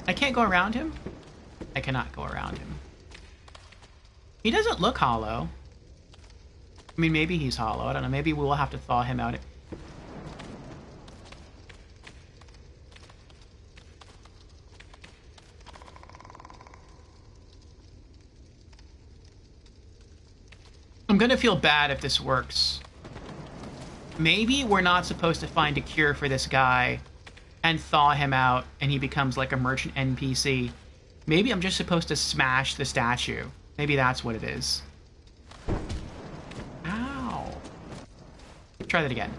I can't go around him? I cannot go around him. He doesn't look hollow. I mean, maybe he's hollow. I don't know. Maybe we'll have to thaw him out. I'm gonna feel bad if this works. Maybe we're not supposed to find a cure for this guy and thaw him out and he becomes like a merchant NPC. Maybe I'm just supposed to smash the statue. Maybe that's what it is. Ow. Try that again.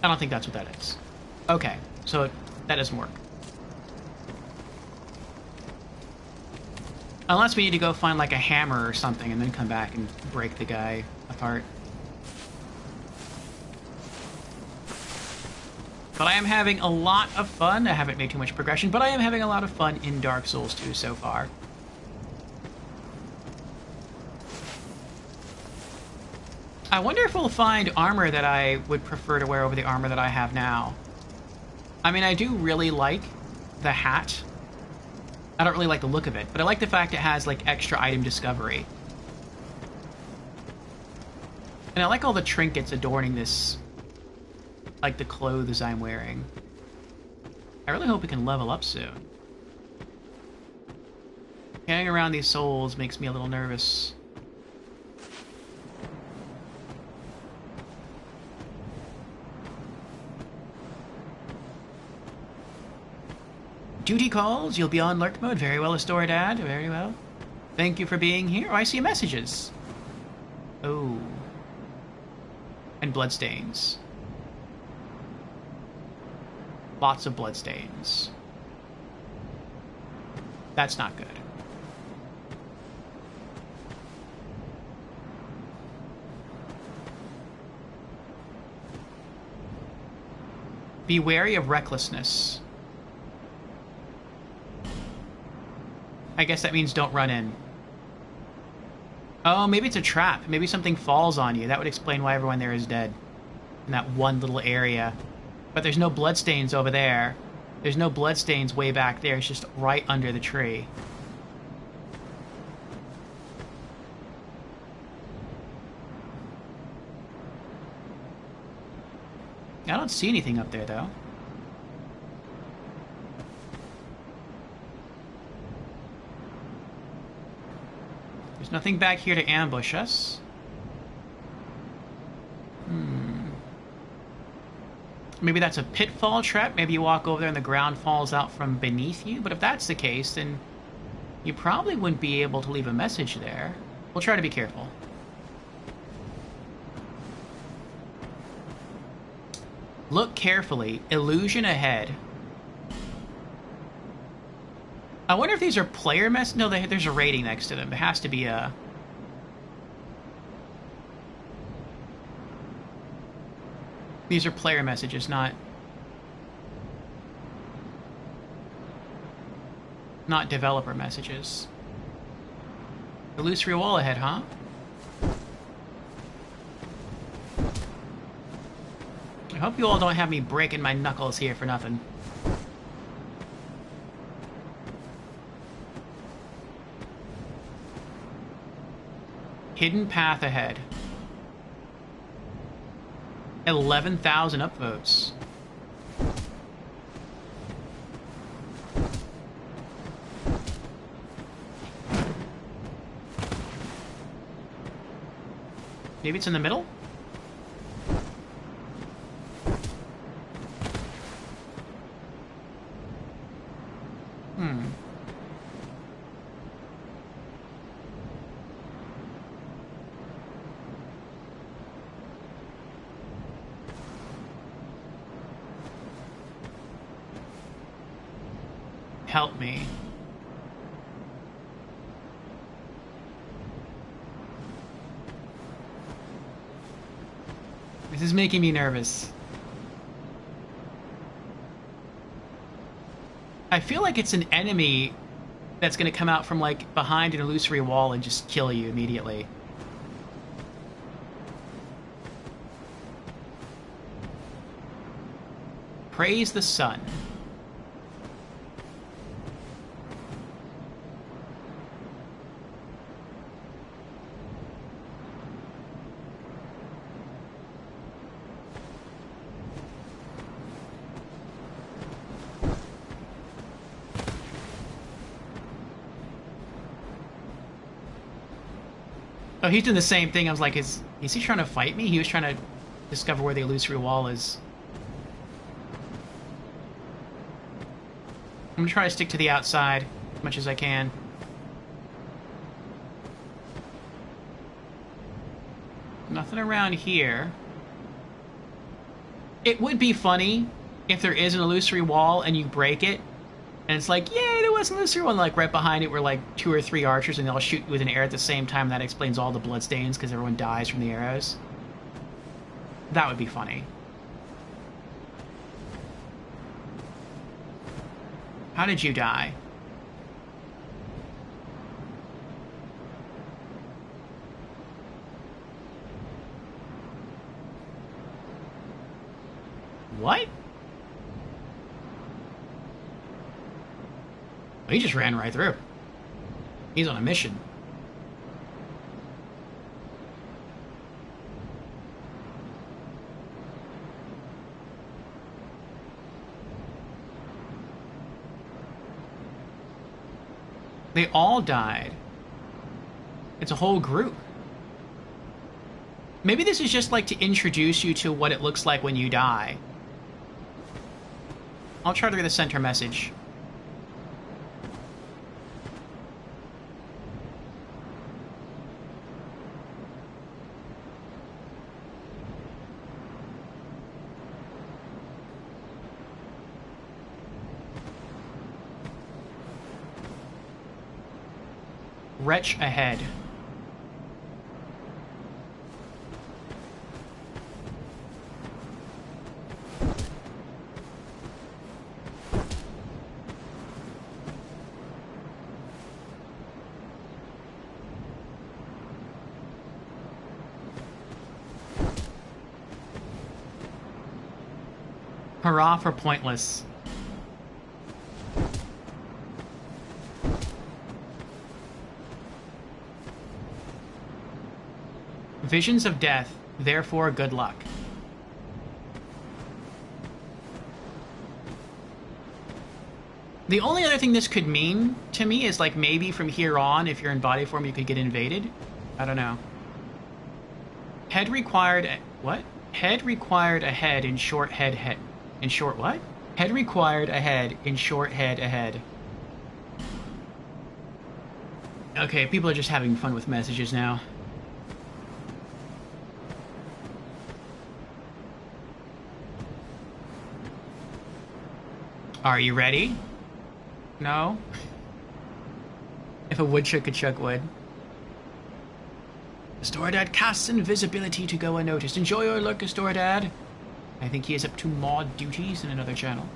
I don't think that's what that is. Okay, so that doesn't work. Unless we need to go find like a hammer or something and then come back and break the guy apart. But I am having a lot of fun. I haven't made too much progression, but I am having a lot of fun in Dark Souls 2 so far. I wonder if we'll find armor that I would prefer to wear over the armor that I have now. I mean, I do really like the hat. I don't really like the look of it, but I like the fact it has, like, extra item discovery. And I like all the trinkets adorning this, like, the clothes I'm wearing. I really hope we can level up soon. Carrying around these souls makes me a little nervous. Duty calls. You'll be on lurk mode. Very well, Astoradad. Very well. Thank you for being here. Oh, I see messages. Oh. And bloodstains. Lots of bloodstains. That's not good. Be wary of recklessness. I guess that means don't run in. Oh, maybe it's a trap. Maybe something falls on you. That would explain why everyone there is dead. In that one little area. But there's no bloodstains over there. There's no bloodstains way back there. It's just right under the tree. I don't see anything up there, though. There's nothing back here to ambush us. Maybe that's a pitfall trap. Maybe you walk over there and the ground falls out from beneath you. But if that's the case, then you probably wouldn't be able to leave a message there. We'll try to be careful. Look carefully. Illusion ahead. I wonder if these are player mess. No, there's a rating next to them. There has to be a... These are player messages, not developer messages. Illusory wall ahead, huh? I hope you all don't have me breaking my knuckles here for nothing. Hidden path ahead. 11,000 upvotes. Maybe it's in the middle? help me. This is making me nervous. I feel like it's an enemy that's going to come out from, like, behind an illusory wall and just kill you immediately. Praise the sun. Oh, he's doing the same thing. I was like, is he trying to fight me? He was trying to discover where the illusory wall is. I'm gonna try to stick to the outside as much as I can. Nothing around here. It would be funny if there is an illusory wall and you break it, and it's like, yay, there was an illusory wall, and like right behind it were like 2 or 3 archers, and they all shoot with an arrow at the same time. That explains all the bloodstains because everyone dies from the arrows. That would be funny. How did you die? What? He just ran right through. He's on a mission. They all died. It's a whole group. Maybe this is just like to introduce you to what it looks like when you die. I'll try to get the center message. Wretch ahead. Hurrah for pointless. Visions of death, therefore good luck. The only other thing this could mean to me is like maybe from here on, if you're in body form, you could get invaded. I don't know. Head required... What? Head required a head in short head... In short what? Head required a head in short head ahead. Okay, people are just having fun with messages now. Are you ready? No? If a woodchuck could chuck wood. Astoradad casts invisibility to go unnoticed. Enjoy your look, Astoradad. I think he is up to mod duties in another channel.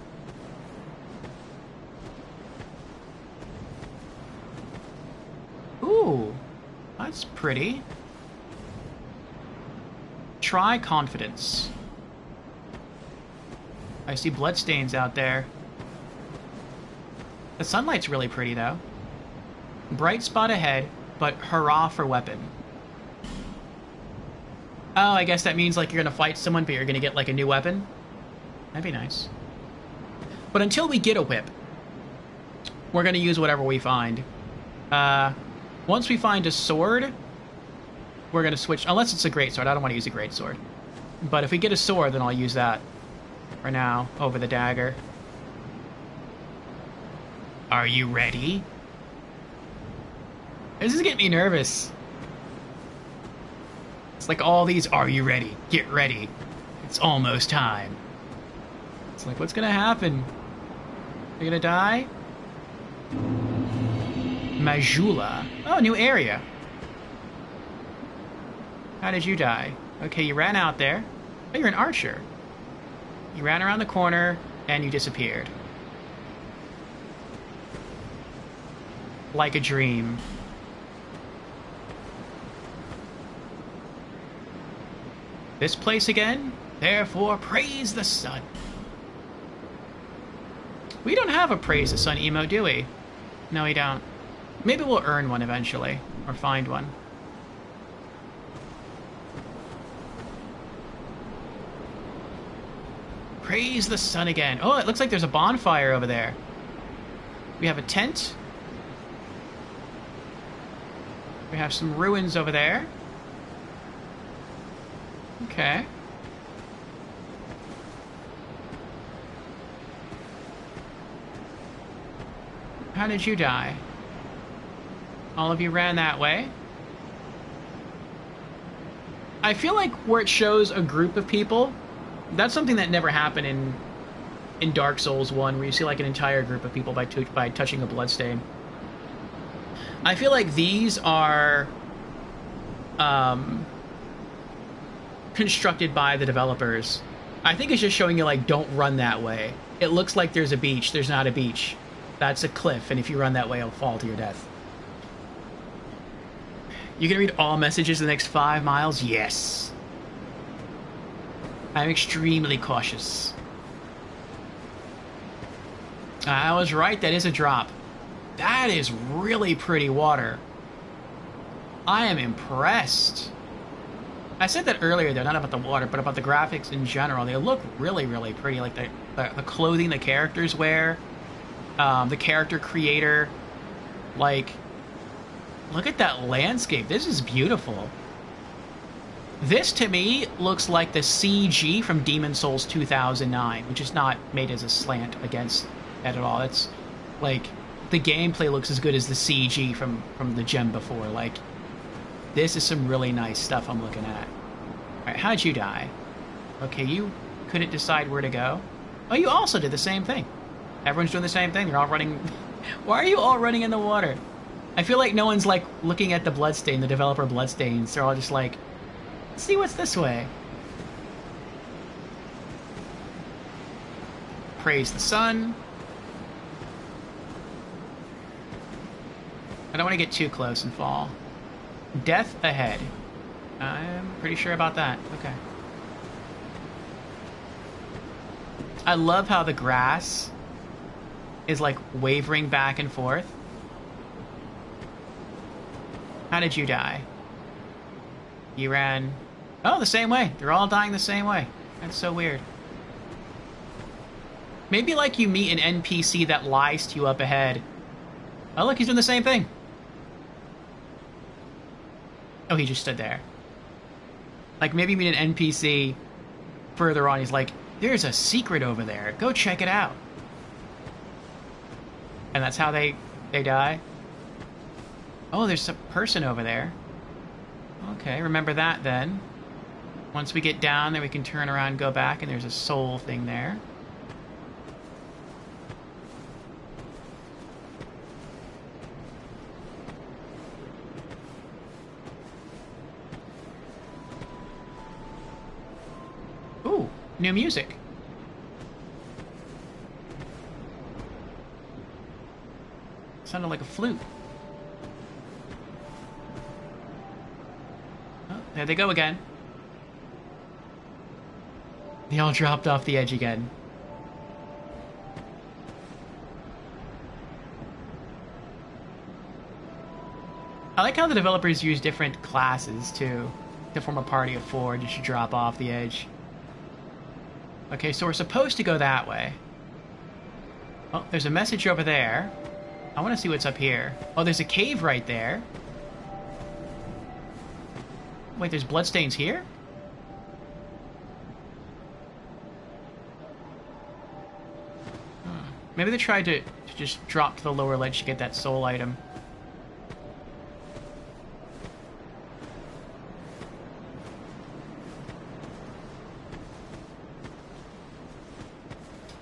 Ooh, that's pretty. Try confidence. I see bloodstains out there. The sunlight's really pretty, though. Bright spot ahead, but hurrah for weapon. Oh, I guess that means, like, you're gonna fight someone, but you're gonna get, like, a new weapon? That'd be nice. But until we get a whip, we're gonna use whatever we find. Once we find a sword, we're gonna switch... Unless it's a greatsword. I don't want to use a greatsword. But if we get a sword, then I'll use that. For now, over the dagger. Are you ready? This is getting me nervous. It's like all these, are you ready? Get ready. It's almost time. It's like, what's gonna happen? You're gonna die? Majula. Oh, new area. How did you die? Okay, you ran out there. Oh, you're an archer. You ran around the corner, and you disappeared. Like a dream. This place again? Therefore, praise the sun. We don't have a praise the sun emo, do we? No, we don't. Maybe we'll earn one eventually, or find one. Praise the sun again. Oh, it looks like there's a bonfire over there. We have a tent. We have some ruins over there. Okay. How did you die? All of you ran that way. I feel like where it shows a group of people, that's something that never happened in Dark Souls 1, where you see like an entire group of people by touching a bloodstain. I feel like these are constructed by the developers. I think it's just showing you, like, don't run that way. It looks like there's a beach. There's not a beach. That's a cliff, and if you run that way, you'll fall to your death. You can read all messages in the next 5 miles? Yes. I'm extremely cautious. I was right, that is a drop. That is really pretty water. I am impressed. I said that earlier, though, not about the water, but about the graphics in general. They look really, really pretty. Like the clothing the characters wear, the character creator. Like, look at that landscape. This is beautiful. This, to me, looks like the CG from Demon's Souls 2009, which is not made as a slant against that at all. It's, like, the gameplay looks as good as the CG from the gem before. Like, this is some really nice stuff I'm looking at. Alright, how'd you die? Okay, you couldn't decide where to go. Oh, you also did the same thing. Everyone's doing the same thing. They're all running... Why are you all running in the water? I feel like no one's, like, looking at the bloodstain, the developer bloodstains. They're all just like, let's see what's this way. Praise the sun. I don't want to get too close and fall. Death ahead. I'm pretty sure about that. Okay. I love how the grass is, like, wavering back and forth. How did you die? You ran... Oh, the same way. They're all dying the same way. That's so weird. Maybe, like, you meet an NPC that lies to you up ahead. Oh, look, he's doing the same thing. Oh, he just stood there. Like, maybe you meet an NPC further on. He's like, there's a secret over there. Go check it out. And that's how they die? Oh, there's a person over there. Okay, remember that then. Once we get down there, we can turn around and go back, and there's a soul thing there. Ooh, new music. Sounded like a flute. Oh, there they go again. They all dropped off the edge again. I like how the developers use different classes, too, to form a party of 4 just to drop off the edge. Okay, so we're supposed to go that way. Oh, there's a message over there. I want to see what's up here. Oh, there's a cave right there. Wait, there's bloodstains here? Maybe they tried to just drop to the lower ledge to get that soul item.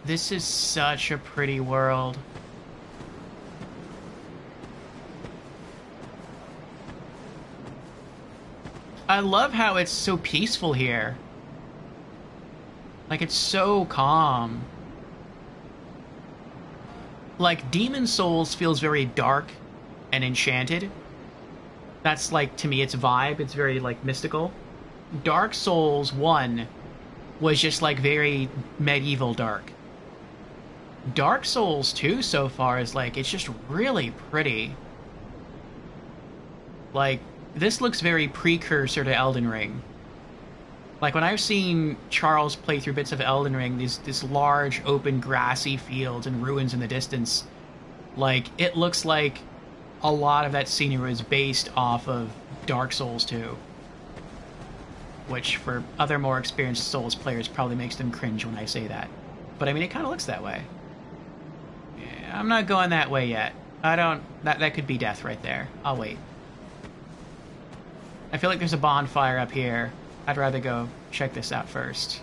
This is such a pretty world. I love how it's so peaceful here. Like, it's so calm. Like, Demon Souls feels very dark and enchanted. That's, like, to me, its vibe. It's very, like, mystical. Dark Souls 1 was just, like, very medieval dark. Dark Souls 2 so far is, like, it's just really pretty. Like, this looks very precursor to Elden Ring. Like, when I've seen Charles play through bits of Elden Ring, this large, open, grassy fields and ruins in the distance, like, it looks like a lot of that scenery is based off of Dark Souls 2. Which, for other more experienced Souls players, probably makes them cringe when I say that. But, I mean, it kind of looks that way. Yeah, I'm not going that way yet. I don't... That could be death right there. I'll wait. I feel like there's a bonfire up here. I'd rather go check this out first.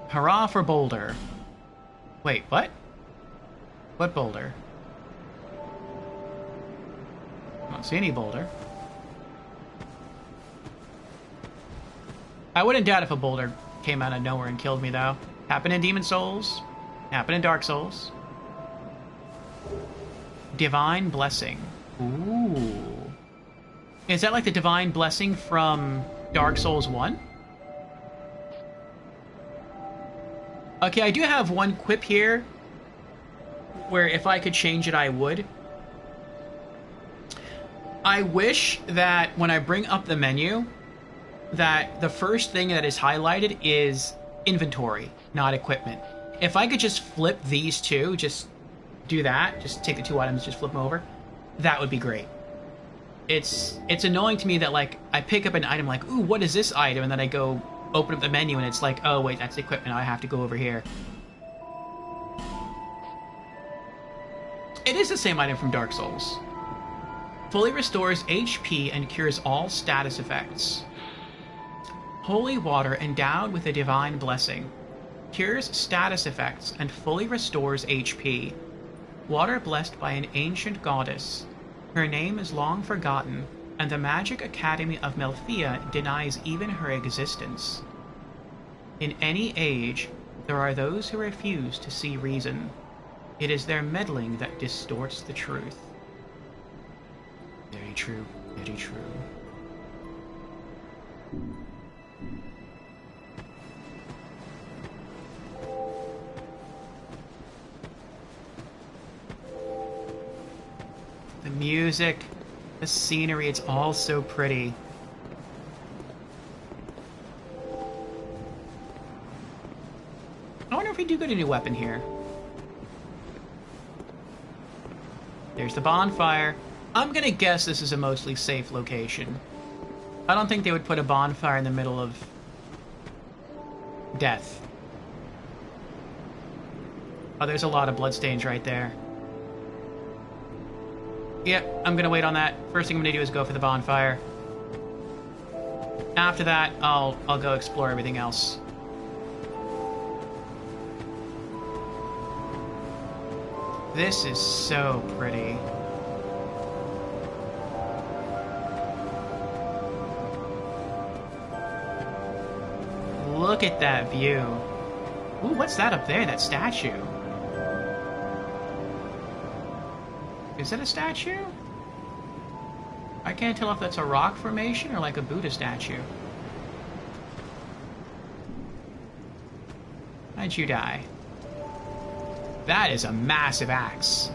Hurrah for Boulder. Wait, what? What Boulder? I don't see any Boulder. I wouldn't doubt if a boulder came out of nowhere and killed me, though. Happened in Demon Souls. Happened in Dark Souls. Divine Blessing. Ooh. Is that like the Divine Blessing from Dark Souls 1? Okay, I do have one quip here where if I could change it, I would. I wish that when I bring up the menu, that the first thing that is highlighted is inventory, not equipment. If I could just flip these two, just do that, just take the two items, just flip them over, that would be great. It's annoying to me that, like, I pick up an item like, ooh, what is this item? And then I go open up the menu and it's like, oh, wait, that's equipment, I have to go over here. It is the same item from Dark Souls. Fully restores HP and cures all status effects. Holy water endowed with a divine blessing. Cures status effects and fully restores HP. Water blessed by an ancient goddess. Her name is long forgotten, and the Magic Academy of Melphia denies even her existence. In any age, there are those who refuse to see reason. It is their meddling that distorts the truth. Very true, very true. The music, the scenery, it's all so pretty. I wonder if we do get a new weapon here. There's the bonfire. I'm gonna guess this is a mostly safe location. I don't think they would put a bonfire in the middle of death. Oh, there's a lot of bloodstains right there. Yep, I'm gonna wait on that. First thing I'm gonna do is go for the bonfire. After that, I'll go explore everything else. This is so pretty. Look at that view. Ooh, what's that up there? That statue? Is that a statue? I can't tell if that's a rock formation or like a Buddha statue. How'd you die? That is a massive axe.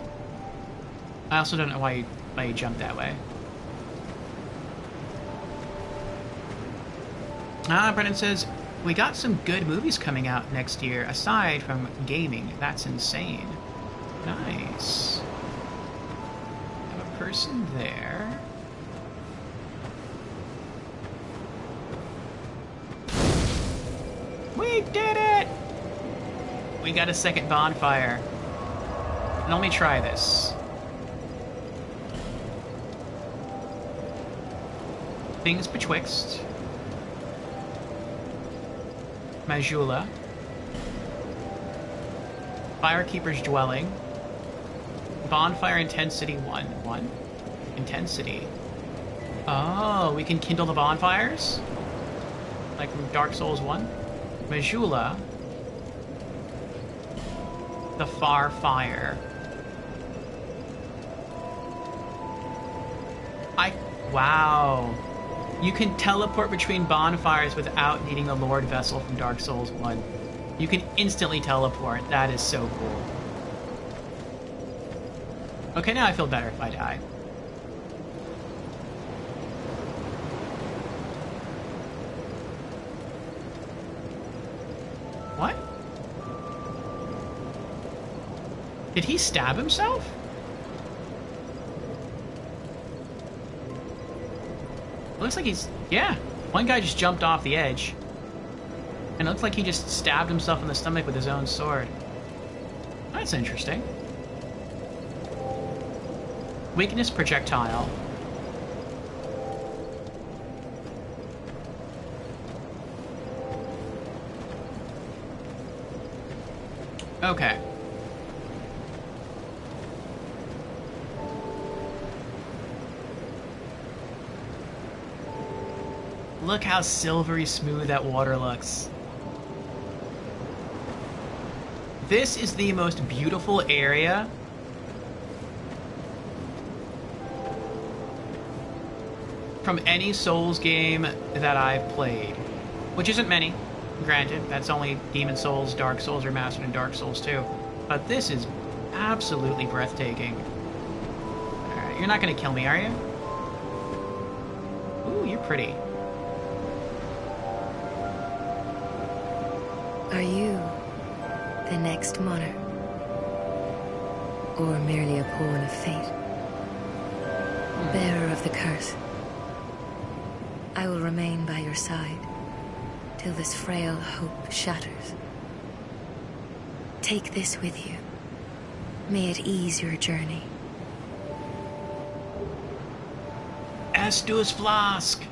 I also don't know why you jumped that way. Brennan says, we got some good movies coming out next year, aside from gaming. That's insane. Nice. Have a person there. We did it! We got a second bonfire. And let me try this. Things betwixt. Majula. Firekeeper's Dwelling. Bonfire Intensity 1. 1? Intensity. Oh, we can kindle the bonfires? Like from Dark Souls 1? Majula. The Far Fire. Wow. You can teleport between bonfires without needing the Lord Vessel from Dark Souls 1. You can instantly teleport. That is so cool. Okay, now I feel better if I die. What? Did he stab himself? Looks like he's... Yeah. One guy just jumped off the edge. And it looks like he just stabbed himself in the stomach with his own sword. That's interesting. Weakness projectile. Okay. Look how silvery smooth that water looks. This is the most beautiful area from any Souls game that I've played, which isn't many. Granted, that's only Demon Souls, Dark Souls Remastered, and Dark Souls 2. But this is absolutely breathtaking. Alright, you're not gonna kill me, are you? Ooh, you're pretty. Are you the next monarch? Or merely a pawn of fate? Bearer of the curse, I will remain by your side till this frail hope shatters. Take this with you. May it ease your journey. Estus Flask!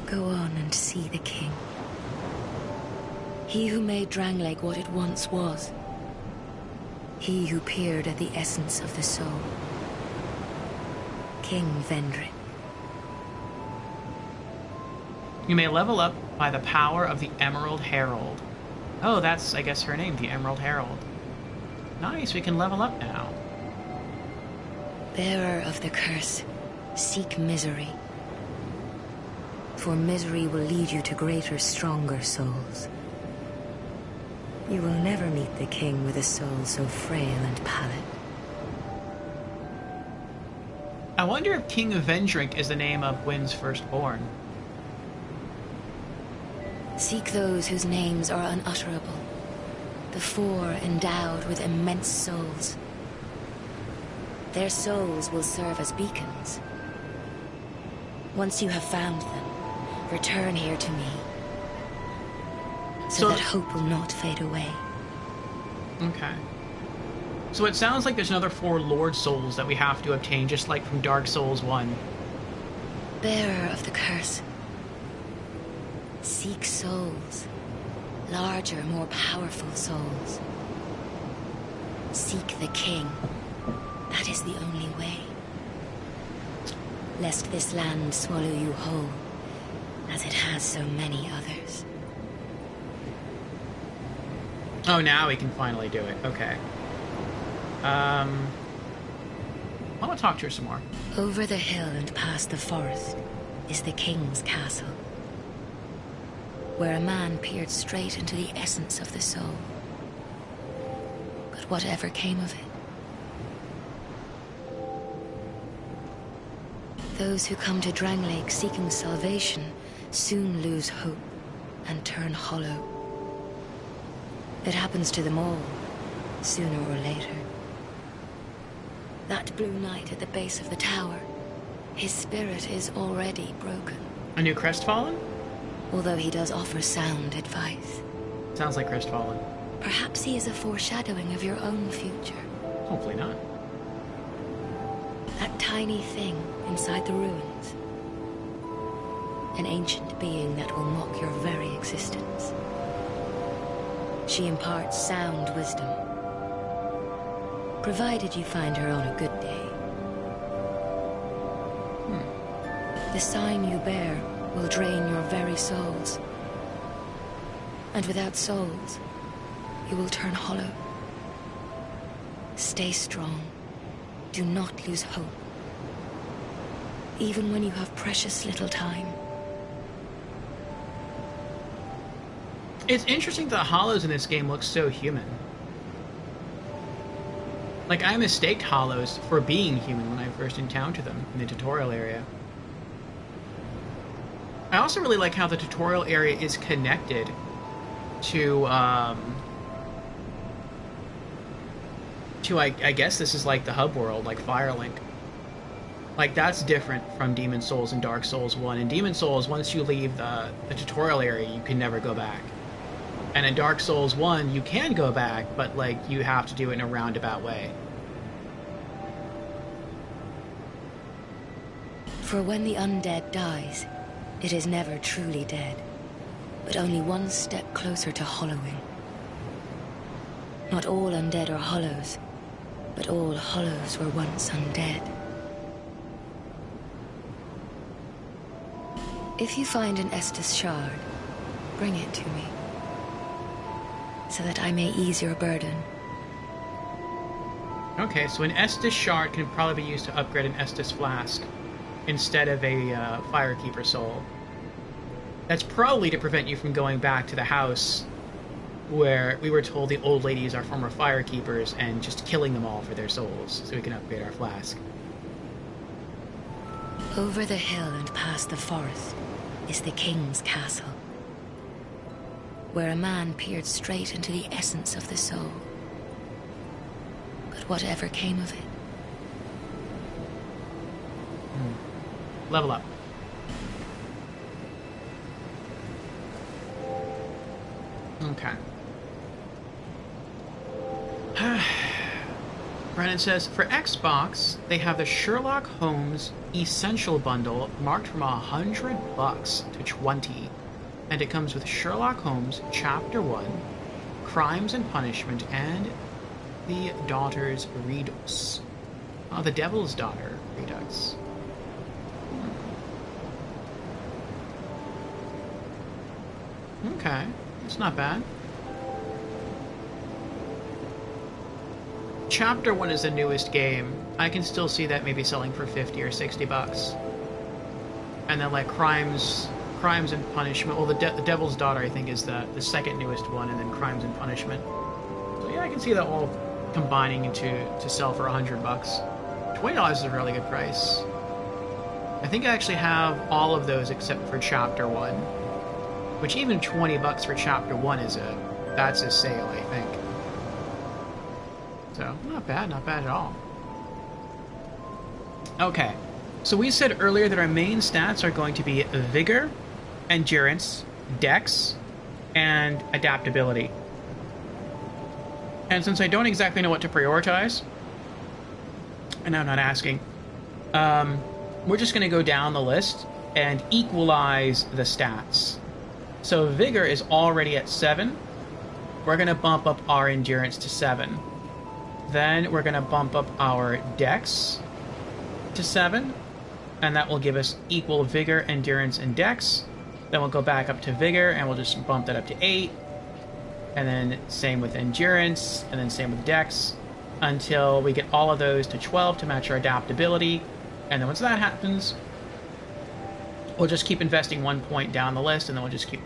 Go on and see the king. He who made Drangleic what it once was. He who peered at the essence of the soul. King Vendrick. You may level up by the power of the Emerald Herald. Oh, that's, I guess, her name, the Emerald Herald. Nice, we can level up now. Bearer of the curse, seek misery. For misery will lead you to greater, stronger souls. You will never meet the king with a soul so frail and pallid. I wonder if King Vendrick is the name of Gwyn's firstborn. Seek those whose names are unutterable. The four endowed with immense souls. Their souls will serve as beacons. Once you have found them, return here to me. So that hope will not fade away. Okay. So it sounds like there's another 4 Lord Souls that we have to obtain, just like from Dark Souls 1. Bearer of the curse. Seek souls. Larger, more powerful souls. Seek the king. That is the only way. Lest this land swallow you whole, as it has so many others. Oh, now we can finally do it. Okay. I want to talk to her some more. Over the hill and past the forest is the king's castle, where a man peered straight into the essence of the soul. But whatever came of it? Those who come to Drangleic seeking salvation soon lose hope and turn hollow. It happens to them all, sooner or later. That blue knight at the base of the tower, his spirit is already broken. A new Crestfallen? Although he does offer sound advice. Sounds like Crestfallen. Perhaps he is a foreshadowing of your own future. Hopefully not. That tiny thing inside the ruins. An ancient being that will mock your very existence. She imparts sound wisdom, provided you find her on a good day. The sign you bear will drain your very souls. And without souls, you will turn hollow. Stay strong. Do not lose hope. Even when you have precious little time. It's interesting that the hollows in this game look so human. Like, I mistaked hollows for being human when I first encountered them in the tutorial area. I also really like how the tutorial area is connected to, I guess this is like the hub world, like Firelink. Like, that's different from Demon Souls and Dark Souls 1. In Demon Souls, once you leave the tutorial area, you can never go back. And in Dark Souls 1, you can go back, but, like, you have to do it in a roundabout way. For when the undead dies, it is never truly dead, but only one step closer to hollowing. Not all undead are hollows, but all hollows were once undead. If you find an Estus shard, bring it to me, so that I may ease your burden. Okay, so an Estus shard can probably be used to upgrade an Estus flask instead of a Firekeeper soul. That's probably to prevent you from going back to the house where we were told the old ladies are former Firekeepers and just killing them all for their souls so we can upgrade our flask. Over the hill and past the forest is the king's castle, where a man peered straight into the essence of the soul. But whatever came of it? Level up. Okay. Brennan says, for Xbox, they have the Sherlock Holmes Essential Bundle marked from $100 to $20. And it comes with Sherlock Holmes Chapter 1, Crimes and Punishment, and The Daughter's Redux. Oh, The Devil's Daughter Redux. Okay, it's not bad. Chapter 1 is the newest game. I can still see that maybe selling for 50 or 60 bucks. And then like Crimes and Punishment. Well, the Devil's Daughter, I think, is the second newest one, and then Crimes and Punishment. So yeah, I can see that all combining to sell for 100 bucks. $20 is a really good price. I think I actually have all of those except for Chapter 1. Which even 20 bucks for Chapter 1 that's a sale, I think. So, not bad at all. Okay, so we said earlier that our main stats are going to be Vigor, Endurance, Dex, and Adaptability. And since I don't exactly know what to prioritize, and I'm not asking, we're just going to go down the list and equalize the stats. So Vigor is already at 7. We're going to bump up our Endurance to 7. Then we're going to bump up our Dex to 7. And that will give us equal Vigor, Endurance, and Dex. Then we'll go back up to Vigor, and we'll just bump that up to 8. And then same with Endurance, and then same with Dex, until we get all of those to 12 to match our Adaptability. And then once that happens, we'll just keep investing 1 point down the list, and then we'll just keep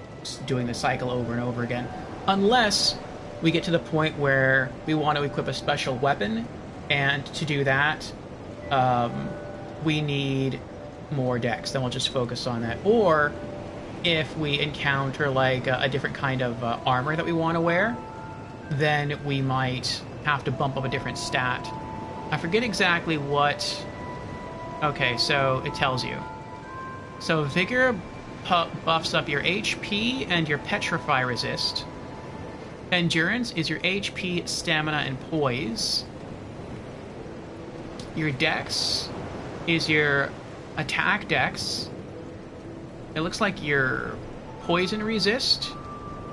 doing the cycle over and over again. Unless we get to the point where we want to equip a special weapon, and to do that, we need more Dex. Then we'll just focus on that. Or if we encounter like a different kind of armor that we want to wear, then we might have to bump up a different stat. I forget exactly what... Okay, so it tells you. So Vigor buffs up your HP and your Petrify resist. Endurance is your HP, Stamina, and Poise. Your Dex is your Attack Dex. It looks like your Poison resist,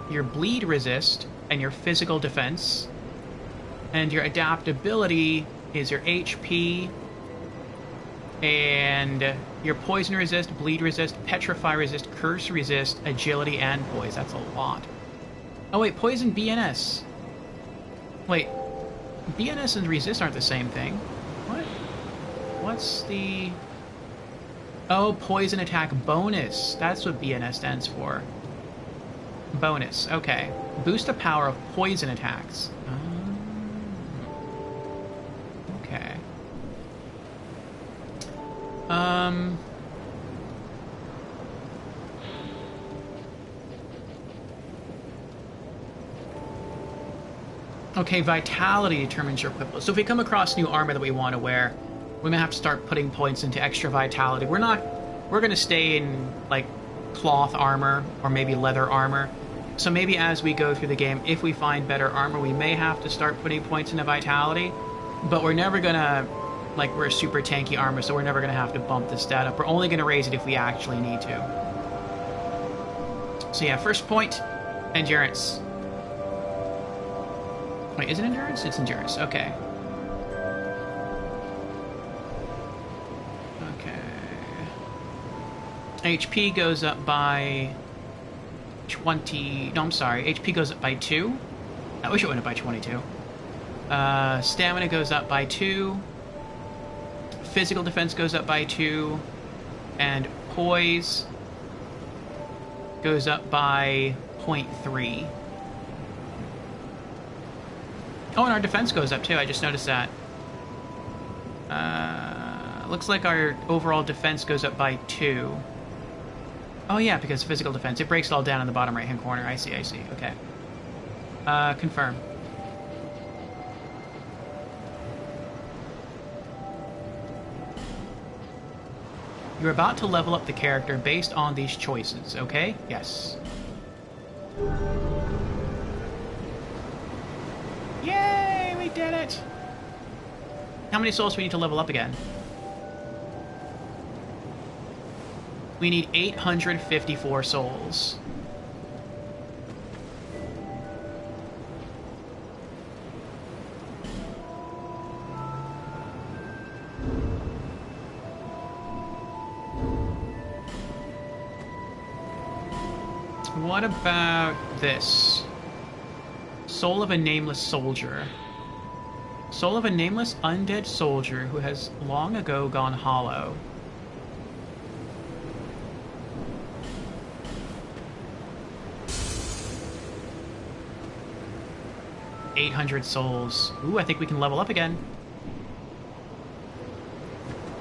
your Bleed resist, and your physical defense. And your adaptability is your HP, and your poison resist, bleed resist, petrify resist, curse resist, agility, and poise. That's a lot. Oh wait, poison BNS. Wait, BNS and resist aren't the same thing. What? What's the... Oh, poison attack bonus. That's what BNS stands for. Bonus, okay. Boost the power of poison attacks. Okay. Okay, vitality determines your equip list. So if we come across new armor that we want to wear, we may have to start putting points into extra vitality. We're gonna stay in, like, cloth armor, or maybe leather armor. So maybe as we go through the game, if we find better armor, we may have to start putting points into vitality. But we're never gonna, like, we're super tanky armor, so we're never gonna have to bump the stat up. We're only gonna raise it if we actually need to. So yeah, first point, endurance. Wait, is it endurance? It's endurance, okay. HP goes up by 20... No, I'm sorry. HP goes up by 2. I wish it went up by 22. Stamina goes up by 2. Physical defense goes up by 2. And poise goes up by 0.3. Oh, and our defense goes up too. I just noticed that. Looks like our overall defense goes up by 2. Oh yeah, because physical defense. It breaks it all down in the bottom right-hand corner. I see. Okay. Confirm. You're about to level up the character based on these choices, okay? Yes. Yay! We did it! How many souls do we need to level up again? We need 854 souls. What about this? Soul of a Nameless Soldier. Soul of a nameless undead soldier who has long ago gone hollow. $800 souls. Ooh, I think we can level up again.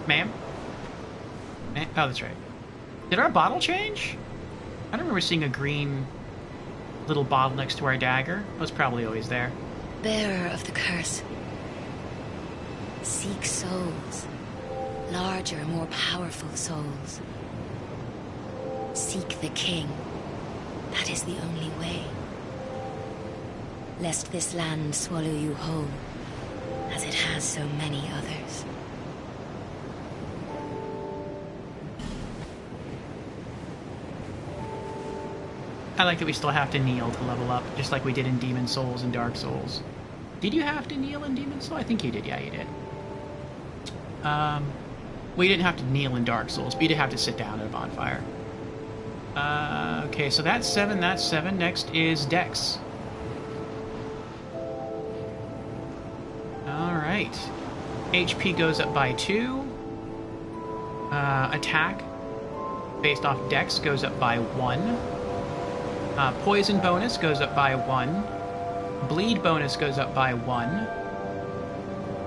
Ma'am? Oh, that's right. Did our bottle change? I don't remember seeing a green little bottle next to our dagger. It was probably always there. Bearer of the curse. Seek souls. Larger, more powerful souls. Seek the king. That is the only way. Lest this land swallow you whole, as it has so many others. I like that we still have to kneel to level up, just like we did in Demon Souls and Dark Souls. Did you have to kneel in Demon Souls? I think you did, yeah, you did. Well, you didn't have to kneel in Dark Souls, but you did have to sit down at a bonfire. Okay, so that's 7, that's 7. Next is Dex. Alright. HP goes up by 2. Attack, based off Dex, goes up by 1. Poison bonus goes up by 1. Bleed bonus goes up by 1.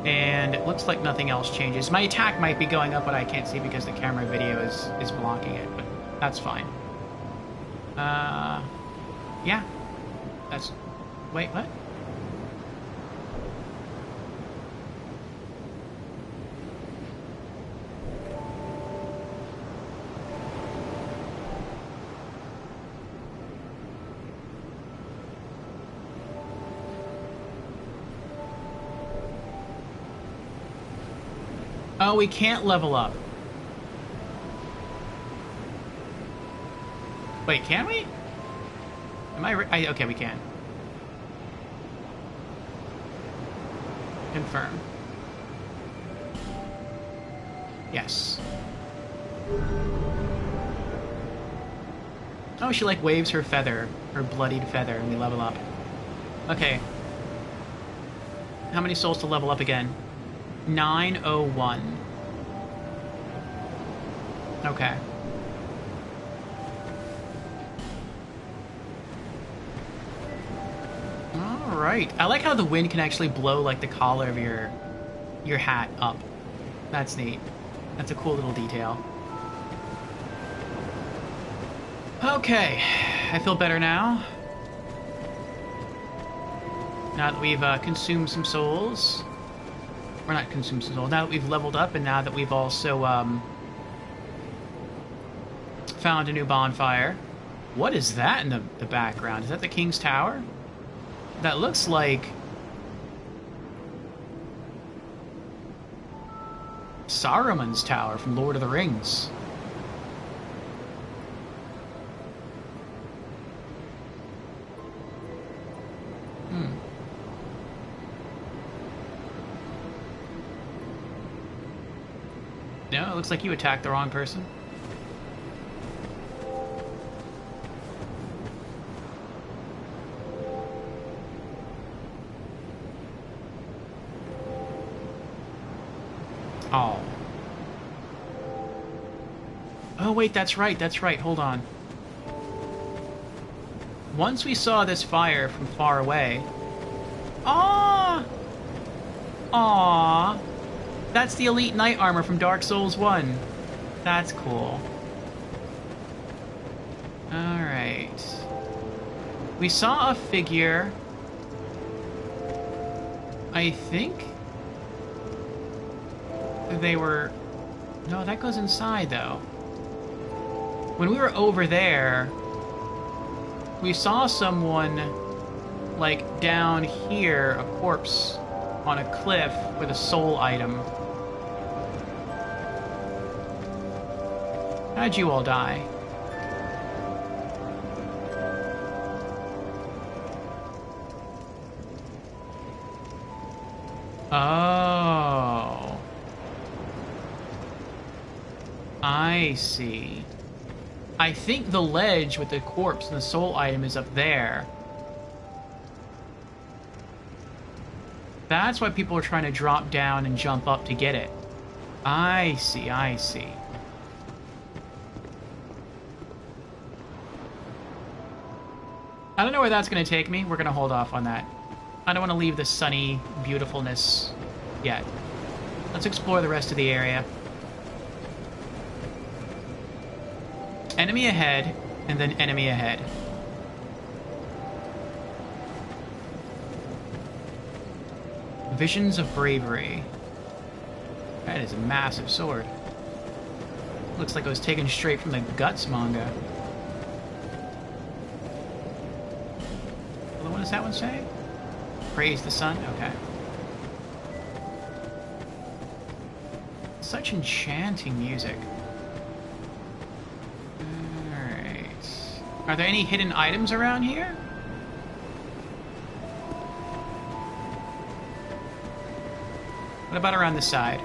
And it looks like nothing else changes. My attack might be going up, but I can't see because the camera video is blocking it, but that's fine. Yeah. That's... Wait, what? Oh, we can't level up. Wait, can we? Am I okay, we can. Confirm. Yes. Oh, she like waves her feather, her bloodied feather, and we level up. Okay. How many souls to level up again? 901. Okay. Alright. I like how the wind can actually blow like the collar of your hat up. That's neat. That's a cool little detail. Okay. I feel better now. Now that we've consumed some souls. Or not consumed some souls. Now that we've leveled up and now that we've also found a new bonfire. What is that in the background? Is that the King's Tower? That looks like Saruman's tower from Lord of the Rings. No, it looks like you attacked the wrong person. Oh. Oh, wait, that's right, hold on. Once we saw this fire from far away... Aww! Aww! That's the Elite Knight armor from Dark Souls 1. That's cool. Alright. We saw a figure... I think... they were... No, that goes inside, though. When we were over there, we saw someone, like, down here, a corpse on a cliff with a soul item. How'd you all die? Oh. I see. I think the ledge with the corpse and the soul item is up there. That's why people are trying to drop down and jump up to get it. I see, I see. I don't know where that's going to take me. We're going to hold off on that. I don't want to leave the sunny beautifulness yet. Let's explore the rest of the area. Enemy ahead, and then enemy ahead. Visions of Bravery. That is a massive sword. Looks like it was taken straight from the Guts manga. What does that one say? Praise the sun? Okay. Such enchanting music. Alright. Are there any hidden items around here? What about around the side?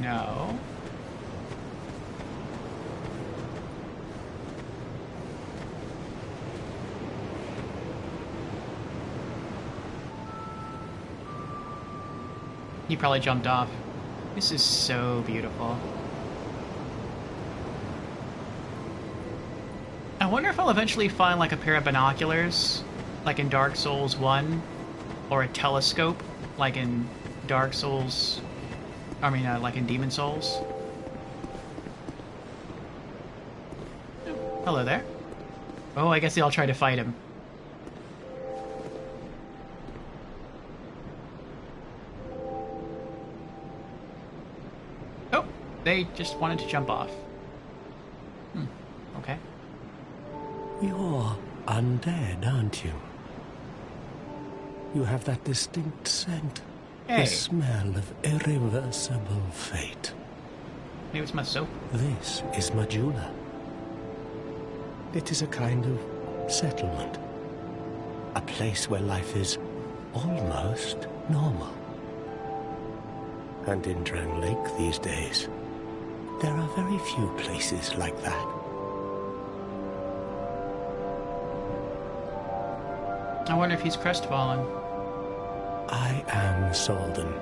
No. He probably jumped off. This is so beautiful. I wonder if I'll eventually find like a pair of binoculars, like in Dark Souls 1, or a telescope, like in Dark Souls... I mean, like in Demon Souls. Oh, hello there. Oh, I guess they all try to fight him. Oh, they just wanted to jump off. Okay. You're undead, aren't you? You have that distinct scent. Hey. The smell of irreversible fate. Maybe it's my soap. This is Majula. It is a kind of settlement. A place where life is almost normal. And in Drang Lake these days, there are very few places like that. I wonder if he's crestfallen. I am Solden.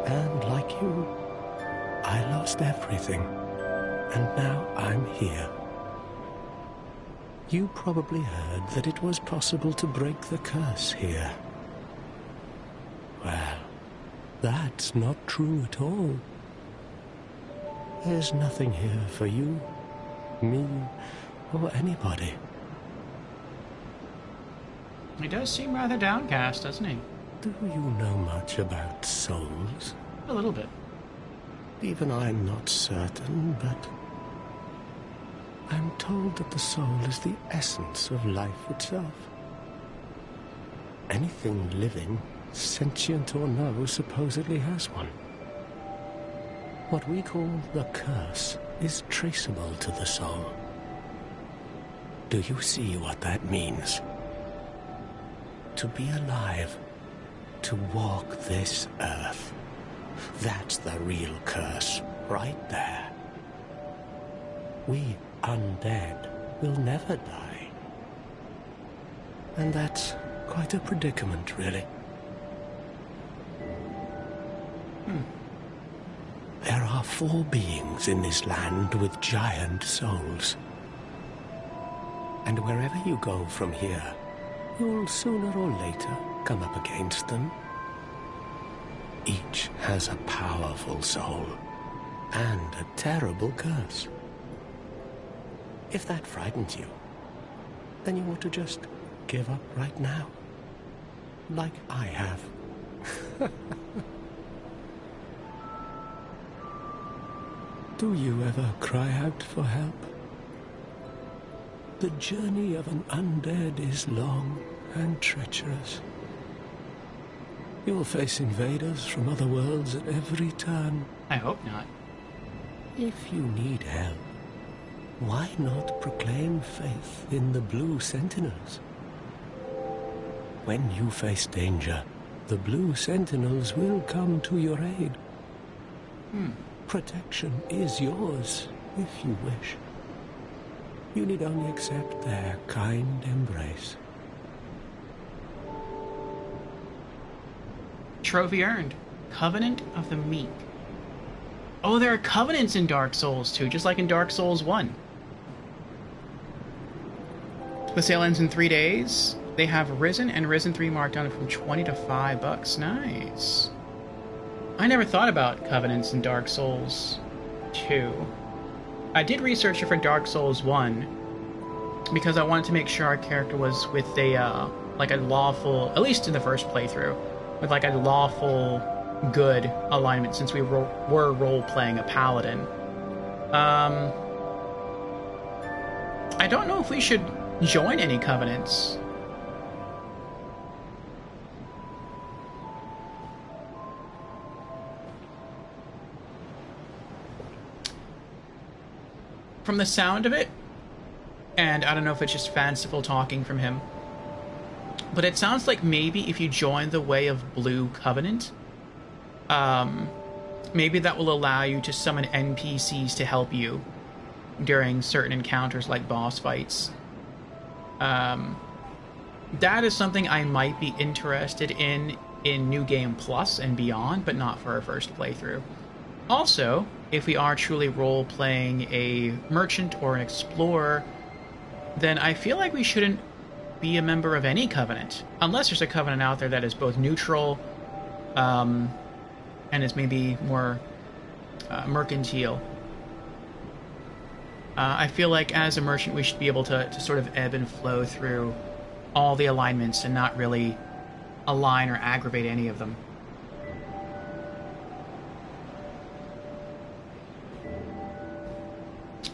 And like you, I lost everything. And now I'm here. You probably heard that it was possible to break the curse here. Well, that's not true at all. There's nothing here for you, me, or anybody. He does seem rather downcast, doesn't he? Do you know much about souls? A little bit. Even I'm not certain, but I'm told that the soul is the essence of life itself. Anything living, sentient or no, supposedly has one. What we call the curse is traceable to the soul. Do you see what that means? To be alive, to walk this earth. That's the real curse, right there. We undead will never die. And that's quite a predicament, really. There are 4 beings in this land with giant souls. And wherever you go from here, you'll sooner or later come up against them. Each has a powerful soul and a terrible curse. If that frightens you, then you ought to just give up right now, like I have. Do you ever cry out for help? The journey of an undead is long and treacherous. You'll face invaders from other worlds at every turn. I hope not. If you need help, why not proclaim faith in the Blue Sentinels? When you face danger, the Blue Sentinels will come to your aid. Protection is yours, if you wish. You need only accept their kind embrace. Trophy earned. Covenant of the Meek. Oh, there are covenants in Dark Souls too, just like in Dark Souls 1. The sale ends in 3 days. They have Risen and Risen 3 marked down from $20 to $5. Nice. I never thought about covenants in Dark Souls 2. I did research it for Dark Souls 1 because I wanted to make sure our character was with a like a lawful, at least in the first playthrough, with like a lawful good alignment since we were role-playing a paladin. I don't know if we should join any covenants. From the sound of it, and I don't know if it's just fanciful talking from him, but it sounds like maybe if you join the Way of Blue Covenant, maybe that will allow you to summon NPCs to help you during certain encounters like boss fights. That is something I might be interested in New Game Plus and beyond, but not for our first playthrough. Also, if we are truly role-playing a merchant or an explorer, then I feel like we shouldn't be a member of any covenant, unless there's a covenant out there that is both neutral, and is maybe more mercantile. I feel like as a merchant we should be able to sort of ebb and flow through all the alignments and not really align or aggravate any of them.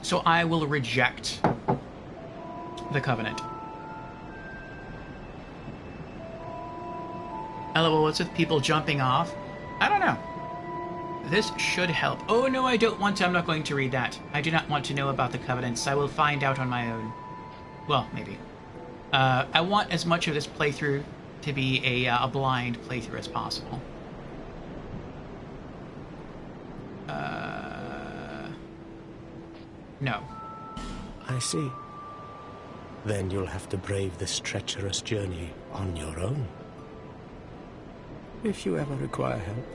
So I will reject the covenant. LOL, what's with people jumping off? I don't know. This should help. Oh no, I don't want to. I'm not going to read that. I do not want to know about the Covenants. I will find out on my own. Well, maybe. I want as much of this playthrough to be a blind playthrough as possible. No. I see. Then you'll have to brave this treacherous journey on your own. If you ever require help,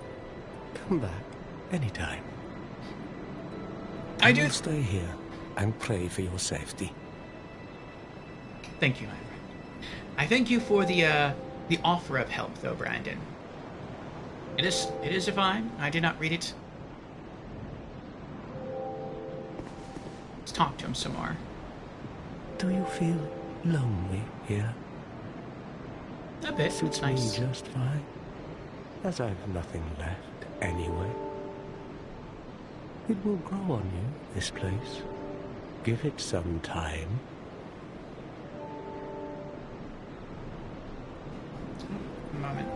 come back anytime. I do. Will stay here and pray for your safety. Thank you, my friend. I thank you for the offer of help, though, Brandon. It is divine. I did not read it. Let's talk to him some more. Do you feel lonely here? A bit. Suits It's nice. me just fine, as I've nothing left anyway. It will grow on you, this place. Give it some time. A moment.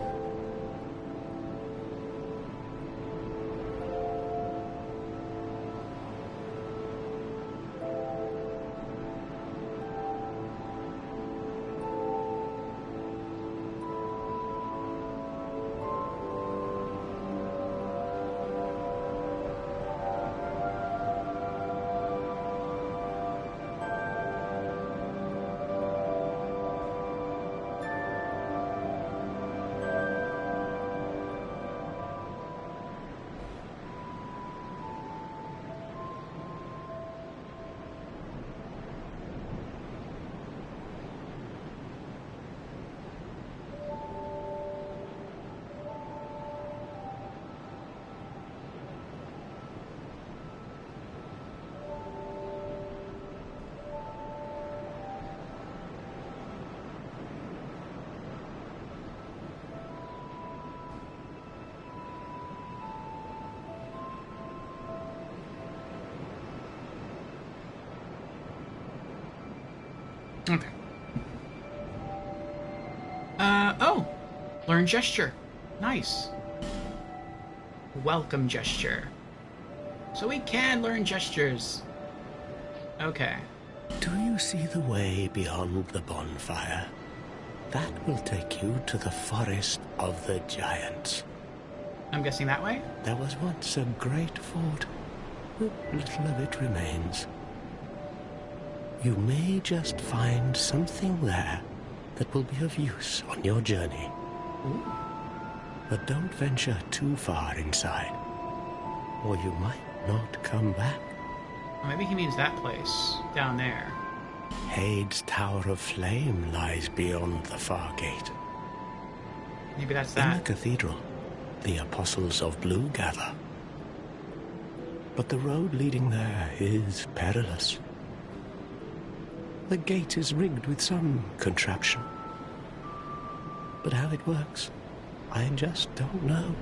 Okay. Oh! Learn gesture. Nice. Welcome gesture. So we can learn gestures. Okay. Do you see the way beyond the bonfire? That will take you to the forest of the giants. I'm guessing that way? There was once a great fort, but little of it remains. You may just find something there that will be of use on your journey. Ooh. But don't venture too far inside, or you might not come back. Or maybe he means that place, down there. Hade's Tower of Flame lies beyond the far gate. Maybe that's In the that. cathedral, the Apostles of Blue gather. But the road leading there is perilous. The gate is rigged with some contraption. But how it works, I just don't know.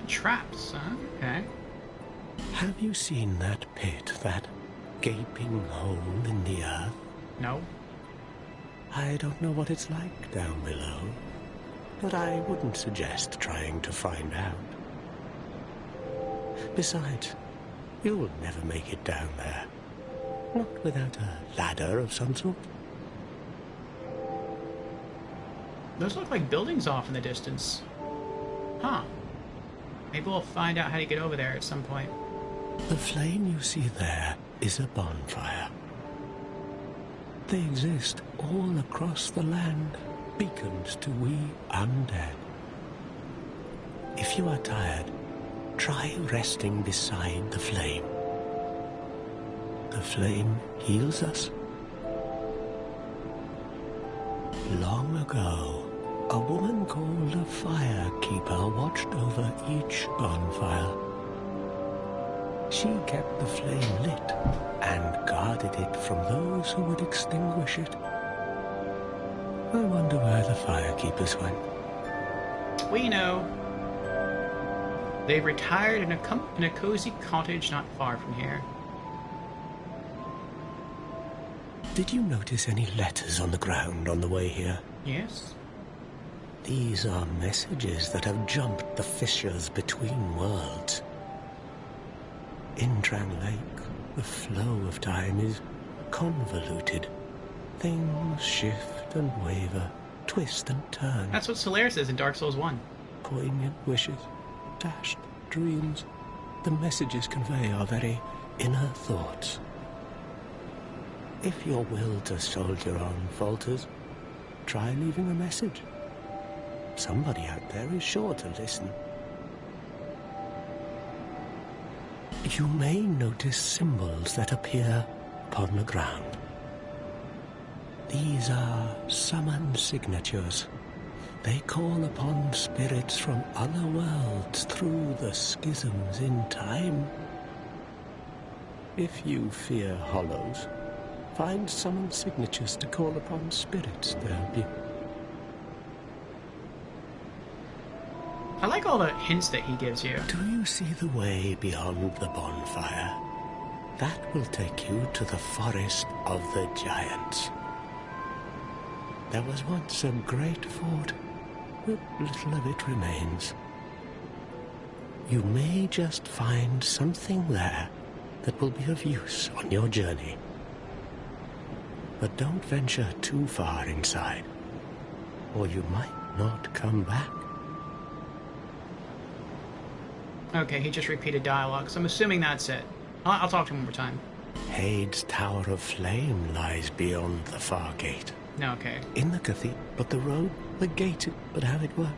Traps, huh? Okay. Have you seen that pit, that gaping hole in the earth? No. I don't know what it's like down below, but I wouldn't suggest trying to find out. Besides, you'll never make it down there. Not without a ladder of some sort. Those look like buildings off in the distance. Huh. Maybe we'll find out how to get over there at some point. The flame you see there is a bonfire. They exist all across the land, beacons to we undead. If you are tired, try resting beside the flame. The flame heals us. Long ago, a woman called a firekeeper watched over each bonfire. She kept the flame lit and guarded it from those who would extinguish it. I wonder where the firekeepers went. We know. They retired in a cozy cottage not far from here. Did you notice any letters on the ground on the way here? Yes. These are messages that have jumped the fissures between worlds. In Drang Lake, the flow of time is convoluted. Things shift and waver, twist and turn. That's what Solaris is in Dark Souls 1. Poignant wishes, dashed dreams. The messages convey our very inner thoughts. If your will to soldier on falters, try leaving a message. Somebody out there is sure to listen. You may notice symbols that appear upon the ground. These are summon signatures. They call upon spirits from other worlds through the schisms in time. If you fear hollows, find summon signatures to call upon spirits to help you. I like all the hints that he gives you. Do you see the way beyond the bonfire? That will take you to the Forest of the Giants. There was once a great fort, but little of it remains. You may just find something there that will be of use on your journey. But don't venture too far inside, or you might not come back. Okay, he just repeated dialogue, so I'm assuming that's it. I'll talk to him one more time. Hade's Tower of Flame lies beyond the far gate. No, okay. In the cathedral, but the road, the gate, would have it work.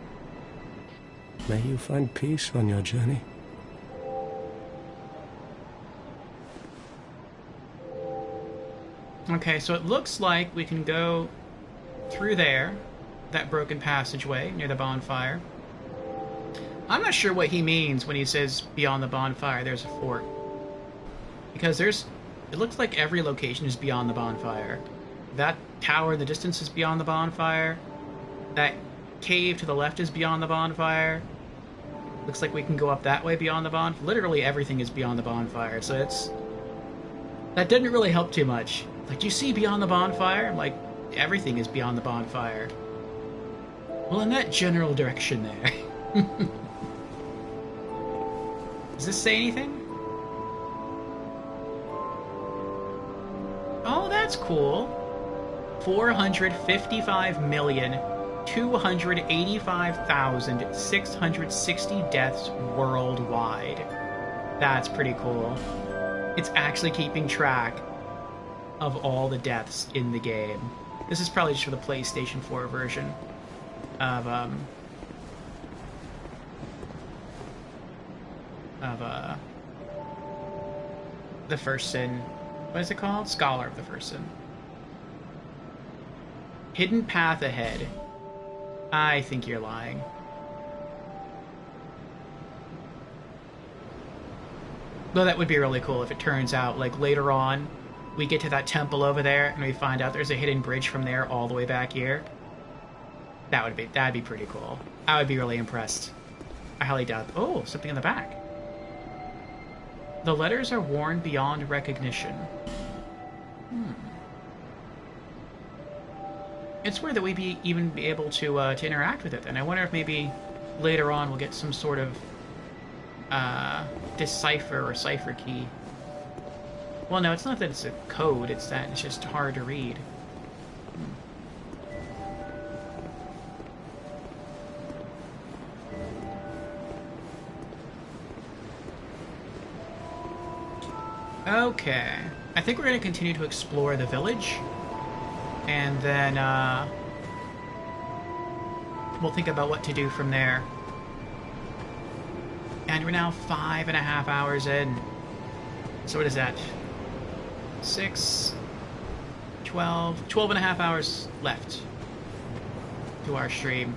May you find peace on your journey. Okay, so it looks like we can go through there, that broken passageway near the bonfire. I'm not sure what he means when he says beyond the bonfire there's a fort. Because it looks like every location is beyond the bonfire. That tower in the distance is beyond the bonfire. That cave to the left is beyond the bonfire. Looks like we can go up that way beyond the bonfire. Literally everything is beyond the bonfire, so that didn't really help too much. Like, do you see beyond the bonfire? Like, everything is beyond the bonfire. Well, in that general direction there. Does this say anything? Oh, that's cool. 455,285,660 deaths worldwide. That's pretty cool. It's actually keeping track of all the deaths in the game. This is probably just for the PlayStation 4 version of the First Sin. What is it called? Scholar of the First Sin. Hidden path ahead. I think you're lying. Though that would be really cool if it turns out, like, later on, we get to that temple over there and we find out there's a hidden bridge from there all the way back here. That'd be pretty cool. I would be really impressed. I highly doubt. Oh, something in the back. The letters are worn beyond recognition. It's weird that we'd even be able to interact with it, and I wonder if maybe later on we'll get some sort of decipher or cipher key. Well, no, it's not that it's a code, it's that it's just hard to read. Okay. I think we're going to continue to explore the village. And then, we'll think about what to do from there. And we're now 5.5 hours in. So what is that? 6, 12, 12.5 hours left to our stream.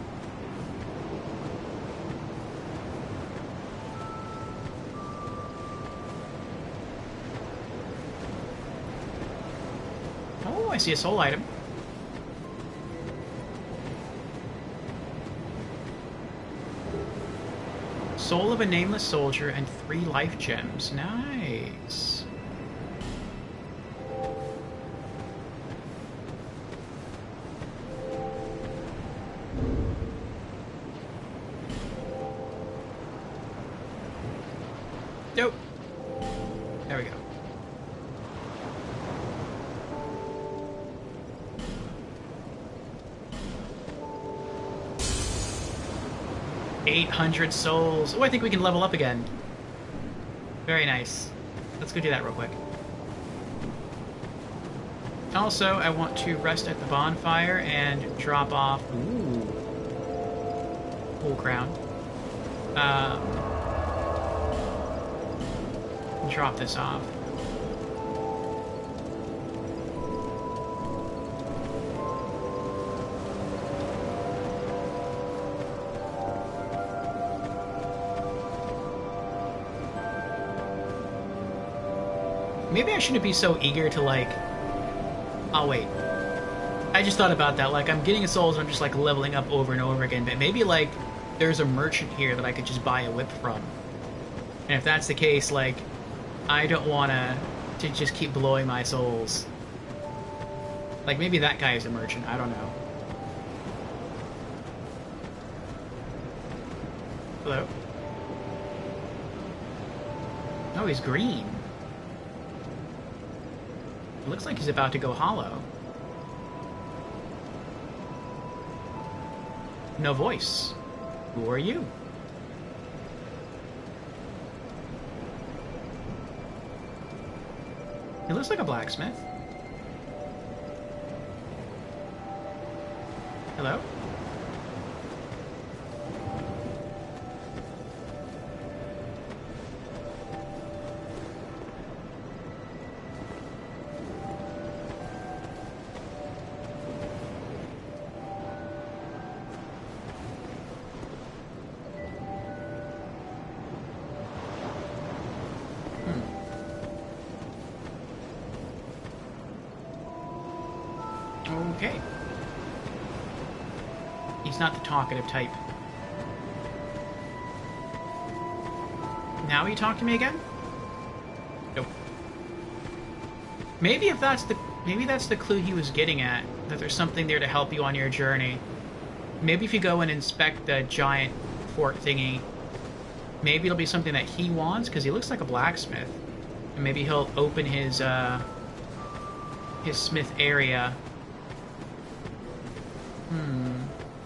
Oh, I see a soul item. Soul of a nameless soldier and 3 life gems. Nice. Nope. There we go. $800 souls. Oh, I think we can level up again. Very nice. Let's go do that real quick. Also, I want to rest at the bonfire and drop off... Ooh. Whole crown. Drop this off. Maybe I shouldn't be so eager to, like... Oh, wait. I just thought about that. Like, I'm getting souls and I'm just, like, leveling up over and over again. But maybe, like, there's a merchant here that I could just buy a whip from. And if that's the case, like, I don't want to just keep blowing my souls. Like, maybe that guy is a merchant. I don't know. Hello? Oh, he's green. It looks like he's about to go hollow. No voice. Who are you? He looks like a blacksmith. Hello? Okay. He's not the talkative type. Now you talk to me again? Nope. Maybe that's the clue he was getting at, that there's something there to help you on your journey. Maybe if you go and inspect the giant fort thingy, maybe it'll be something that he wants, because he looks like a blacksmith. And maybe he'll open his smith area.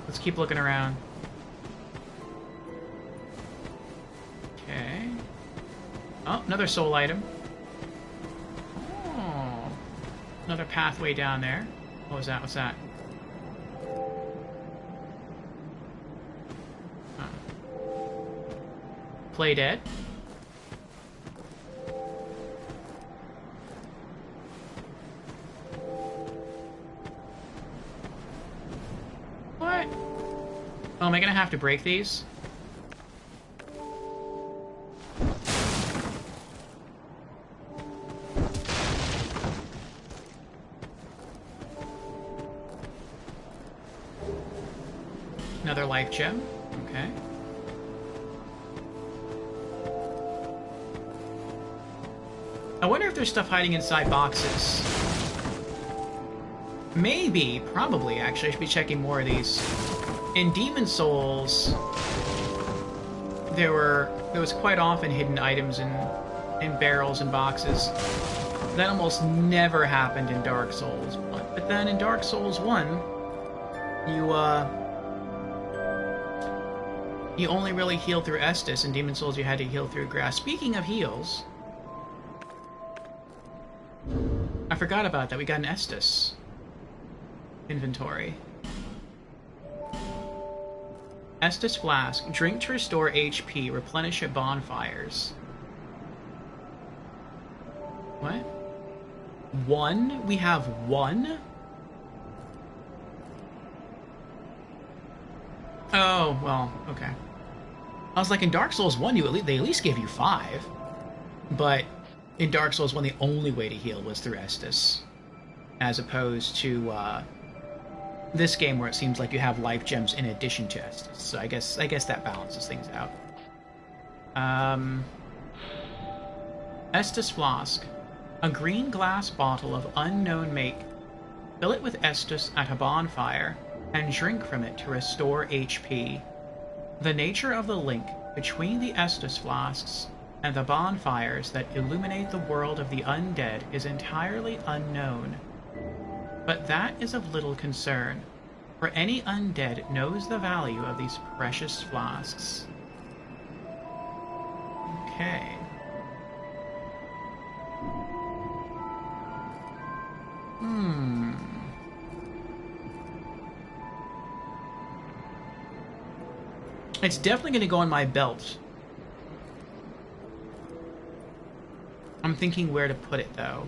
Let's keep looking around. Okay. Oh, another soul item. Oh. Another pathway down there. What was that? What's that? Play dead. What? Oh, am I gonna have to break these? Another life gem. Okay. I wonder if there's stuff hiding inside boxes. Maybe, probably, actually. I should be checking more of these. In Demon Souls, there was quite often hidden items in barrels and boxes. That almost never happened in Dark Souls. But then in Dark Souls 1, you only really healed through Estus. In Demon Souls, you had to heal through grass. Speaking of heals, I forgot about that. We got an Estus inventory. Estus Flask. Drink to restore HP. Replenish at bonfires. What? One? We have one? Oh, well, okay. I was like, in Dark Souls 1, they at least gave you 5. But in Dark Souls 1, the only way to heal was through Estus. As opposed to, this game where it seems like you have life gems in addition to Estus. So I guess that balances things out. Estus Flask. A green glass bottle of unknown make. Fill it with Estus at a bonfire and drink from it to restore HP. The nature of the link between the Estus flasks and the bonfires that illuminate the world of the undead is entirely unknown. But that is of little concern, for any undead knows the value of these precious flasks. Okay. It's definitely going to go on my belt. I'm thinking where to put it, though.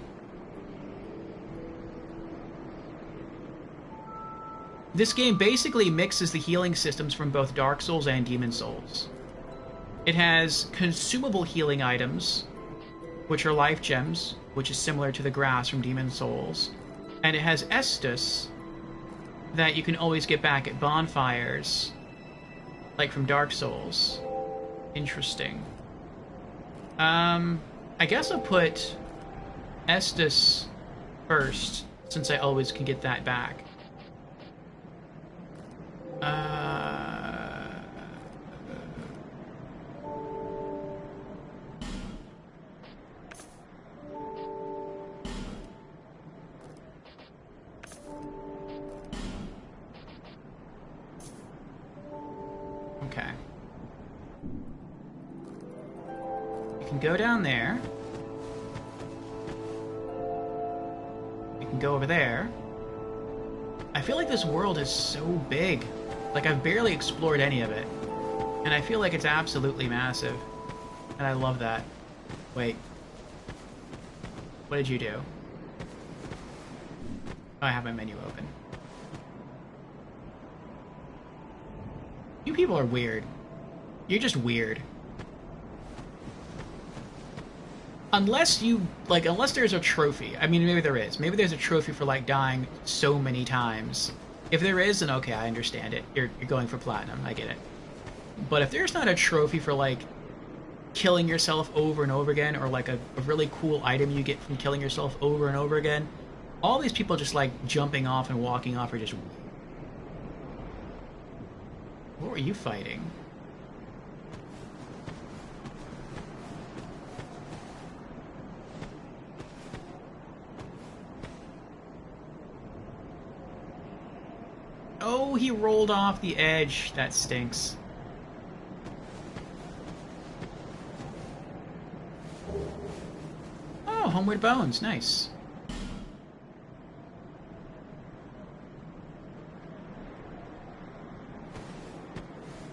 This game basically mixes the healing systems from both Dark Souls and Demon Souls. It has consumable healing items, which are life gems, which is similar to the grass from Demon Souls. And it has Estus that you can always get back at bonfires, like from Dark Souls. Interesting. I guess I'll put Estus first, since I always can get that back. Okay. You can go down there. You can go over there. I feel like this world is so big. Like, I've barely explored any of it. And I feel like it's absolutely massive. And I love that. Wait. What did you do? Oh, I have my menu open. You people are weird. You're just weird. Unless you, like, unless there's a trophy. I mean, maybe there is. Maybe there's a trophy for, like, dying so many times. If there is, then okay, I understand it. You're going for platinum. I get it. But if there's not a trophy for, like, killing yourself over and over again, or, like, a really cool item you get from killing yourself over and over again, all these people just, like, jumping off and walking off are just... What were you fighting? Oh, he rolled off the edge. That stinks. Oh, Homeward Bones. Nice.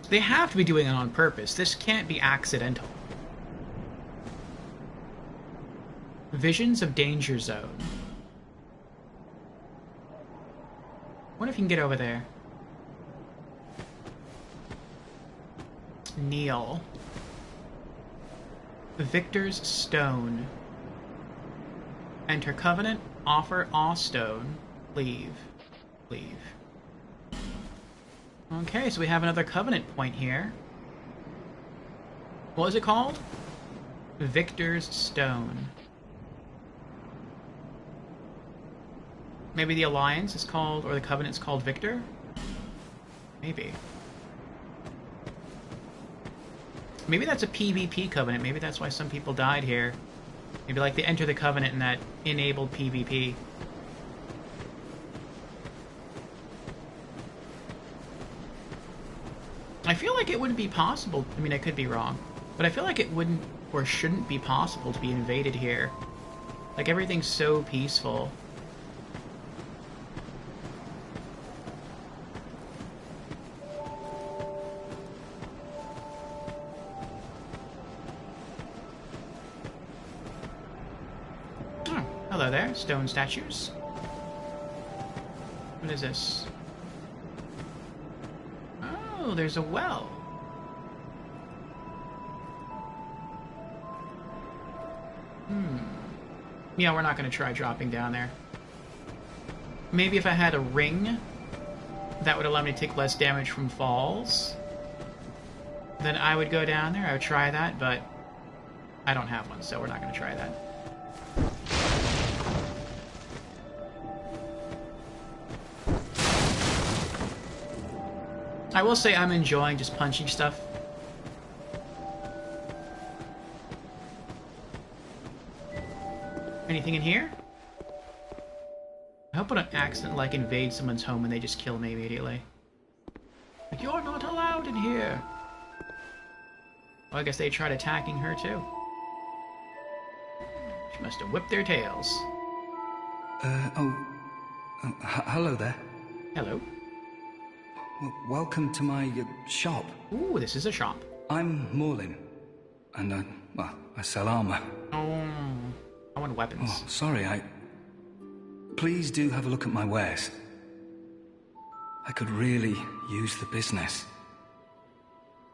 They have to be doing it on purpose. This can't be accidental. Visions of Danger Zone. What if you can get over there? Kneel. Victor's Stone. Enter Covenant. Offer Awe Stone. Leave. Leave. Okay, so we have another Covenant point here. What was it called? Victor's Stone. Maybe the Alliance is called, or the Covenant's called Victor? Maybe. Maybe that's a PvP Covenant. Maybe that's why some people died here. Maybe like they enter the Covenant and that enabled PvP. I feel like it wouldn't be possible. I mean, I could be wrong. But I feel like it wouldn't or shouldn't be possible to be invaded here. Like, everything's so peaceful. Oh, hello there, stone statues. What is this? Oh, there's a well. Yeah, we're not going to try dropping down there. Maybe if I had a ring, that would allow me to take less damage from falls. Then I would go down there. I would try that, but I don't have one, so we're not going to try that. I will say I'm enjoying just punching stuff. Anything in here? I hope I don't accident like invade someone's home and they just kill me immediately. Like, you're not allowed in here. Well, I guess they tried attacking her too. She must have whipped their tails. Hello there. Hello. Welcome to my shop. Ooh, this is a shop. I'm Morlin, and I sell armor. Oh, I want weapons. Oh, sorry, Please do have a look at my wares. I could really use the business.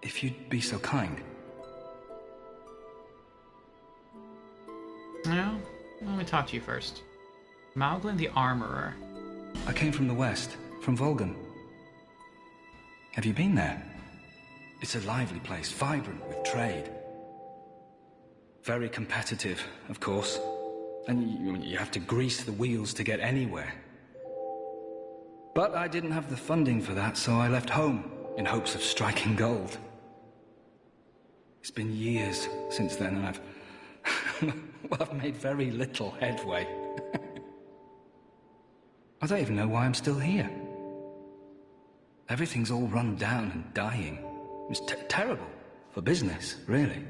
If you'd be so kind. No, let me talk to you first. Mauglin the Armorer. I came from the west, from Volgan. Have you been there? It's a lively place, vibrant with trade. Very competitive, of course. And you have to grease the wheels to get anywhere. But I didn't have the funding for that, so I left home in hopes of striking gold. It's been years since then, and I've made very little headway. I don't even know why I'm still here. Everything's all run down and dying. It's terrible for business, really.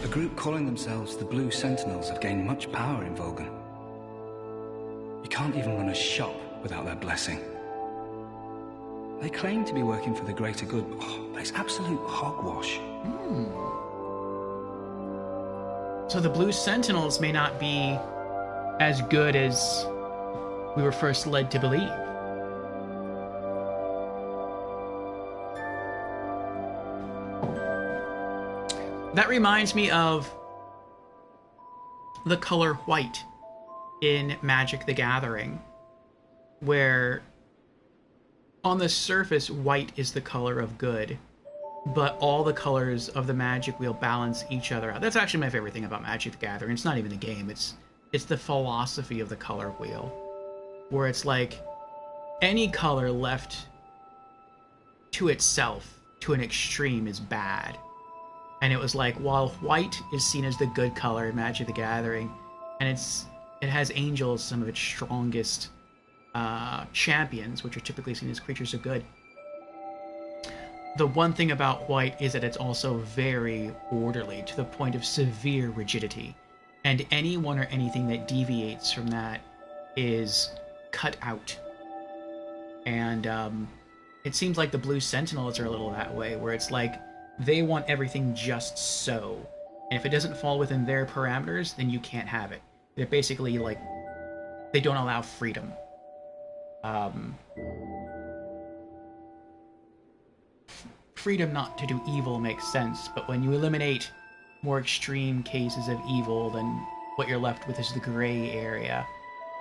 A group calling themselves the Blue Sentinels have gained much power in Volgan. You can't even run a shop without their blessing. They claim to be working for the greater good, but it's absolute hogwash. So the Blue Sentinels may not be as good as we were first led to believe. That reminds me of the color white in Magic the Gathering, where on the surface white is the color of good, but all the colors of the Magic wheel balance each other out. That's actually my favorite thing about Magic the Gathering. It's not even the game, it's the philosophy of the color wheel, where it's like any color left to itself to an extreme is bad. And it was like, while white is seen as the good color in Magic the Gathering, and it has angels, some of its strongest champions, which are typically seen as creatures of good. The one thing about white is that it's also very orderly, to the point of severe rigidity. And anyone or anything that deviates from that is cut out. And it seems like the Blue Sentinels are a little that way, where it's like, they want everything just so. And if it doesn't fall within their parameters, then you can't have it. They're basically like, they don't allow freedom. Freedom not to do evil makes sense, but when you eliminate more extreme cases of evil, then what you're left with is the gray area.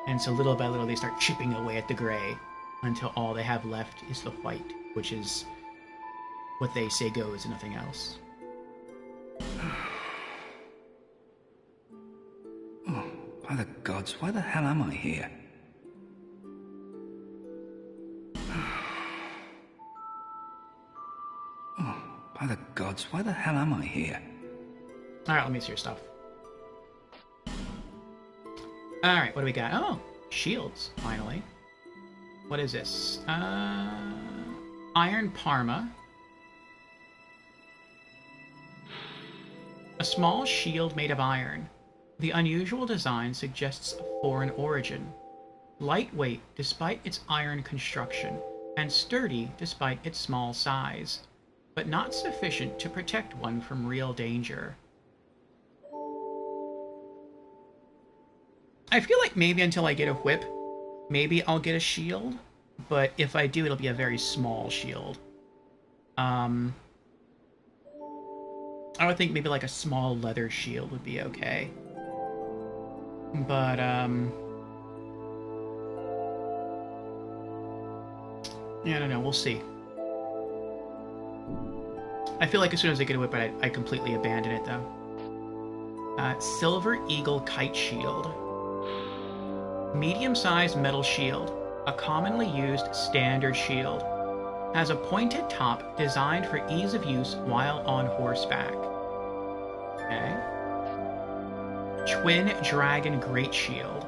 And so little by little they start chipping away at the gray until all they have left is the white, which is what they say goes and nothing else. Oh, by the gods, why the hell am I here? Oh, by the gods, why the hell am I here? Alright, let me see your stuff. Alright, what do we got? Oh, shields, finally. What is this? Iron Parma. A small shield made of iron. The unusual design suggests a foreign origin. Lightweight despite its iron construction, and sturdy despite its small size, but not sufficient to protect one from real danger. I feel like maybe until I get a whip, maybe I'll get a shield, but if I do, it'll be a very small shield. I would think maybe like a small leather shield would be okay. But, yeah, I don't know, we'll see. I feel like as soon as I get a whip, I completely abandon it, though. Silver Eagle Kite Shield. Medium-sized metal shield, a commonly used standard shield. Has a pointed top designed for ease of use while on horseback. Okay. Twin Dragon Great Shield.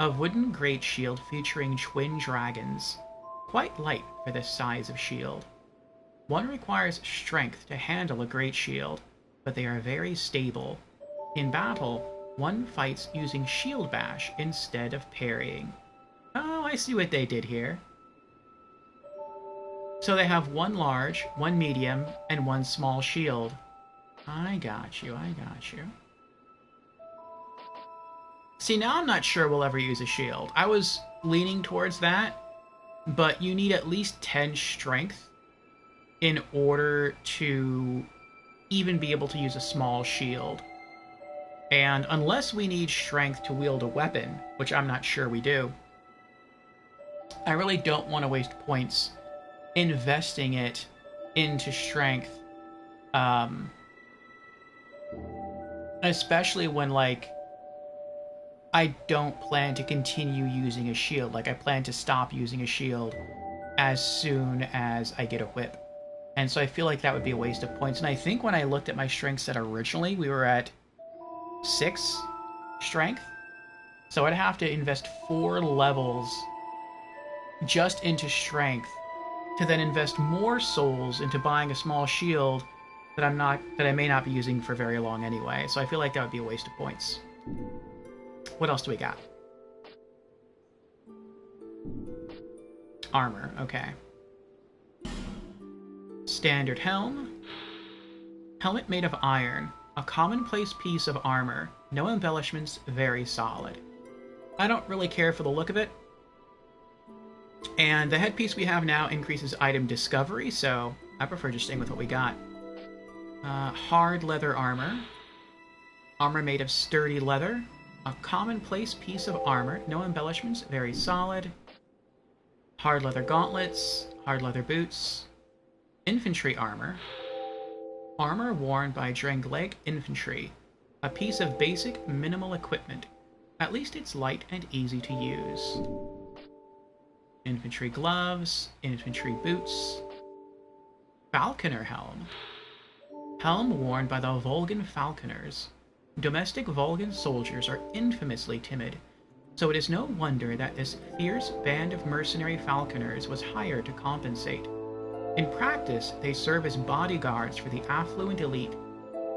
A wooden great shield featuring twin dragons. Quite light for this size of shield. One requires strength to handle a great shield, but they are very stable. In battle, one fights using shield bash instead of parrying. Oh, I see what they did here. So they have one large, one medium, and one small shield. I got you, I got you. See, now I'm not sure we'll ever use a shield. I was leaning towards that, but you need at least 10 strength in order to even be able to use a small shield. And unless we need strength to wield a weapon, which I'm not sure we do, I really don't want to waste points investing it into strength. Especially when, like, I don't plan to continue using a shield. Like, I plan to stop using a shield as soon as I get a whip. And so I feel like that would be a waste of points. And I think when I looked at my strength set originally, we were at 6 strength. So I'd have to invest 4 levels just into strength to then invest more souls into buying a small shield that I may not be using for very long anyway. So I feel like that would be a waste of points. What else do we got? Armor, okay. Standard helm. Helmet made of iron. A commonplace piece of armor. No embellishments, very solid. I don't really care for the look of it. And the headpiece we have now increases item discovery, so I prefer just staying with what we got. Hard leather armor. Armor made of sturdy leather. A commonplace piece of armor. No embellishments, very solid. Hard leather gauntlets. Hard leather boots. Infantry armor. Armor worn by Drangleic infantry. A piece of basic minimal equipment. At least it's light and easy to use. Infantry gloves. Infantry boots. Falconer helm. Helm worn by the Volgan falconers. Domestic Volgan soldiers are infamously timid, so it is no wonder that this fierce band of mercenary falconers was hired to compensate. In practice, they serve as bodyguards for the affluent elite,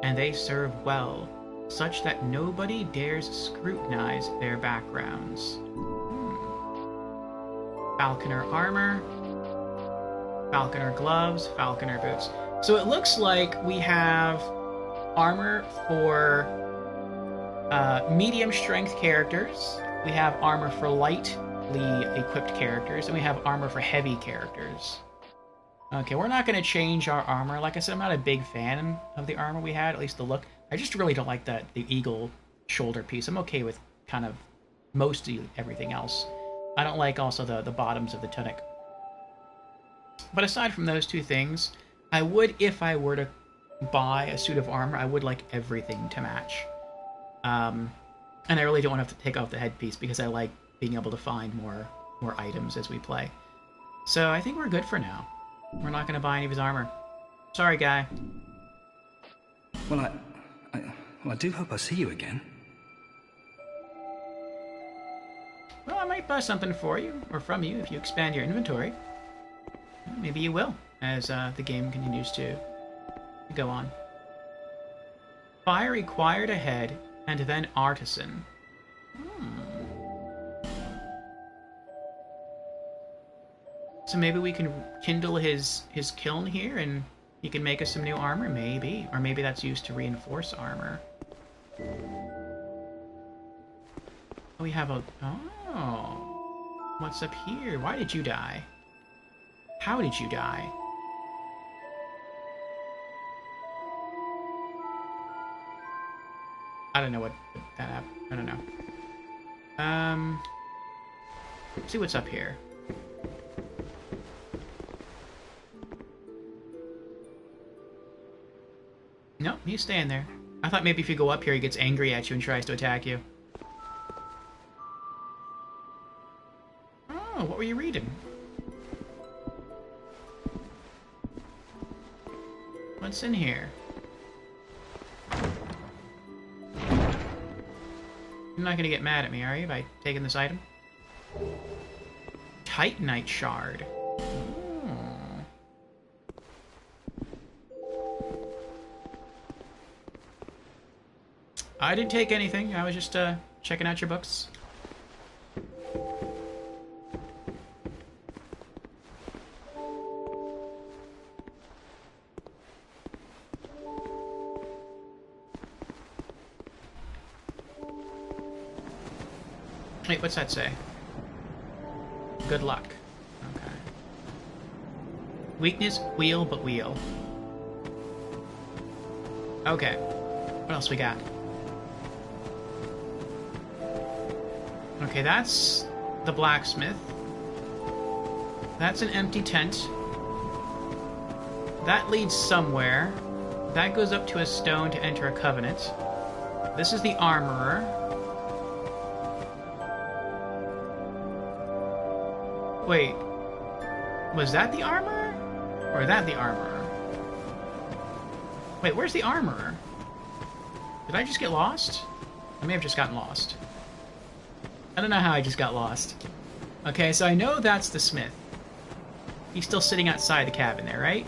and they serve well, such that nobody dares scrutinize their backgrounds. Falconer armor, falconer gloves, falconer boots. So it looks like we have armor for medium strength characters, we have armor for lightly equipped characters, and we have armor for heavy characters. Okay, we're not going to change our armor. Like I said, I'm not a big fan of the armor we had, at least the look. I just really don't like the eagle shoulder piece. I'm okay with kind of mostly everything else. I don't like also the bottoms of the tunic. But aside from those two things, I would, if I were to buy a suit of armor, I would like everything to match. And I really don't want to have to take off the headpiece because I like being able to find more items as we play. So I think we're good for now. We're not going to buy any of his armor. Sorry, guy. Well, I do hope I see you again. Well, I might buy something for you, or from you, if you expand your inventory. Maybe you will, as the game continues to go on. Fire required ahead, and then artisan. So maybe we can kindle his kiln here, and he can make us some new armor, maybe. Or maybe that's used to reinforce armor. We have a... Oh. What's up here? Why did you die? How did you die? I don't know what that happened. I don't know. Let's see what's up here. Nope, he's staying there. I thought maybe if you go up here, he gets angry at you and tries to attack you. Oh, what were you reading? What's in here? You're not gonna get mad at me, are you, by taking this item? Titanite shard. Hmm. I didn't take anything. I was just checking out your books. Wait, what's that say? Good luck. Okay. Weakness, wheel, but wheel. Okay. What else we got? Okay, that's the blacksmith. That's an empty tent. That leads somewhere. That goes up to a stone to enter a covenant. This is the armorer. Wait, was that the armorer? Or that the armorer? Wait, where's the armorer? Did I just get lost? I may have just gotten lost. I don't know how I just got lost. Okay, so I know that's the smith. He's still sitting outside the cabin there, right?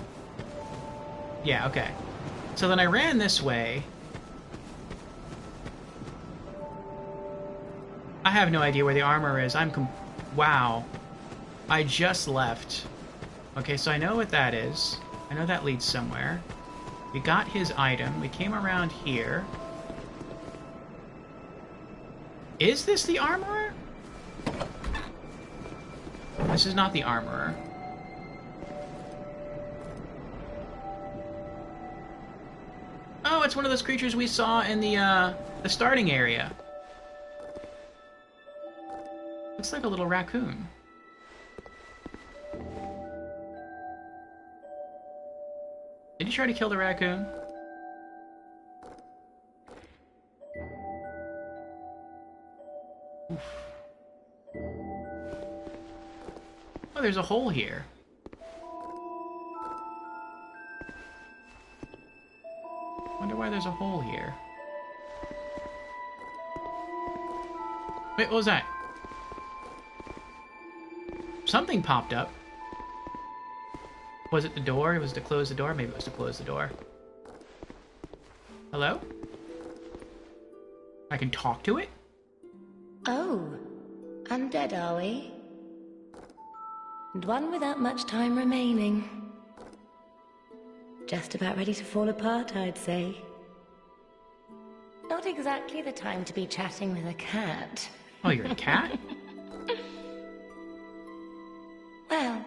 Yeah, okay. So then I ran this way. I have no idea where the armorer is. Wow. I just left. Okay, so I know what that is. I know that leads somewhere. We got his item. We came around here. Is this the armorer? This is not the armorer. Oh, it's one of those creatures we saw in the starting area. Looks like a little raccoon. Did you try to kill the raccoon? Oof. Oh, there's a hole here. Wonder why there's a hole here. Wait, what was that? Something popped up. Was it the door? It was to close the door? Maybe it was to close the door. Hello? I can talk to it? Oh, undead are we? And one without much time remaining. Just about ready to fall apart, I'd say. Not exactly the time to be chatting with a cat. Oh, you're a cat? Well,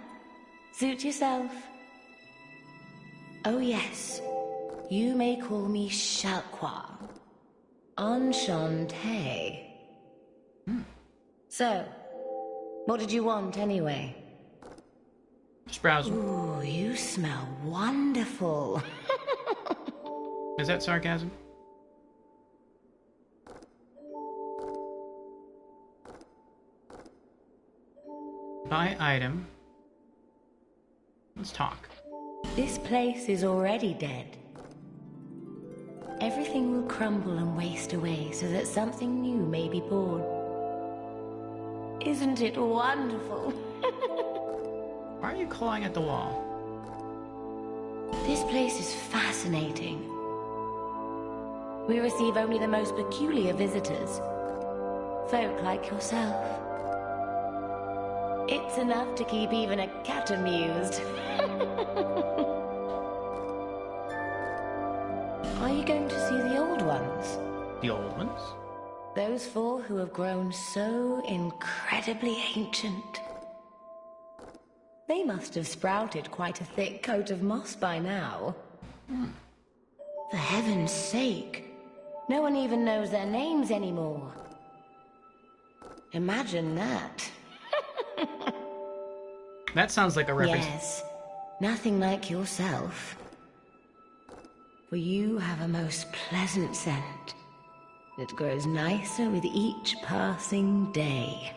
suit yourself. Oh yes, you may call me Shalqua. Enchanté. So, what did you want anyway? Just browsing. Ooh, you smell wonderful. Is that sarcasm? Buy item. Let's talk. This place is already dead. Everything will crumble and waste away so that something new may be born. Isn't it wonderful? Why are you clawing at the wall? This place is fascinating. We receive only the most peculiar visitors. Folk like yourself. It's enough to keep even a cat amused. Are you going to see the old ones? The old ones? Those four who have grown so incredibly ancient. They must have sprouted quite a thick coat of moss by now. For heaven's sake, no one even knows their names anymore. Imagine that. That sounds like a reference. Yes, nothing like yourself. For you have a most pleasant scent. It grows nicer with each passing day.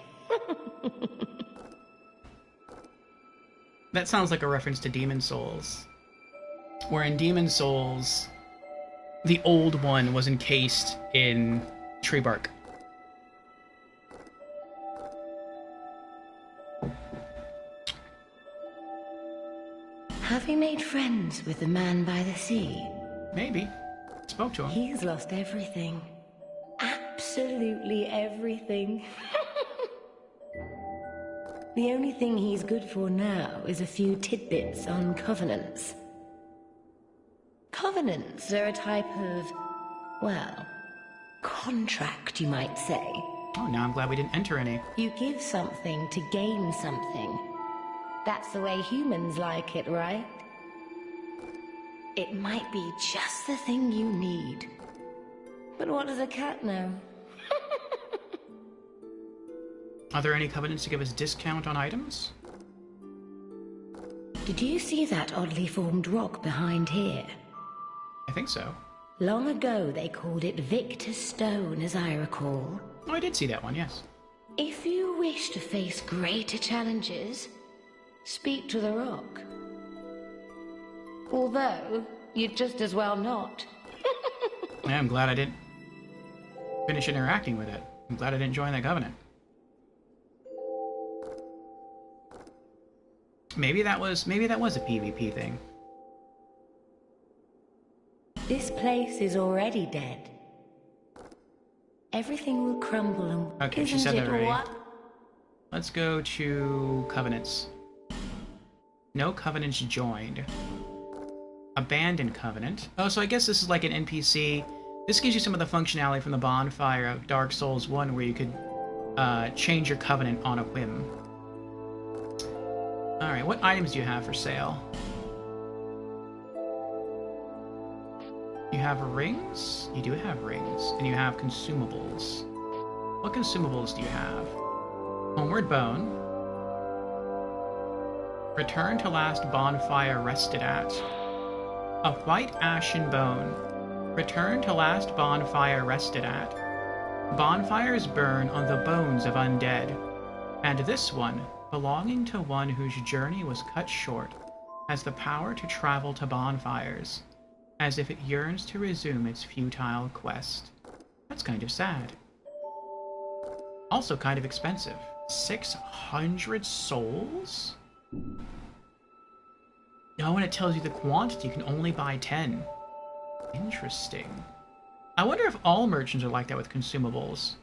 That sounds like a reference to Demon Souls. Where in Demon Souls, the old one was encased in tree bark. made friends with the man by the sea? Maybe. Spoke to him. He's lost everything. Absolutely everything. The only thing he's good for now is a few tidbits on covenants. Covenants are a type of, well, contract, you might say. Oh, now I'm glad we didn't enter any. You give something to gain something. That's the way humans like it, right? It might be just the thing you need. But what does a cat know? Are there any covenants to give us discount on items? Did you see that oddly formed rock behind here? I think so. Long ago they called it Victor's Stone, as I recall. Oh, I did see that one, yes. If you wish to face greater challenges, speak to the rock. Although, you'd just as well not. Yeah, I'm glad I didn't finish interacting with it. I'm glad I didn't join that covenant. Maybe that was a PvP thing. This place is already dead. Everything will crumble and... Okay, she said that already. Let's go to covenants. No covenants joined. Abandoned covenant. Oh, so I guess this is like an NPC. This gives you some of the functionality from the bonfire of Dark Souls 1 where you could change your covenant on a whim. Alright, what items do you have for sale? You have rings? You do have rings. And you have consumables. What consumables do you have? Homeward Bone. Return to last bonfire rested at. A white ashen bone. Return to last bonfire rested at. Bonfires burn on the bones of undead. And this one, belonging to one whose journey was cut short, has the power to travel to bonfires, as if it yearns to resume its futile quest. That's kind of sad. Also kind of expensive. 600 souls? No, when it tells you the quantity, you can only buy 10. Interesting. I wonder if all merchants are like that with consumables.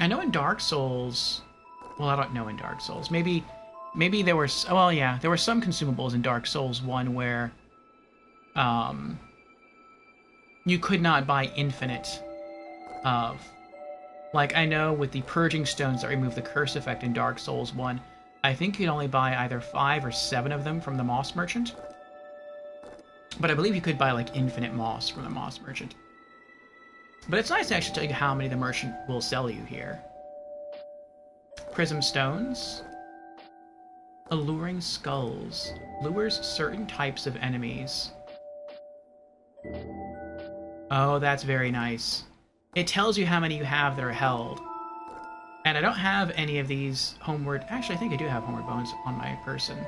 I know in Dark Souls... Well, I don't know in Dark Souls. Maybe there were... Well, yeah, there were some consumables in Dark Souls 1 where... you could not buy infinite of... Like, I know with the Purging Stones that remove the curse effect in Dark Souls 1, I think you'd only buy either 5 or 7 of them from the Moss Merchant. But I believe you could buy, like, infinite moss from the Moss Merchant. But it's nice to actually tell you how many the merchant will sell you here. Prism Stones. Alluring Skulls. Lures certain types of enemies. Oh, that's very nice. It tells you how many you have that are held. And I don't have any of these homeward... Actually, I think I do have homeward bones on my person.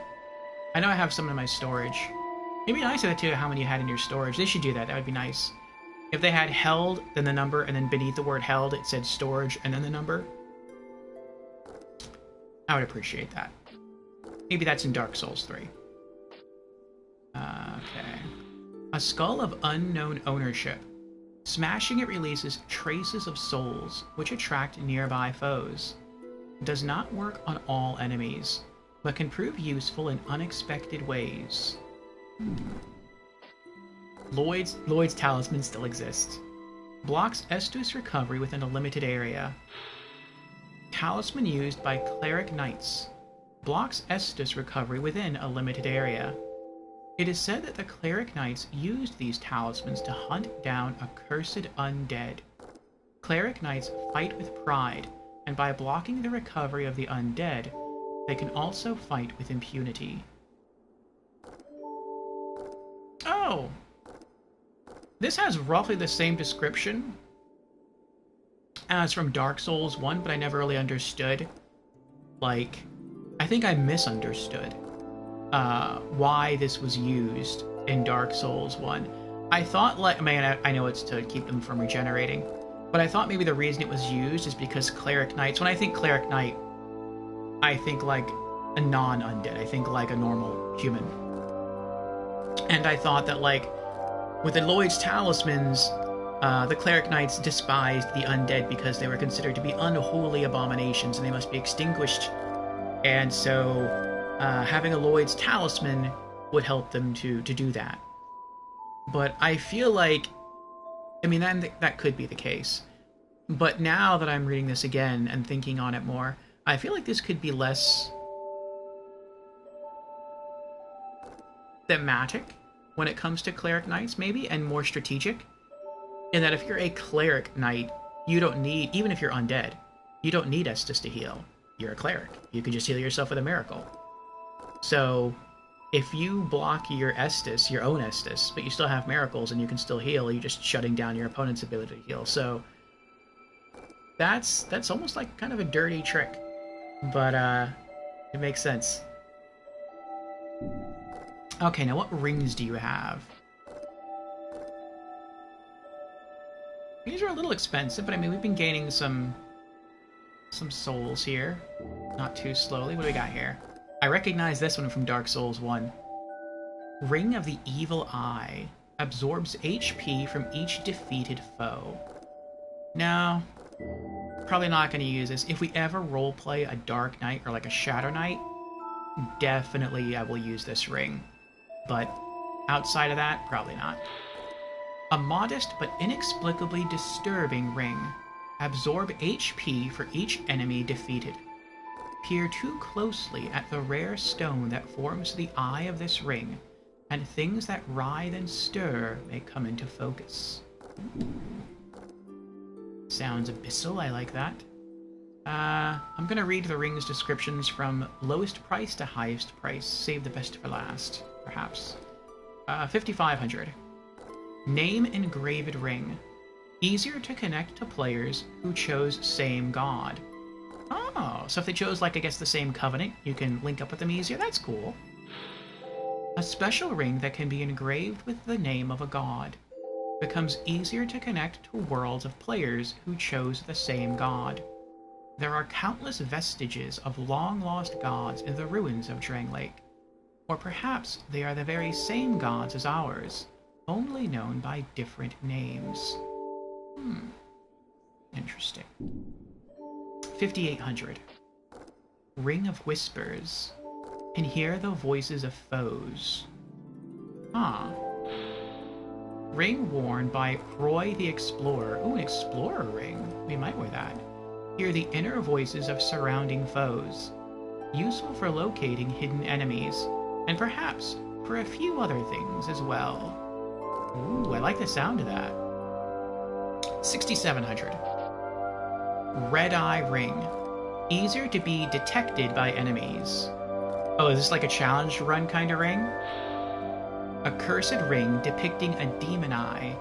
I know I have some in my storage. It'd be nice if they tell you how many you had in your storage. They should do that. That would be nice. If they had held, then the number, and then beneath the word held, it said storage, and then the number. I would appreciate that. Maybe that's in Dark Souls 3. Okay. A skull of unknown ownership. Smashing it releases traces of souls, which attract nearby foes. Does not work on all enemies, but can prove useful in unexpected ways. Lloyd's Talisman still exists. Blocks Estus recovery within a limited area. Talisman used by Cleric Knights. Blocks Estus recovery within a limited area. It is said that the Cleric Knights used these talismans to hunt down accursed undead. Cleric Knights fight with pride, and by blocking the recovery of the undead, they can also fight with impunity. Oh! This has roughly the same description as from Dark Souls 1, but I never really understood. Like, I think I misunderstood why this was used in Dark Souls 1. I thought, like, I know it's to keep them from regenerating, but I thought maybe the reason it was used is because Cleric Knights, when I think Cleric Knight, I think like a non-undead. I think like a normal human. And I thought that, like, with Lloyd's talismans, the cleric knights despised the undead because they were considered to be unholy abominations and they must be extinguished. And so having a Lloyd's talisman would help them to do that. But I feel like, I mean, that could be the case. But now that I'm reading this again and thinking on it more, I feel like this could be less thematic when it comes to cleric knights, maybe, and more strategic. In that if you're a cleric knight, you don't need, even if you're undead, you don't need Estus to heal. You're a cleric. You can just heal yourself with a miracle. So if you block your Estus, your own Estus, but you still have miracles and you can still heal, you're just shutting down your opponent's ability to heal. So that's almost like kind of a dirty trick, but it makes sense. Okay, now what rings do you have? These are a little expensive, but I mean, we've been gaining some souls here. Not too slowly. What do we got here? I recognize this one from Dark Souls 1. Ring of the Evil Eye. Absorbs HP from each defeated foe. No, probably not going to use this. If we ever roleplay a Dark Knight or like a Shadow Knight, definitely I will use this ring. But outside of that, probably not. A modest but inexplicably disturbing ring. Absorb HP for each enemy defeated. Peer too closely at the rare stone that forms the eye of this ring, and things that writhe and stir may come into focus. Sounds abyssal, I like that. I'm gonna read the ring's descriptions from lowest price to highest price. Save the best for last, perhaps. 5,500. Name engraved ring. Easier to connect to players who chose same god. Oh, so if they chose, like, I guess the same covenant, you can link up with them easier? That's cool. A special ring that can be engraved with the name of a god. Becomes easier to connect to worlds of players who chose the same god. There are countless vestiges of long-lost gods in the ruins of Drangleic. Or perhaps they are the very same gods as ours, only known by different names. Interesting. 5,800. Ring of Whispers. Can hear the voices of foes. Ring worn by Roy the Explorer. Ooh, an Explorer ring. We might wear that. Hear the inner voices of surrounding foes. Useful for locating hidden enemies, and perhaps for a few other things as well. Ooh, I like the sound of that. 6,700. Red Eye Ring. Easier to be detected by enemies. Oh, is this like a challenge run kind of ring? A cursed ring depicting a demon eye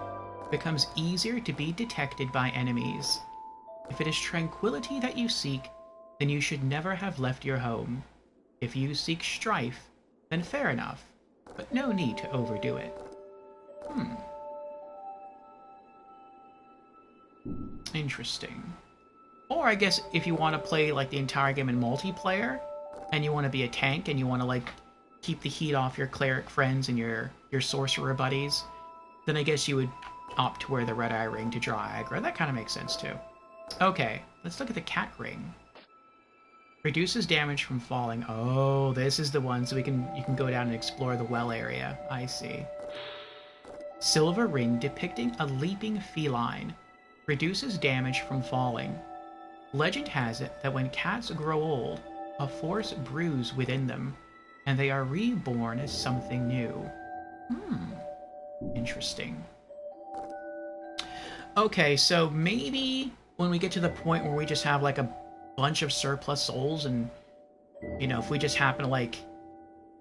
becomes easier to be detected by enemies. If it is tranquility that you seek, then you should never have left your home. If you seek strife, then fair enough, but no need to overdo it. Interesting. Or I guess if you want to play like the entire game in multiplayer, and you want to be a tank, and you want to like keep the heat off your cleric friends and your sorcerer buddies, then I guess you would opt to wear the Red Eye Ring to draw aggro. That kind of makes sense too. Okay, let's look at the Cat Ring. Reduces damage from falling. Oh, this is the one, so you can go down and explore the well area. I see. Silver Ring depicting a leaping feline. Reduces damage from falling. Legend has it that when cats grow old, a force brews within them, and they are reborn as something new. Interesting. Okay, so maybe when we get to the point where we just have like a bunch of surplus souls, and you know, if we just happen to like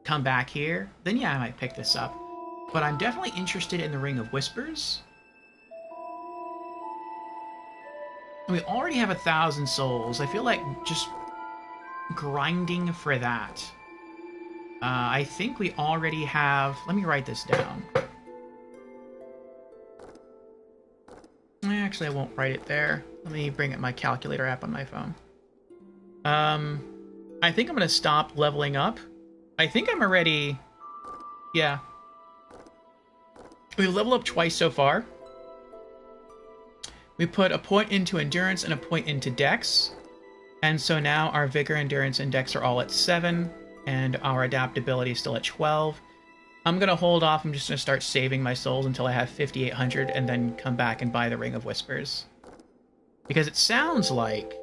come back here, then yeah, I might pick this up. But I'm definitely interested in the Ring of Whispers. We already have 1,000 souls. I feel like just grinding for that. I think we already have... Let me write this down. Actually, I won't write it there. Let me bring up my calculator app on my phone. I think I'm going to stop leveling up. I think I'm already... Yeah. We've leveled up twice so far. We put a point into endurance and a point into dex. And so now our vigor, endurance, and dex are all at 7, and our adaptability is still at 12. I'm going to hold off. I'm just going to start saving my souls until I have 5,800 and then come back and buy the Ring of Whispers. Because it sounds like...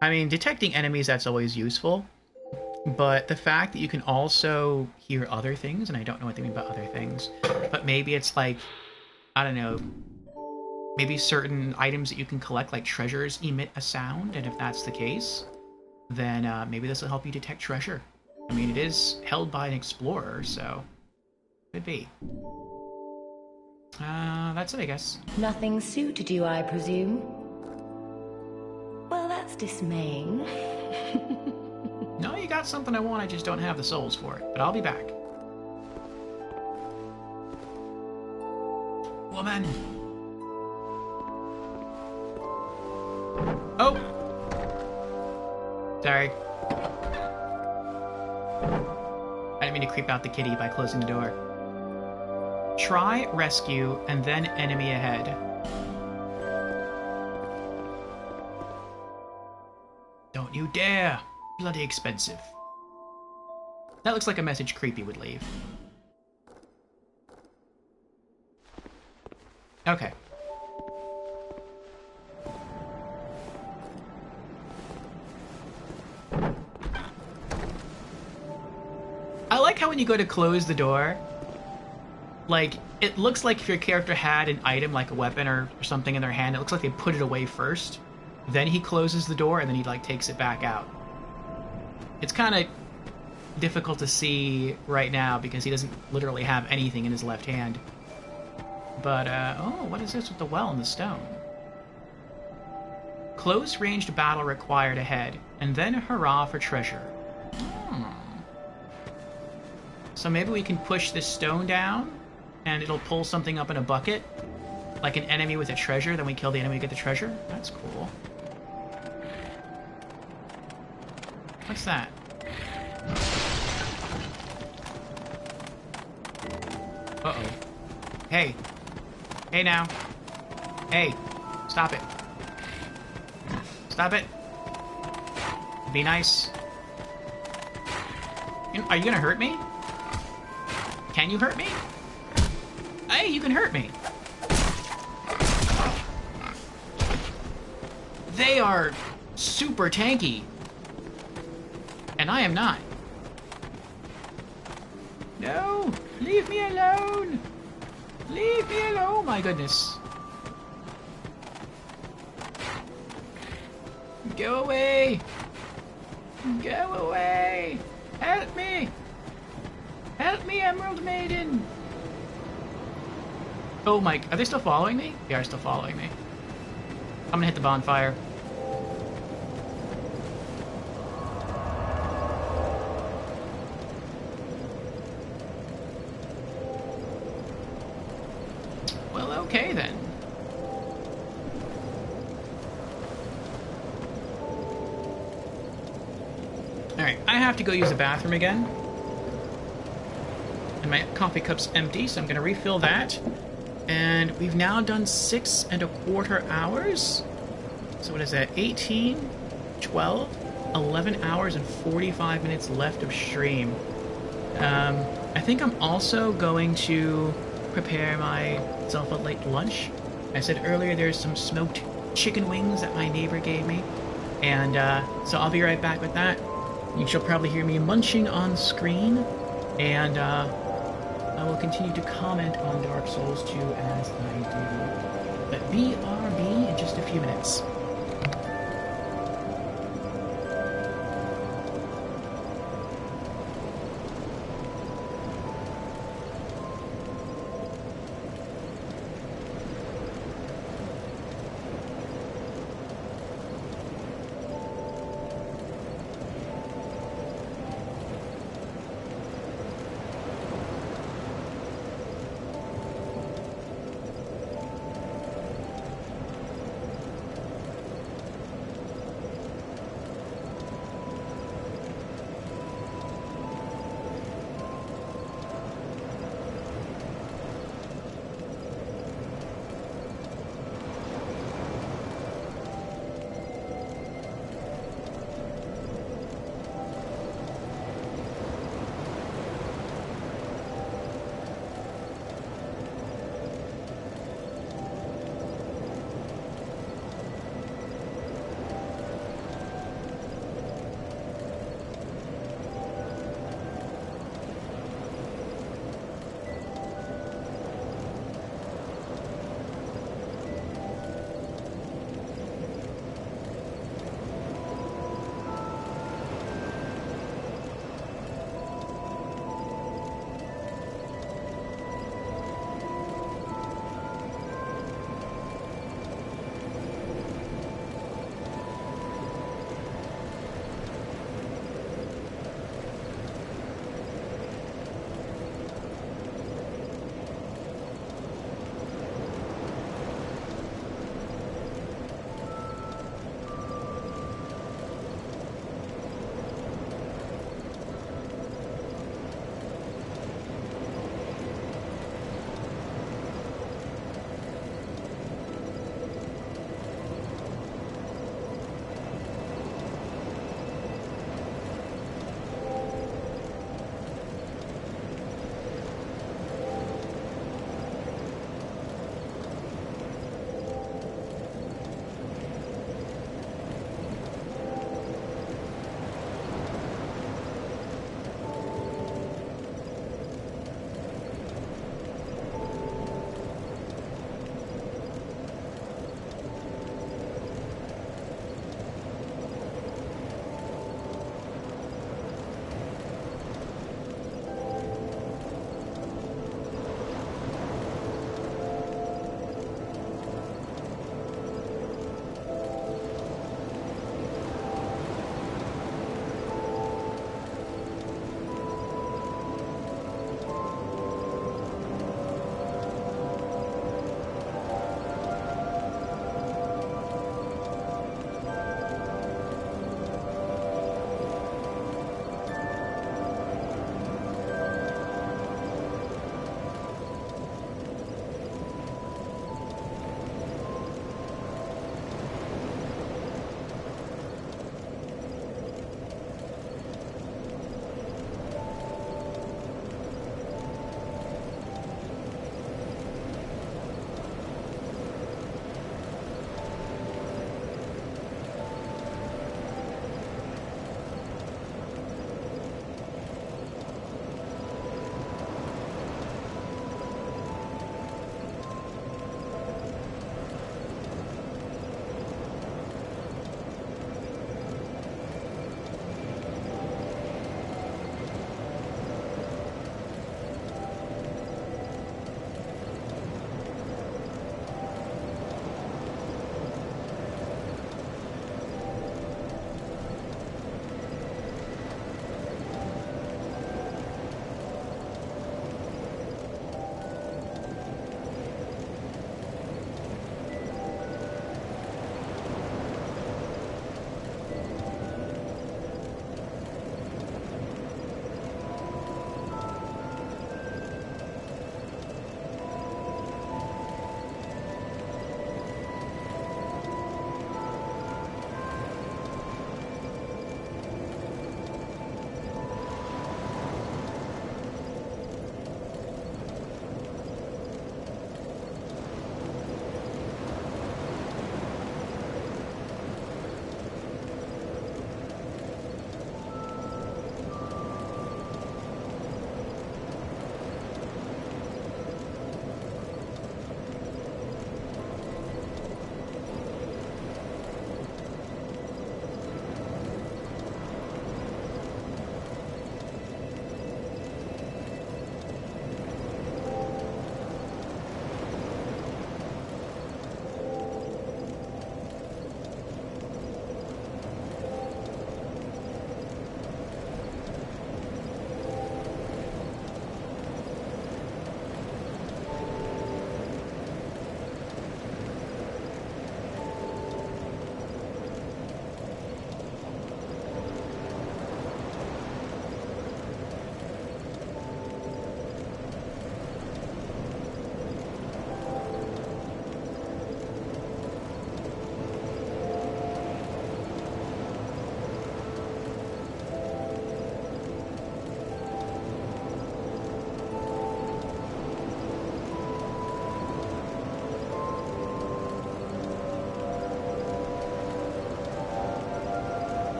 I mean, detecting enemies, that's always useful. But the fact that you can also hear other things, and I don't know what they mean by other things, but maybe it's like, I don't know, maybe certain items that you can collect, like treasures, emit a sound, and if that's the case, then maybe this will help you detect treasure. I mean, it is held by an explorer, so could be. That's it, I guess. Nothing suited you, I presume? Well, that's dismaying. No, you got something I want, I just don't have the souls for it. But I'll be back. Woman! Oh! Sorry. I didn't mean to creep out the kitty by closing the door. Try rescue and then enemy ahead. Don't you dare! Bloody expensive. That looks like a message Creepy would leave. Okay. I like how when you go to close the door, like, it looks like if your character had an item, like a weapon or something in their hand, it looks like they put it away first. Then he closes the door and then he, like, takes it back out. It's kind of difficult to see right now because he doesn't literally have anything in his left hand. But, oh, what is this with the well and the stone? Close-ranged battle required ahead, and then hurrah for treasure. So maybe we can push this stone down, and it'll pull something up in a bucket? Like an enemy with a treasure, then we kill the enemy to get the treasure? That's cool. What's that? Uh-oh. Hey. Hey now. Hey. Stop it. Stop it. Be nice. Are you gonna hurt me? Can you hurt me? Hey, you can hurt me. They are super tanky. And I am not. No! Leave me alone! Leave me alone! Oh my goodness. Go away! Go away! Help me! Help me, Emerald Maiden! Oh my... Are they still following me? They are still following me. I'm gonna hit the bonfire. Well, okay then. Alright, I have to go use the bathroom again. And my coffee cup's empty, so I'm gonna refill that. And we've now done 6 1/4 hours. So what is that? 18, 12, 11 hours and 45 minutes left of stream. I think I'm also going to prepare myself a late lunch. I said earlier there's some smoked chicken wings that my neighbor gave me. And so I'll be right back with that. You shall probably hear me munching on screen. And I will continue to comment on Dark Souls 2 as I do. But BRB in just a few minutes.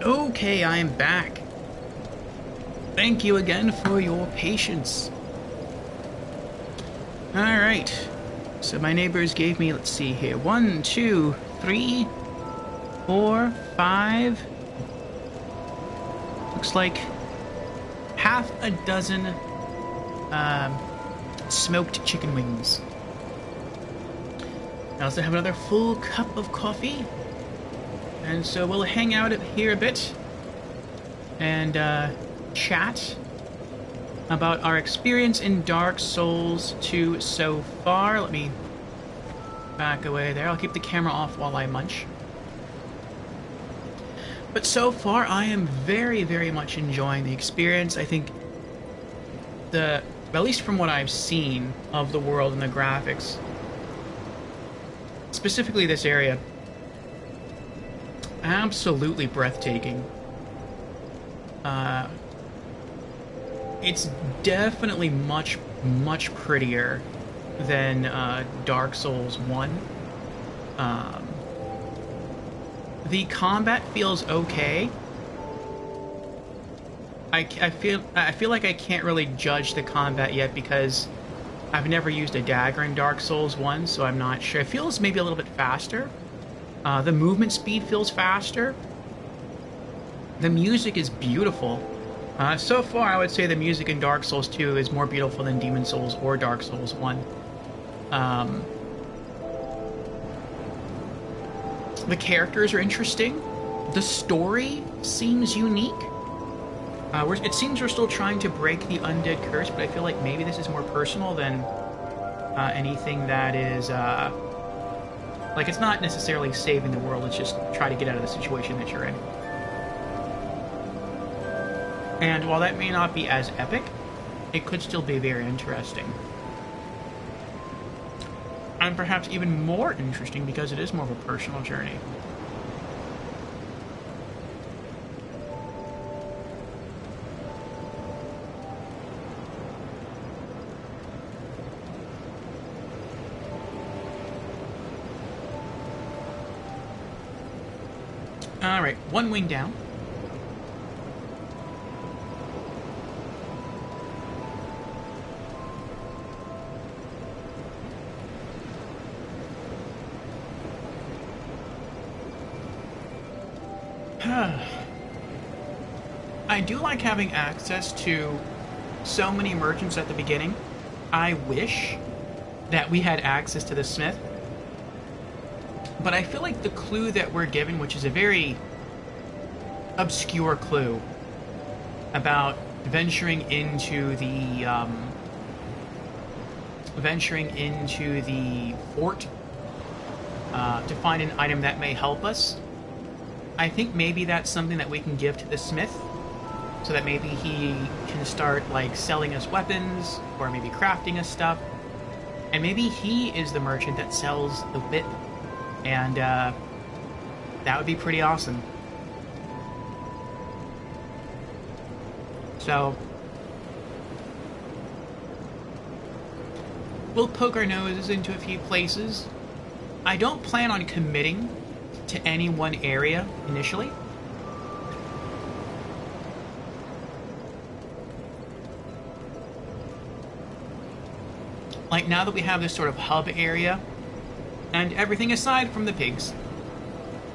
Okay, I am back. Thank you again for your patience. Alright. So my neighbors gave me, let's see here, 1, 2, 3, 4, 5. Looks like half a dozen smoked chicken wings. I also have another full cup of coffee. And so we'll hang out here a bit and chat about our experience in Dark Souls 2 so far. Let me back away there. I'll keep the camera off while I munch. But so far, I am very, very much enjoying the experience. I think at least from what I've seen of the world and the graphics, specifically this area, absolutely breathtaking. It's definitely much, much prettier than Dark Souls 1. The combat feels okay. I feel like I can't really judge the combat yet because I've never used a dagger in Dark Souls 1, so I'm not sure. It feels maybe a little bit faster. The movement speed feels faster. The music is beautiful. So far, I would say the music in Dark Souls 2 is more beautiful than Demon Souls or Dark Souls 1. The characters are interesting. The story seems unique. It seems we're still trying to break the undead curse, but I feel like maybe this is more personal than anything that is... like, it's not necessarily saving the world, it's just try to get out of the situation that you're in. And while that may not be as epic, it could still be very interesting. And perhaps even more interesting because it is more of a personal journey. Alright, one wing down. I do like having access to so many merchants at the beginning. I wish that we had access to the smith. But I feel like the clue that we're given, which is a very obscure clue about venturing into the fort to find an item that may help us. I think maybe that's something that we can give to the smith, so that maybe he can start like selling us weapons or maybe crafting us stuff, and maybe he is the merchant that sells the whip. And that would be pretty awesome. So we'll poke our noses into a few places. I don't plan on committing to any one area initially. Like, now that we have this sort of hub area, and everything aside from the pigs,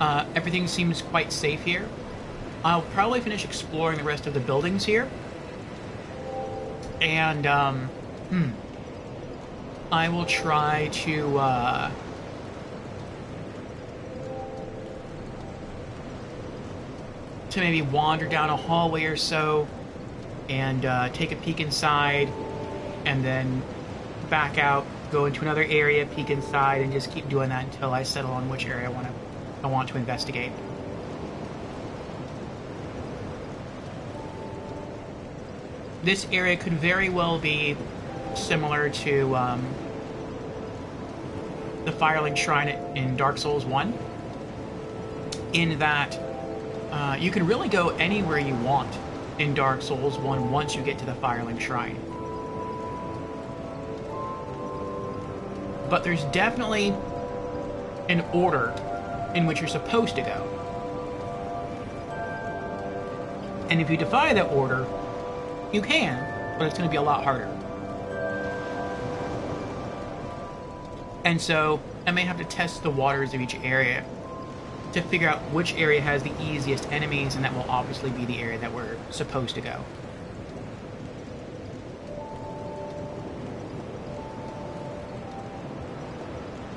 everything seems quite safe here. I'll probably finish exploring the rest of the buildings here. And, I will try to maybe wander down a hallway or so, and take a peek inside, and then back out, go into another area, peek inside, and just keep doing that until I settle on which area I want to investigate. This area could very well be similar to the Firelink Shrine in Dark Souls 1, in that you can really go anywhere you want in Dark Souls 1 once you get to the Firelink Shrine. But there's definitely an order in which you're supposed to go. And if you defy that order, you can, but it's going to be a lot harder. And so I may have to test the waters of each area to figure out which area has the easiest enemies, and that will obviously be the area that we're supposed to go.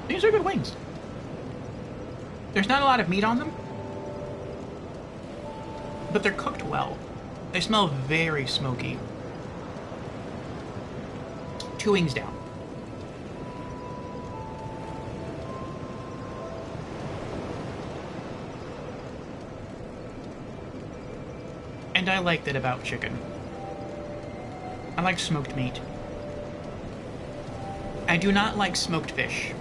These are good wings. There's not a lot of meat on them, but they're cooked well. They smell very smoky. 2 wings down. And I like that about chicken. I like smoked meat. I do not like smoked fish.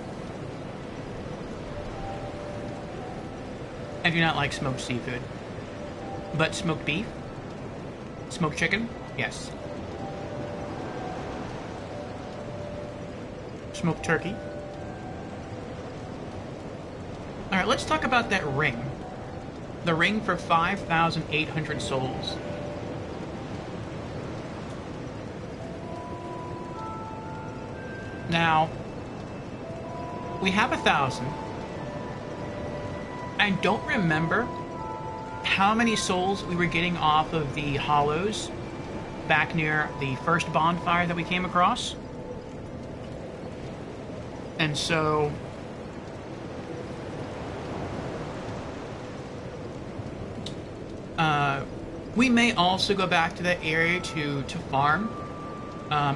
I do not like smoked seafood. But smoked beef? Smoked chicken? Yes. Smoked turkey? Alright, let's talk about that ring. The ring for 5,800 souls. Now, we have 1,000. I don't remember how many souls we were getting off of the hollows back near the first bonfire that we came across. And so we may also go back to that area to farm.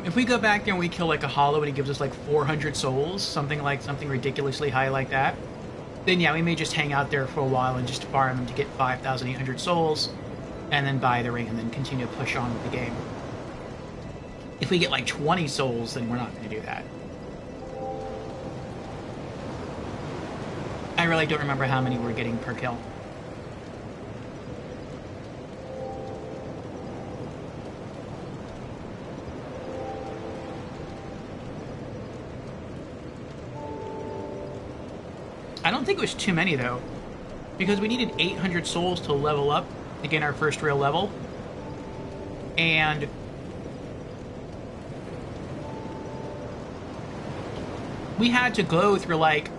If we go back there and we kill like a hollow and it gives us like 400 souls, something ridiculously high like that, then yeah, we may just hang out there for a while and just farm them to get 5,800 souls, and then buy the ring and then continue to push on with the game. If we get like 20 souls, then we're not going to do that. I really don't remember how many we're getting per kill. I don't think it was too many, though, because we needed 800 souls to level up to get our first real level. And we had to go through, like,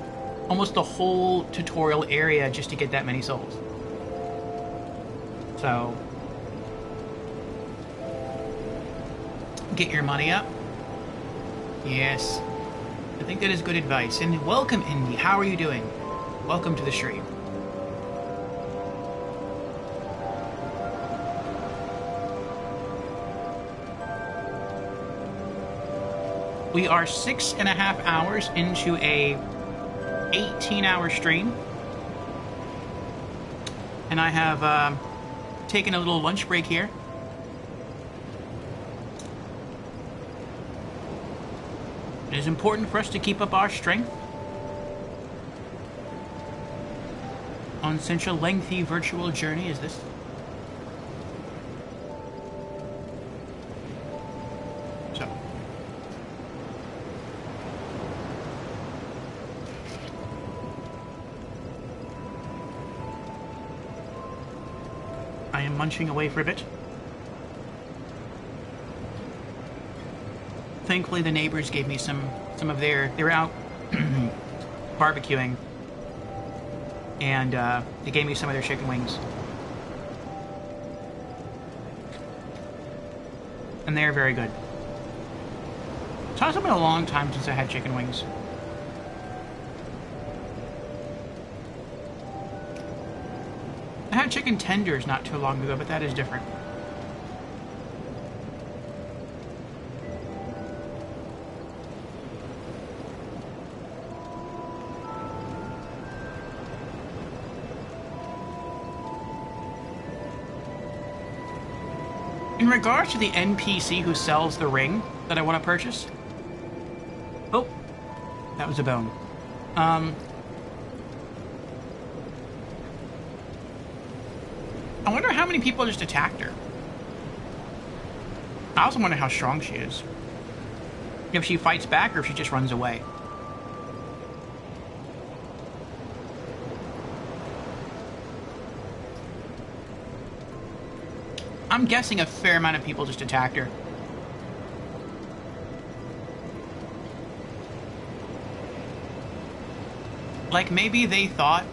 almost the whole tutorial area just to get that many souls. So, get your money up. Yes. I think that is good advice. And welcome, Indy. How are you doing? Welcome to the stream. We are 6.5 hours into a 18-hour stream. And I have taken a little lunch break here. It is important for us to keep up our strength on such a lengthy virtual journey as this. So. I am munching away for a bit. Thankfully, the neighbors gave me some of their... They were out barbecuing, and they gave me some of their chicken wings. And they're very good. It's also been a long time since I had chicken wings. I had chicken tenders not too long ago, but that is different. In regards to the NPC who sells the ring that I want to purchase... Oh, that was a bone. I wonder how many people just attacked her. I also wonder how strong she is. If she fights back or if she just runs away. I'm guessing a fair amount of people just attacked her. Like, maybe they thought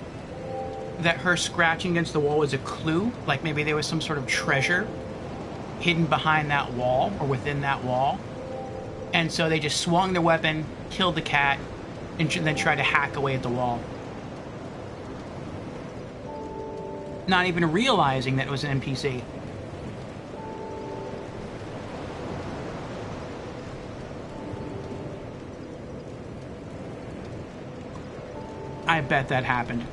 that her scratching against the wall was a clue. Like, maybe there was some sort of treasure hidden behind that wall or within that wall. And so they just swung their weapon, killed the cat, and then tried to hack away at the wall. Not even realizing that it was an NPC. I bet that happened.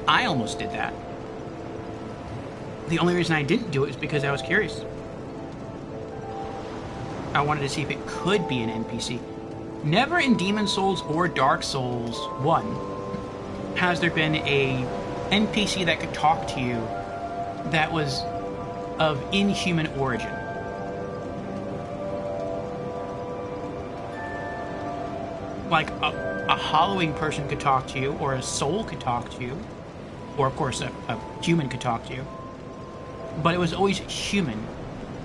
I almost did that. The only reason I didn't do it is because I was curious. I wanted to see if it could be an NPC. Never in Demon Souls or Dark Souls 1 has there been a NPC that could talk to you that was of inhuman origin. Like a hollowing person could talk to you, or a soul could talk to you, or of course a human could talk to you. But it was always human.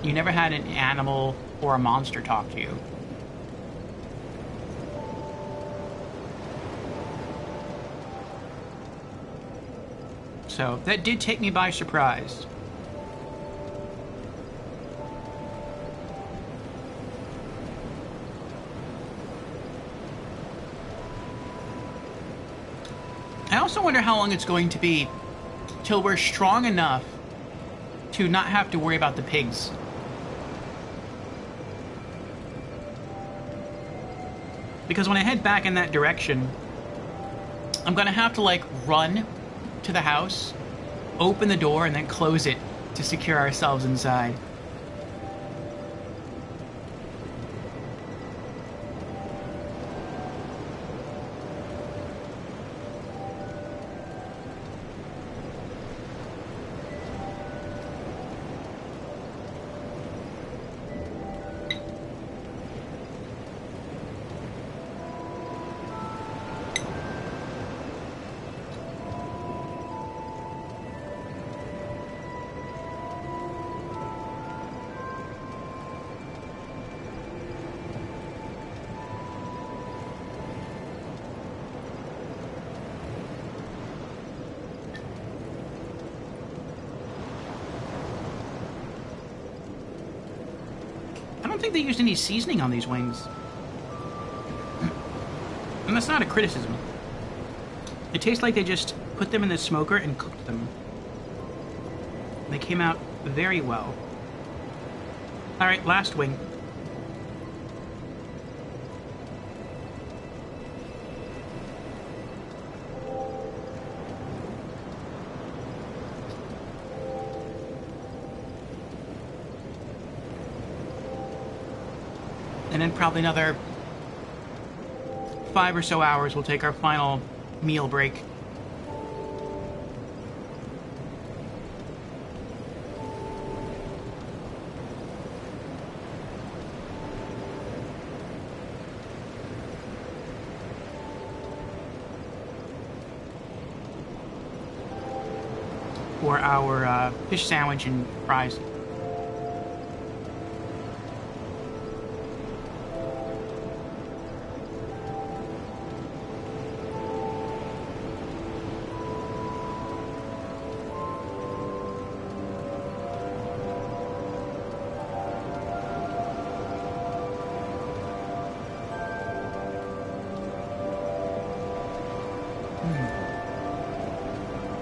You never had an animal or a monster talk to you. So that did take me by surprise. I also wonder how long it's going to be till we're strong enough to not have to worry about the pigs. Because when I head back in that direction, I'm gonna have to like run to the house, open the door, and then close it to secure ourselves inside. I don't think they used any seasoning on these wings. And that's not a criticism. It tastes like they just put them in the smoker and cooked them. They came out very well. Alright, last wing. And then probably another 5 or so hours we'll take our final meal break. For our fish sandwich and fries.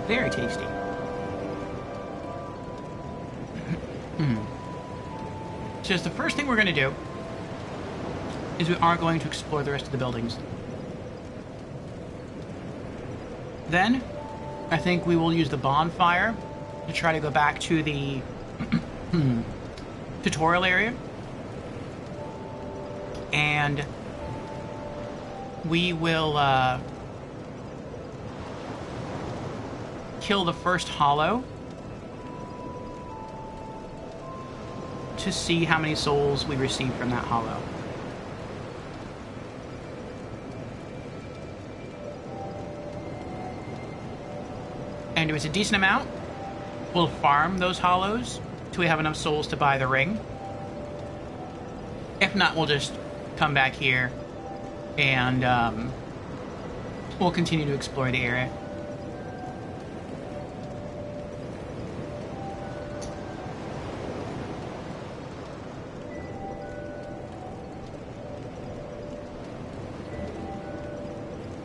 Very tasty. So the first thing we're going to do is we are going to explore the rest of the buildings. Then, I think we will use the bonfire to try to go back to the tutorial area. And we will kill the first hollow to see how many souls we receive from that hollow. and if it's a decent amount, we'll farm those hollows till we have enough souls to buy the ring. If not, we'll just come back here and we'll continue to explore the area.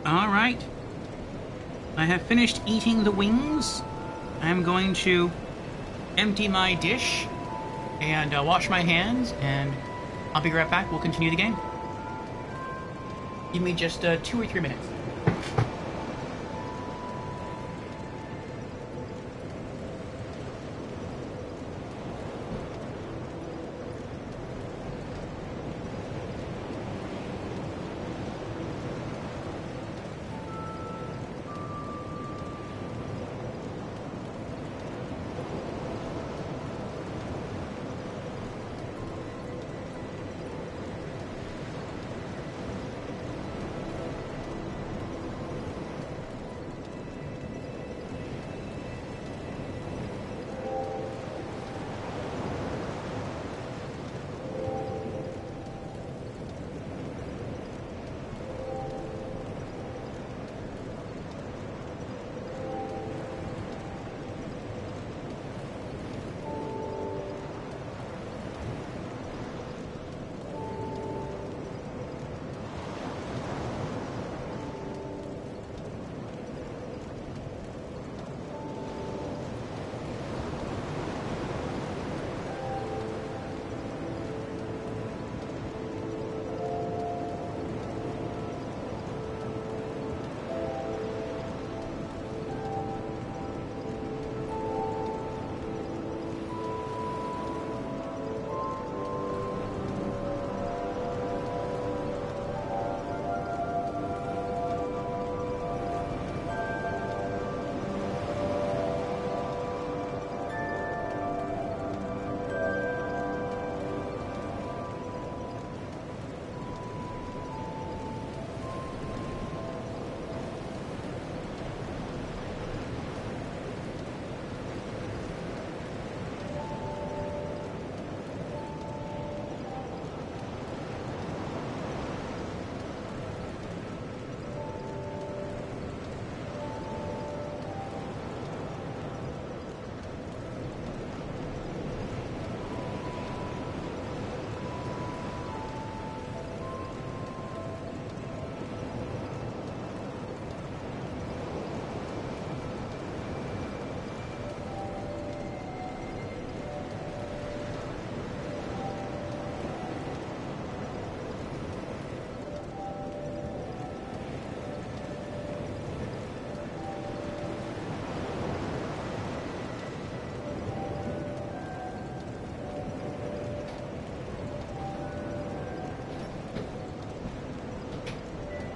All right. I have finished eating the wings. I'm going to empty my dish and wash my hands, and I'll be right back. We'll continue the game. Give me just 2 or 3 minutes.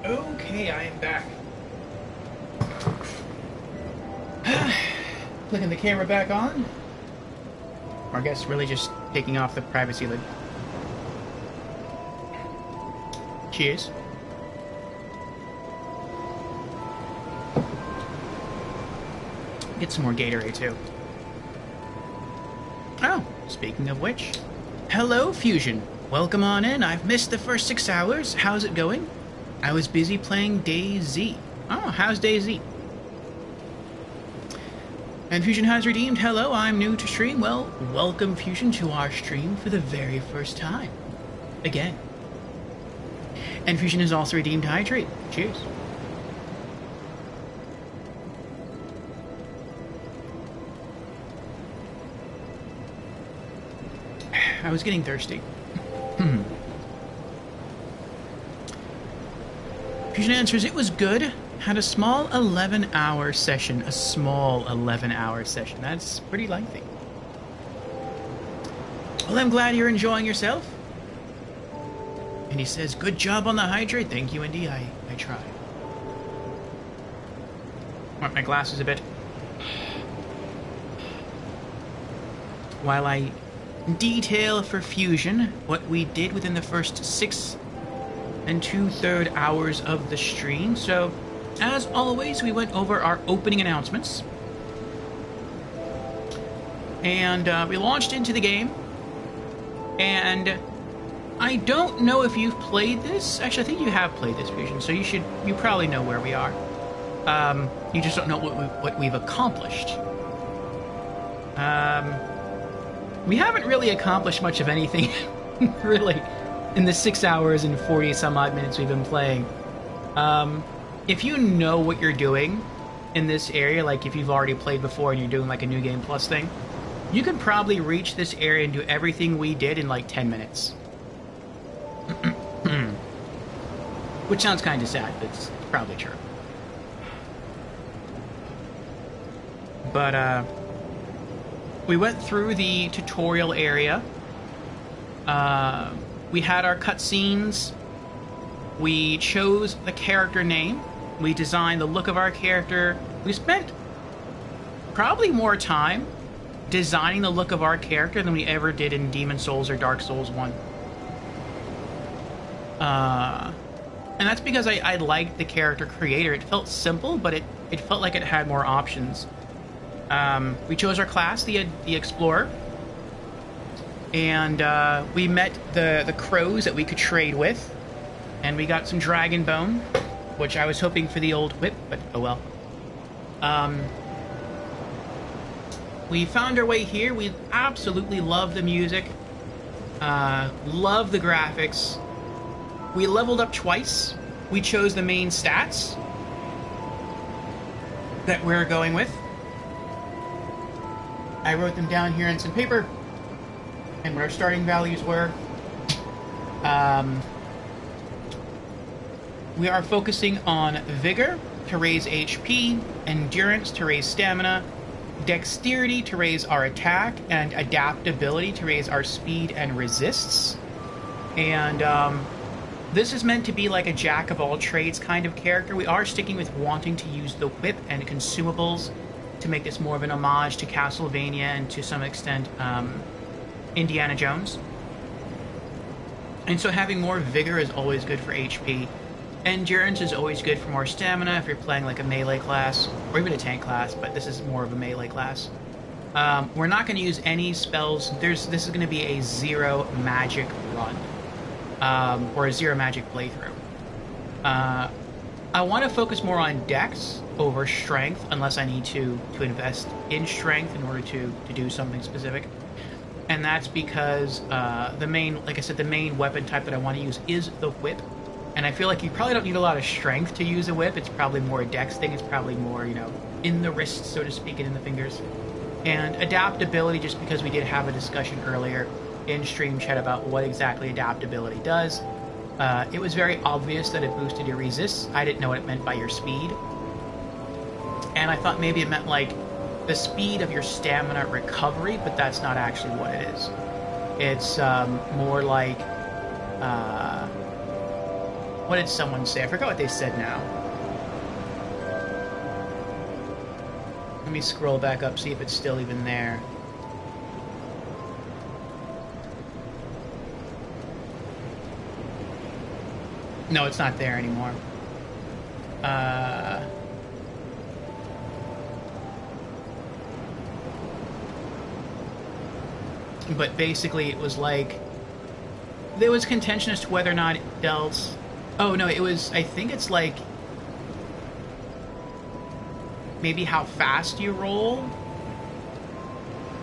Okay, I am back. Clicking the camera back on. Or I guess really just taking off the privacy lid. Cheers. Get some more Gatorade too. Oh, speaking of which. Hello, Fusion. Welcome on in. I've missed the first 6 hours. How's it going? I was busy playing DayZ. Oh, how's DayZ? And Fusion has redeemed. Hello, I'm new to stream. Well, welcome, Fusion, to our stream for the very first time. Again. And Fusion has also redeemed Hydrate. Cheers. I was getting thirsty. Fusion answers, it was good. Had a small 11-hour session. A small 11-hour session. That's pretty lengthy. Well, I'm glad you're enjoying yourself. And he says, good job on the hydrate. Thank you, Indy. I tried. Want my glasses a bit. While I detail for Fusion what we did within the first 6 2/3 hours of the stream. So, as always, we went over our opening announcements. And we launched into the game. And I don't know if you've played this. Actually, I think you have played this, Fusion. So you probably know where we are. You just don't know what we've accomplished. We haven't really accomplished much of anything, really, in the 6 hours and 40 some odd minutes we've been playing. If you know what you're doing in this area, like if you've already played before and you're doing like a New Game Plus thing, you can probably reach this area and do everything we did in like 10 minutes. Which sounds kind of sad, but it's probably true. But, we went through the tutorial area. We had our cutscenes. We chose the character name. We designed the look of our character. We spent probably more time designing the look of our character than we ever did in Demon Souls or Dark Souls 1. And that's because I liked the character creator. It felt simple, but it felt like it had more options. We chose our class, the Explorer, and we met the crows that we could trade with, and we got some Dragon Bone, which I was hoping for the old whip, but oh well. We found our way here. We absolutely love the music, love the graphics. We leveled up twice. We chose the main stats that we're going with. I wrote them down here on some paper, and what our starting values were. We are focusing on Vigor to raise HP, Endurance to raise Stamina, Dexterity to raise our attack, and Adaptability to raise our speed and resists. And this is meant to be like a jack-of-all-trades kind of character. We are sticking with wanting to use the whip and consumables to make this more of an homage to Castlevania and to some extent Indiana Jones. And so having more vigor is always good for HP. Endurance is always good for more stamina if you're playing like a melee class, or even a tank class, but this is more of a melee class. We're not going to use any spells. This is going to be a zero magic run, or a zero magic playthrough. I want to focus more on dex over strength, unless I need to invest in strength in order to do something specific. And that's because the main weapon type that I want to use is the whip. And I feel like you probably don't need a lot of strength to use a whip. It's probably more a dex thing. It's probably more, in the wrists, so to speak, and in the fingers. And adaptability, just because we did have a discussion earlier in stream chat about what exactly adaptability does. It was very obvious that it boosted your resists. I didn't know what it meant by your speed. And I thought maybe it meant like the speed of your stamina recovery, but that's not actually what it is. It's more like... what did someone say? I forgot what they said now. Let me scroll back up, see if it's still even there. No, it's not there anymore. But basically it was like... there was contention as to whether or not it dealt... Oh, no, it was... I think it's like... maybe how fast you roll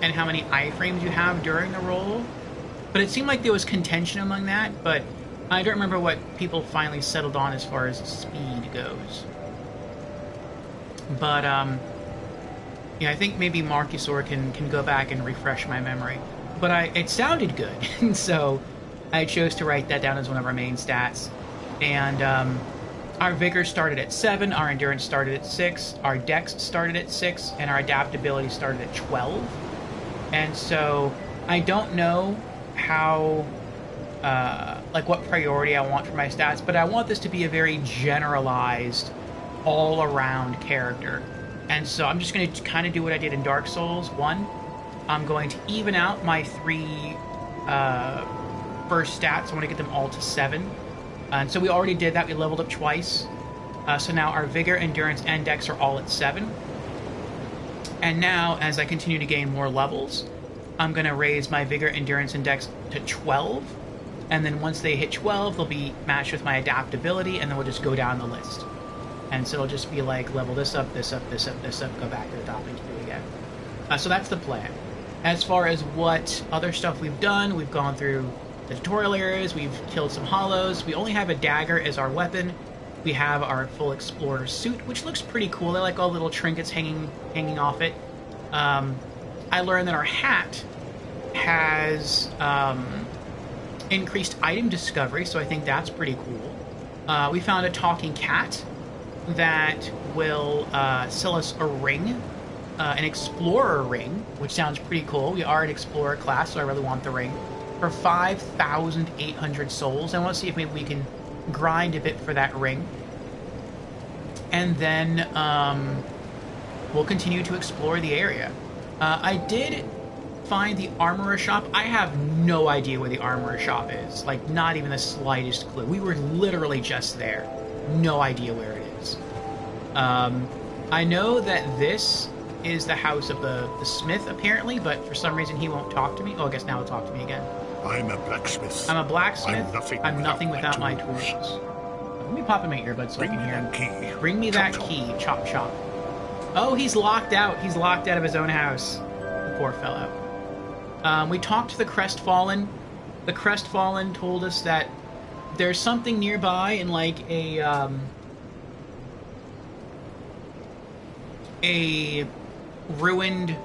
and how many iframes you have during the roll. But it seemed like there was contention among that, but I don't remember what people finally settled on as far as speed goes. But, I think maybe Marcusor can go back and refresh my memory. But it sounded good, so I chose to write that down as one of our main stats. And our Vigor started at 7, our Endurance started at 6, our Dex started at 6, and our Adaptability started at 12. And so I don't know how, what priority I want for my stats, but I want this to be a very generalized, all-around character. And so I'm just going to kind of do what I did in Dark Souls 1. I'm going to even out my 3 first stats. I want to get them all to 7. And so we already did that. We leveled up twice. So now our Vigor, Endurance, and Dex are all at 7. And now, as I continue to gain more levels, I'm going to raise my Vigor, Endurance, and Dex to 12. And then once they hit 12, they'll be matched with my adaptability, and then we'll just go down the list. And so it'll just be like, level this up, this up, this up, this up, go back to the top and do it again. So that's the plan. As far as what other stuff we've done, we've gone through the tutorial areas, we've killed some hollows. We only have a dagger as our weapon. We have our full explorer suit, which looks pretty cool. I like all the little trinkets hanging off it. I learned that our hat has increased item discovery, so I think that's pretty cool. We found a talking cat that will sell us a ring, an explorer ring, which sounds pretty cool. We are an explorer class, so I really want the ring. For 5,800 souls. I want to see if maybe we can grind a bit for that ring. And then we'll continue to explore the area. I did find the armorer shop. I have no idea where the armorer shop is. Like, not even the slightest clue. We were literally just there. No idea where it is. I know that this is the house of the smith, apparently, but for some reason he won't talk to me. Oh, I guess now he'll talk to me again. I'm a blacksmith. I'm a blacksmith. I'm nothing without my tools. Let me pop in my earbuds so I can hear him. Bring me that key. Chop, chop. Oh, he's locked out. He's locked out of his own house. The poor fellow. We talked to the Crestfallen. The Crestfallen told us that there's something nearby in like a ruined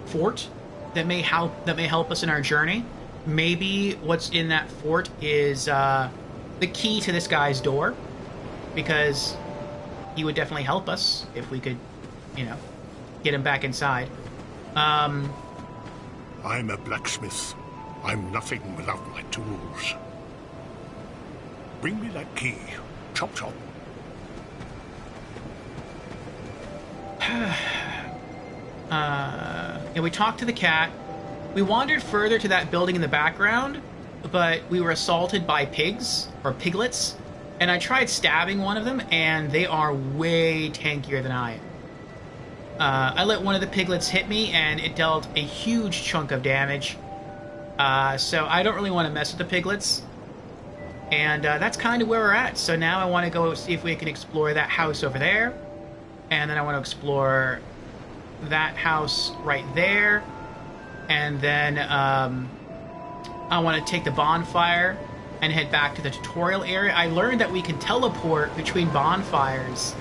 fort that may help us in our journey. Maybe what's in that fort is the key to this guy's door, because he would definitely help us if we could, you know, get him back inside. I'm a blacksmith. I'm nothing without my tools. Bring me that key. Chop, chop. Yeah, we talked to the cat. We wandered further to that building in the background, but we were assaulted by pigs, or piglets, and I tried stabbing one of them, and they are way tankier than I am. I let one of the piglets hit me, and it dealt a huge chunk of damage. So I don't really want to mess with the piglets. And that's kind of where we're at. So now I want to go see if we can explore that house over there. And then I want to explore that house right there. And then I want to take the bonfire and head back to the tutorial area. I learned that we can teleport between bonfires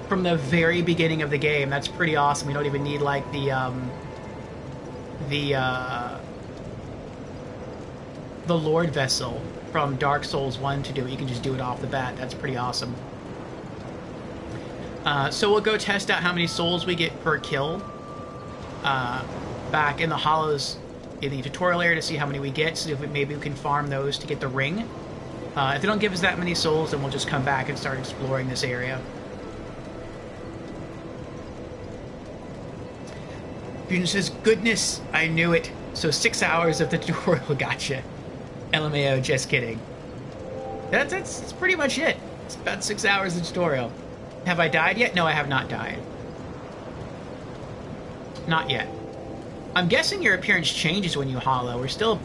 from the very beginning of the game. That's pretty awesome. We don't even need like the Lord Vessel from Dark Souls 1 to do it. You can just do it off the bat. That's pretty awesome. So we'll go test out how many souls we get per kill back in the hollows in the tutorial area to see how many we get, so if maybe we can farm those to get the ring. If they don't give us that many souls, then we'll just come back and start exploring this area. Fusion says, goodness, I knew it. So 6 hours of the tutorial, gotcha. LMAO, just kidding. That's pretty much it. It's about 6 hours of tutorial. Have I died yet? No, I have not died. Not yet. I'm guessing your appearance changes when you hollow. We're still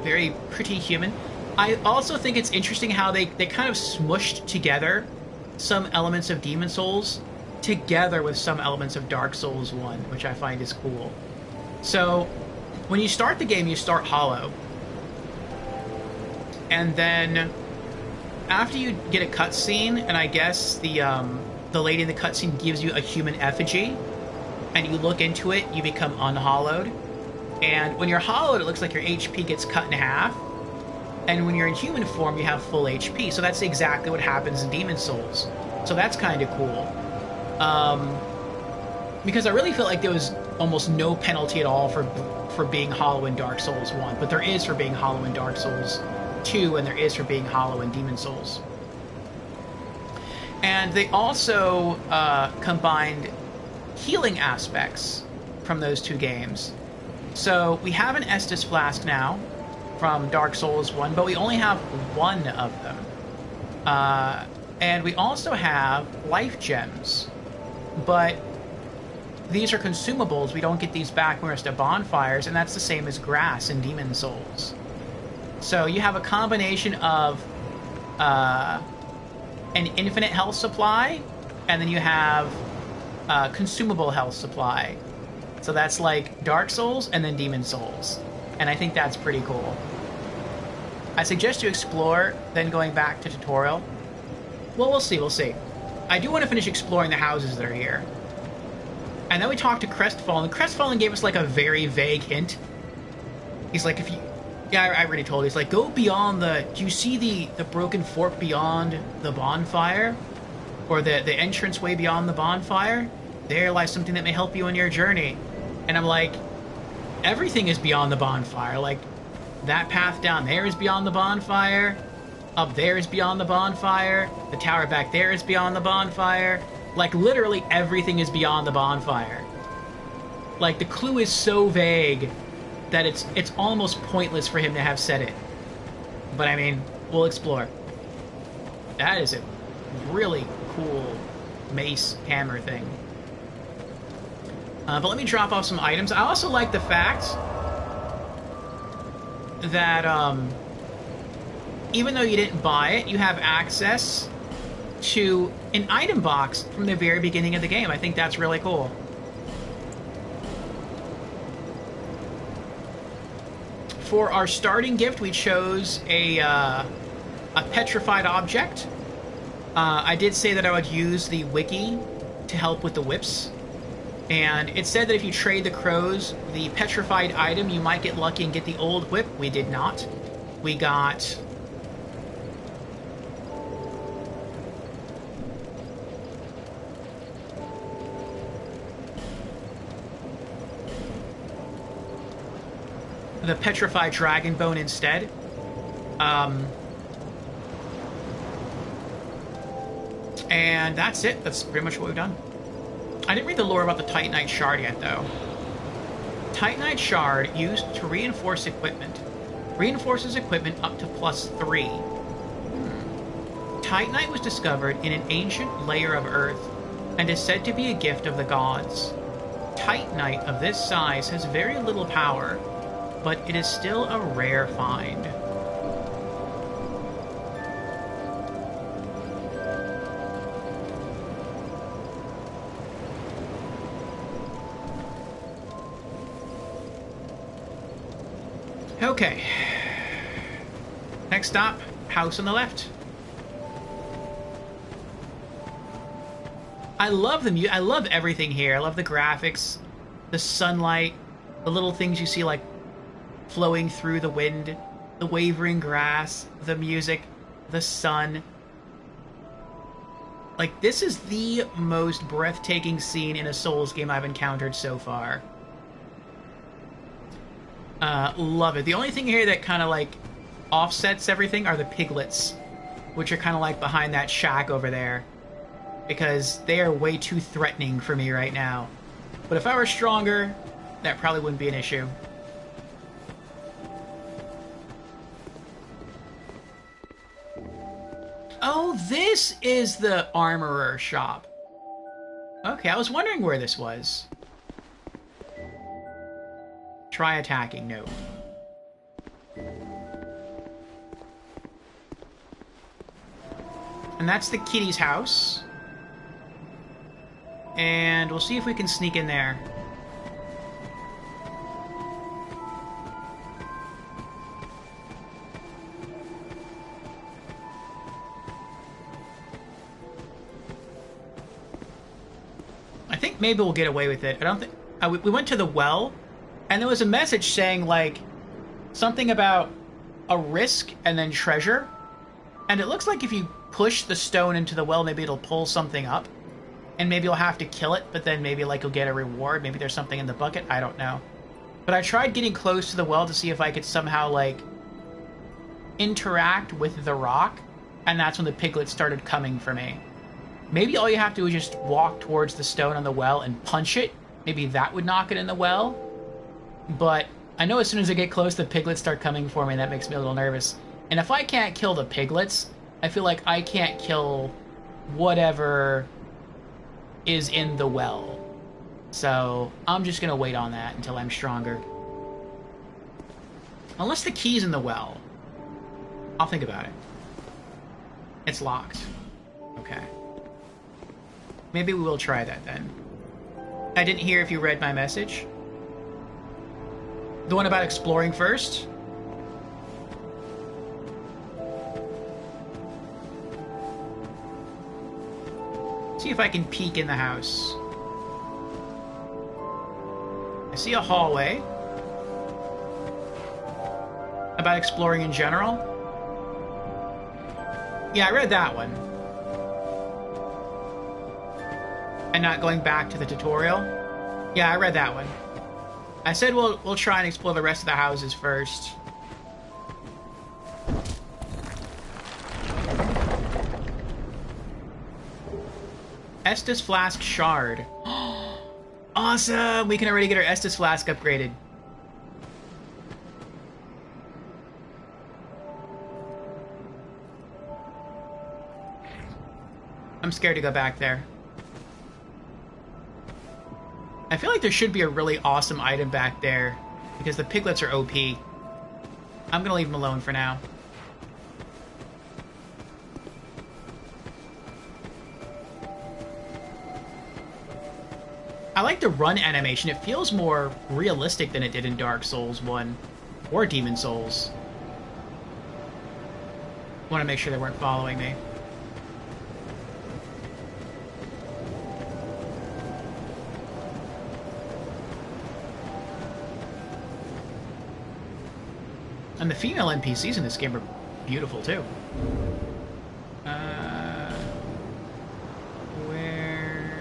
pretty human. I also think it's interesting how they kind of smushed together some elements of Demon Souls together with some elements of Dark Souls 1, which I find is cool. So, when you start the game, you start hollow. And then, after you get a cutscene, and I guess the lady in the cutscene gives you a human effigy, and you look into it, you become unhollowed. And when you're hollowed, it looks like your HP gets cut in half. And when you're in human form, you have full HP. So that's exactly what happens in Demon Souls. So that's kind of cool. Because I really feel like there was almost no penalty at all for being hollow in Dark Souls 1. But there is for being hollow in Dark Souls 2, and there is for being hollow in Demon Souls. And they also combined healing aspects from those two games. So we have an Estus Flask now from Dark Souls 1, but we only have one of them. And we also have life gems. But these are consumables. We don't get these back when we're at bonfires, and that's the same as grass in Demon Souls. So you have a combination of an infinite health supply, and then you have consumable health supply. So that's like Dark Souls and then Demon Souls. And I think that's pretty cool. I suggest you explore, then going back to tutorial. Well, we'll see, we'll see. I do want to finish exploring the houses that are here. And then we talked to Crestfallen. Crestfallen gave us like a very vague hint. He's like, if you... Yeah, I already told you. He's like, go beyond the... Do you see the broken fork beyond the bonfire? Or the entranceway beyond the bonfire? There lies something that may help you on your journey. And I'm like, everything is beyond the bonfire. Like, that path down there is beyond the bonfire. Up there is beyond the bonfire. The tower back there is beyond the bonfire. Like, literally everything is beyond the bonfire. Like, the clue is so vague that it's almost pointless for him to have said it. But, I mean, we'll explore. That is a really cool mace hammer thing. But let me drop off some items. I also like the fact that, even though you didn't buy it, you have access to an item box from the very beginning of the game. I think that's really cool. For our starting gift, we chose a petrified object. I did say that I would use the wiki to help with the whips. And it said that if you trade the crows the petrified item, you might get lucky and get the old whip. We did not. We got... the petrified dragon bone instead. And that's it. That's pretty much what we've done. I didn't read the lore about the Titanite Shard yet, though. Titanite Shard used to reinforce equipment. Reinforces equipment up to +3. Titanite was discovered in an ancient layer of Earth and is said to be a gift of the gods. Titanite of this size has very little power, but it is still a rare find. Okay. Next stop, house on the left. I love the I love everything here. I love the graphics, the sunlight, the little things you see like flowing through the wind, the wavering grass, the music, the sun. Like, this is the most breathtaking scene in a Souls game I've encountered so far. Love it. The only thing here that kind of like offsets everything are the piglets, which are kind of like behind that shack over there, because they are way too threatening for me right now. But if I were stronger, that probably wouldn't be an issue. Oh, this is the armorer shop. Okay, I was wondering where this was. Try attacking, no. And that's the kitty's house. And we'll see if we can sneak in there. I think maybe we'll get away with it. I don't think... we went to the well, and there was a message saying, like, something about a risk and then treasure. And it looks like if you push the stone into the well, maybe it'll pull something up. And maybe you'll have to kill it, but then maybe, like, you'll get a reward. Maybe there's something in the bucket. I don't know. But I tried getting close to the well to see if I could somehow, like, interact with the rock. And that's when the piglets started coming for me. Maybe all you have to do is just walk towards the stone on the well and punch it. Maybe that would knock it in the well. But I know as soon as I get close, the piglets start coming for me, and that makes me a little nervous. And if I can't kill the piglets, I feel like I can't kill whatever is in the well. So I'm just gonna wait on that until I'm stronger. Unless the key's in the well. I'll think about it. It's locked. Okay. Maybe we will try that then. I didn't hear if you read my message. The one about exploring first? See if I can peek in the house. I see a hallway. About exploring in general? Yeah, I read that one. And not going back to the tutorial? Yeah, I read that one. I said we'll try and explore the rest of the houses first. Estus Flask Shard. Awesome! We can already get our Estus Flask upgraded. I'm scared to go back there. I feel like there should be a really awesome item back there, because the piglets are OP. I'm gonna leave them alone for now. I like the run animation. It feels more realistic than it did in Dark Souls 1 or Demon Souls. Want to make sure they weren't following me. And the female NPCs in this game are beautiful too. Where?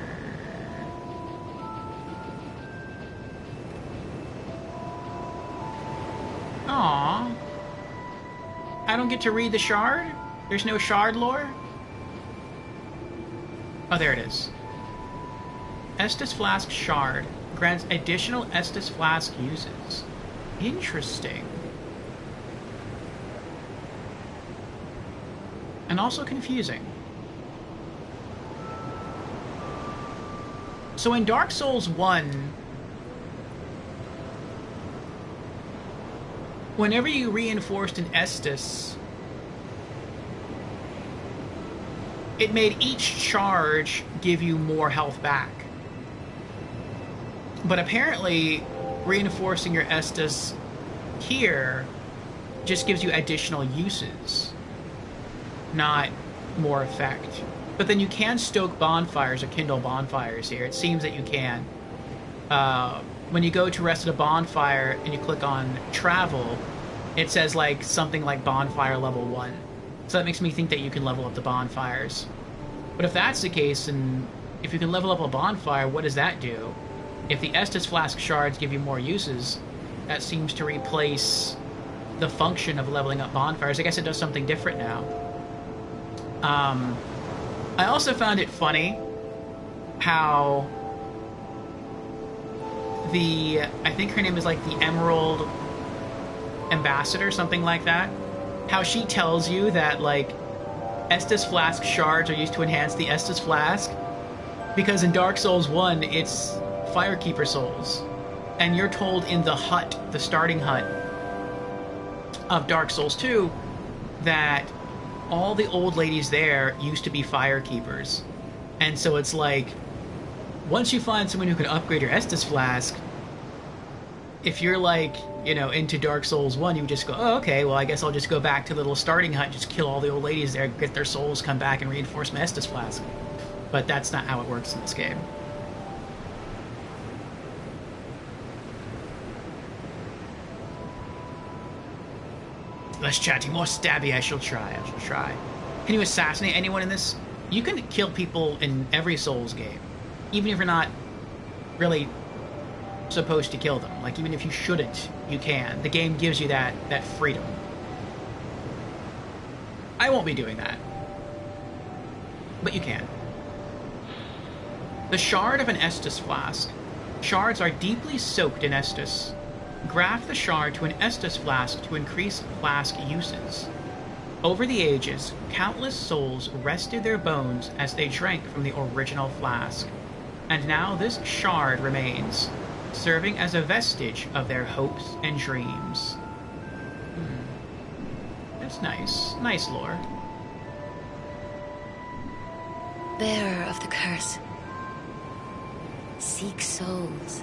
Aww. I don't get to read the shard? There's no shard lore? Oh, there it is. Estus Flask Shard grants additional Estus Flask uses. Interesting. And also confusing. So in Dark Souls 1, whenever you reinforced an Estus, it made each charge give you more health back. But apparently, reinforcing your Estus here just gives you additional uses, not more effect. But then you can stoke bonfires or kindle bonfires here. It seems that you can. When you go to rest at a bonfire and you click on travel, it says like something like bonfire level 1. So that makes me think that you can level up the bonfires. But if that's the case, and if you can level up a bonfire, what does that do? If the Estus Flask shards give you more uses, that seems to replace the function of leveling up bonfires. I guess it does something different now. I also found it funny how I think her name is like the Emerald Ambassador, something like that. How she tells you that like Estus Flask shards are used to enhance the Estus Flask, because in Dark Souls 1 it's Firekeeper souls, and you're told in the hut, the starting hut of Dark Souls 2, that all the old ladies there used to be Firekeepers. And so it's like, once you find someone who can upgrade your Estus Flask, if you're like, you know, into Dark Souls 1, you would just go, oh, okay, well, I guess I'll just go back to the little starting hut, just kill all the old ladies there, get their souls, come back and reinforce my Estus Flask. But that's not how it works in this game. Less chatty, more stabby. I shall try. Can you assassinate anyone in this? You can kill people in every Souls game, even if you're not really supposed to kill them. Like, even if you shouldn't, you can. The game gives you that freedom. I won't be doing that, but you can. The shard of an Estus Flask. Shards are deeply soaked in Estus. Graft the shard to an Estus Flask to increase flask uses. Over the ages, countless souls rested their bones as they drank from the original flask. And now this shard remains, serving as a vestige of their hopes and dreams. That's nice. Nice lore. Bearer of the curse. Seek souls.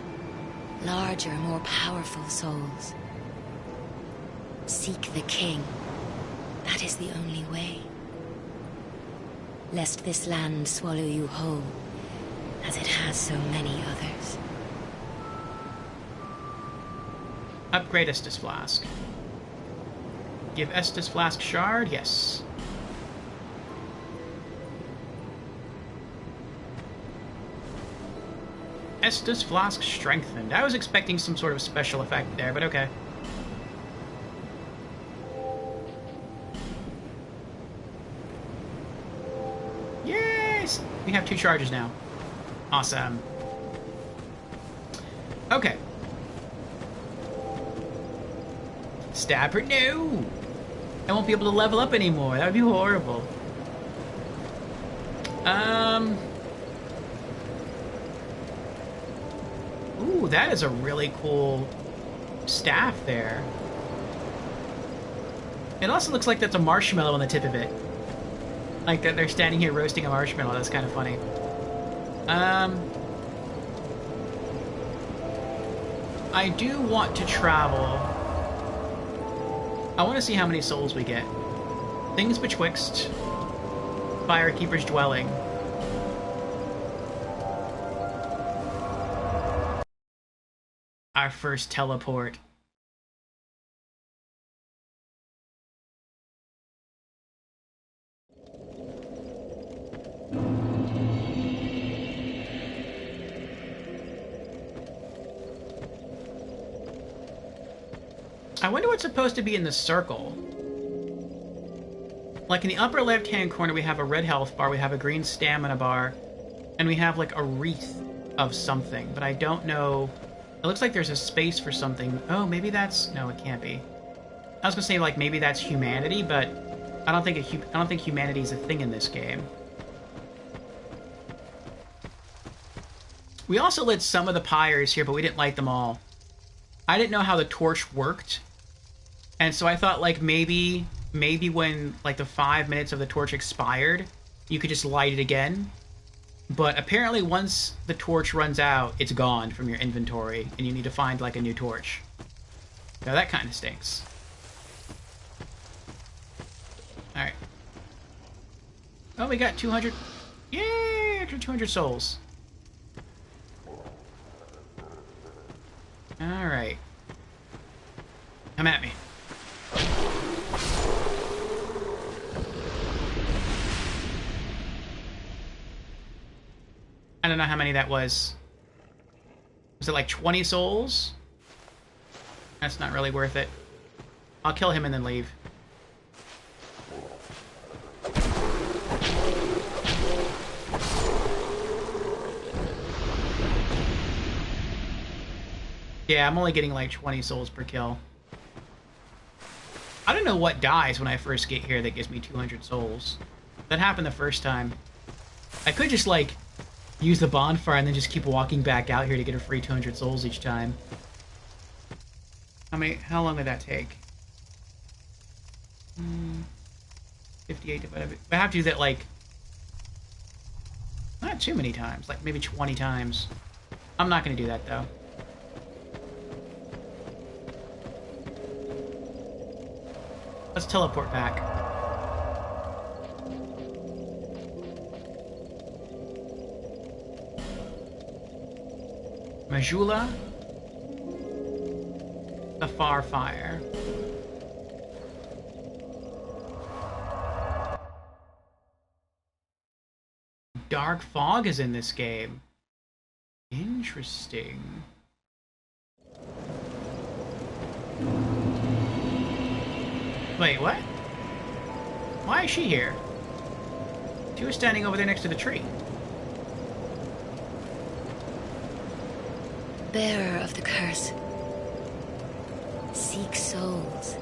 Larger, more powerful souls. Seek the king. That is the only way. Lest this land swallow you whole, as it has so many others. Upgrade Estus Flask. Give Estus Flask shard? Yes. Estus Flask strengthened. I was expecting some sort of special effect there, but okay. Yes! We have 2 charges now. Awesome. Okay. Stab her? No! I won't be able to level up anymore. That would be horrible. Ooh, that is a really cool staff there. It also looks like that's a marshmallow on the tip of it. Like that they're standing here roasting a marshmallow. That's kind of funny. I do want to travel. I want to see how many souls we get. Things Betwixt. Firekeeper's Dwelling. Our first teleport. I wonder what's supposed to be in the circle. Like in the upper left-hand corner, we have a red health bar, we have a green stamina bar, and we have like a wreath of something, but I don't know. It looks like there's a space for something. Oh, maybe that's... No, it can't be. I was gonna say like maybe that's humanity, but I don't think humanity is a thing in this game. We also lit some of the pyres here, but we didn't light them all. I didn't know how the torch worked, and so I thought like maybe when like the 5 minutes of the torch expired, you could just light it again. But apparently once the torch runs out, it's gone from your inventory, and you need to find, like, a new torch. Now that kind of stinks. Alright. Oh, we got 200... Yay! Extra 200 souls. Alright. Come at me. I don't know how many that was. Was it like 20 souls? That's not really worth it. I'll kill him and then leave. Yeah, I'm only getting like 20 souls per kill. I don't know what dies when I first get here that gives me 200 souls. That happened the first time. I could just like use the bonfire and then just keep walking back out here to get a free 200 souls each time. How long did that take? 58 divided by... I have to do that like... Not too many times, like maybe 20 times. I'm not going to do that though. Let's teleport back. Majula, the Farfire. Dark Fog is in this game. Interesting. Wait, what? Why is she here? She was standing over there next to the tree. Bearer of the curse. Seek souls.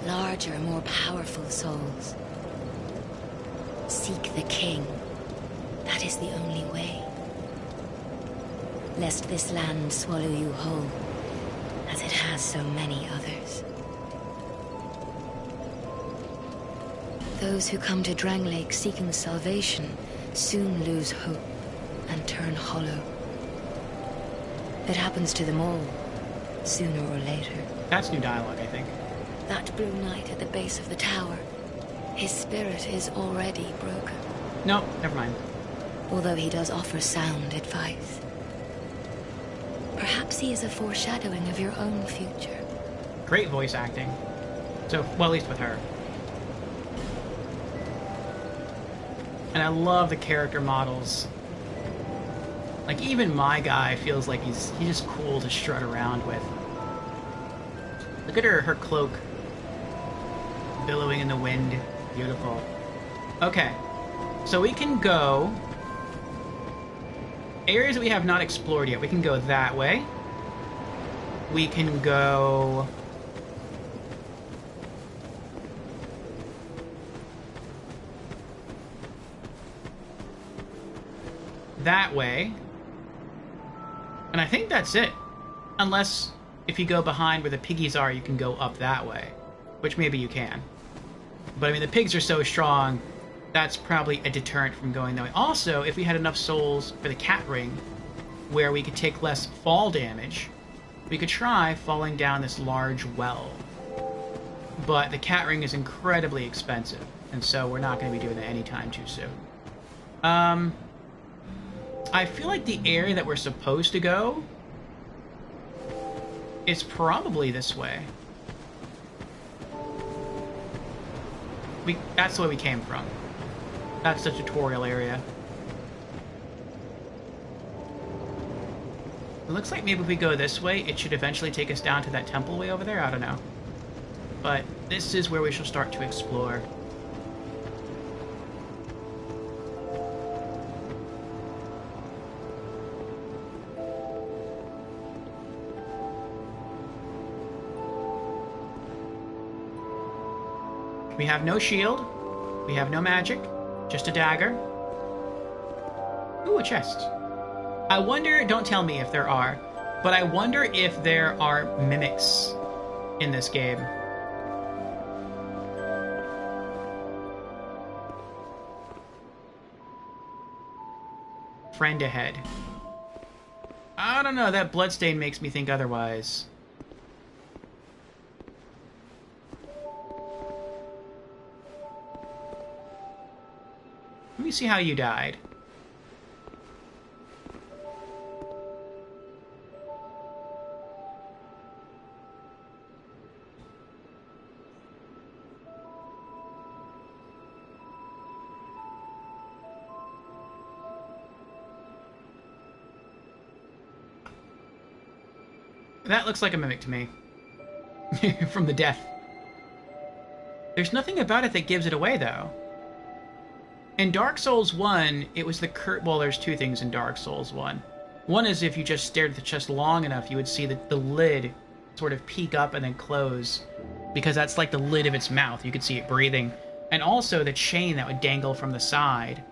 Larger, more powerful souls. Seek the king. That is the only way. lest this land swallow you whole, as it has so many others. Those who come to Drangleic seeking salvation soon lose hope and turn hollow. It happens to them all, sooner or later. That's new dialogue, I think. That blue knight at the base of the tower, his spirit is already broken. No, never mind. Although he does offer sound advice. Perhaps he is a foreshadowing of your own future. Great voice acting. So, well, at least with her. And I love the character models. Like, even my guy feels like he's just cool to strut around with. Look at her cloak. Billowing in the wind. Beautiful. Okay. So we can go... areas that we have not explored yet. We can go that way. We can go... that way. And I think that's it. Unless, if you go behind where the piggies are, you can go up that way. Which maybe you can. But I mean, the pigs are so strong, that's probably a deterrent from going that way. Also, if we had enough souls for the cat ring, where we could take less fall damage, we could try falling down this large well. But the cat ring is incredibly expensive, and so we're not going to be doing that anytime too soon. I feel like the area that we're supposed to go is probably this way. That's the way we came from. That's the tutorial area. It looks like maybe if we go this way, it should eventually take us down to that temple way over there. I don't know. But this is where we shall start to explore. We have no shield. We have no magic. Just a dagger. Ooh, a chest. I wonder, don't tell me if there are, but I wonder if there are mimics in this game. Friend ahead. I don't know, that bloodstain makes me think otherwise. Let me see how you died. That looks like a mimic to me. From the death. There's nothing about it that gives it away, though. In Dark Souls 1, it was the well, there's two things in Dark Souls 1. One is if you just stared at the chest long enough, you would see the lid sort of peek up and then close. Because that's like the lid of its mouth. You could see it breathing. And also the chain that would dangle from the side.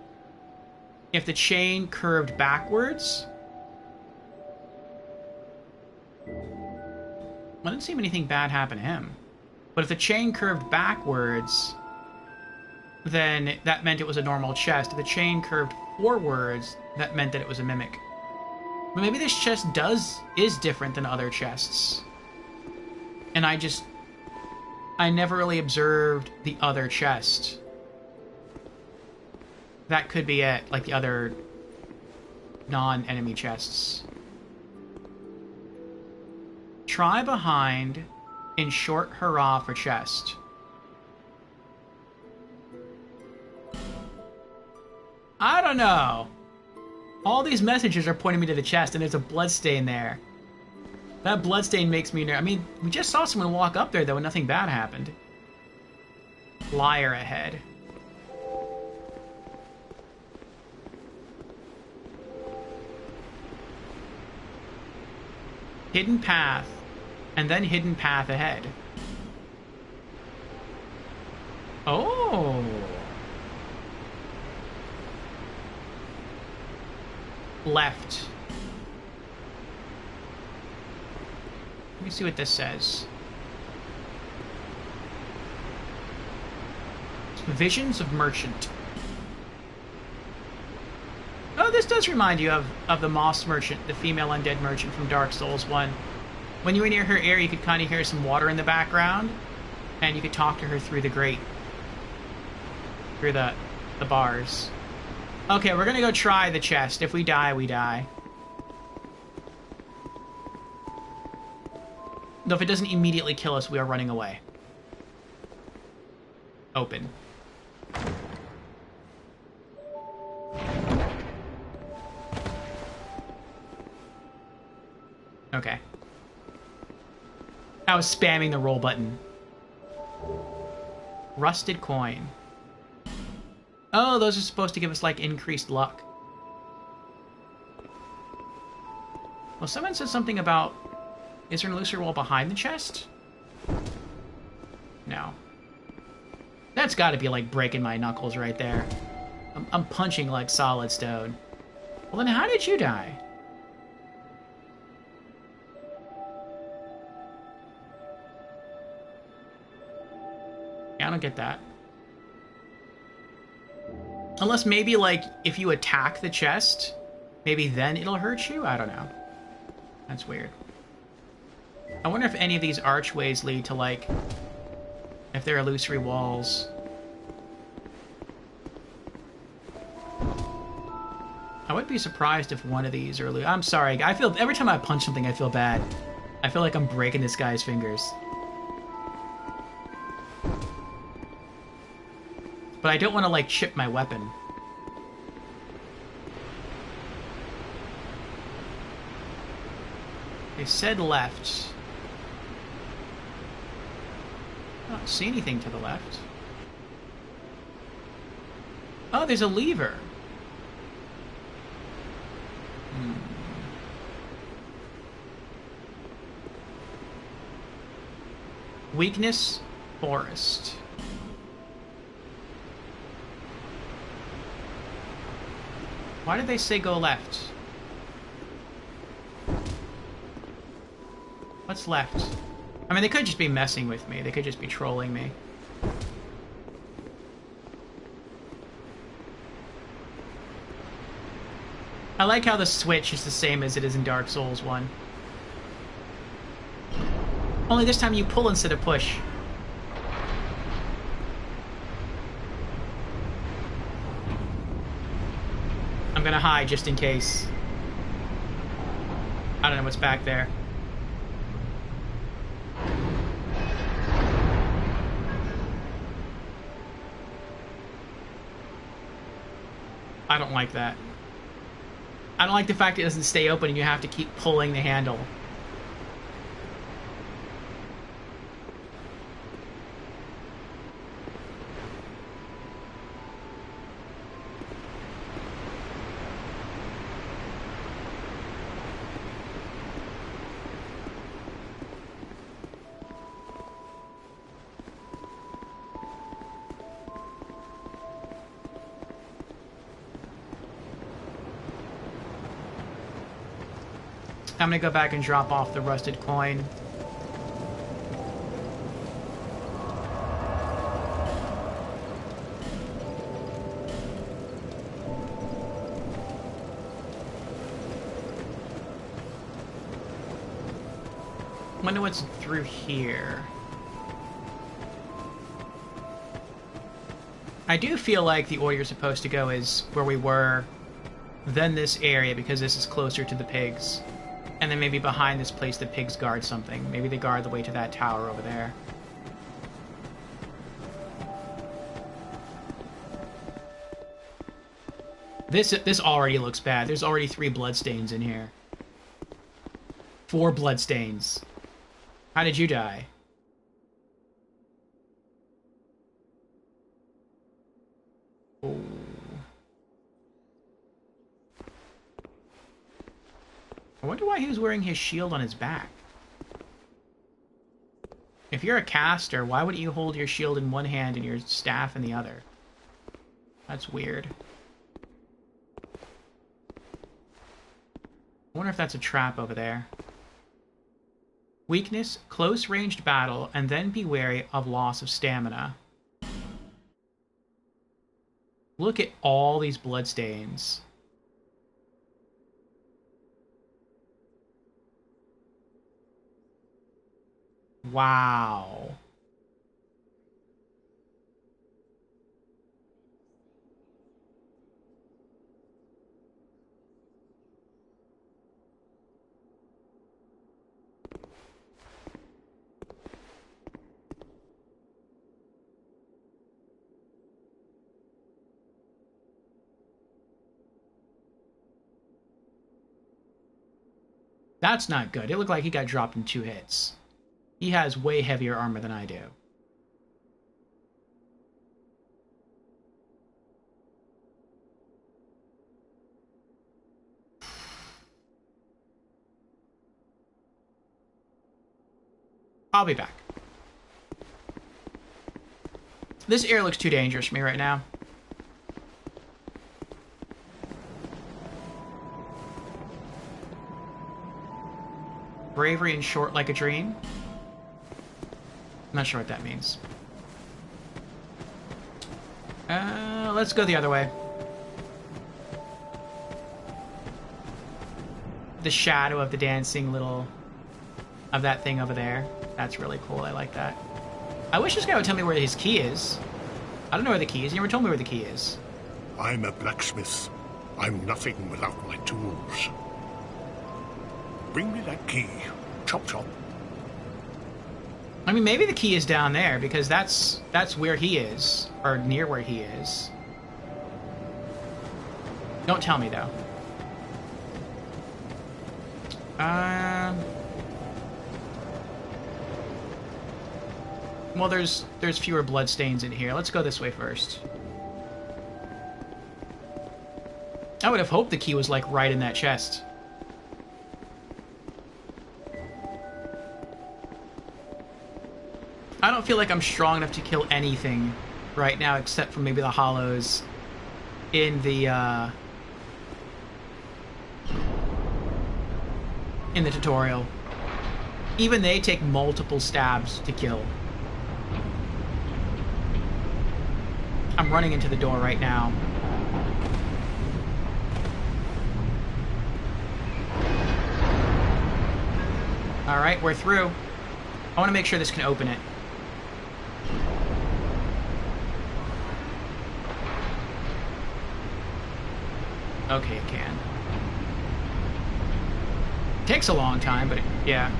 If the chain curved backwards... I didn't see anything bad happen to him. But if the chain curved backwards... then that meant it was a normal chest. If the chain curved forwards, that meant that it was a mimic. But maybe this chest is different than other chests. And I never really observed the other chest. That could be it, like the other non-enemy chests. Try behind in short hurrah for chest. I don't know. All these messages are pointing me to the chest, and there's a bloodstain there. That bloodstain makes me nervous. I mean, we just saw someone walk up there, though, and nothing bad happened. Liar ahead. Hidden path, and then hidden path ahead. Oh. Left. Let me see what this says. Visions of Merchant. Oh, this does remind you of the Moss Merchant, the female undead merchant from Dark Souls 1. When you were near her area, you could kind of hear some water in the background, and you could talk to her through the grate. Through the bars. Okay, we're gonna go try the chest. If we die, we die. Though if it doesn't immediately kill us, we are running away. Open. Okay. I was spamming the roll button. Rusted coin. Oh, those are supposed to give us, like, increased luck. Well, someone said something about... Is there an illusory wall behind the chest? No. That's gotta be, like, breaking my knuckles right there. I'm punching, like, solid stone. Well, then how did you die? Yeah, I don't get that. Unless maybe, like, if you attack the chest, maybe then it'll hurt you? I don't know. That's weird. I wonder if any of these archways lead to, like, if they're illusory walls. I wouldn't be surprised if one of these are... I'm sorry, I feel... Every time I punch something, I feel bad. I feel like I'm breaking this guy's fingers. But I don't want to, like, chip my weapon. They said left. I don't see anything to the left. Oh, there's a lever. Weakness, forest. Why did they say go left? What's left? I mean, they could just be messing with me. They could just be trolling me. I like how the switch is the same as it is in Dark Souls 1. Only this time you pull instead of push. I'm gonna hide just in case. I don't know what's back there. I don't like that. I don't like the fact it doesn't stay open and you have to keep pulling the handle. I'm gonna go back and drop off the rusted coin. Wonder what's through here. I do feel like the order you're supposed to go is where we were, then this area, because this is closer to the pigs. And then maybe behind this place the pigs guard something. Maybe they guard the way to that tower over there. This already looks bad. There's already 3 bloodstains in here. 4 bloodstains. How did you die? Oh. I wonder why he was wearing his shield on his back. If you're a caster, why wouldn't you hold your shield in one hand and your staff in the other? That's weird. I wonder if that's a trap over there. Weakness, close ranged battle, and then be wary of loss of stamina. Look at all these bloodstains. Wow. That's not good. It looked like he got dropped in 2 hits. He has way heavier armor than I do. I'll be back. This air looks too dangerous for me right now. Bravery and short like a dream. I'm not sure what that means. Let's go the other way. The shadow of the dancing little... of that thing over there. That's really cool. I like that. I wish this guy would tell me where his key is. I don't know where the key is. He never told me where the key is. I'm a blacksmith. I'm nothing without my tools. Bring me that key. Chop chop. I mean, maybe the key is down there, because that's where he is. Or near where he is. Don't tell me, though. Well, there's fewer bloodstains in here. Let's go this way first. I would have hoped the key was, like, right in that chest. I don't feel like I'm strong enough to kill anything right now, except for maybe the hollows in the tutorial. Even they take multiple stabs to kill. I'm running into the door right now. Alright, we're through. I want to make sure this can open it. Okay, it can. Takes a long time, but yeah.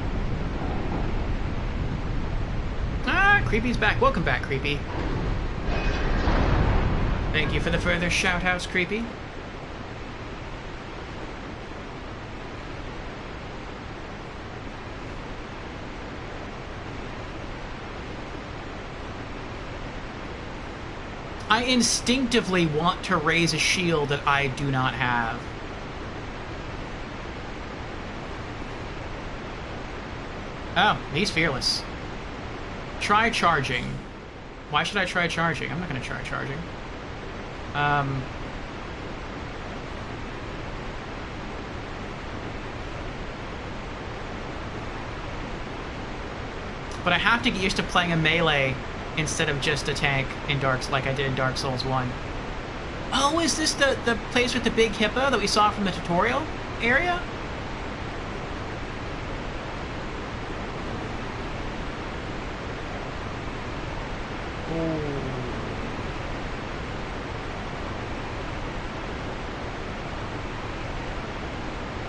Ah, Creepy's back. Welcome back, Creepy. Thank you for the further shout-outs, Creepy. I instinctively want to raise a shield that I do not have. Oh, he's fearless. Try charging. Why should I try charging? I'm not going to try charging. But I have to get used to playing a melee instead of just a tank in like I did in Dark Souls 1. Oh, is this the place with the big hippo that we saw from the tutorial area?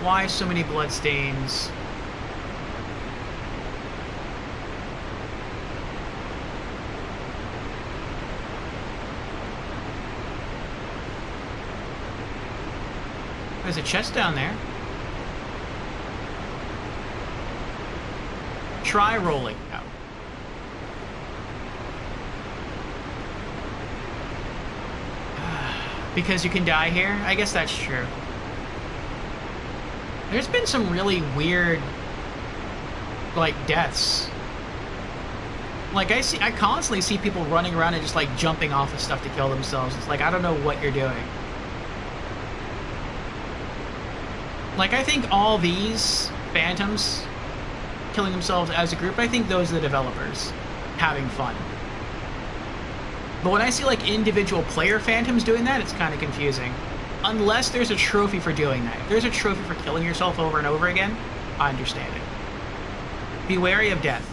Why so many bloodstains? There's a chest down there. Try rolling. No. Because you can die here? I guess that's true. There's been some really weird, like, deaths. Like, I constantly see people running around and just, like, jumping off of stuff to kill themselves. It's like, I don't know what you're doing. Like, I think all these phantoms killing themselves as a group. I think those are the developers having fun. But when I see like individual player phantoms doing that, it's kind of confusing. Unless there's a trophy for doing that. If there's a trophy for killing yourself over and over again, I understand it. Be wary of death.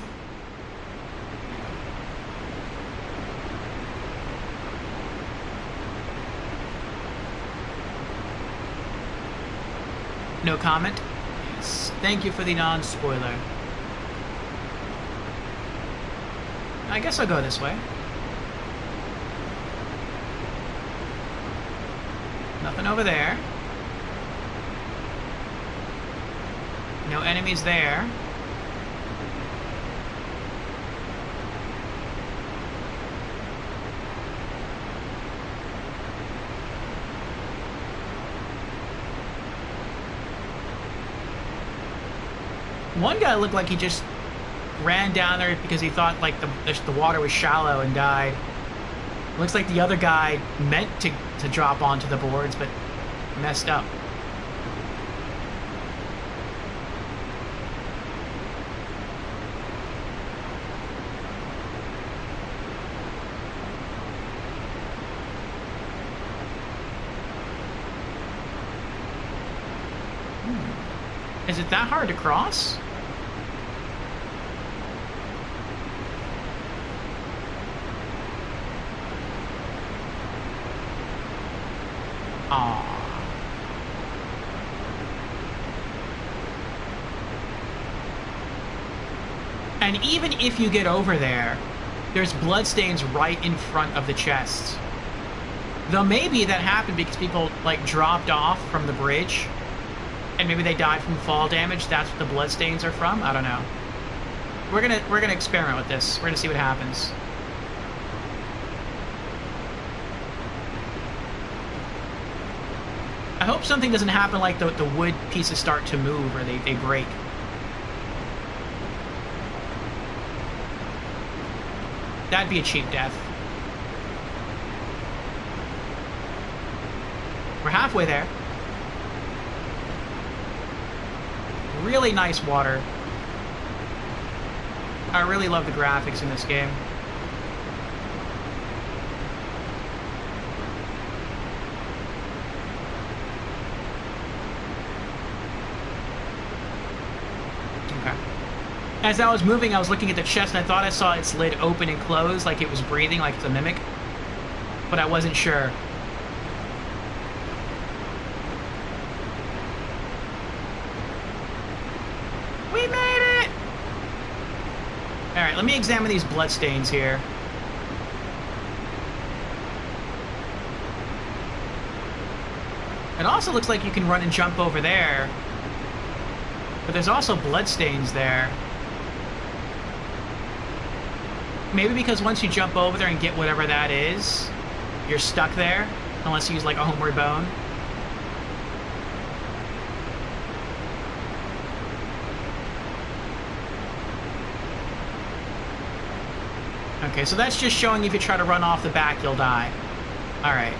No comment? Yes. Thank you for the non-spoiler. I guess I'll go this way. Nothing over there. No enemies there. One guy looked like he just ran down there because he thought like the water was shallow and died. Looks like the other guy meant to drop onto the boards, but messed up. Is it that hard to cross? Aww. And even if you get over there, there's bloodstains right in front of the chest. Though maybe that happened because people like dropped off from the bridge and maybe they died from fall damage. That's what the bloodstains are from. I don't know. We're gonna experiment with this. We're gonna see what happens. I hope something doesn't happen like the wood pieces start to move or they break. That'd be a cheap death. We're halfway there. Really nice water. I really love the graphics in this game. Okay. As I was moving, I was looking at the chest and I thought I saw its lid open and close like it was breathing, like it's a mimic. But I wasn't sure. We made it! Alright, let me examine these bloodstains here. It also looks like you can run and jump over there. But there's also bloodstains there. Maybe because once you jump over there and get whatever that is, you're stuck there, unless you use like a homeward bone. Okay, so that's just showing if you try to run off the back, you'll die. Alright.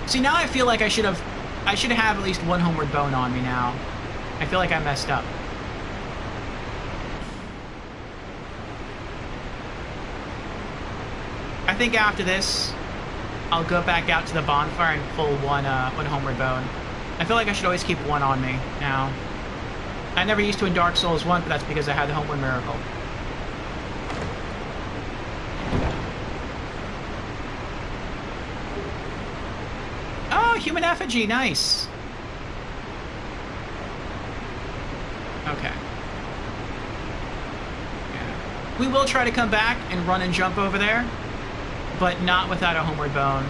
See, now I feel like I should have at least one homeward bone on me now. I feel like I messed up. I think after this, I'll go back out to the bonfire and pull one homeward bone. I feel like I should always keep one on me now. I never used to in Dark Souls 1, but that's because I had the homeward miracle. Oh, human effigy, nice. Okay. Yeah. We will try to come back and run and jump over there, but not without a homeward bone.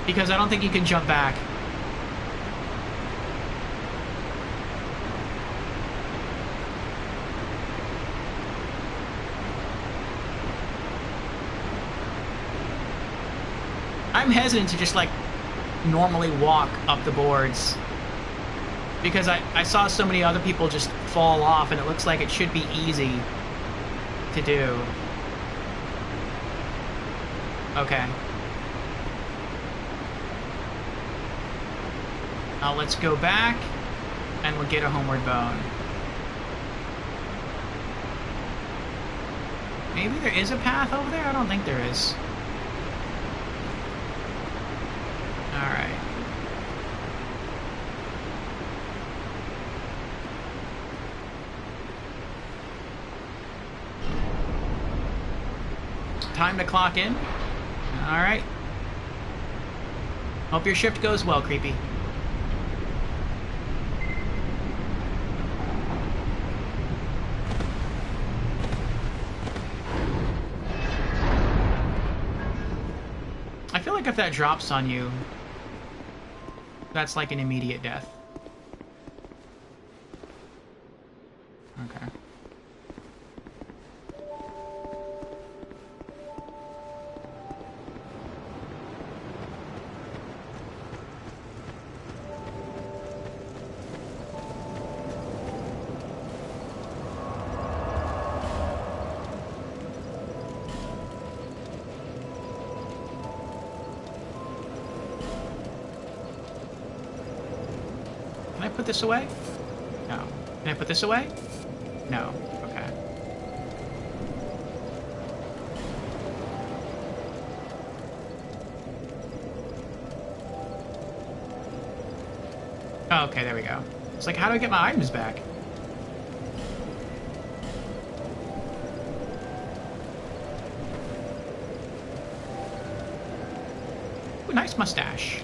Because I don't think you can jump back. I'm hesitant to just like normally walk up the boards because I saw so many other people just fall off and it looks like it should be easy to do. Okay. Now let's go back and we'll get a homeward bone. Maybe there is a path over there? I don't think there is. Alright. Time to clock in. Alright. Hope your shift goes well, Creepy. I feel like if that drops on you, that's like an immediate death. Okay. Put this away? No. Can I put this away? No. Okay. Oh, okay, there we go. It's like, how do I get my items back? Ooh, nice mustache.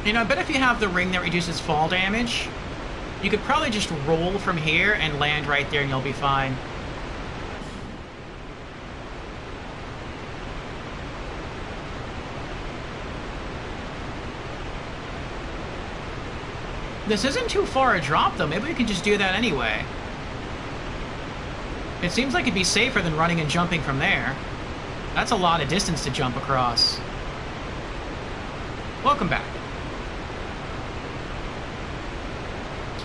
You know, I bet if you have the ring that reduces fall damage, you could probably just roll from here and land right there and you'll be fine. This isn't too far a drop, though. Maybe we can just do that anyway. It seems like it'd be safer than running and jumping from there. That's a lot of distance to jump across. Welcome back.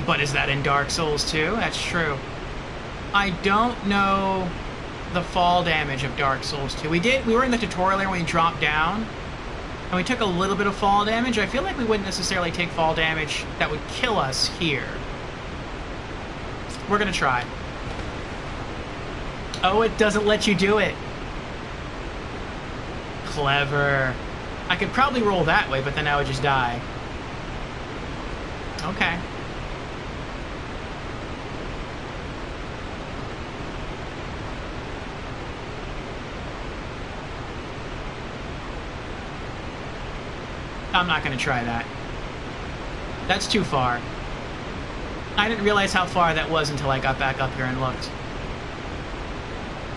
But is that in Dark Souls 2? That's true. I don't know the fall damage of Dark Souls 2. We were in the tutorial area when we dropped down, and we took a little bit of fall damage. I feel like we wouldn't necessarily take fall damage that would kill us here. We're gonna try. Oh, it doesn't let you do it. Clever. I could probably roll that way, but then I would just die. Okay. I'm not going to try that. That's too far. I didn't realize how far that was until I got back up here and looked.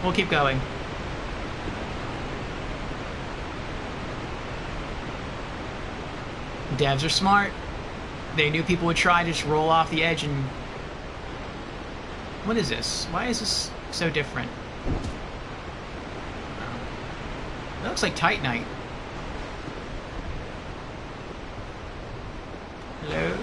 We'll keep going. Devs are smart. They knew people would try to just roll off the edge and... What is this? Why is this so different? Oh. That looks like Titanite. Hello?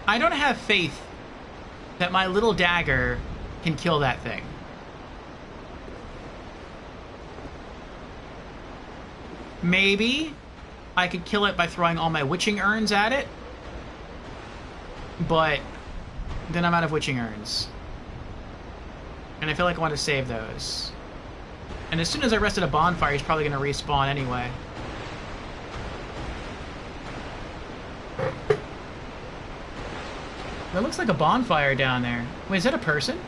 I don't have faith that my little dagger can kill that thing. Maybe I could kill it by throwing all my witching urns at it, but then I'm out of witching urns. And I feel like I want to save those. And as soon as I rest at a bonfire, he's probably going to respawn anyway. That looks like a bonfire down there. Wait, is that a person?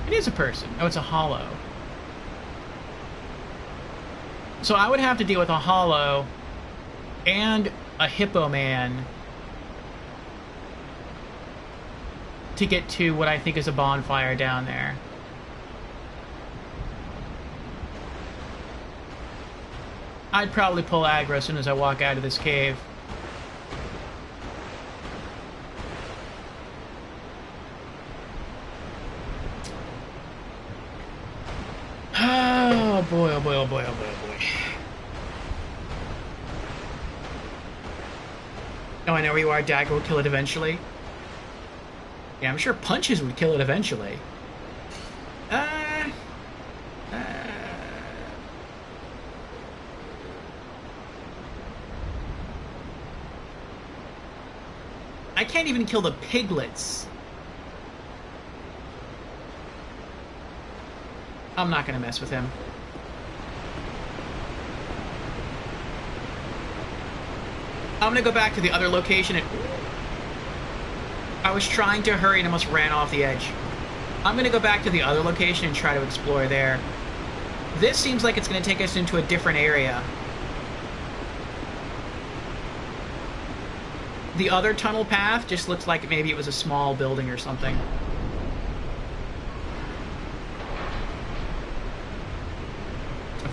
It is a person. Oh, it's a hollow. So I would have to deal with a hollow and a hippo man to get to what I think is a bonfire down there. I'd probably pull aggro as soon as I walk out of this cave. Oh boy, oh boy, oh boy, oh boy, oh boy. Oh, I know where you are. Dagger will kill it eventually. Yeah, I'm sure punches would kill it eventually. I can't even kill the piglets. I'm not gonna mess with him. I'm gonna go back to the other location and... I was trying to hurry and almost ran off the edge. I'm gonna go back to the other location and try to explore there. This seems like it's gonna take us into a different area. The other tunnel path just looks like maybe it was a small building or something.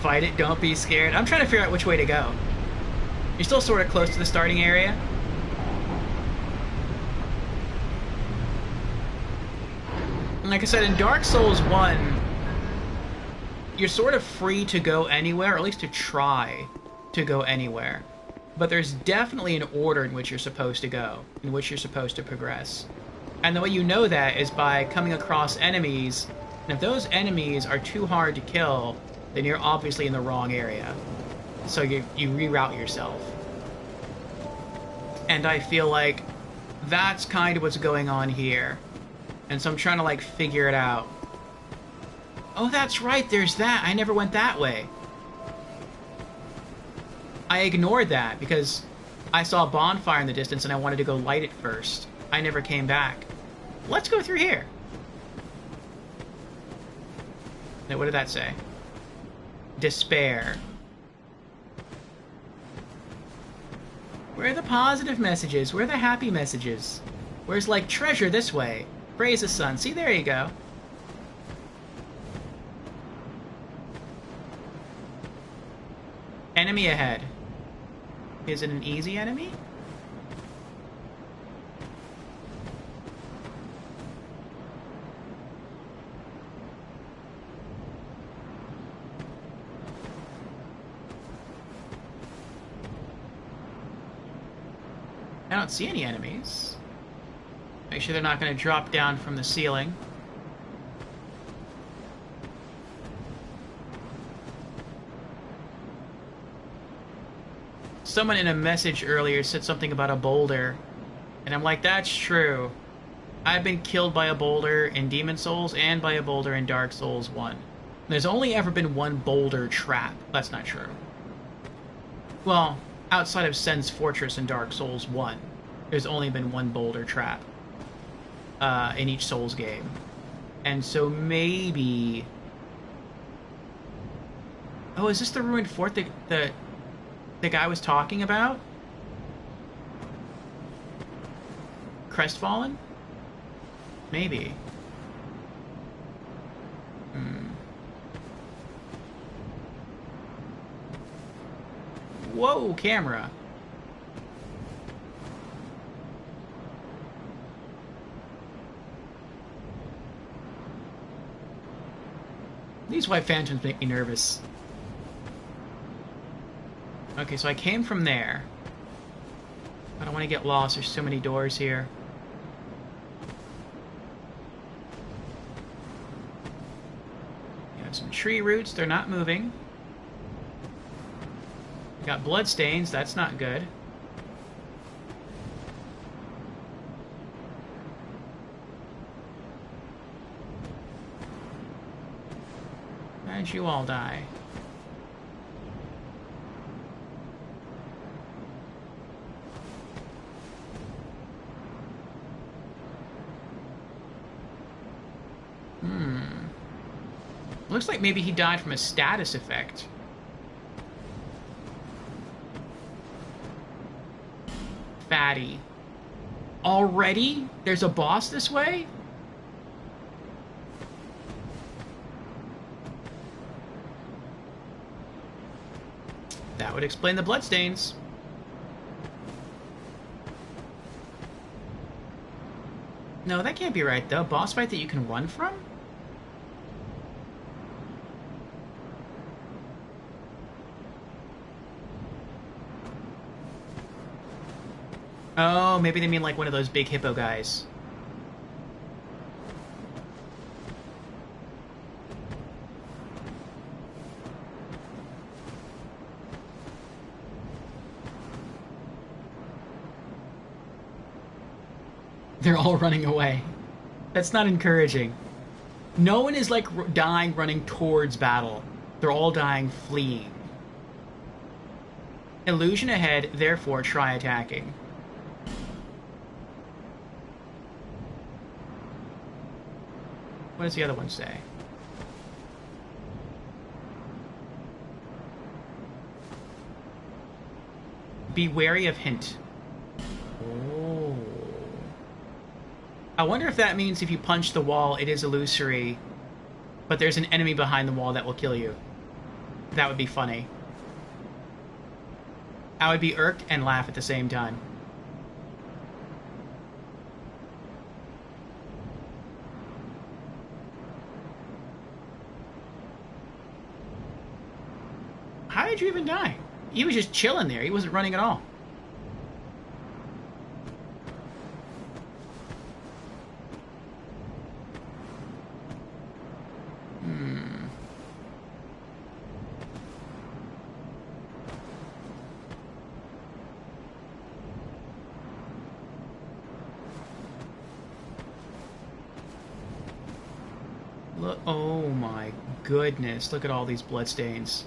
Fight it, don't be scared. I'm trying to figure out which way to go. You're still sort of close to the starting area. And like I said, in Dark Souls 1, you're sort of free to go anywhere, or at least to try to go anywhere. But there's definitely an order in which you're supposed to go, in which you're supposed to progress. And the way you know that is by coming across enemies, and if those enemies are too hard to kill, then you're obviously in the wrong area. So you reroute yourself. And I feel like that's kind of what's going on here. And so I'm trying to, like, figure it out. Oh, that's right, there's that. I never went that way. I ignored that because I saw a bonfire in the distance and I wanted to go light it first. I never came back. Let's go through here. Now, what did that say? Despair. Where are the positive messages? Where are the happy messages? Where's, like, treasure this way? Praise the sun. See, there you go. Enemy ahead. Is it an easy enemy? I don't see any enemies. Make sure they're not going to drop down from the ceiling. Someone in a message earlier said something about a boulder, and I'm like, that's true. I've been killed by a boulder in Demon Souls and by a boulder in Dark Souls 1. There's only ever been one boulder trap. That's not true. Well, outside of Sen's Fortress in Dark Souls 1, there's only been one boulder trap in each Souls game. And so maybe... Oh, is this the ruined fort that the guy was talking about? Crestfallen? Maybe. Whoa, camera. These white phantoms make me nervous. Okay, so I came from there. I don't want to get lost. There's so many doors here. You have some tree roots. They're not moving. Got bloodstains, that's not good. How'd you all die? Looks like maybe he died from a status effect. Fatty. Already? There's a boss this way? That would explain the bloodstains. No, that can't be right, though. Boss fight that you can run from? Oh, maybe they mean like one of those big hippo guys. They're all running away. That's not encouraging. No one is like dying running towards battle. They're all dying fleeing. Illusion ahead, therefore try attacking. What does the other one say? Be wary of hint. Oh. I wonder if that means if you punch the wall, it is illusory, but there's an enemy behind the wall that will kill you. That would be funny. I would be irked and laugh at the same time. How did you even die? He was just chilling there. He wasn't running at all. Look, oh my goodness. Look at all these bloodstains.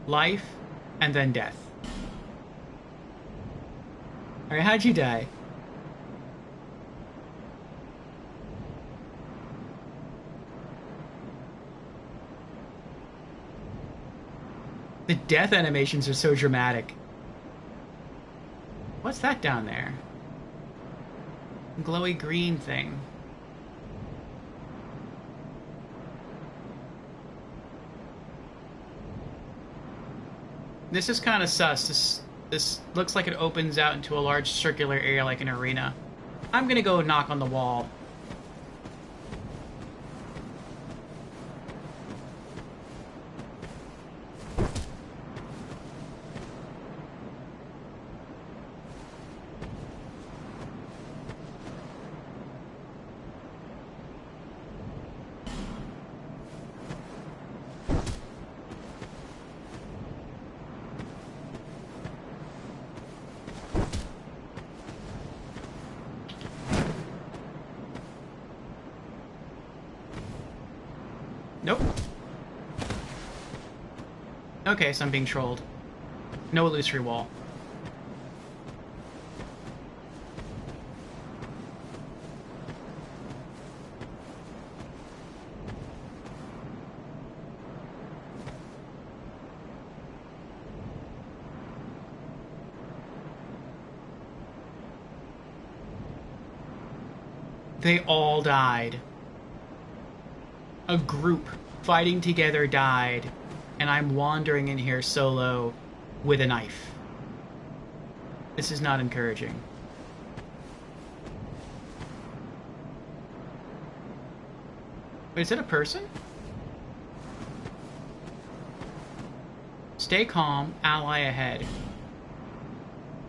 Life, and then death. Alright, how'd you die? The death animations are so dramatic. What's that down there? Glowy green thing. This is kind of sus. This looks like it opens out into a large circular area like an arena. I'm gonna go knock on the wall. Nope. Okay, so I'm being trolled. No illusory wall. They all died. A group fighting together died, and I'm wandering in here solo with a knife. This is not encouraging. Wait, is that a person? Stay calm, ally ahead.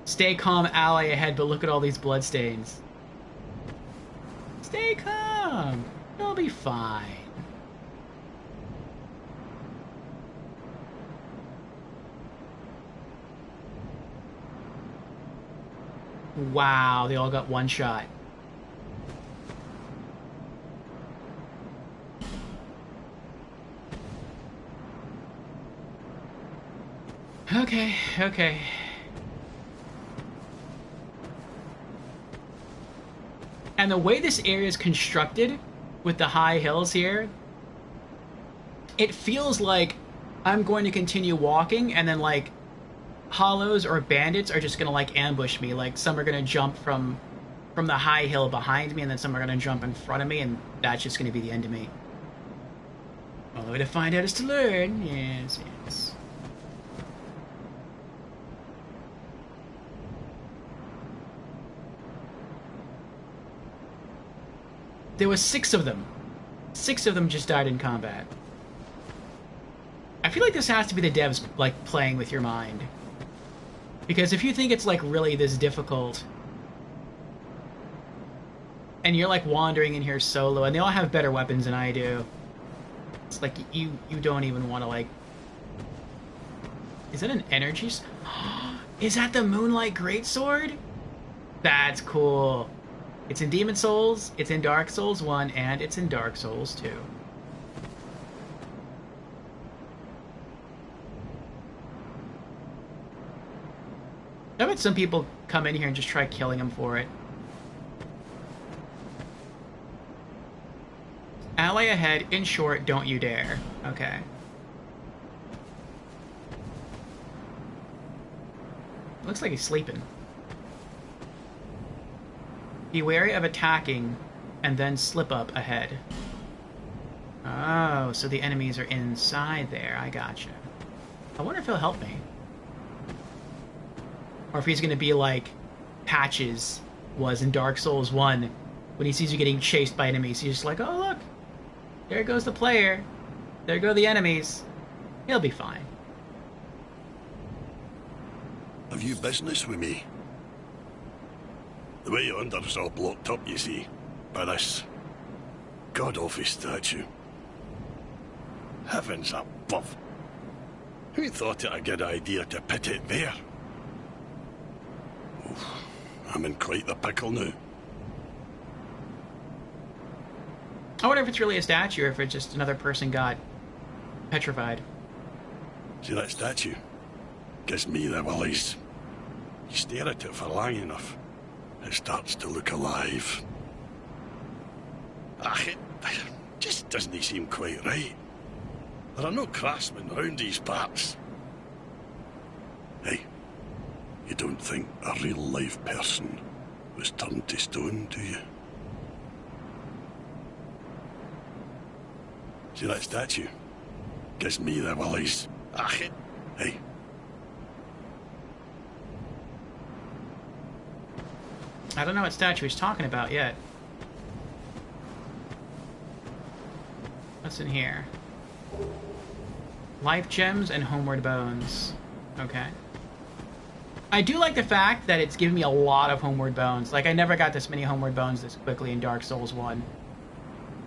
Stay calm, ally ahead, but look at all these bloodstains. Stay calm! You'll be fine. Wow, they all got one shot. Okay, okay. And the way this area is constructed with the high hills here, it feels like I'm going to continue walking and then like hollows or bandits are just gonna like ambush me. Like some are gonna jump from the high hill behind me and then some are gonna jump in front of me and that's just gonna be the end of me. Only way to find out is to learn. Yes, yes. There was 6 of them. 6 of them just died in combat. I feel like this has to be the devs, like, playing with your mind. Because if you think it's, like, really this difficult, and you're, like, wandering in here solo, and they all have better weapons than I do, it's like, you don't even want to, like... Is that an energy... Is that the Moonlight Greatsword? That's cool. It's in Demon Souls, it's in Dark Souls 1, and it's in Dark Souls 2. I bet some people come in here and just try killing him for it. Ally ahead, in short, don't you dare. Okay. Looks like he's sleeping. Be wary of attacking, and then slip up ahead. Oh, so the enemies are inside there. I gotcha. I wonder if he'll help me. Or if he's gonna be like Patches was in Dark Souls 1, when he sees you getting chased by enemies, he's just like, oh look, there goes the player. There go the enemies. He'll be fine. Have you business with me? The way yonder's all blocked up, you see, by this god-awful statue. Heavens above! Who thought it a good idea to put it there? Oof, I'm in quite the pickle now. I wonder if it's really a statue or if it's just another person got petrified. See that statue? Gives me the willies. You stare at it for long enough, it starts to look alive. It just doesn't seem quite right. There are no craftsmen round these parts. Hey, you don't think a real-life person was turned to stone, do you? See that statue? Gives me the willies. Hey. I don't know what statue he's talking about yet. What's in here? Life gems and homeward bones. Okay. I do like the fact that it's giving me a lot of homeward bones. Like, I never got this many homeward bones this quickly in Dark Souls 1.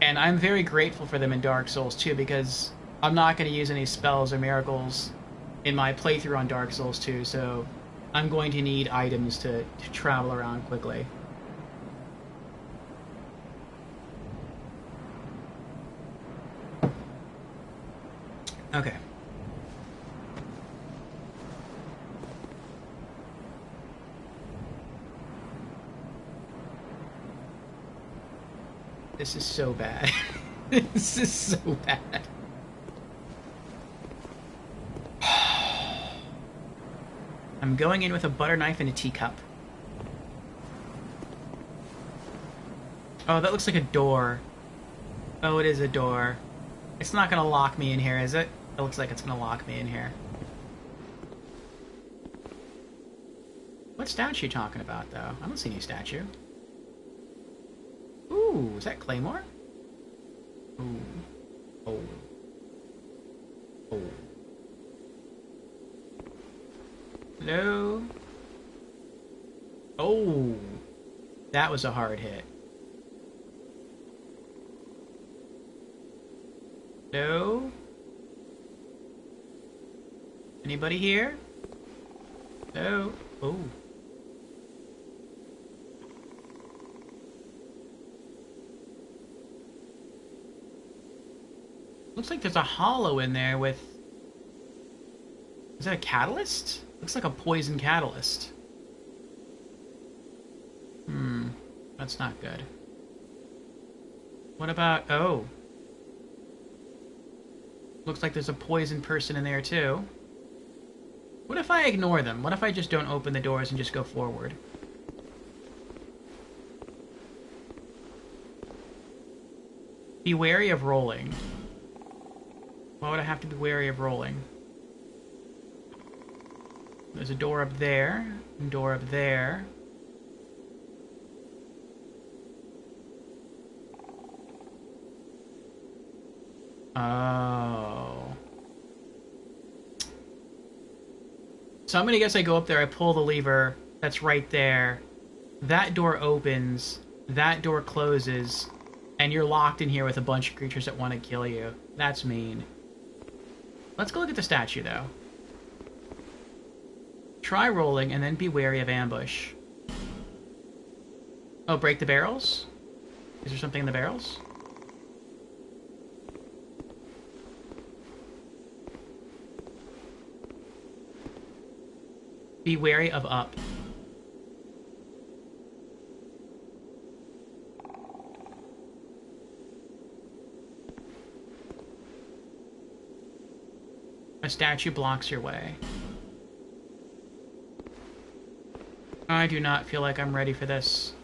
And I'm very grateful for them in Dark Souls 2 because I'm not going to use any spells or miracles in my playthrough on Dark Souls 2, so I'm going to need items to travel around quickly. Okay. This is so bad. This is so bad. I'm going in with a butter knife and a teacup. Oh, that looks like a door. Oh, it is a door. It's not gonna lock me in here, is it? It looks like it's gonna lock me in here. What statue you talking about, though? I don't see any statue. Ooh, is that Claymore? Ooh. Oh. Oh. Hello? Oh. That was a hard hit. Hello? Anybody here? Hello? Oh. Looks like there's a hollow in there with... Is that a catalyst? Looks like a poison catalyst. That's not good. What about... Oh. Looks like there's a poison person in there too. What if I ignore them? What if I just don't open the doors and just go forward? Be wary of rolling. Why would I have to be wary of rolling? There's a door up there, and door up there. Oh. So I'm gonna guess I go up there, I pull the lever, that's right there. That door opens, that door closes, and you're locked in here with a bunch of creatures that want to kill you. That's mean. Let's go look at the statue, though. Try rolling, and then be wary of ambush. Oh, break the barrels? Is there something in the barrels? Be wary of up. A statue blocks your way. I do not feel like I'm ready for this.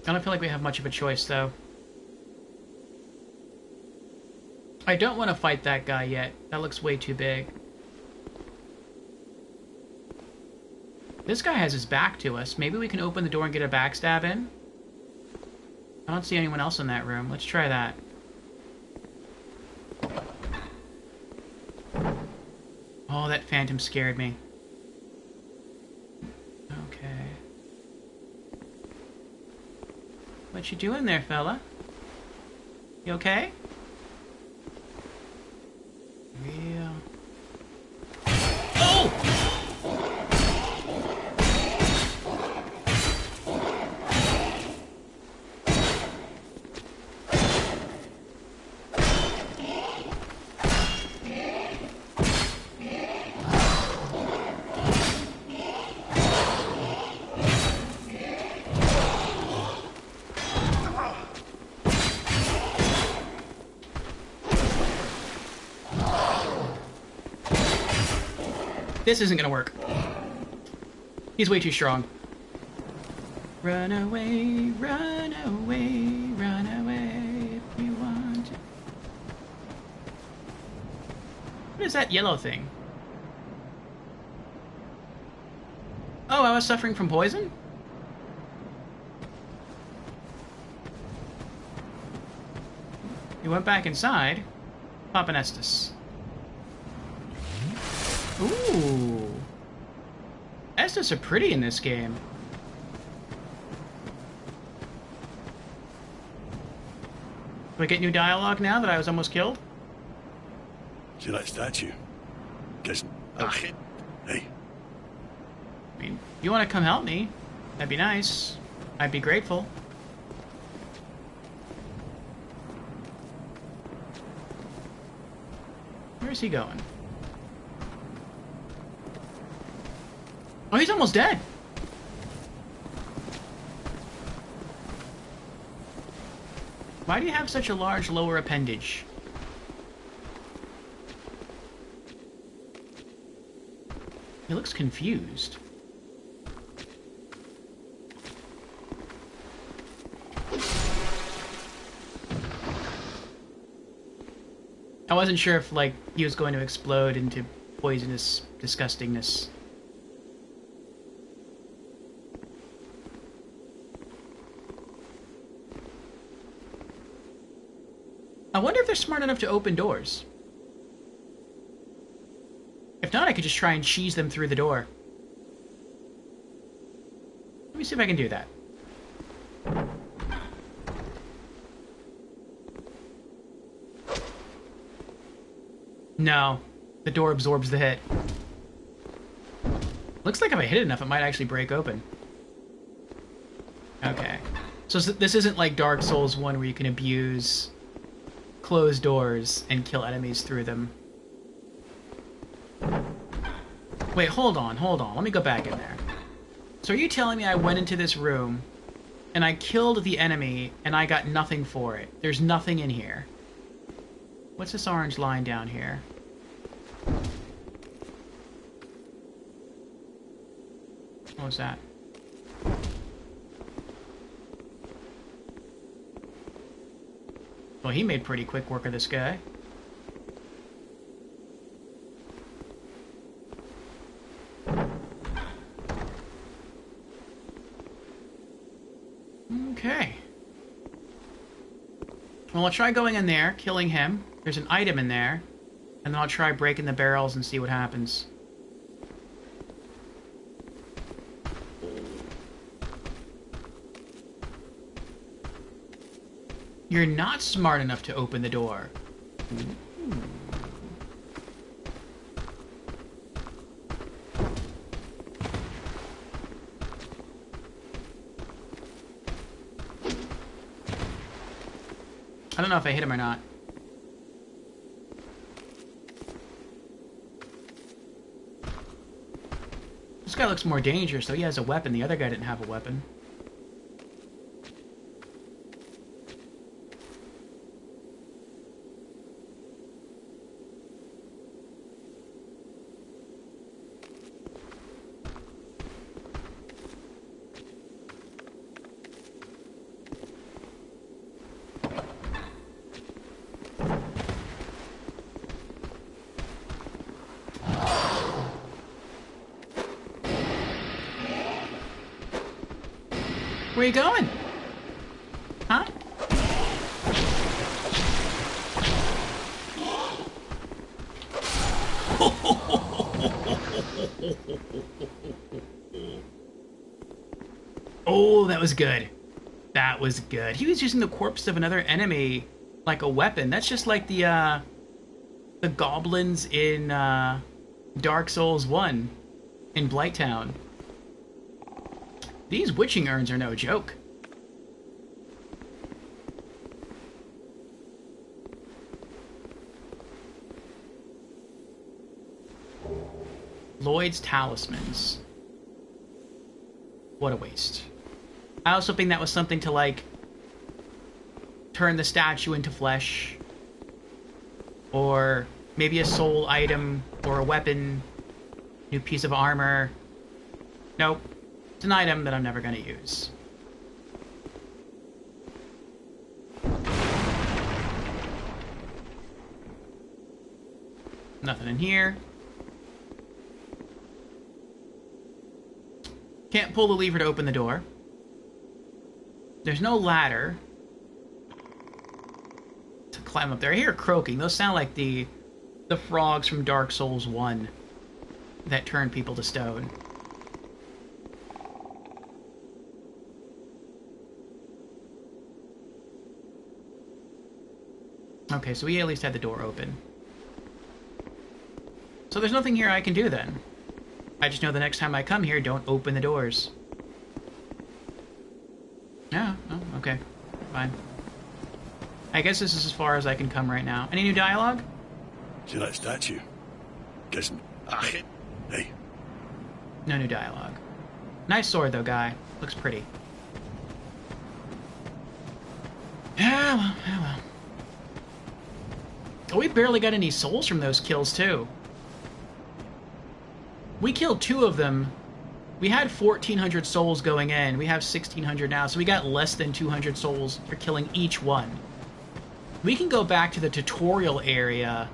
I don't feel like we have much of a choice, though. I don't want to fight that guy yet. That looks way too big. This guy has his back to us. Maybe we can open the door and get a backstab in? I don't see anyone else in that room. Let's try that. Oh, that phantom scared me. Okay. What you doing there, fella? You okay? Yeah. Oh! This isn't gonna work. He's way too strong. Run away, run away, run away if you want to. What is that yellow thing? Oh, I was suffering from poison? He went back inside. Papa Estus. Ooh. Estus are pretty in this game. Do I get new dialogue now that I was almost killed? See that statue? Guess. Okay. Hey. I mean, if you want to come help me, that'd be nice. I'd be grateful. Where's he going? Oh, he's almost dead. Why do you have such a large lower appendage? He looks confused. I wasn't sure if, like, he was going to explode into poisonous disgustingness. I wonder if they're smart enough to open doors. If not, I could just try and cheese them through the door. Let me see if I can do that. No. The door absorbs the hit. Looks like if I hit it enough, it might actually break open. Okay. So this isn't like Dark Souls 1 where you can abuse closed doors and kill enemies through them. Wait, hold on. Let me go back in there. So are you telling me I went into this room and I killed the enemy and I got nothing for it? There's nothing in here. What's this orange line down here? What was that? Well, he made pretty quick work of this guy. Okay. Well, I'll try going in there, killing him. There's an item in there. And then I'll try breaking the barrels and see what happens. You're not smart enough to open the door. I don't know if I hit him or not. This guy looks more dangerous, though. He has a weapon. The other guy didn't have a weapon. Where you going? Huh? Oh, that was good. That was good. He was using the corpse of another enemy like a weapon. That's just like the goblins in Dark Souls 1 in Blighttown. These witching urns are no joke. Lloyd's Talismans. What a waste. I was hoping that was something to, like, turn the statue into flesh. Or maybe a soul item or a weapon. New piece of armor. Nope. It's an item that I'm never going to use. Nothing in here. Can't pull the lever to open the door. There's no ladder to climb up there. I hear croaking. Those sound like the frogs from Dark Souls 1 that turn people to stone. Okay, so we at least had the door open. So there's nothing here I can do then. I just know the next time I come here, don't open the doors. Yeah, oh, okay. Fine. I guess this is as far as I can come right now. Any new dialogue? See that statue? Guess... Hey. No new dialogue. Nice sword, though, guy. Looks pretty. Yeah, well. Oh, we barely got any souls from those kills, too. We killed 2 of them. We had 1,400 souls going in. We have 1,600 now, so we got less than 200 souls for killing each one. We can go back to the tutorial area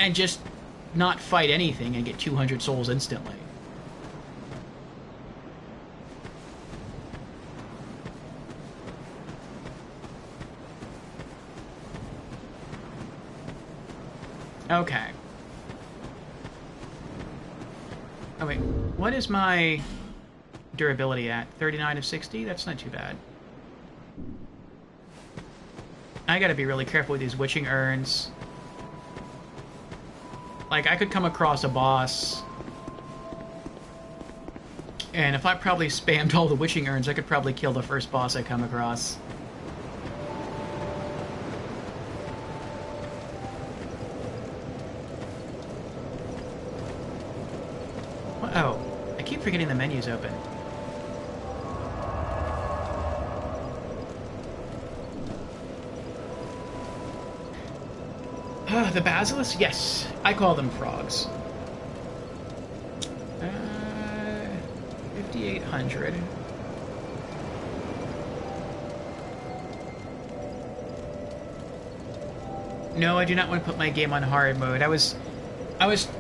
and just not fight anything and get 200 souls instantly. Okay. Oh wait, what is my durability at? 39 of 60? That's not too bad. I gotta be really careful with these witching urns. Like, I could come across a boss, and if I probably spammed all the witching urns, I could probably kill the first boss I come across. Oh, I keep forgetting the menu's open. The basilisk? Yes, I call them frogs. 5,800. No, I do not want to put my game on hard mode. I was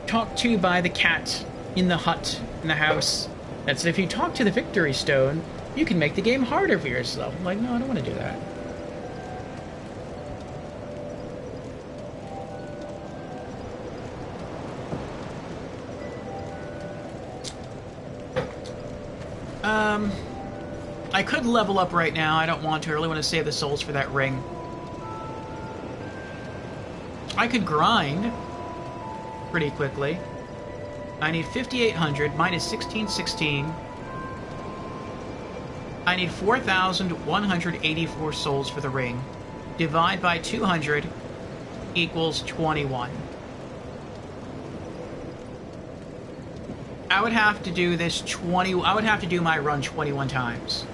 talked to by the cat in the hut in the house that said if you talk to the Victory Stone, you can make the game harder for yourself. I'm like, no, I don't want to do that. I could level up right now. I don't want to. I really want to save the souls for that ring. I could grind pretty quickly. I need 5,800 minus 1616. I need 4,184 souls for the ring. Divide by 200 equals 21. I would have to do this I would have to do my run 21 times.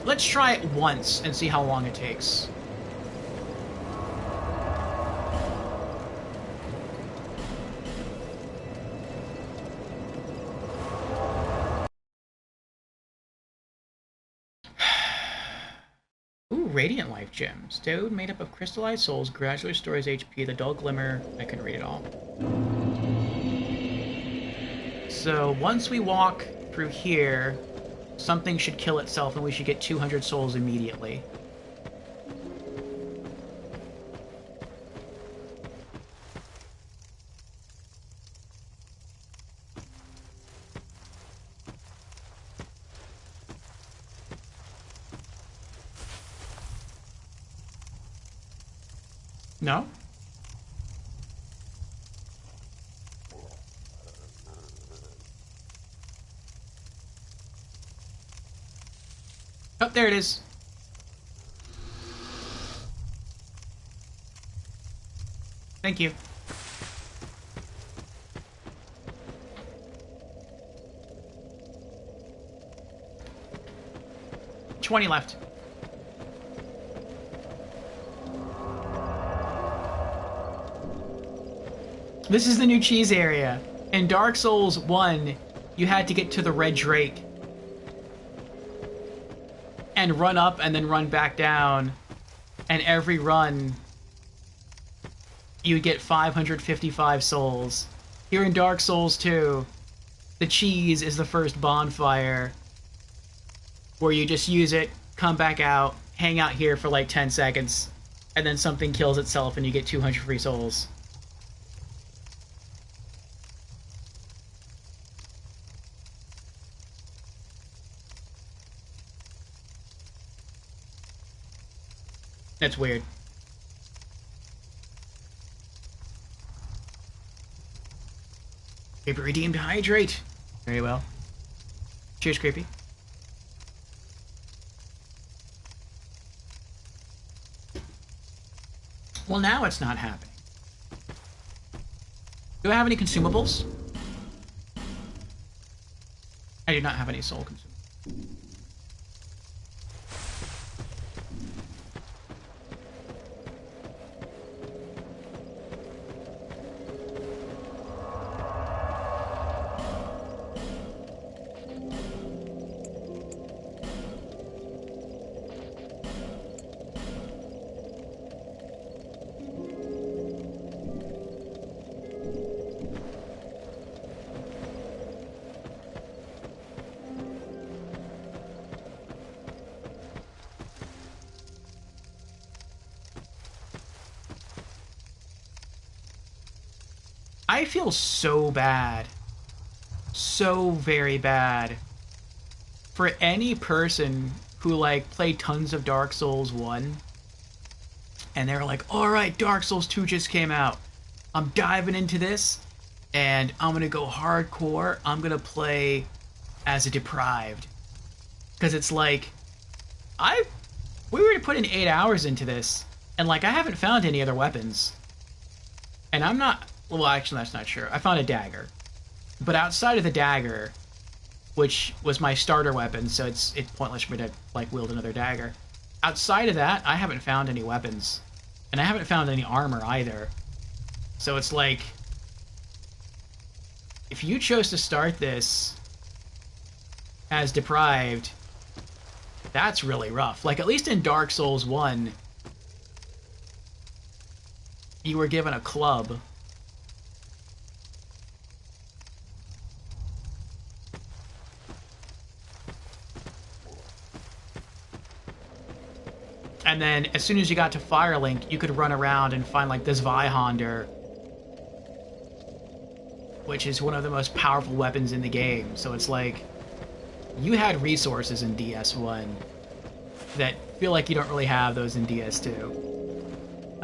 Let's try it once and see how long it takes. Ooh, Radiant Life Gem. Stone made up of crystallized souls gradually restores HP. The dull glimmer. I couldn't read it all. So once we walk through here, something should kill itself and we should get 200 souls immediately. No? Oh, there it is. Thank you. $20 left. This is the new cheese area. In Dark Souls 1, you had to get to the Red Drake and run up and then run back down, and every run you would get 555 souls. Here in Dark Souls 2, the cheese is the first bonfire, where you just use it, come back out, hang out here for like 10 seconds, and then something kills itself and you get 200 free souls. That's weird. Creepy redeemed hydrate. Very well. Cheers, Creepy. Well, now it's not happening. Do I have any consumables? I do not have any soul consumables. I feel so bad. So very bad for any person who like played tons of Dark Souls 1 and they're like, all right, Dark Souls 2 just came out. I'm diving into this and I'm going to go hardcore. I'm going to play as a deprived. Because it's like, we were to put in 8 hours into this and like I haven't found any other weapons. And I'm not, well, actually that's not true. I found a dagger. But outside of the dagger, which was my starter weapon, so it's pointless for me to like wield another dagger. Outside of that, I haven't found any weapons. And I haven't found any armor either. So it's like, if you chose to start this as deprived, that's really rough. Like, at least in Dark Souls 1, you were given a club. And then, as soon as you got to Firelink, you could run around and find, like, this Zweihander, which is one of the most powerful weapons in the game. So it's like, you had resources in DS1 that feel like you don't really have those in DS2.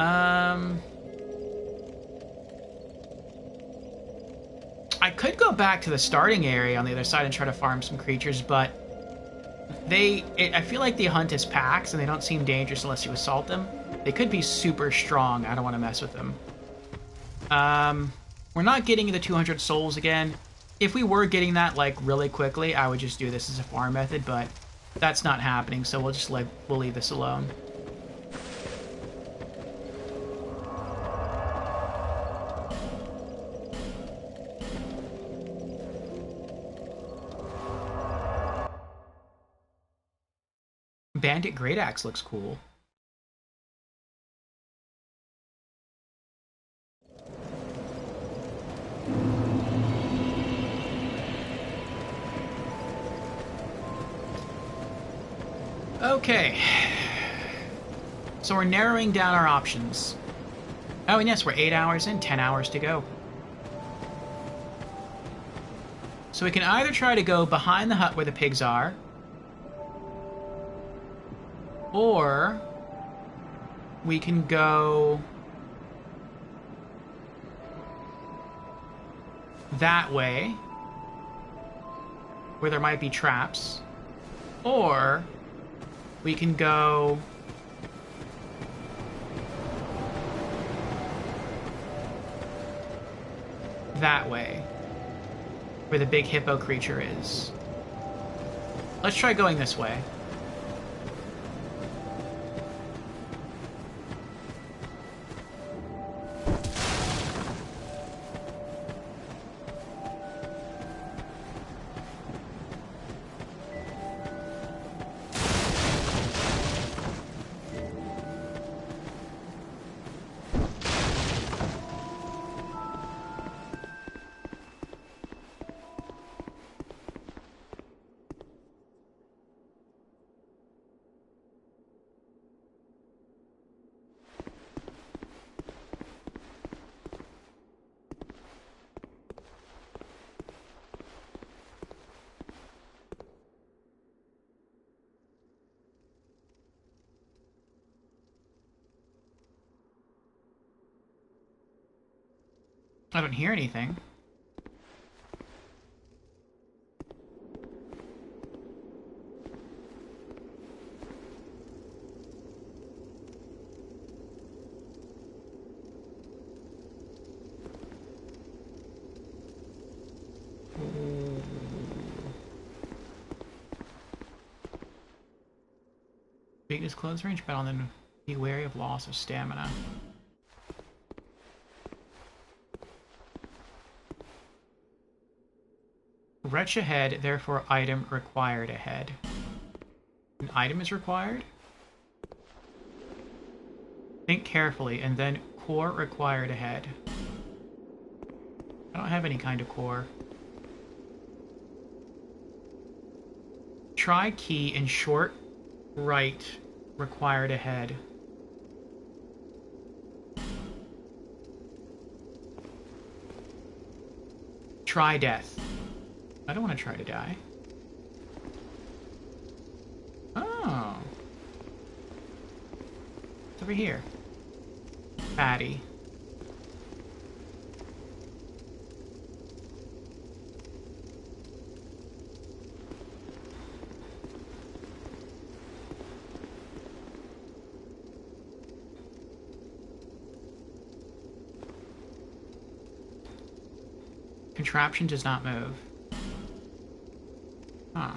I could go back to the starting area on the other side and try to farm some creatures, but I feel like the hunt is packs and they don't seem dangerous unless you assault them. They could be super strong. I don't want to mess with them. We're not getting the 200 souls again. If we were getting that like really quickly, I would just do this as a farm method, but that's not happening, so we'll leave this alone. Bandit Great Axe looks cool. Okay. So we're narrowing down our options. Oh, and yes, we're 8 hours in, 10 hours to go. So we can either try to go behind the hut where the pigs are, or we can go that way, where there might be traps, or we can go that way, where the big hippo creature is. Let's try going this way. I don't hear anything. Weakness close range battle, and then be wary of loss of stamina. Retch ahead, therefore item required ahead. An item is required? Think carefully, and then core required ahead. I don't have any kind of core. Try key and short right required ahead. Try death. I don't want to try to die. over here? Fatty. Contraption does not move. Huh.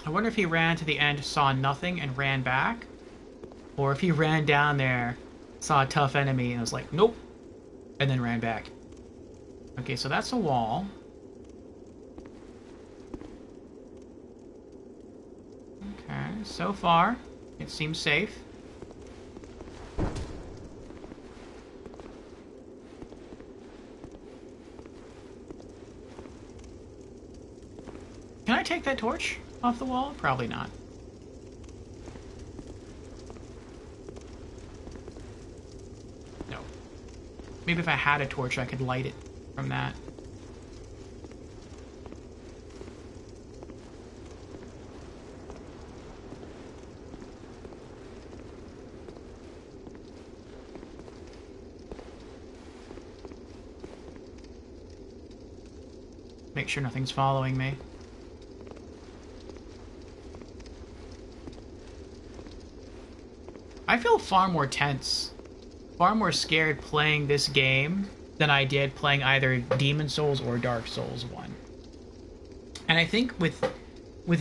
I wonder if he ran to the end, saw nothing, and ran back? Or if he ran down there, saw a tough enemy, and was like, nope, and then ran back. Okay, so that's a wall. Okay, so far, it seems safe. Can I take that torch off the wall? Probably not. No. Maybe if I had a torch, I could light it from that. Make sure nothing's following me. I feel far more tense, far more scared playing this game than I did playing either Demon Souls or Dark Souls 1. And I think with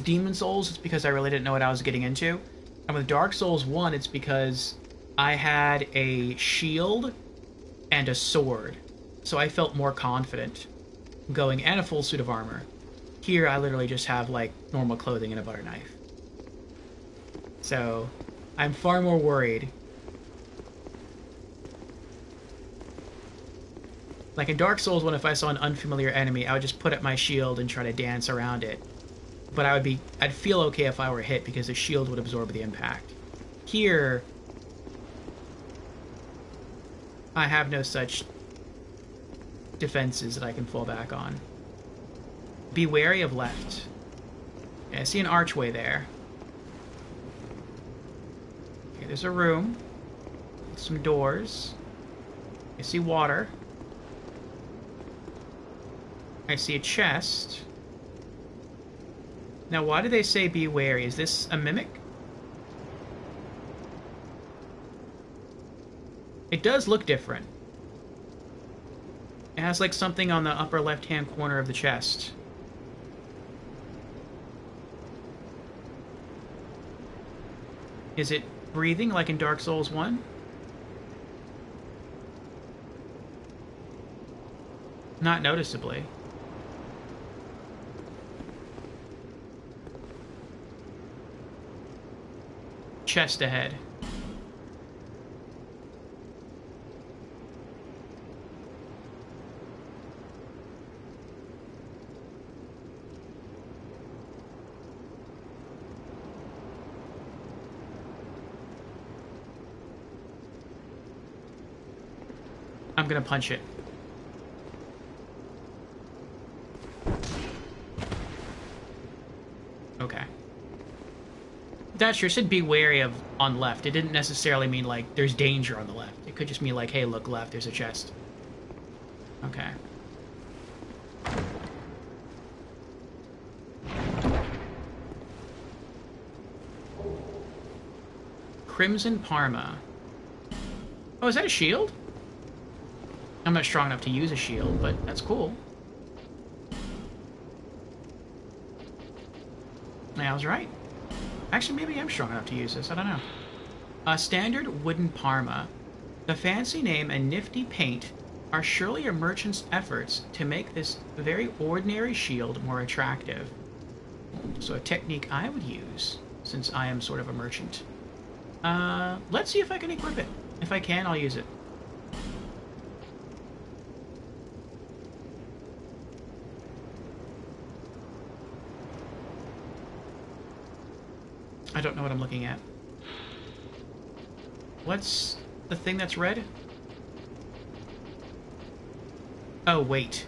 Demon Souls, it's because I really didn't know what I was getting into. And with Dark Souls 1, it's because I had a shield and a sword. So I felt more confident going, and a full suit of armor. Here, I literally just have, like, normal clothing and a butter knife. So I'm far more worried. Like in Dark Souls 1, if I saw an unfamiliar enemy, I would just put up my shield and try to dance around it. But I'd feel okay if I were hit because the shield would absorb the impact. Here, I have no such defenses that I can fall back on. Be wary of left. Okay, I see an archway there. Okay, there's a room. Some doors. I see water. I see a chest. Now, why do they say be wary? Is this a mimic? It does look different. It has like something on the upper left-hand corner of the chest. Is it breathing like in Dark Souls 1? Not noticeably. Chest ahead. I'm gonna punch it. Okay. That sure said be wary of on left. It didn't necessarily mean like there's danger on the left. It could just mean like, hey, look left, there's a chest. Okay. Crimson Parma. Oh, is that a shield? I'm not strong enough to use a shield, but that's cool. Yeah, I was right. Actually, maybe I'm strong enough to use this. I don't know. A standard wooden Parma. The fancy name and nifty paint are surely a merchant's efforts to make this very ordinary shield more attractive. So a technique I would use, since I am sort of a merchant. Let's see if I can equip it. If I can, I'll use it. I don't know what I'm looking at. What's the thing that's red? Oh, weight.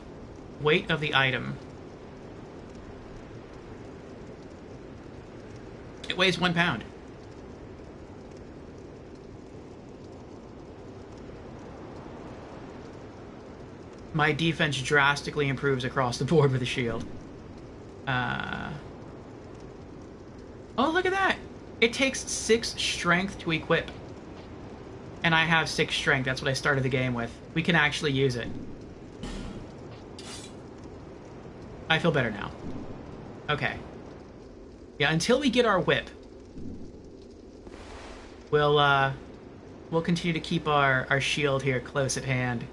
Weight of the item. It weighs 1 pound. My defense drastically improves across the board with the shield. Oh, look at that! It takes 6 strength to equip. And I have 6 strength. That's what I started the game with. We can actually use it. I feel better now. Okay. Yeah, until we get our whip, we'll continue to keep our shield here close at hand.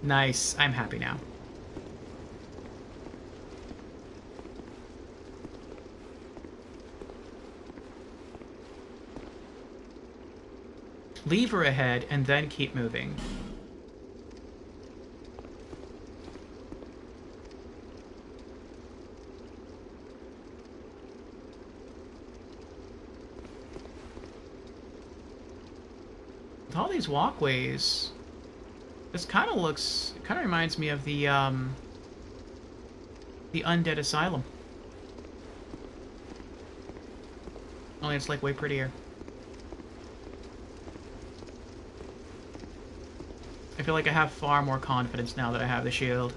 Nice. I'm happy now. Lever ahead and then keep moving. With all these walkways, this kind of reminds me of the Undead Asylum. Only it's like way prettier. I feel like I have far more confidence now that I have the shield.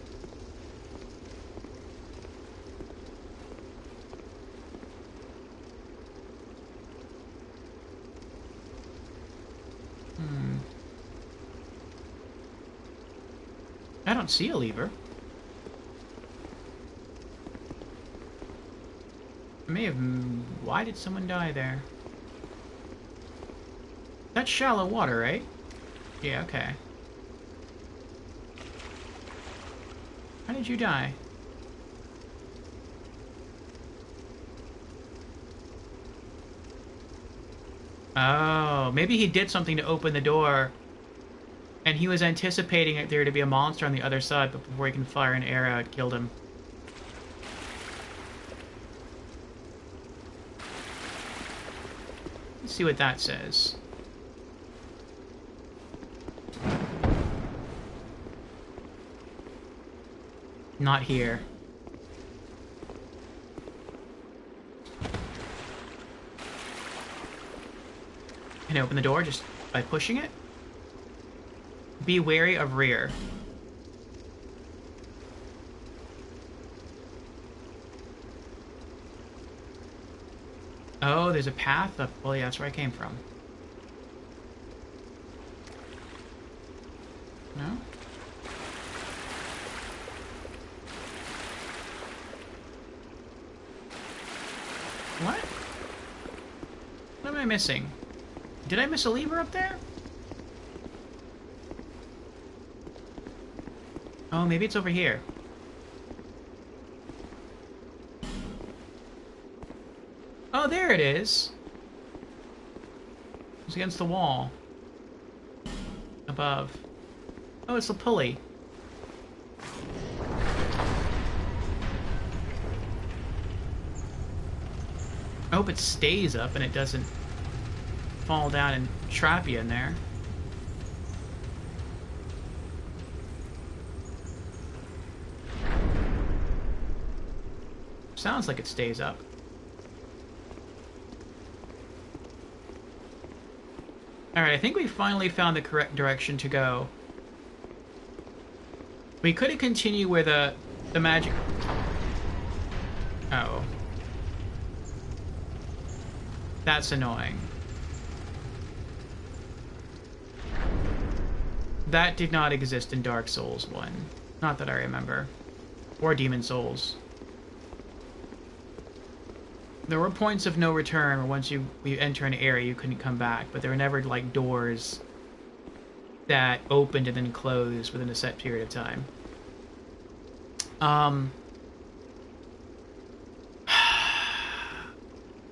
I don't see a lever. I may have... Why did someone die there? That's shallow water, right? Yeah, okay. How did you die? Oh, maybe he did something to open the door, and he was anticipating there to be a monster on the other side, but before he can fire an arrow, it killed him. Let's see what that says. Not here. Can I open the door just by pushing it? Be wary of rear. Oh, there's a path up. Well, yeah, that's where I came from. No? What? What am I missing? Did I miss a lever up there? Oh, maybe it's over here. Oh, there it is. It's against the wall. Above. Oh, it's the pulley. I hope it stays up and it doesn't fall down and trap you in there. Sounds like it stays up. Alright, I think we finally found the correct direction to go. We couldn't continue where the magic... Oh. That's annoying. That did not exist in Dark Souls 1. Not that I remember. Or Demon Souls. There were points of no return where once you enter an area you couldn't come back, but there were never like doors that opened and then closed within a set period of time.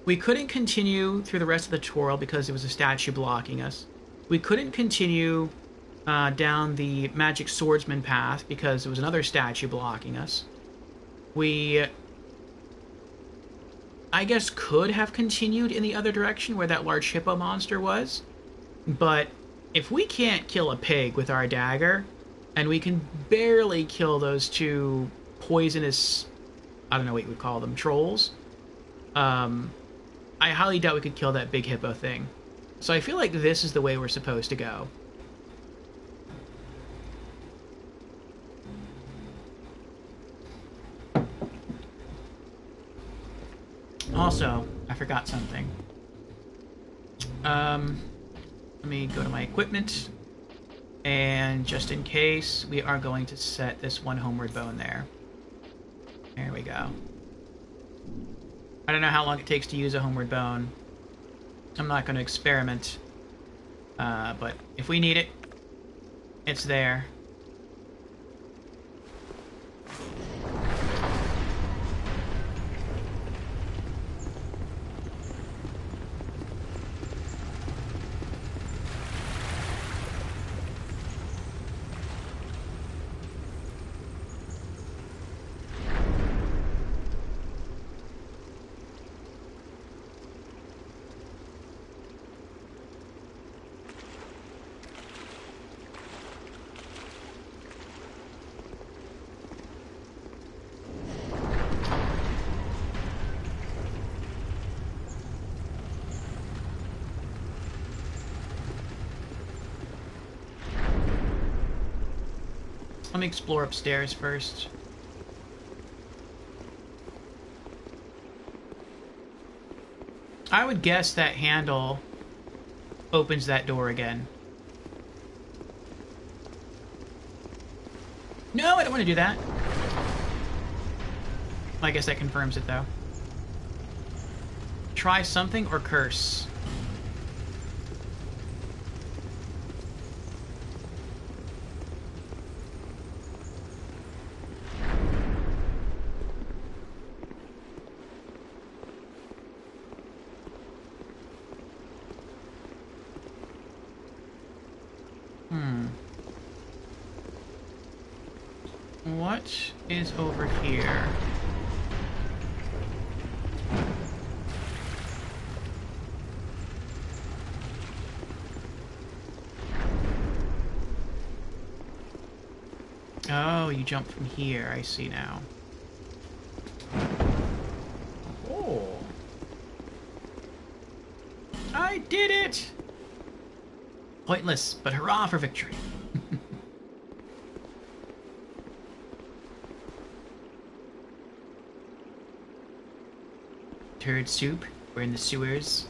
We couldn't continue through the rest of the tutorial because there was a statue blocking us. We couldn't continue down the magic swordsman path because there was another statue blocking us. I guess, could have continued in the other direction where that large hippo monster was. But if we can't kill a pig with our dagger, and we can barely kill those two poisonous, I don't know what you would call them, trolls, I highly doubt we could kill that big hippo thing. So I feel like this is the way we're supposed to go. Also, I forgot something. Let me go to my equipment. And just in case, we are going to set this one homeward bone there. There we go. I don't know how long it takes to use a homeward bone. I'm not going to experiment. But if we need it, it's there. Let me explore upstairs first. I would guess that handle opens that door again. No, I don't want to do that. I guess that confirms it, though. Try something or curse. What is over here? Oh, you jump from here. I see now. Oh. I did it! Pointless, but hurrah for victory. Turd soup. We're in the sewers.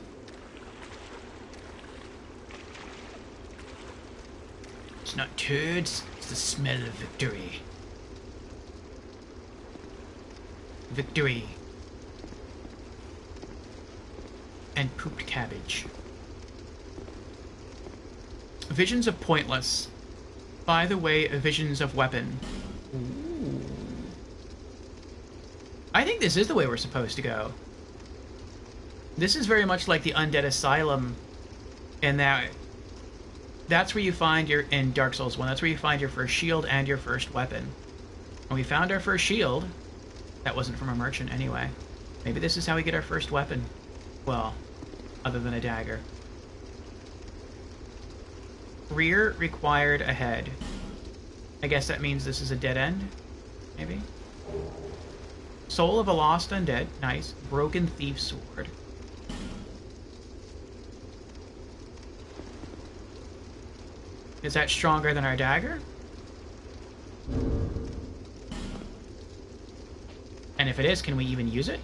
It's not turds, it's the smell of victory. Victory. And pooped cabbage. Visions of pointless. By the way, visions of weapon. Ooh. I think this is the way we're supposed to go. This is very much like the Undead Asylum, in that that's where you find your, in Dark Souls 1, that's where you find your first shield and your first weapon. When we found our first shield, that wasn't from a merchant anyway. Maybe this is how we get our first weapon. Well, other than a dagger. Rear required ahead. I guess that means this is a dead end? Maybe? Soul of a lost undead. Nice. Broken thief sword. Is that stronger than our dagger? And if it is, can we even use it?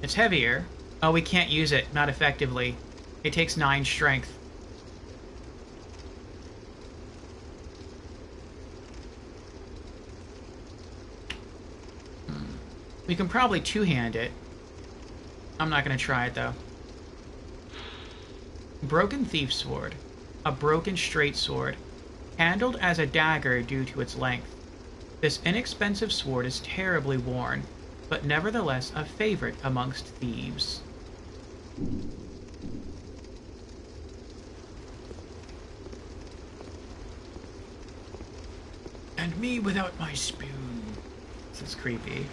It's heavier. Oh, we can't use it. Not effectively. It takes 9 strength. We can probably two-hand it. I'm not going to try it, though. Broken Thief Sword. A broken straight sword. Handled as a dagger due to its length. This inexpensive sword is terribly worn, but nevertheless a favorite amongst thieves. Leave me without my spoon. This is creepy.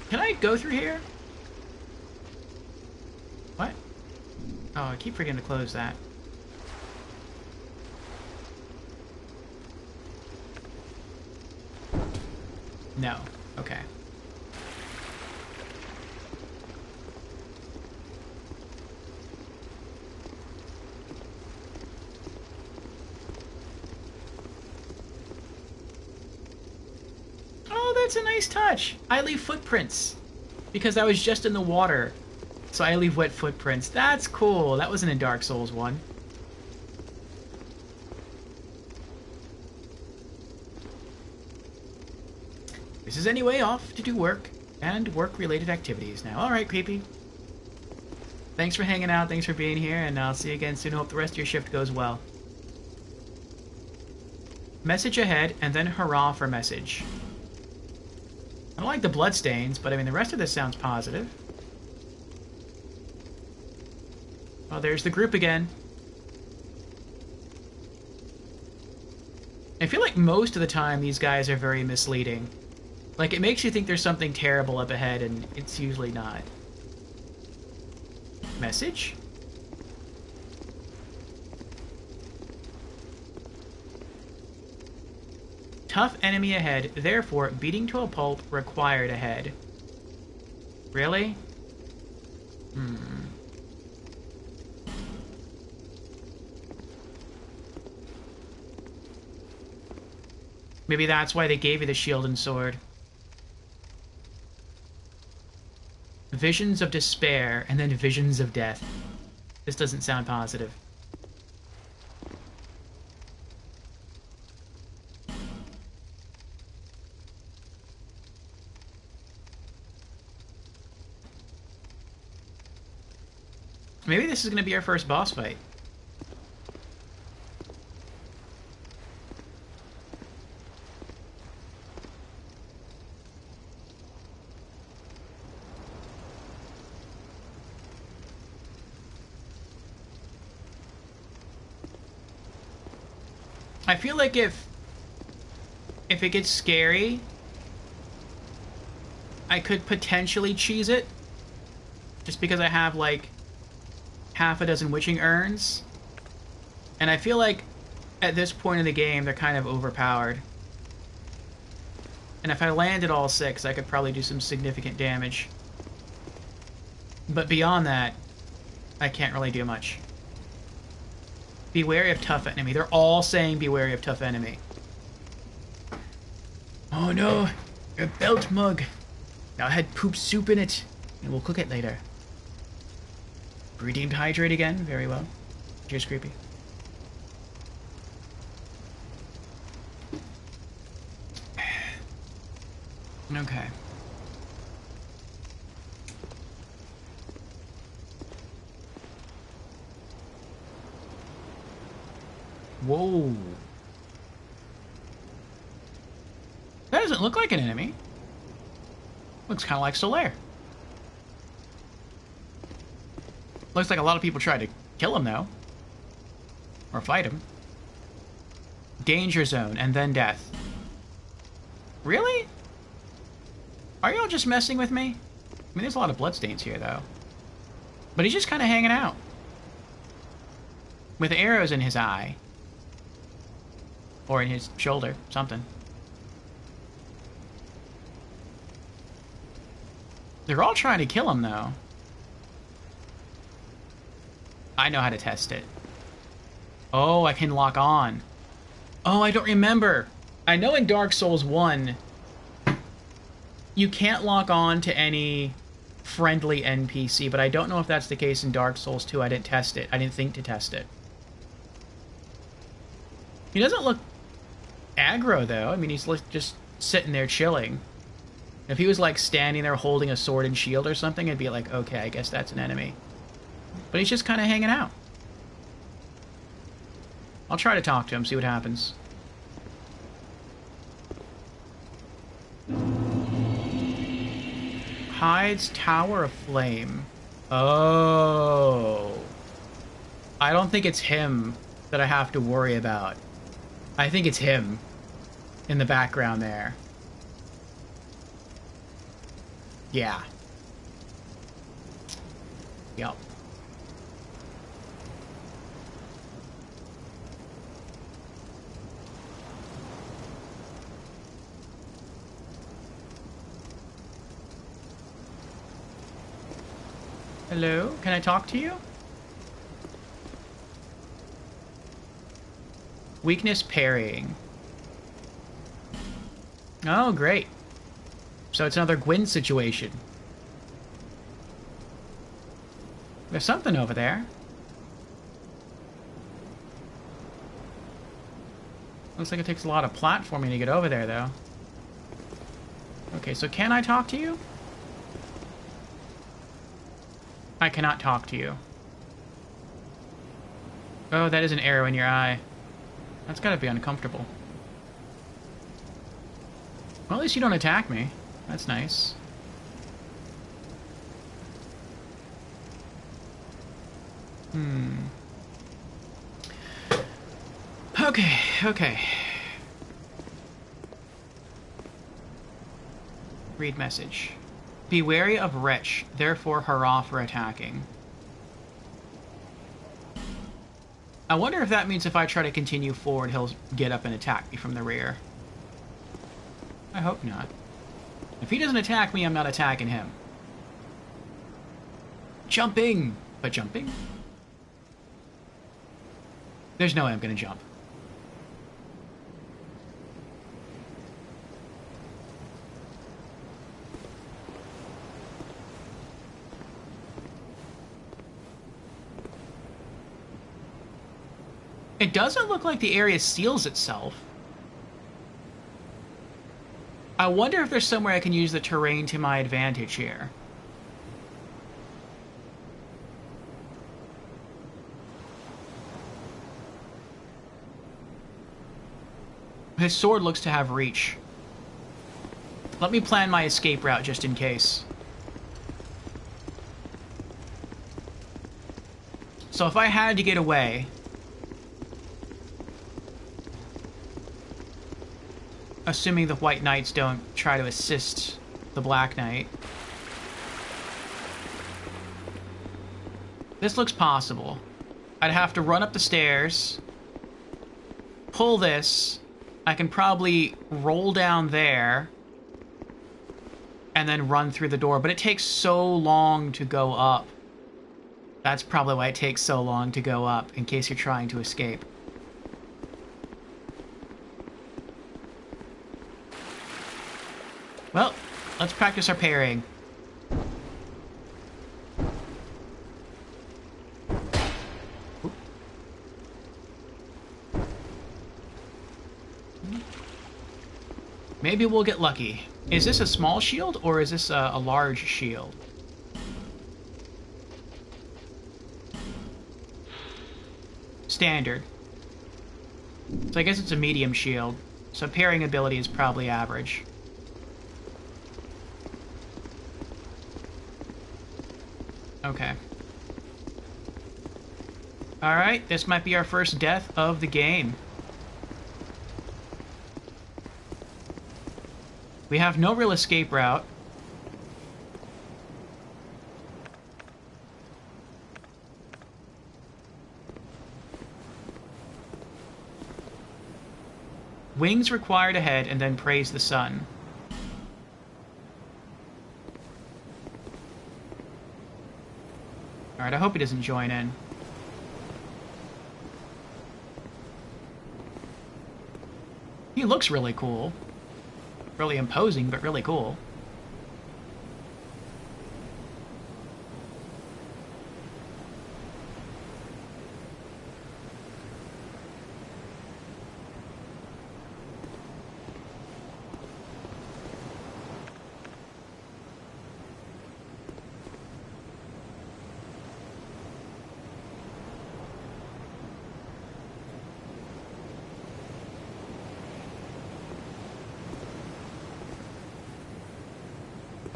Can I go through here? What? Oh, I keep forgetting to close that. No. Okay. Oh, that's a nice touch. I leave footprints because I was just in the water. So I leave wet footprints. That's cool. That wasn't in Dark Souls 1. This is anyway off to do work and work-related activities now. Alright, creepy. Thanks for hanging out. Thanks for being here, and I'll see you again soon. Hope the rest of your shift goes well. Message ahead, and then hurrah for message. I don't like the bloodstains, but I mean, the rest of this sounds positive. Oh, there's the group again. I feel like most of the time these guys are very misleading. Like, it makes you think there's something terrible up ahead, and it's usually not. Message? Tough enemy ahead, therefore beating to a pulp required ahead. Really? Maybe that's why they gave you the shield and sword. Visions of despair, and then visions of death. This doesn't sound positive. Maybe this is going to be our first boss fight. I feel like if it gets scary, I could potentially cheese it. Just because I have, like, half a dozen witching urns. And I feel like at this point in the game, they're kind of overpowered. And if I landed all 6, I could probably do some significant damage. But beyond that, I can't really do much. Be wary of tough enemy. They're all saying be wary of tough enemy. Oh no, your belt mug. Now it had poop soup in it, and we'll cook it later. Redeemed hydrate again. Very well. Cheers, creepy. Okay. Whoa. That doesn't look like an enemy. Looks kind of like Solaire. Looks like a lot of people tried to kill him, though. Or fight him. Danger zone, and then death. Really? Are y'all just messing with me? I mean, there's a lot of bloodstains here, though. But he's just kind of hanging out. With arrows in his eye. Or in his shoulder. Something. They're all trying to kill him, though. I know how to test it. Oh, I can lock on. Oh, I don't remember. I know in Dark Souls 1, you can't lock on to any friendly NPC, but I don't know if that's the case in Dark Souls 2. I didn't test it. I didn't think to test it. He doesn't look aggro, though. I mean, he's just sitting there chilling. If he was, like, standing there holding a sword and shield or something, I'd be like, okay, I guess that's an enemy. But he's just kind of hanging out. I'll try to talk to him, see what happens. Hyde's Tower of Flame. Oh. I don't think it's him that I have to worry about. I think it's him in the background there. Yeah. Yep. Hello? Can I talk to you? Weakness parrying. Oh, great. So it's another Gwyn situation. There's something over there. Looks like it takes a lot of platforming to get over there, though. Okay, so can I talk to you? I cannot talk to you. Oh, that is an arrow in your eye. That's gotta be uncomfortable. Well, at least you don't attack me. That's nice. Okay, okay. Read message. Be wary of Wretch, therefore hurrah for attacking. I wonder if that means if I try to continue forward, he'll get up and attack me from the rear. I hope not. If he doesn't attack me, I'm not attacking him. Jumping! But jumping? There's no way I'm gonna jump. It doesn't look like the area seals itself. I wonder if there's somewhere I can use the terrain to my advantage here. His sword looks to have reach. Let me plan my escape route just in case. So if I had to get away... Assuming the White Knights don't try to assist the Black Knight. This looks possible. I'd have to run up the stairs, pull this, I can probably roll down there, and then run through the door, but it takes so long to go up. That's probably why it takes so long to go up, in case you're trying to escape. Well, let's practice our parrying. Maybe we'll get lucky. Is this a small shield, or is this a large shield? Standard. So I guess it's a medium shield. So parrying ability is probably average. Okay. Alright, this might be our first death of the game. We have no real escape route. Wings required ahead, and then praise the sun. Alright, I hope he doesn't join in. He looks really cool. Really imposing, but really cool.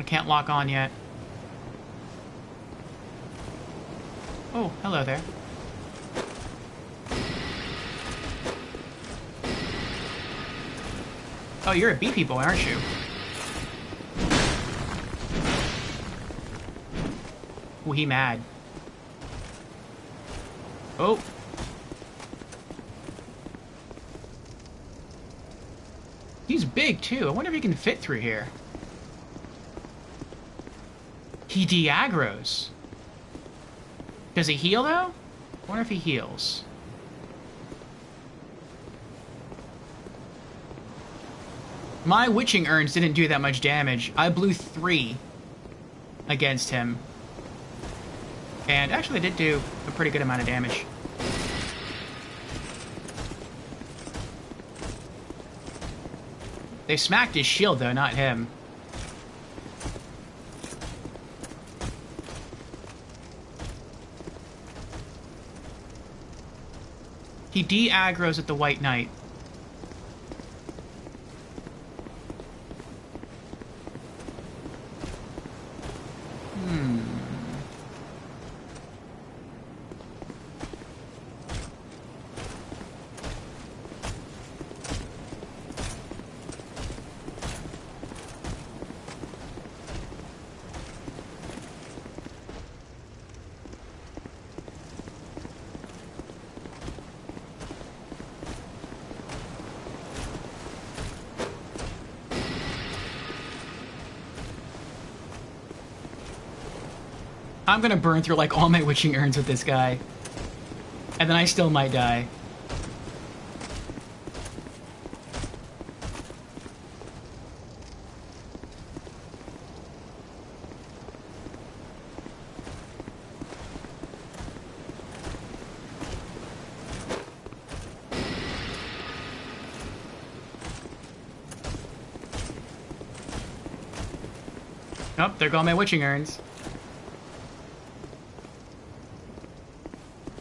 Can't lock on yet. Oh, hello there. Oh, you're a beefy boy, aren't you? Oh, he mad. Oh. He's big, too. I wonder if he can fit through here. He de-aggroes. Does he heal, though? I wonder if he heals. My witching urns didn't do that much damage. I blew 3 against him. And actually, they did do a pretty good amount of damage. They smacked his shield, though, not him. He de-aggroes at the White Knight. I'm gonna burn through, like, all my witching urns with this guy. And then I still might die. Oh, there go my witching urns.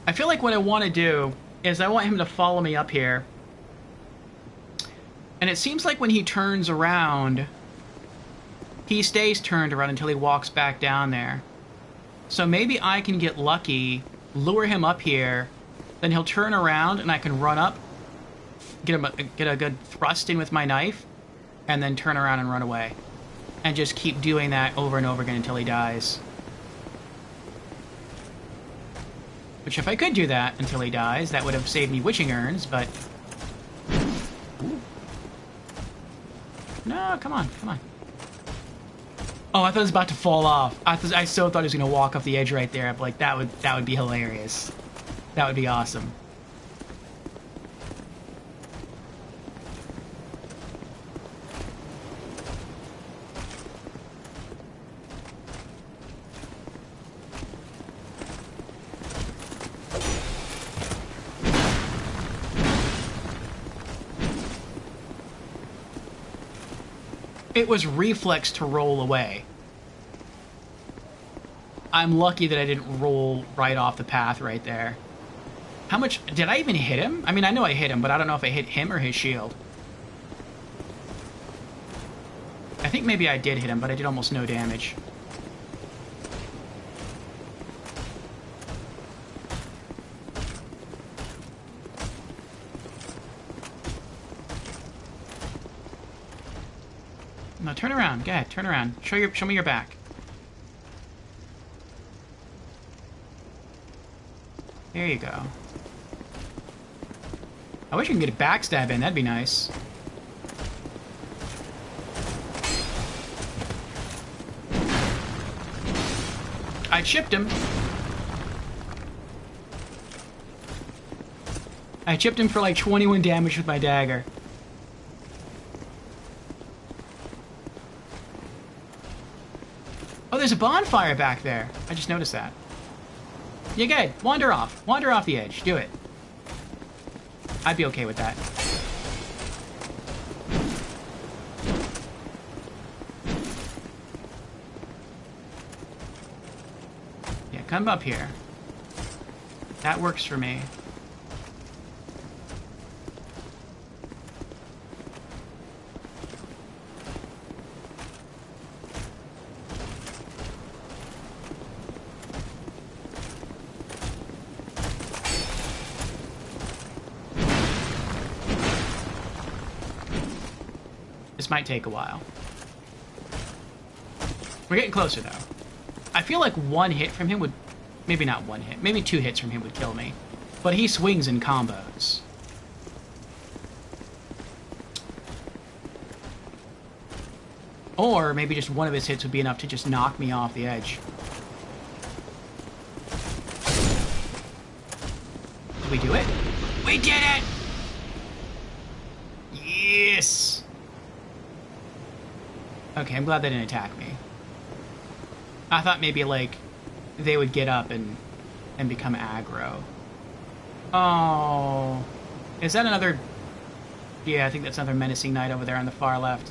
I feel like what I want to do is I want him to follow me up here. And it seems like when he turns around, he stays turned around until he walks back down there. So maybe I can get lucky, lure him up here, then he'll turn around and I can run up, get a good thrust in with my knife, and then turn around and run away. And just keep doing that over and over again until he dies. Which, if I could do that until he dies, that would have saved me witching urns, but... Ooh. No, come on, come on. Oh, I thought it was about to fall off. I so thought he was going to walk off the edge right there. I'm like, that would be hilarious. That would be awesome. It was reflex to roll away. I'm lucky that I didn't roll right off the path right there. How much... Did I even hit him? I mean, I know I hit him, but I don't know if I hit him or his shield. I think maybe I did hit him, but I did almost no damage. No, turn around. Go ahead, turn around. Show me your back. There you go. I wish you could get a backstab in. That'd be nice. I chipped him. I chipped him for like 21 damage with my dagger. Oh, there's a bonfire back there. I just noticed that. Yeah, good. Wander off. Wander off the edge. Do it. I'd be okay with that. Yeah, come up here. That works for me. This might take a while. We're getting closer, though. I feel like one hit from him would... Maybe not one hit. Maybe 2 hits from him would kill me. But he swings in combos. Or maybe just one of his hits would be enough to just knock me off the edge. Did we do it? We did it! Yes! Okay, I'm glad they didn't attack me. I thought maybe, like, they would get up and become aggro. Oh. Is that another... Yeah, I think that's another menacing knight over there on the far left.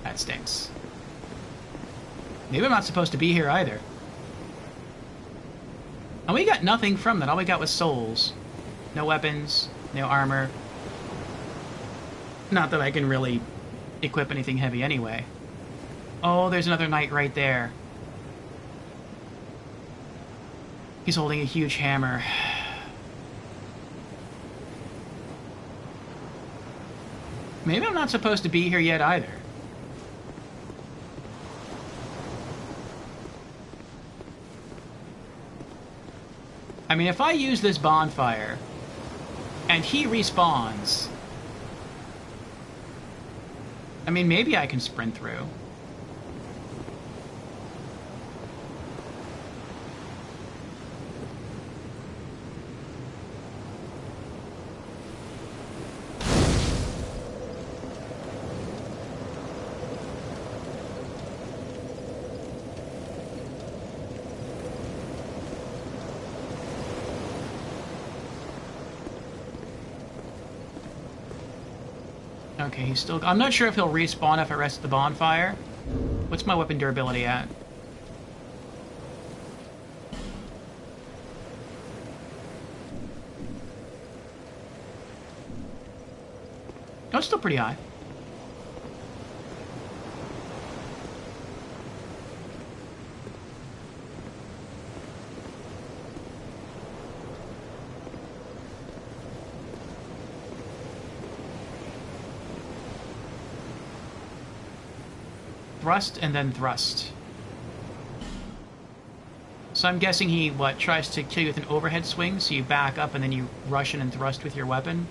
That stinks. Maybe I'm not supposed to be here either. And we got nothing from that. All we got was souls. No weapons, no armor. Not that I can really equip anything heavy anyway. Oh, there's another knight right there. He's holding a huge hammer. Maybe I'm not supposed to be here yet either. I mean, if I use this bonfire, and he respawns... I mean, maybe I can sprint through. Okay, he's still... I'm not sure if he'll respawn if I rest at the bonfire. What's my weapon durability at? Oh, it's still pretty high. Thrust and then thrust. So I'm guessing he, tries to kill you with an overhead swing, so you back up and then you rush in and thrust with your weapon?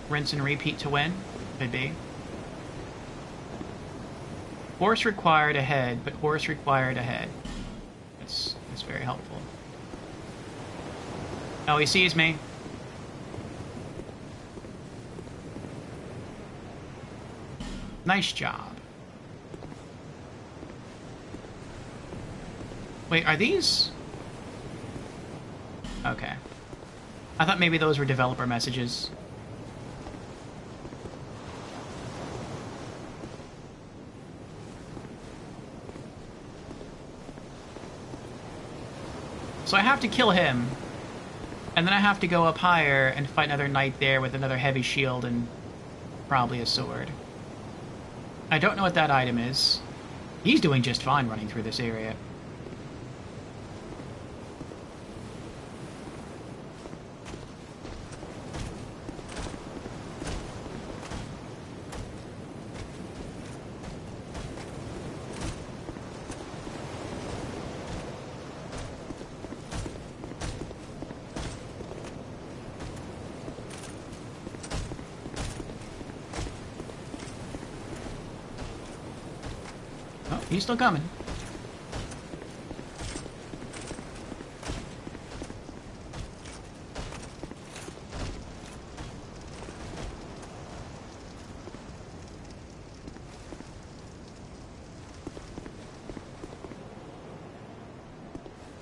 Rinse and repeat to win? Could be. Horse required ahead, but horse required ahead. That's very helpful. Oh, he sees me. Nice job. Wait, are these... Okay. I thought maybe those were developer messages. So I have to kill him, and then I have to go up higher and fight another knight there with another heavy shield and probably a sword. I don't know what that item is. He's doing just fine running through this area. He's still coming.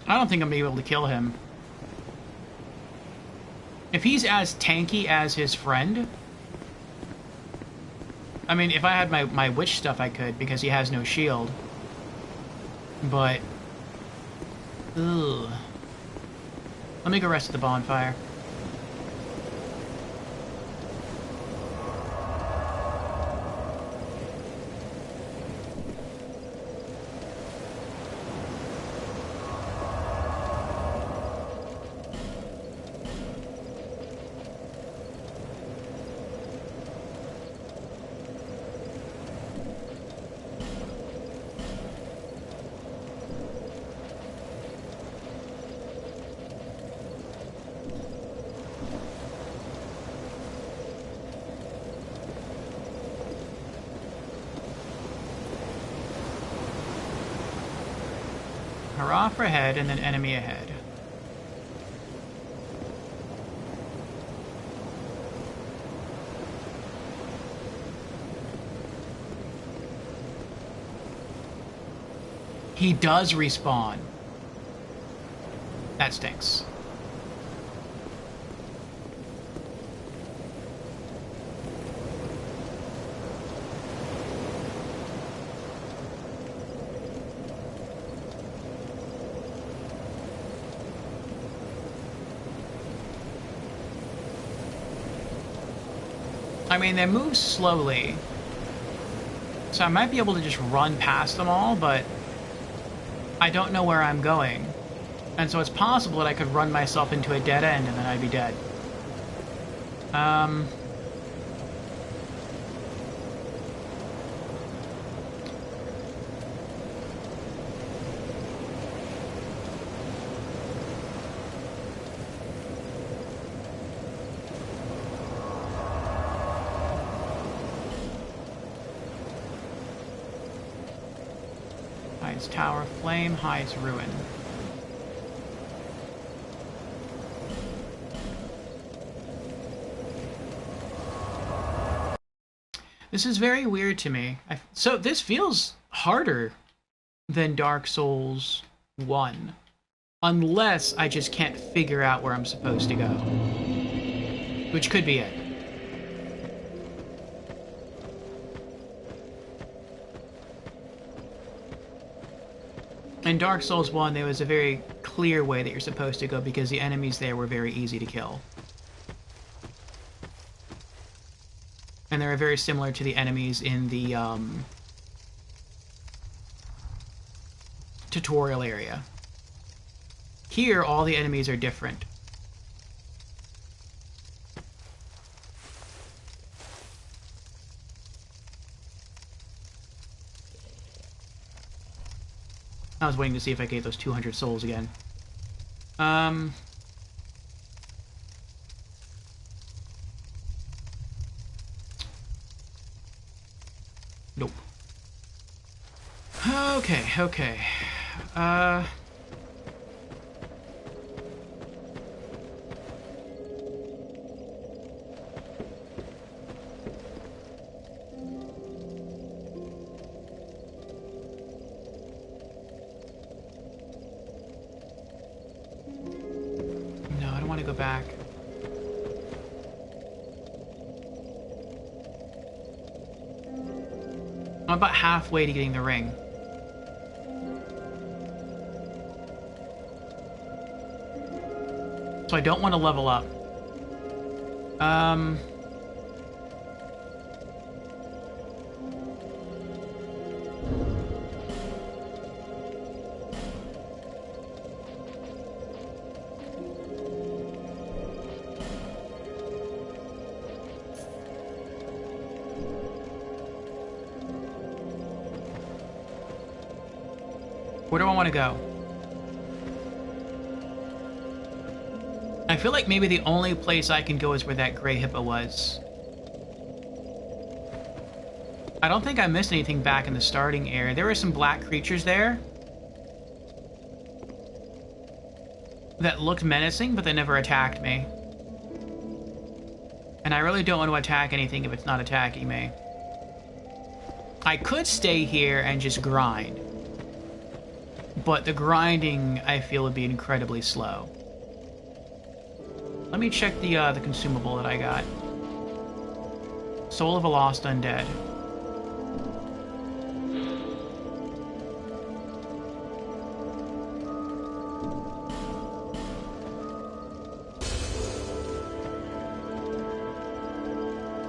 I don't think I'm gonna be able to kill him. If he's as tanky as his friend... I mean, if I had my witch stuff, I could, because he has no shield. But... Ugh. Let me go rest at the bonfire. Hurrah for ahead, and then enemy ahead. He does respawn. That stinks. I mean, they move slowly, so I might be able to just run past them all, but I don't know where I'm going. And so it's possible that I could run myself into a dead end and then I'd be dead. Hides Tower of Flame, hides Ruin. This is very weird to me. So this feels harder than Dark Souls 1. Unless I just can't figure out where I'm supposed to go. Which could be it. In Dark Souls 1, there was a very clear way that you're supposed to go because the enemies there were very easy to kill. And they're very similar to the enemies in the tutorial area. Here, all the enemies are different. I was waiting to see if I gave those 200 souls again. Nope. Okay. No, I don't want to go back. I'm about halfway to getting the ring. So I don't want to level up. Where do I want to go? I feel like maybe the only place I can go is where that gray hippo was. I don't think I missed anything back in the starting area. There were some black creatures there that looked menacing, but they never attacked me. And I really don't want to attack anything if it's not attacking me. I could stay here and just grind. But the grinding, I feel, would be incredibly slow. Let me check the consumable that I got. Soul of a Lost Undead.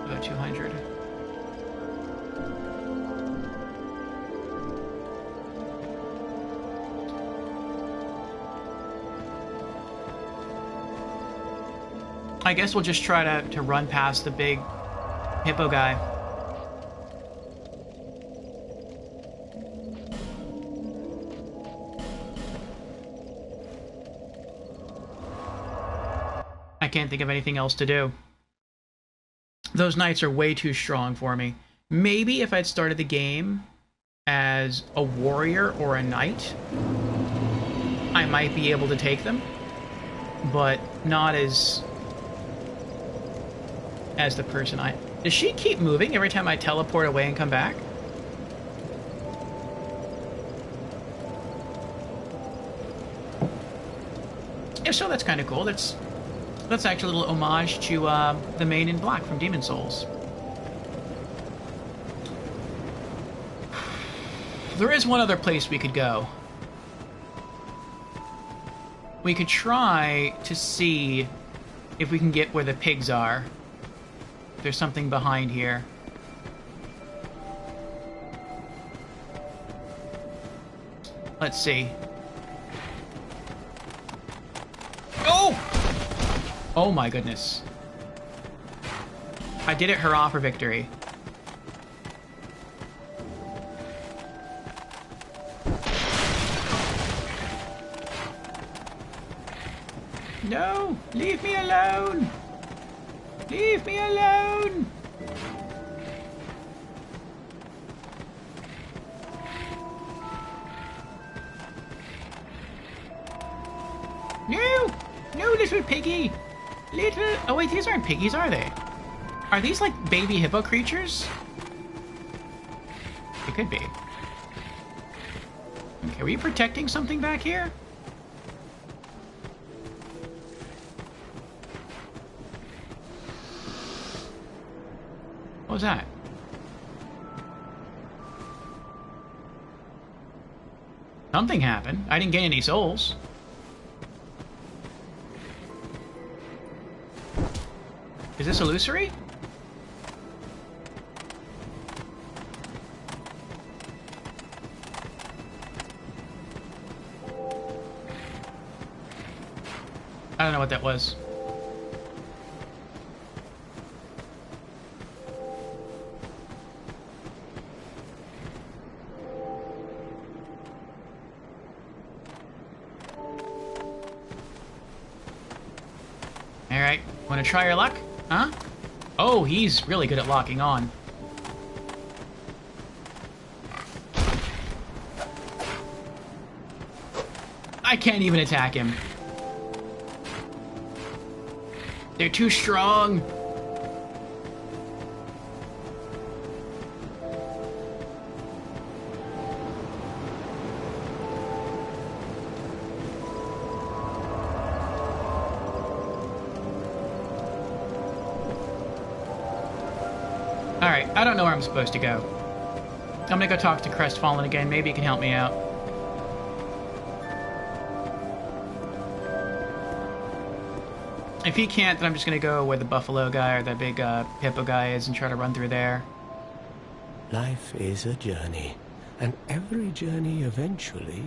About 200. I guess we'll just try to run past the big hippo guy. I can't think of anything else to do. Those knights are way too strong for me. Maybe if I'd started the game as a warrior or a knight, I might be able to take them, but not as the person I... Does she keep moving every time I teleport away and come back? If so, that's kind of cool. That's actually a little homage to the main in black from Demon Souls. There is one other place we could go. We could try to see if we can get where the pigs are. There's something behind here. Let's see. Oh! Oh my goodness. I did it hurrah for victory. No! Leave me alone! Leave me alone! No! No, little piggy! Little... Oh wait, these aren't piggies, are they? Are these like baby hippo creatures? They could be. Okay, were you protecting something back here? What was that? Something happened. I didn't get any souls. Is this illusory? I don't know what that was. Alright, wanna try your luck? Huh? Oh, he's really good at locking on. I can't even attack him. They're too strong. Alright, I don't know where I'm supposed to go. I'm gonna go talk to Crestfallen again. Maybe he can help me out. If he can't, then I'm just gonna go where the buffalo guy or the big hippo guy is and try to run through there. Life is a journey, and every journey eventually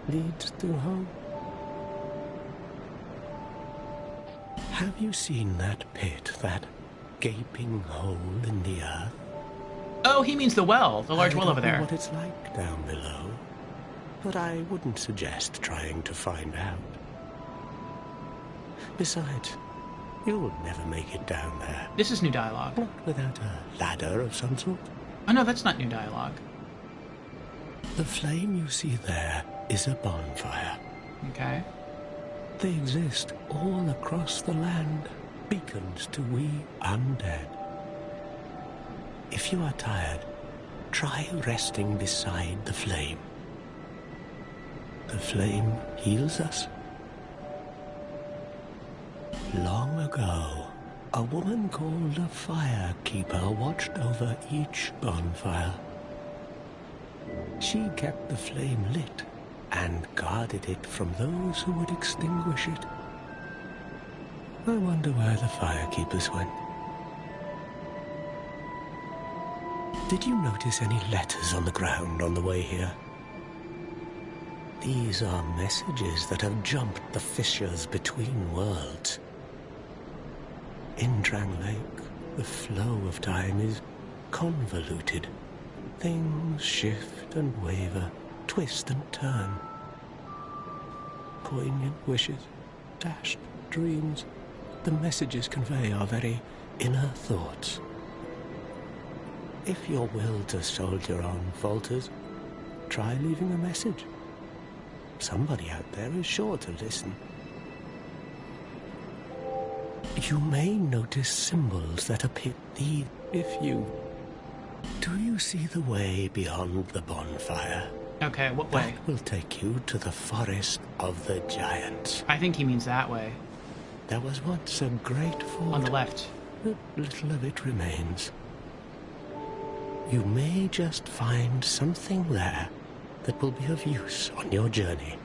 leads to home. Have you seen that pit, that gaping hole in the earth? Oh, he means the well, the large well over there. I don't know what it's like down below, but I wouldn't suggest trying to find out. Besides, you'll never make it down there. This is new dialogue. Not without a ladder of some sort. Oh no, that's not new dialogue. The flame you see there is a bonfire. Okay. They exist all across the land, beacons to we undead. If you are tired, try resting beside the flame. The flame heals us. Long ago, a woman called a firekeeper watched over each bonfire. She kept the flame lit and guarded it from those who would extinguish it. I wonder where the firekeepers went. Did you notice any letters on the ground on the way here? These are messages that have jumped the fissures between worlds. In Drang Lake, the flow of time is convoluted. Things shift and waver, twist and turn. Poignant wishes, dashed dreams. The messages convey our very inner thoughts. If your will to soldier on falters, try leaving a message. somebody out there is sure to listen. You may notice symbols that appear if you... Do you see the way beyond the bonfire? Okay, what way? That will take you to the Forest of the Giants. I think he means that way. There was once a great fort. On the left. But little of it remains. You may just find something there that will be of use on your journey.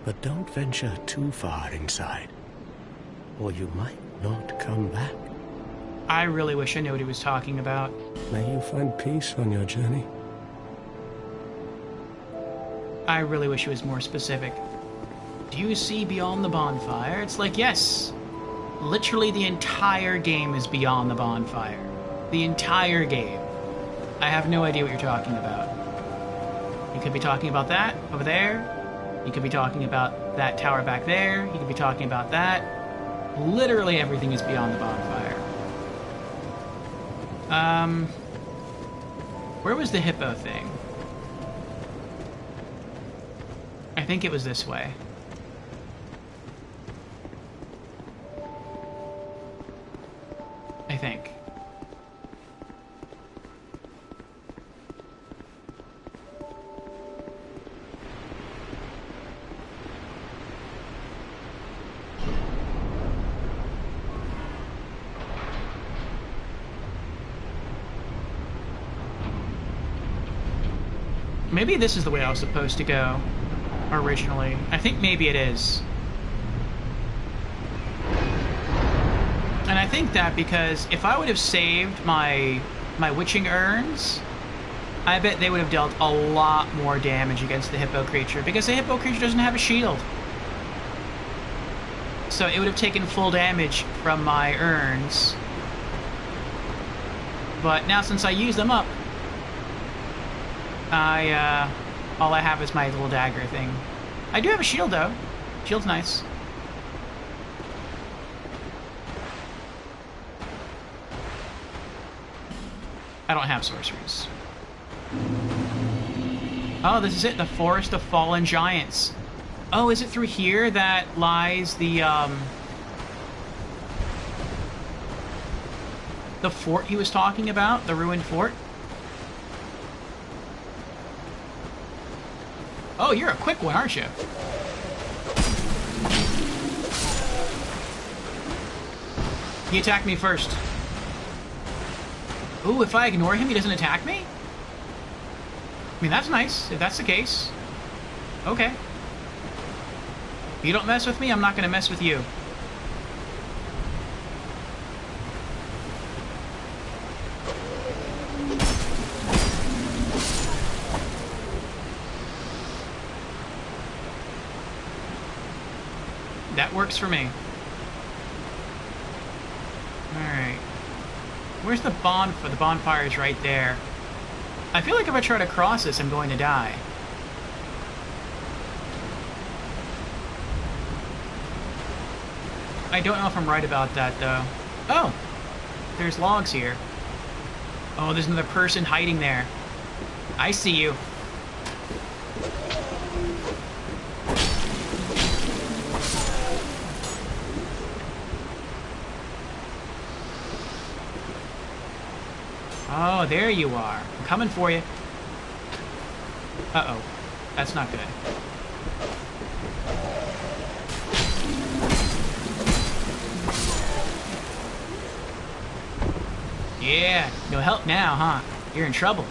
But don't venture too far inside, or you might not come back. I really wish I knew what he was talking about. May you find peace on your journey. I really wish it was more specific. Do you see beyond the bonfire? It's like, yes. Literally the entire game is beyond the bonfire. The entire game. I have no idea what you're talking about. You could be talking about that over there. You could be talking about that tower back there. You could be talking about that. Literally everything is beyond the bonfire. Where was the hippo thing? I think it was this way. I think. Maybe this is the way I was supposed to go originally. I think maybe it is. And I think that because if I would have saved my witching urns, I bet they would have dealt a lot more damage against the hippo creature, because the hippo creature doesn't have a shield. So it would have taken full damage from my urns. But now since I used them up, all I have is my little dagger thing. I do have a shield though. Shield's nice. I don't have sorceries. Oh, this is it, the Forest of Fallen Giants. Oh, is it through here that lies the fort he was talking about? The ruined fort? Oh, you're a quick one, aren't you? He attacked me first. Ooh, if I ignore him, he doesn't attack me? I mean, that's nice, if that's the case. Okay. If you don't mess with me, I'm not gonna mess with you. That works for me. Alright. Where's the bonfire? The bonfire is right there. I feel like if I try to cross this, I'm going to die. I don't know if I'm right about that, though. Oh! There's logs here. Oh, there's another person hiding there. I see you. Oh, there you are. I'm coming for you. Uh-oh. That's not good. Yeah, no help now, huh? You're in trouble.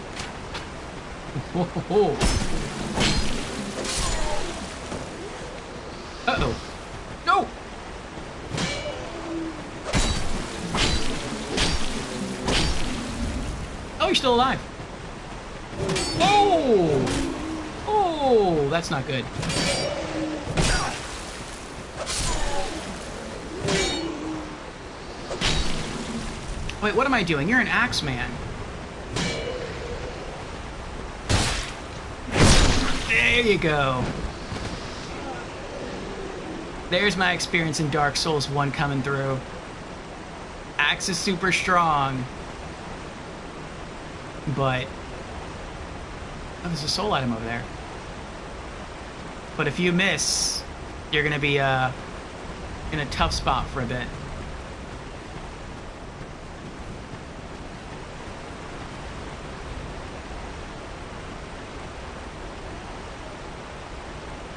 Uh-oh. No! Oh, you're still alive. Oh! Oh, that's not good. Wait, what am I doing? You're an Axeman. There you go. There's my experience in Dark Souls 1 coming through. Axe is super strong. But... oh, there's a soul item over there. But if you miss, you're gonna be in a tough spot for a bit.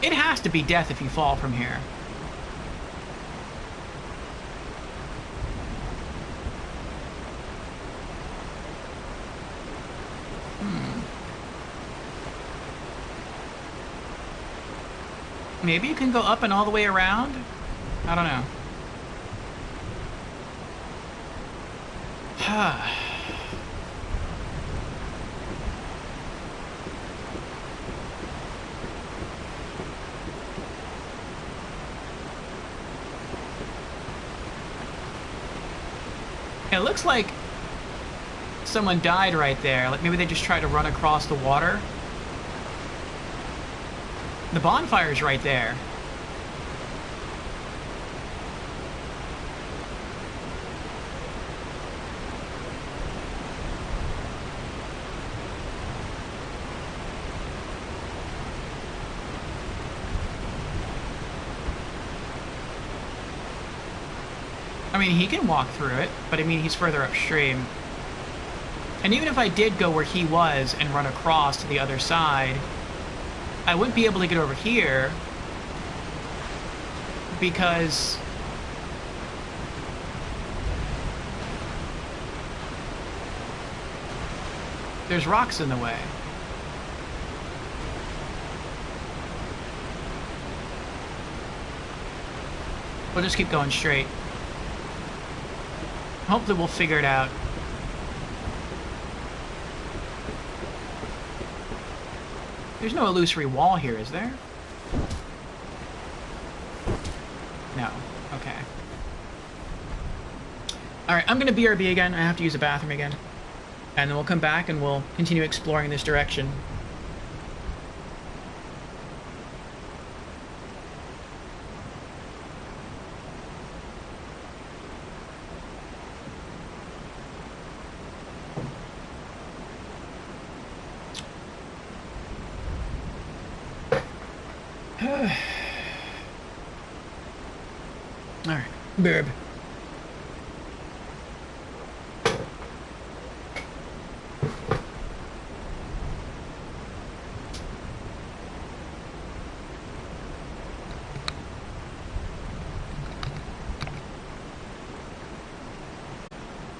It has to be death if you fall from here. Maybe you can go up and all the way around? I don't know. It looks like someone died right there. Like maybe they just tried to run across the water. The bonfire's right there. I mean, he can walk through it, but I mean, he's further upstream. And even if I did go where he was and run across to the other side, I wouldn't be able to get over here because there's rocks in the way. We'll just keep going straight. Hopefully we'll figure it out. There's no illusory wall here, is there? No. Okay. Alright, I'm gonna BRB again. I have to use the bathroom again. And then we'll come back and we'll continue exploring this direction. Alright, Burb.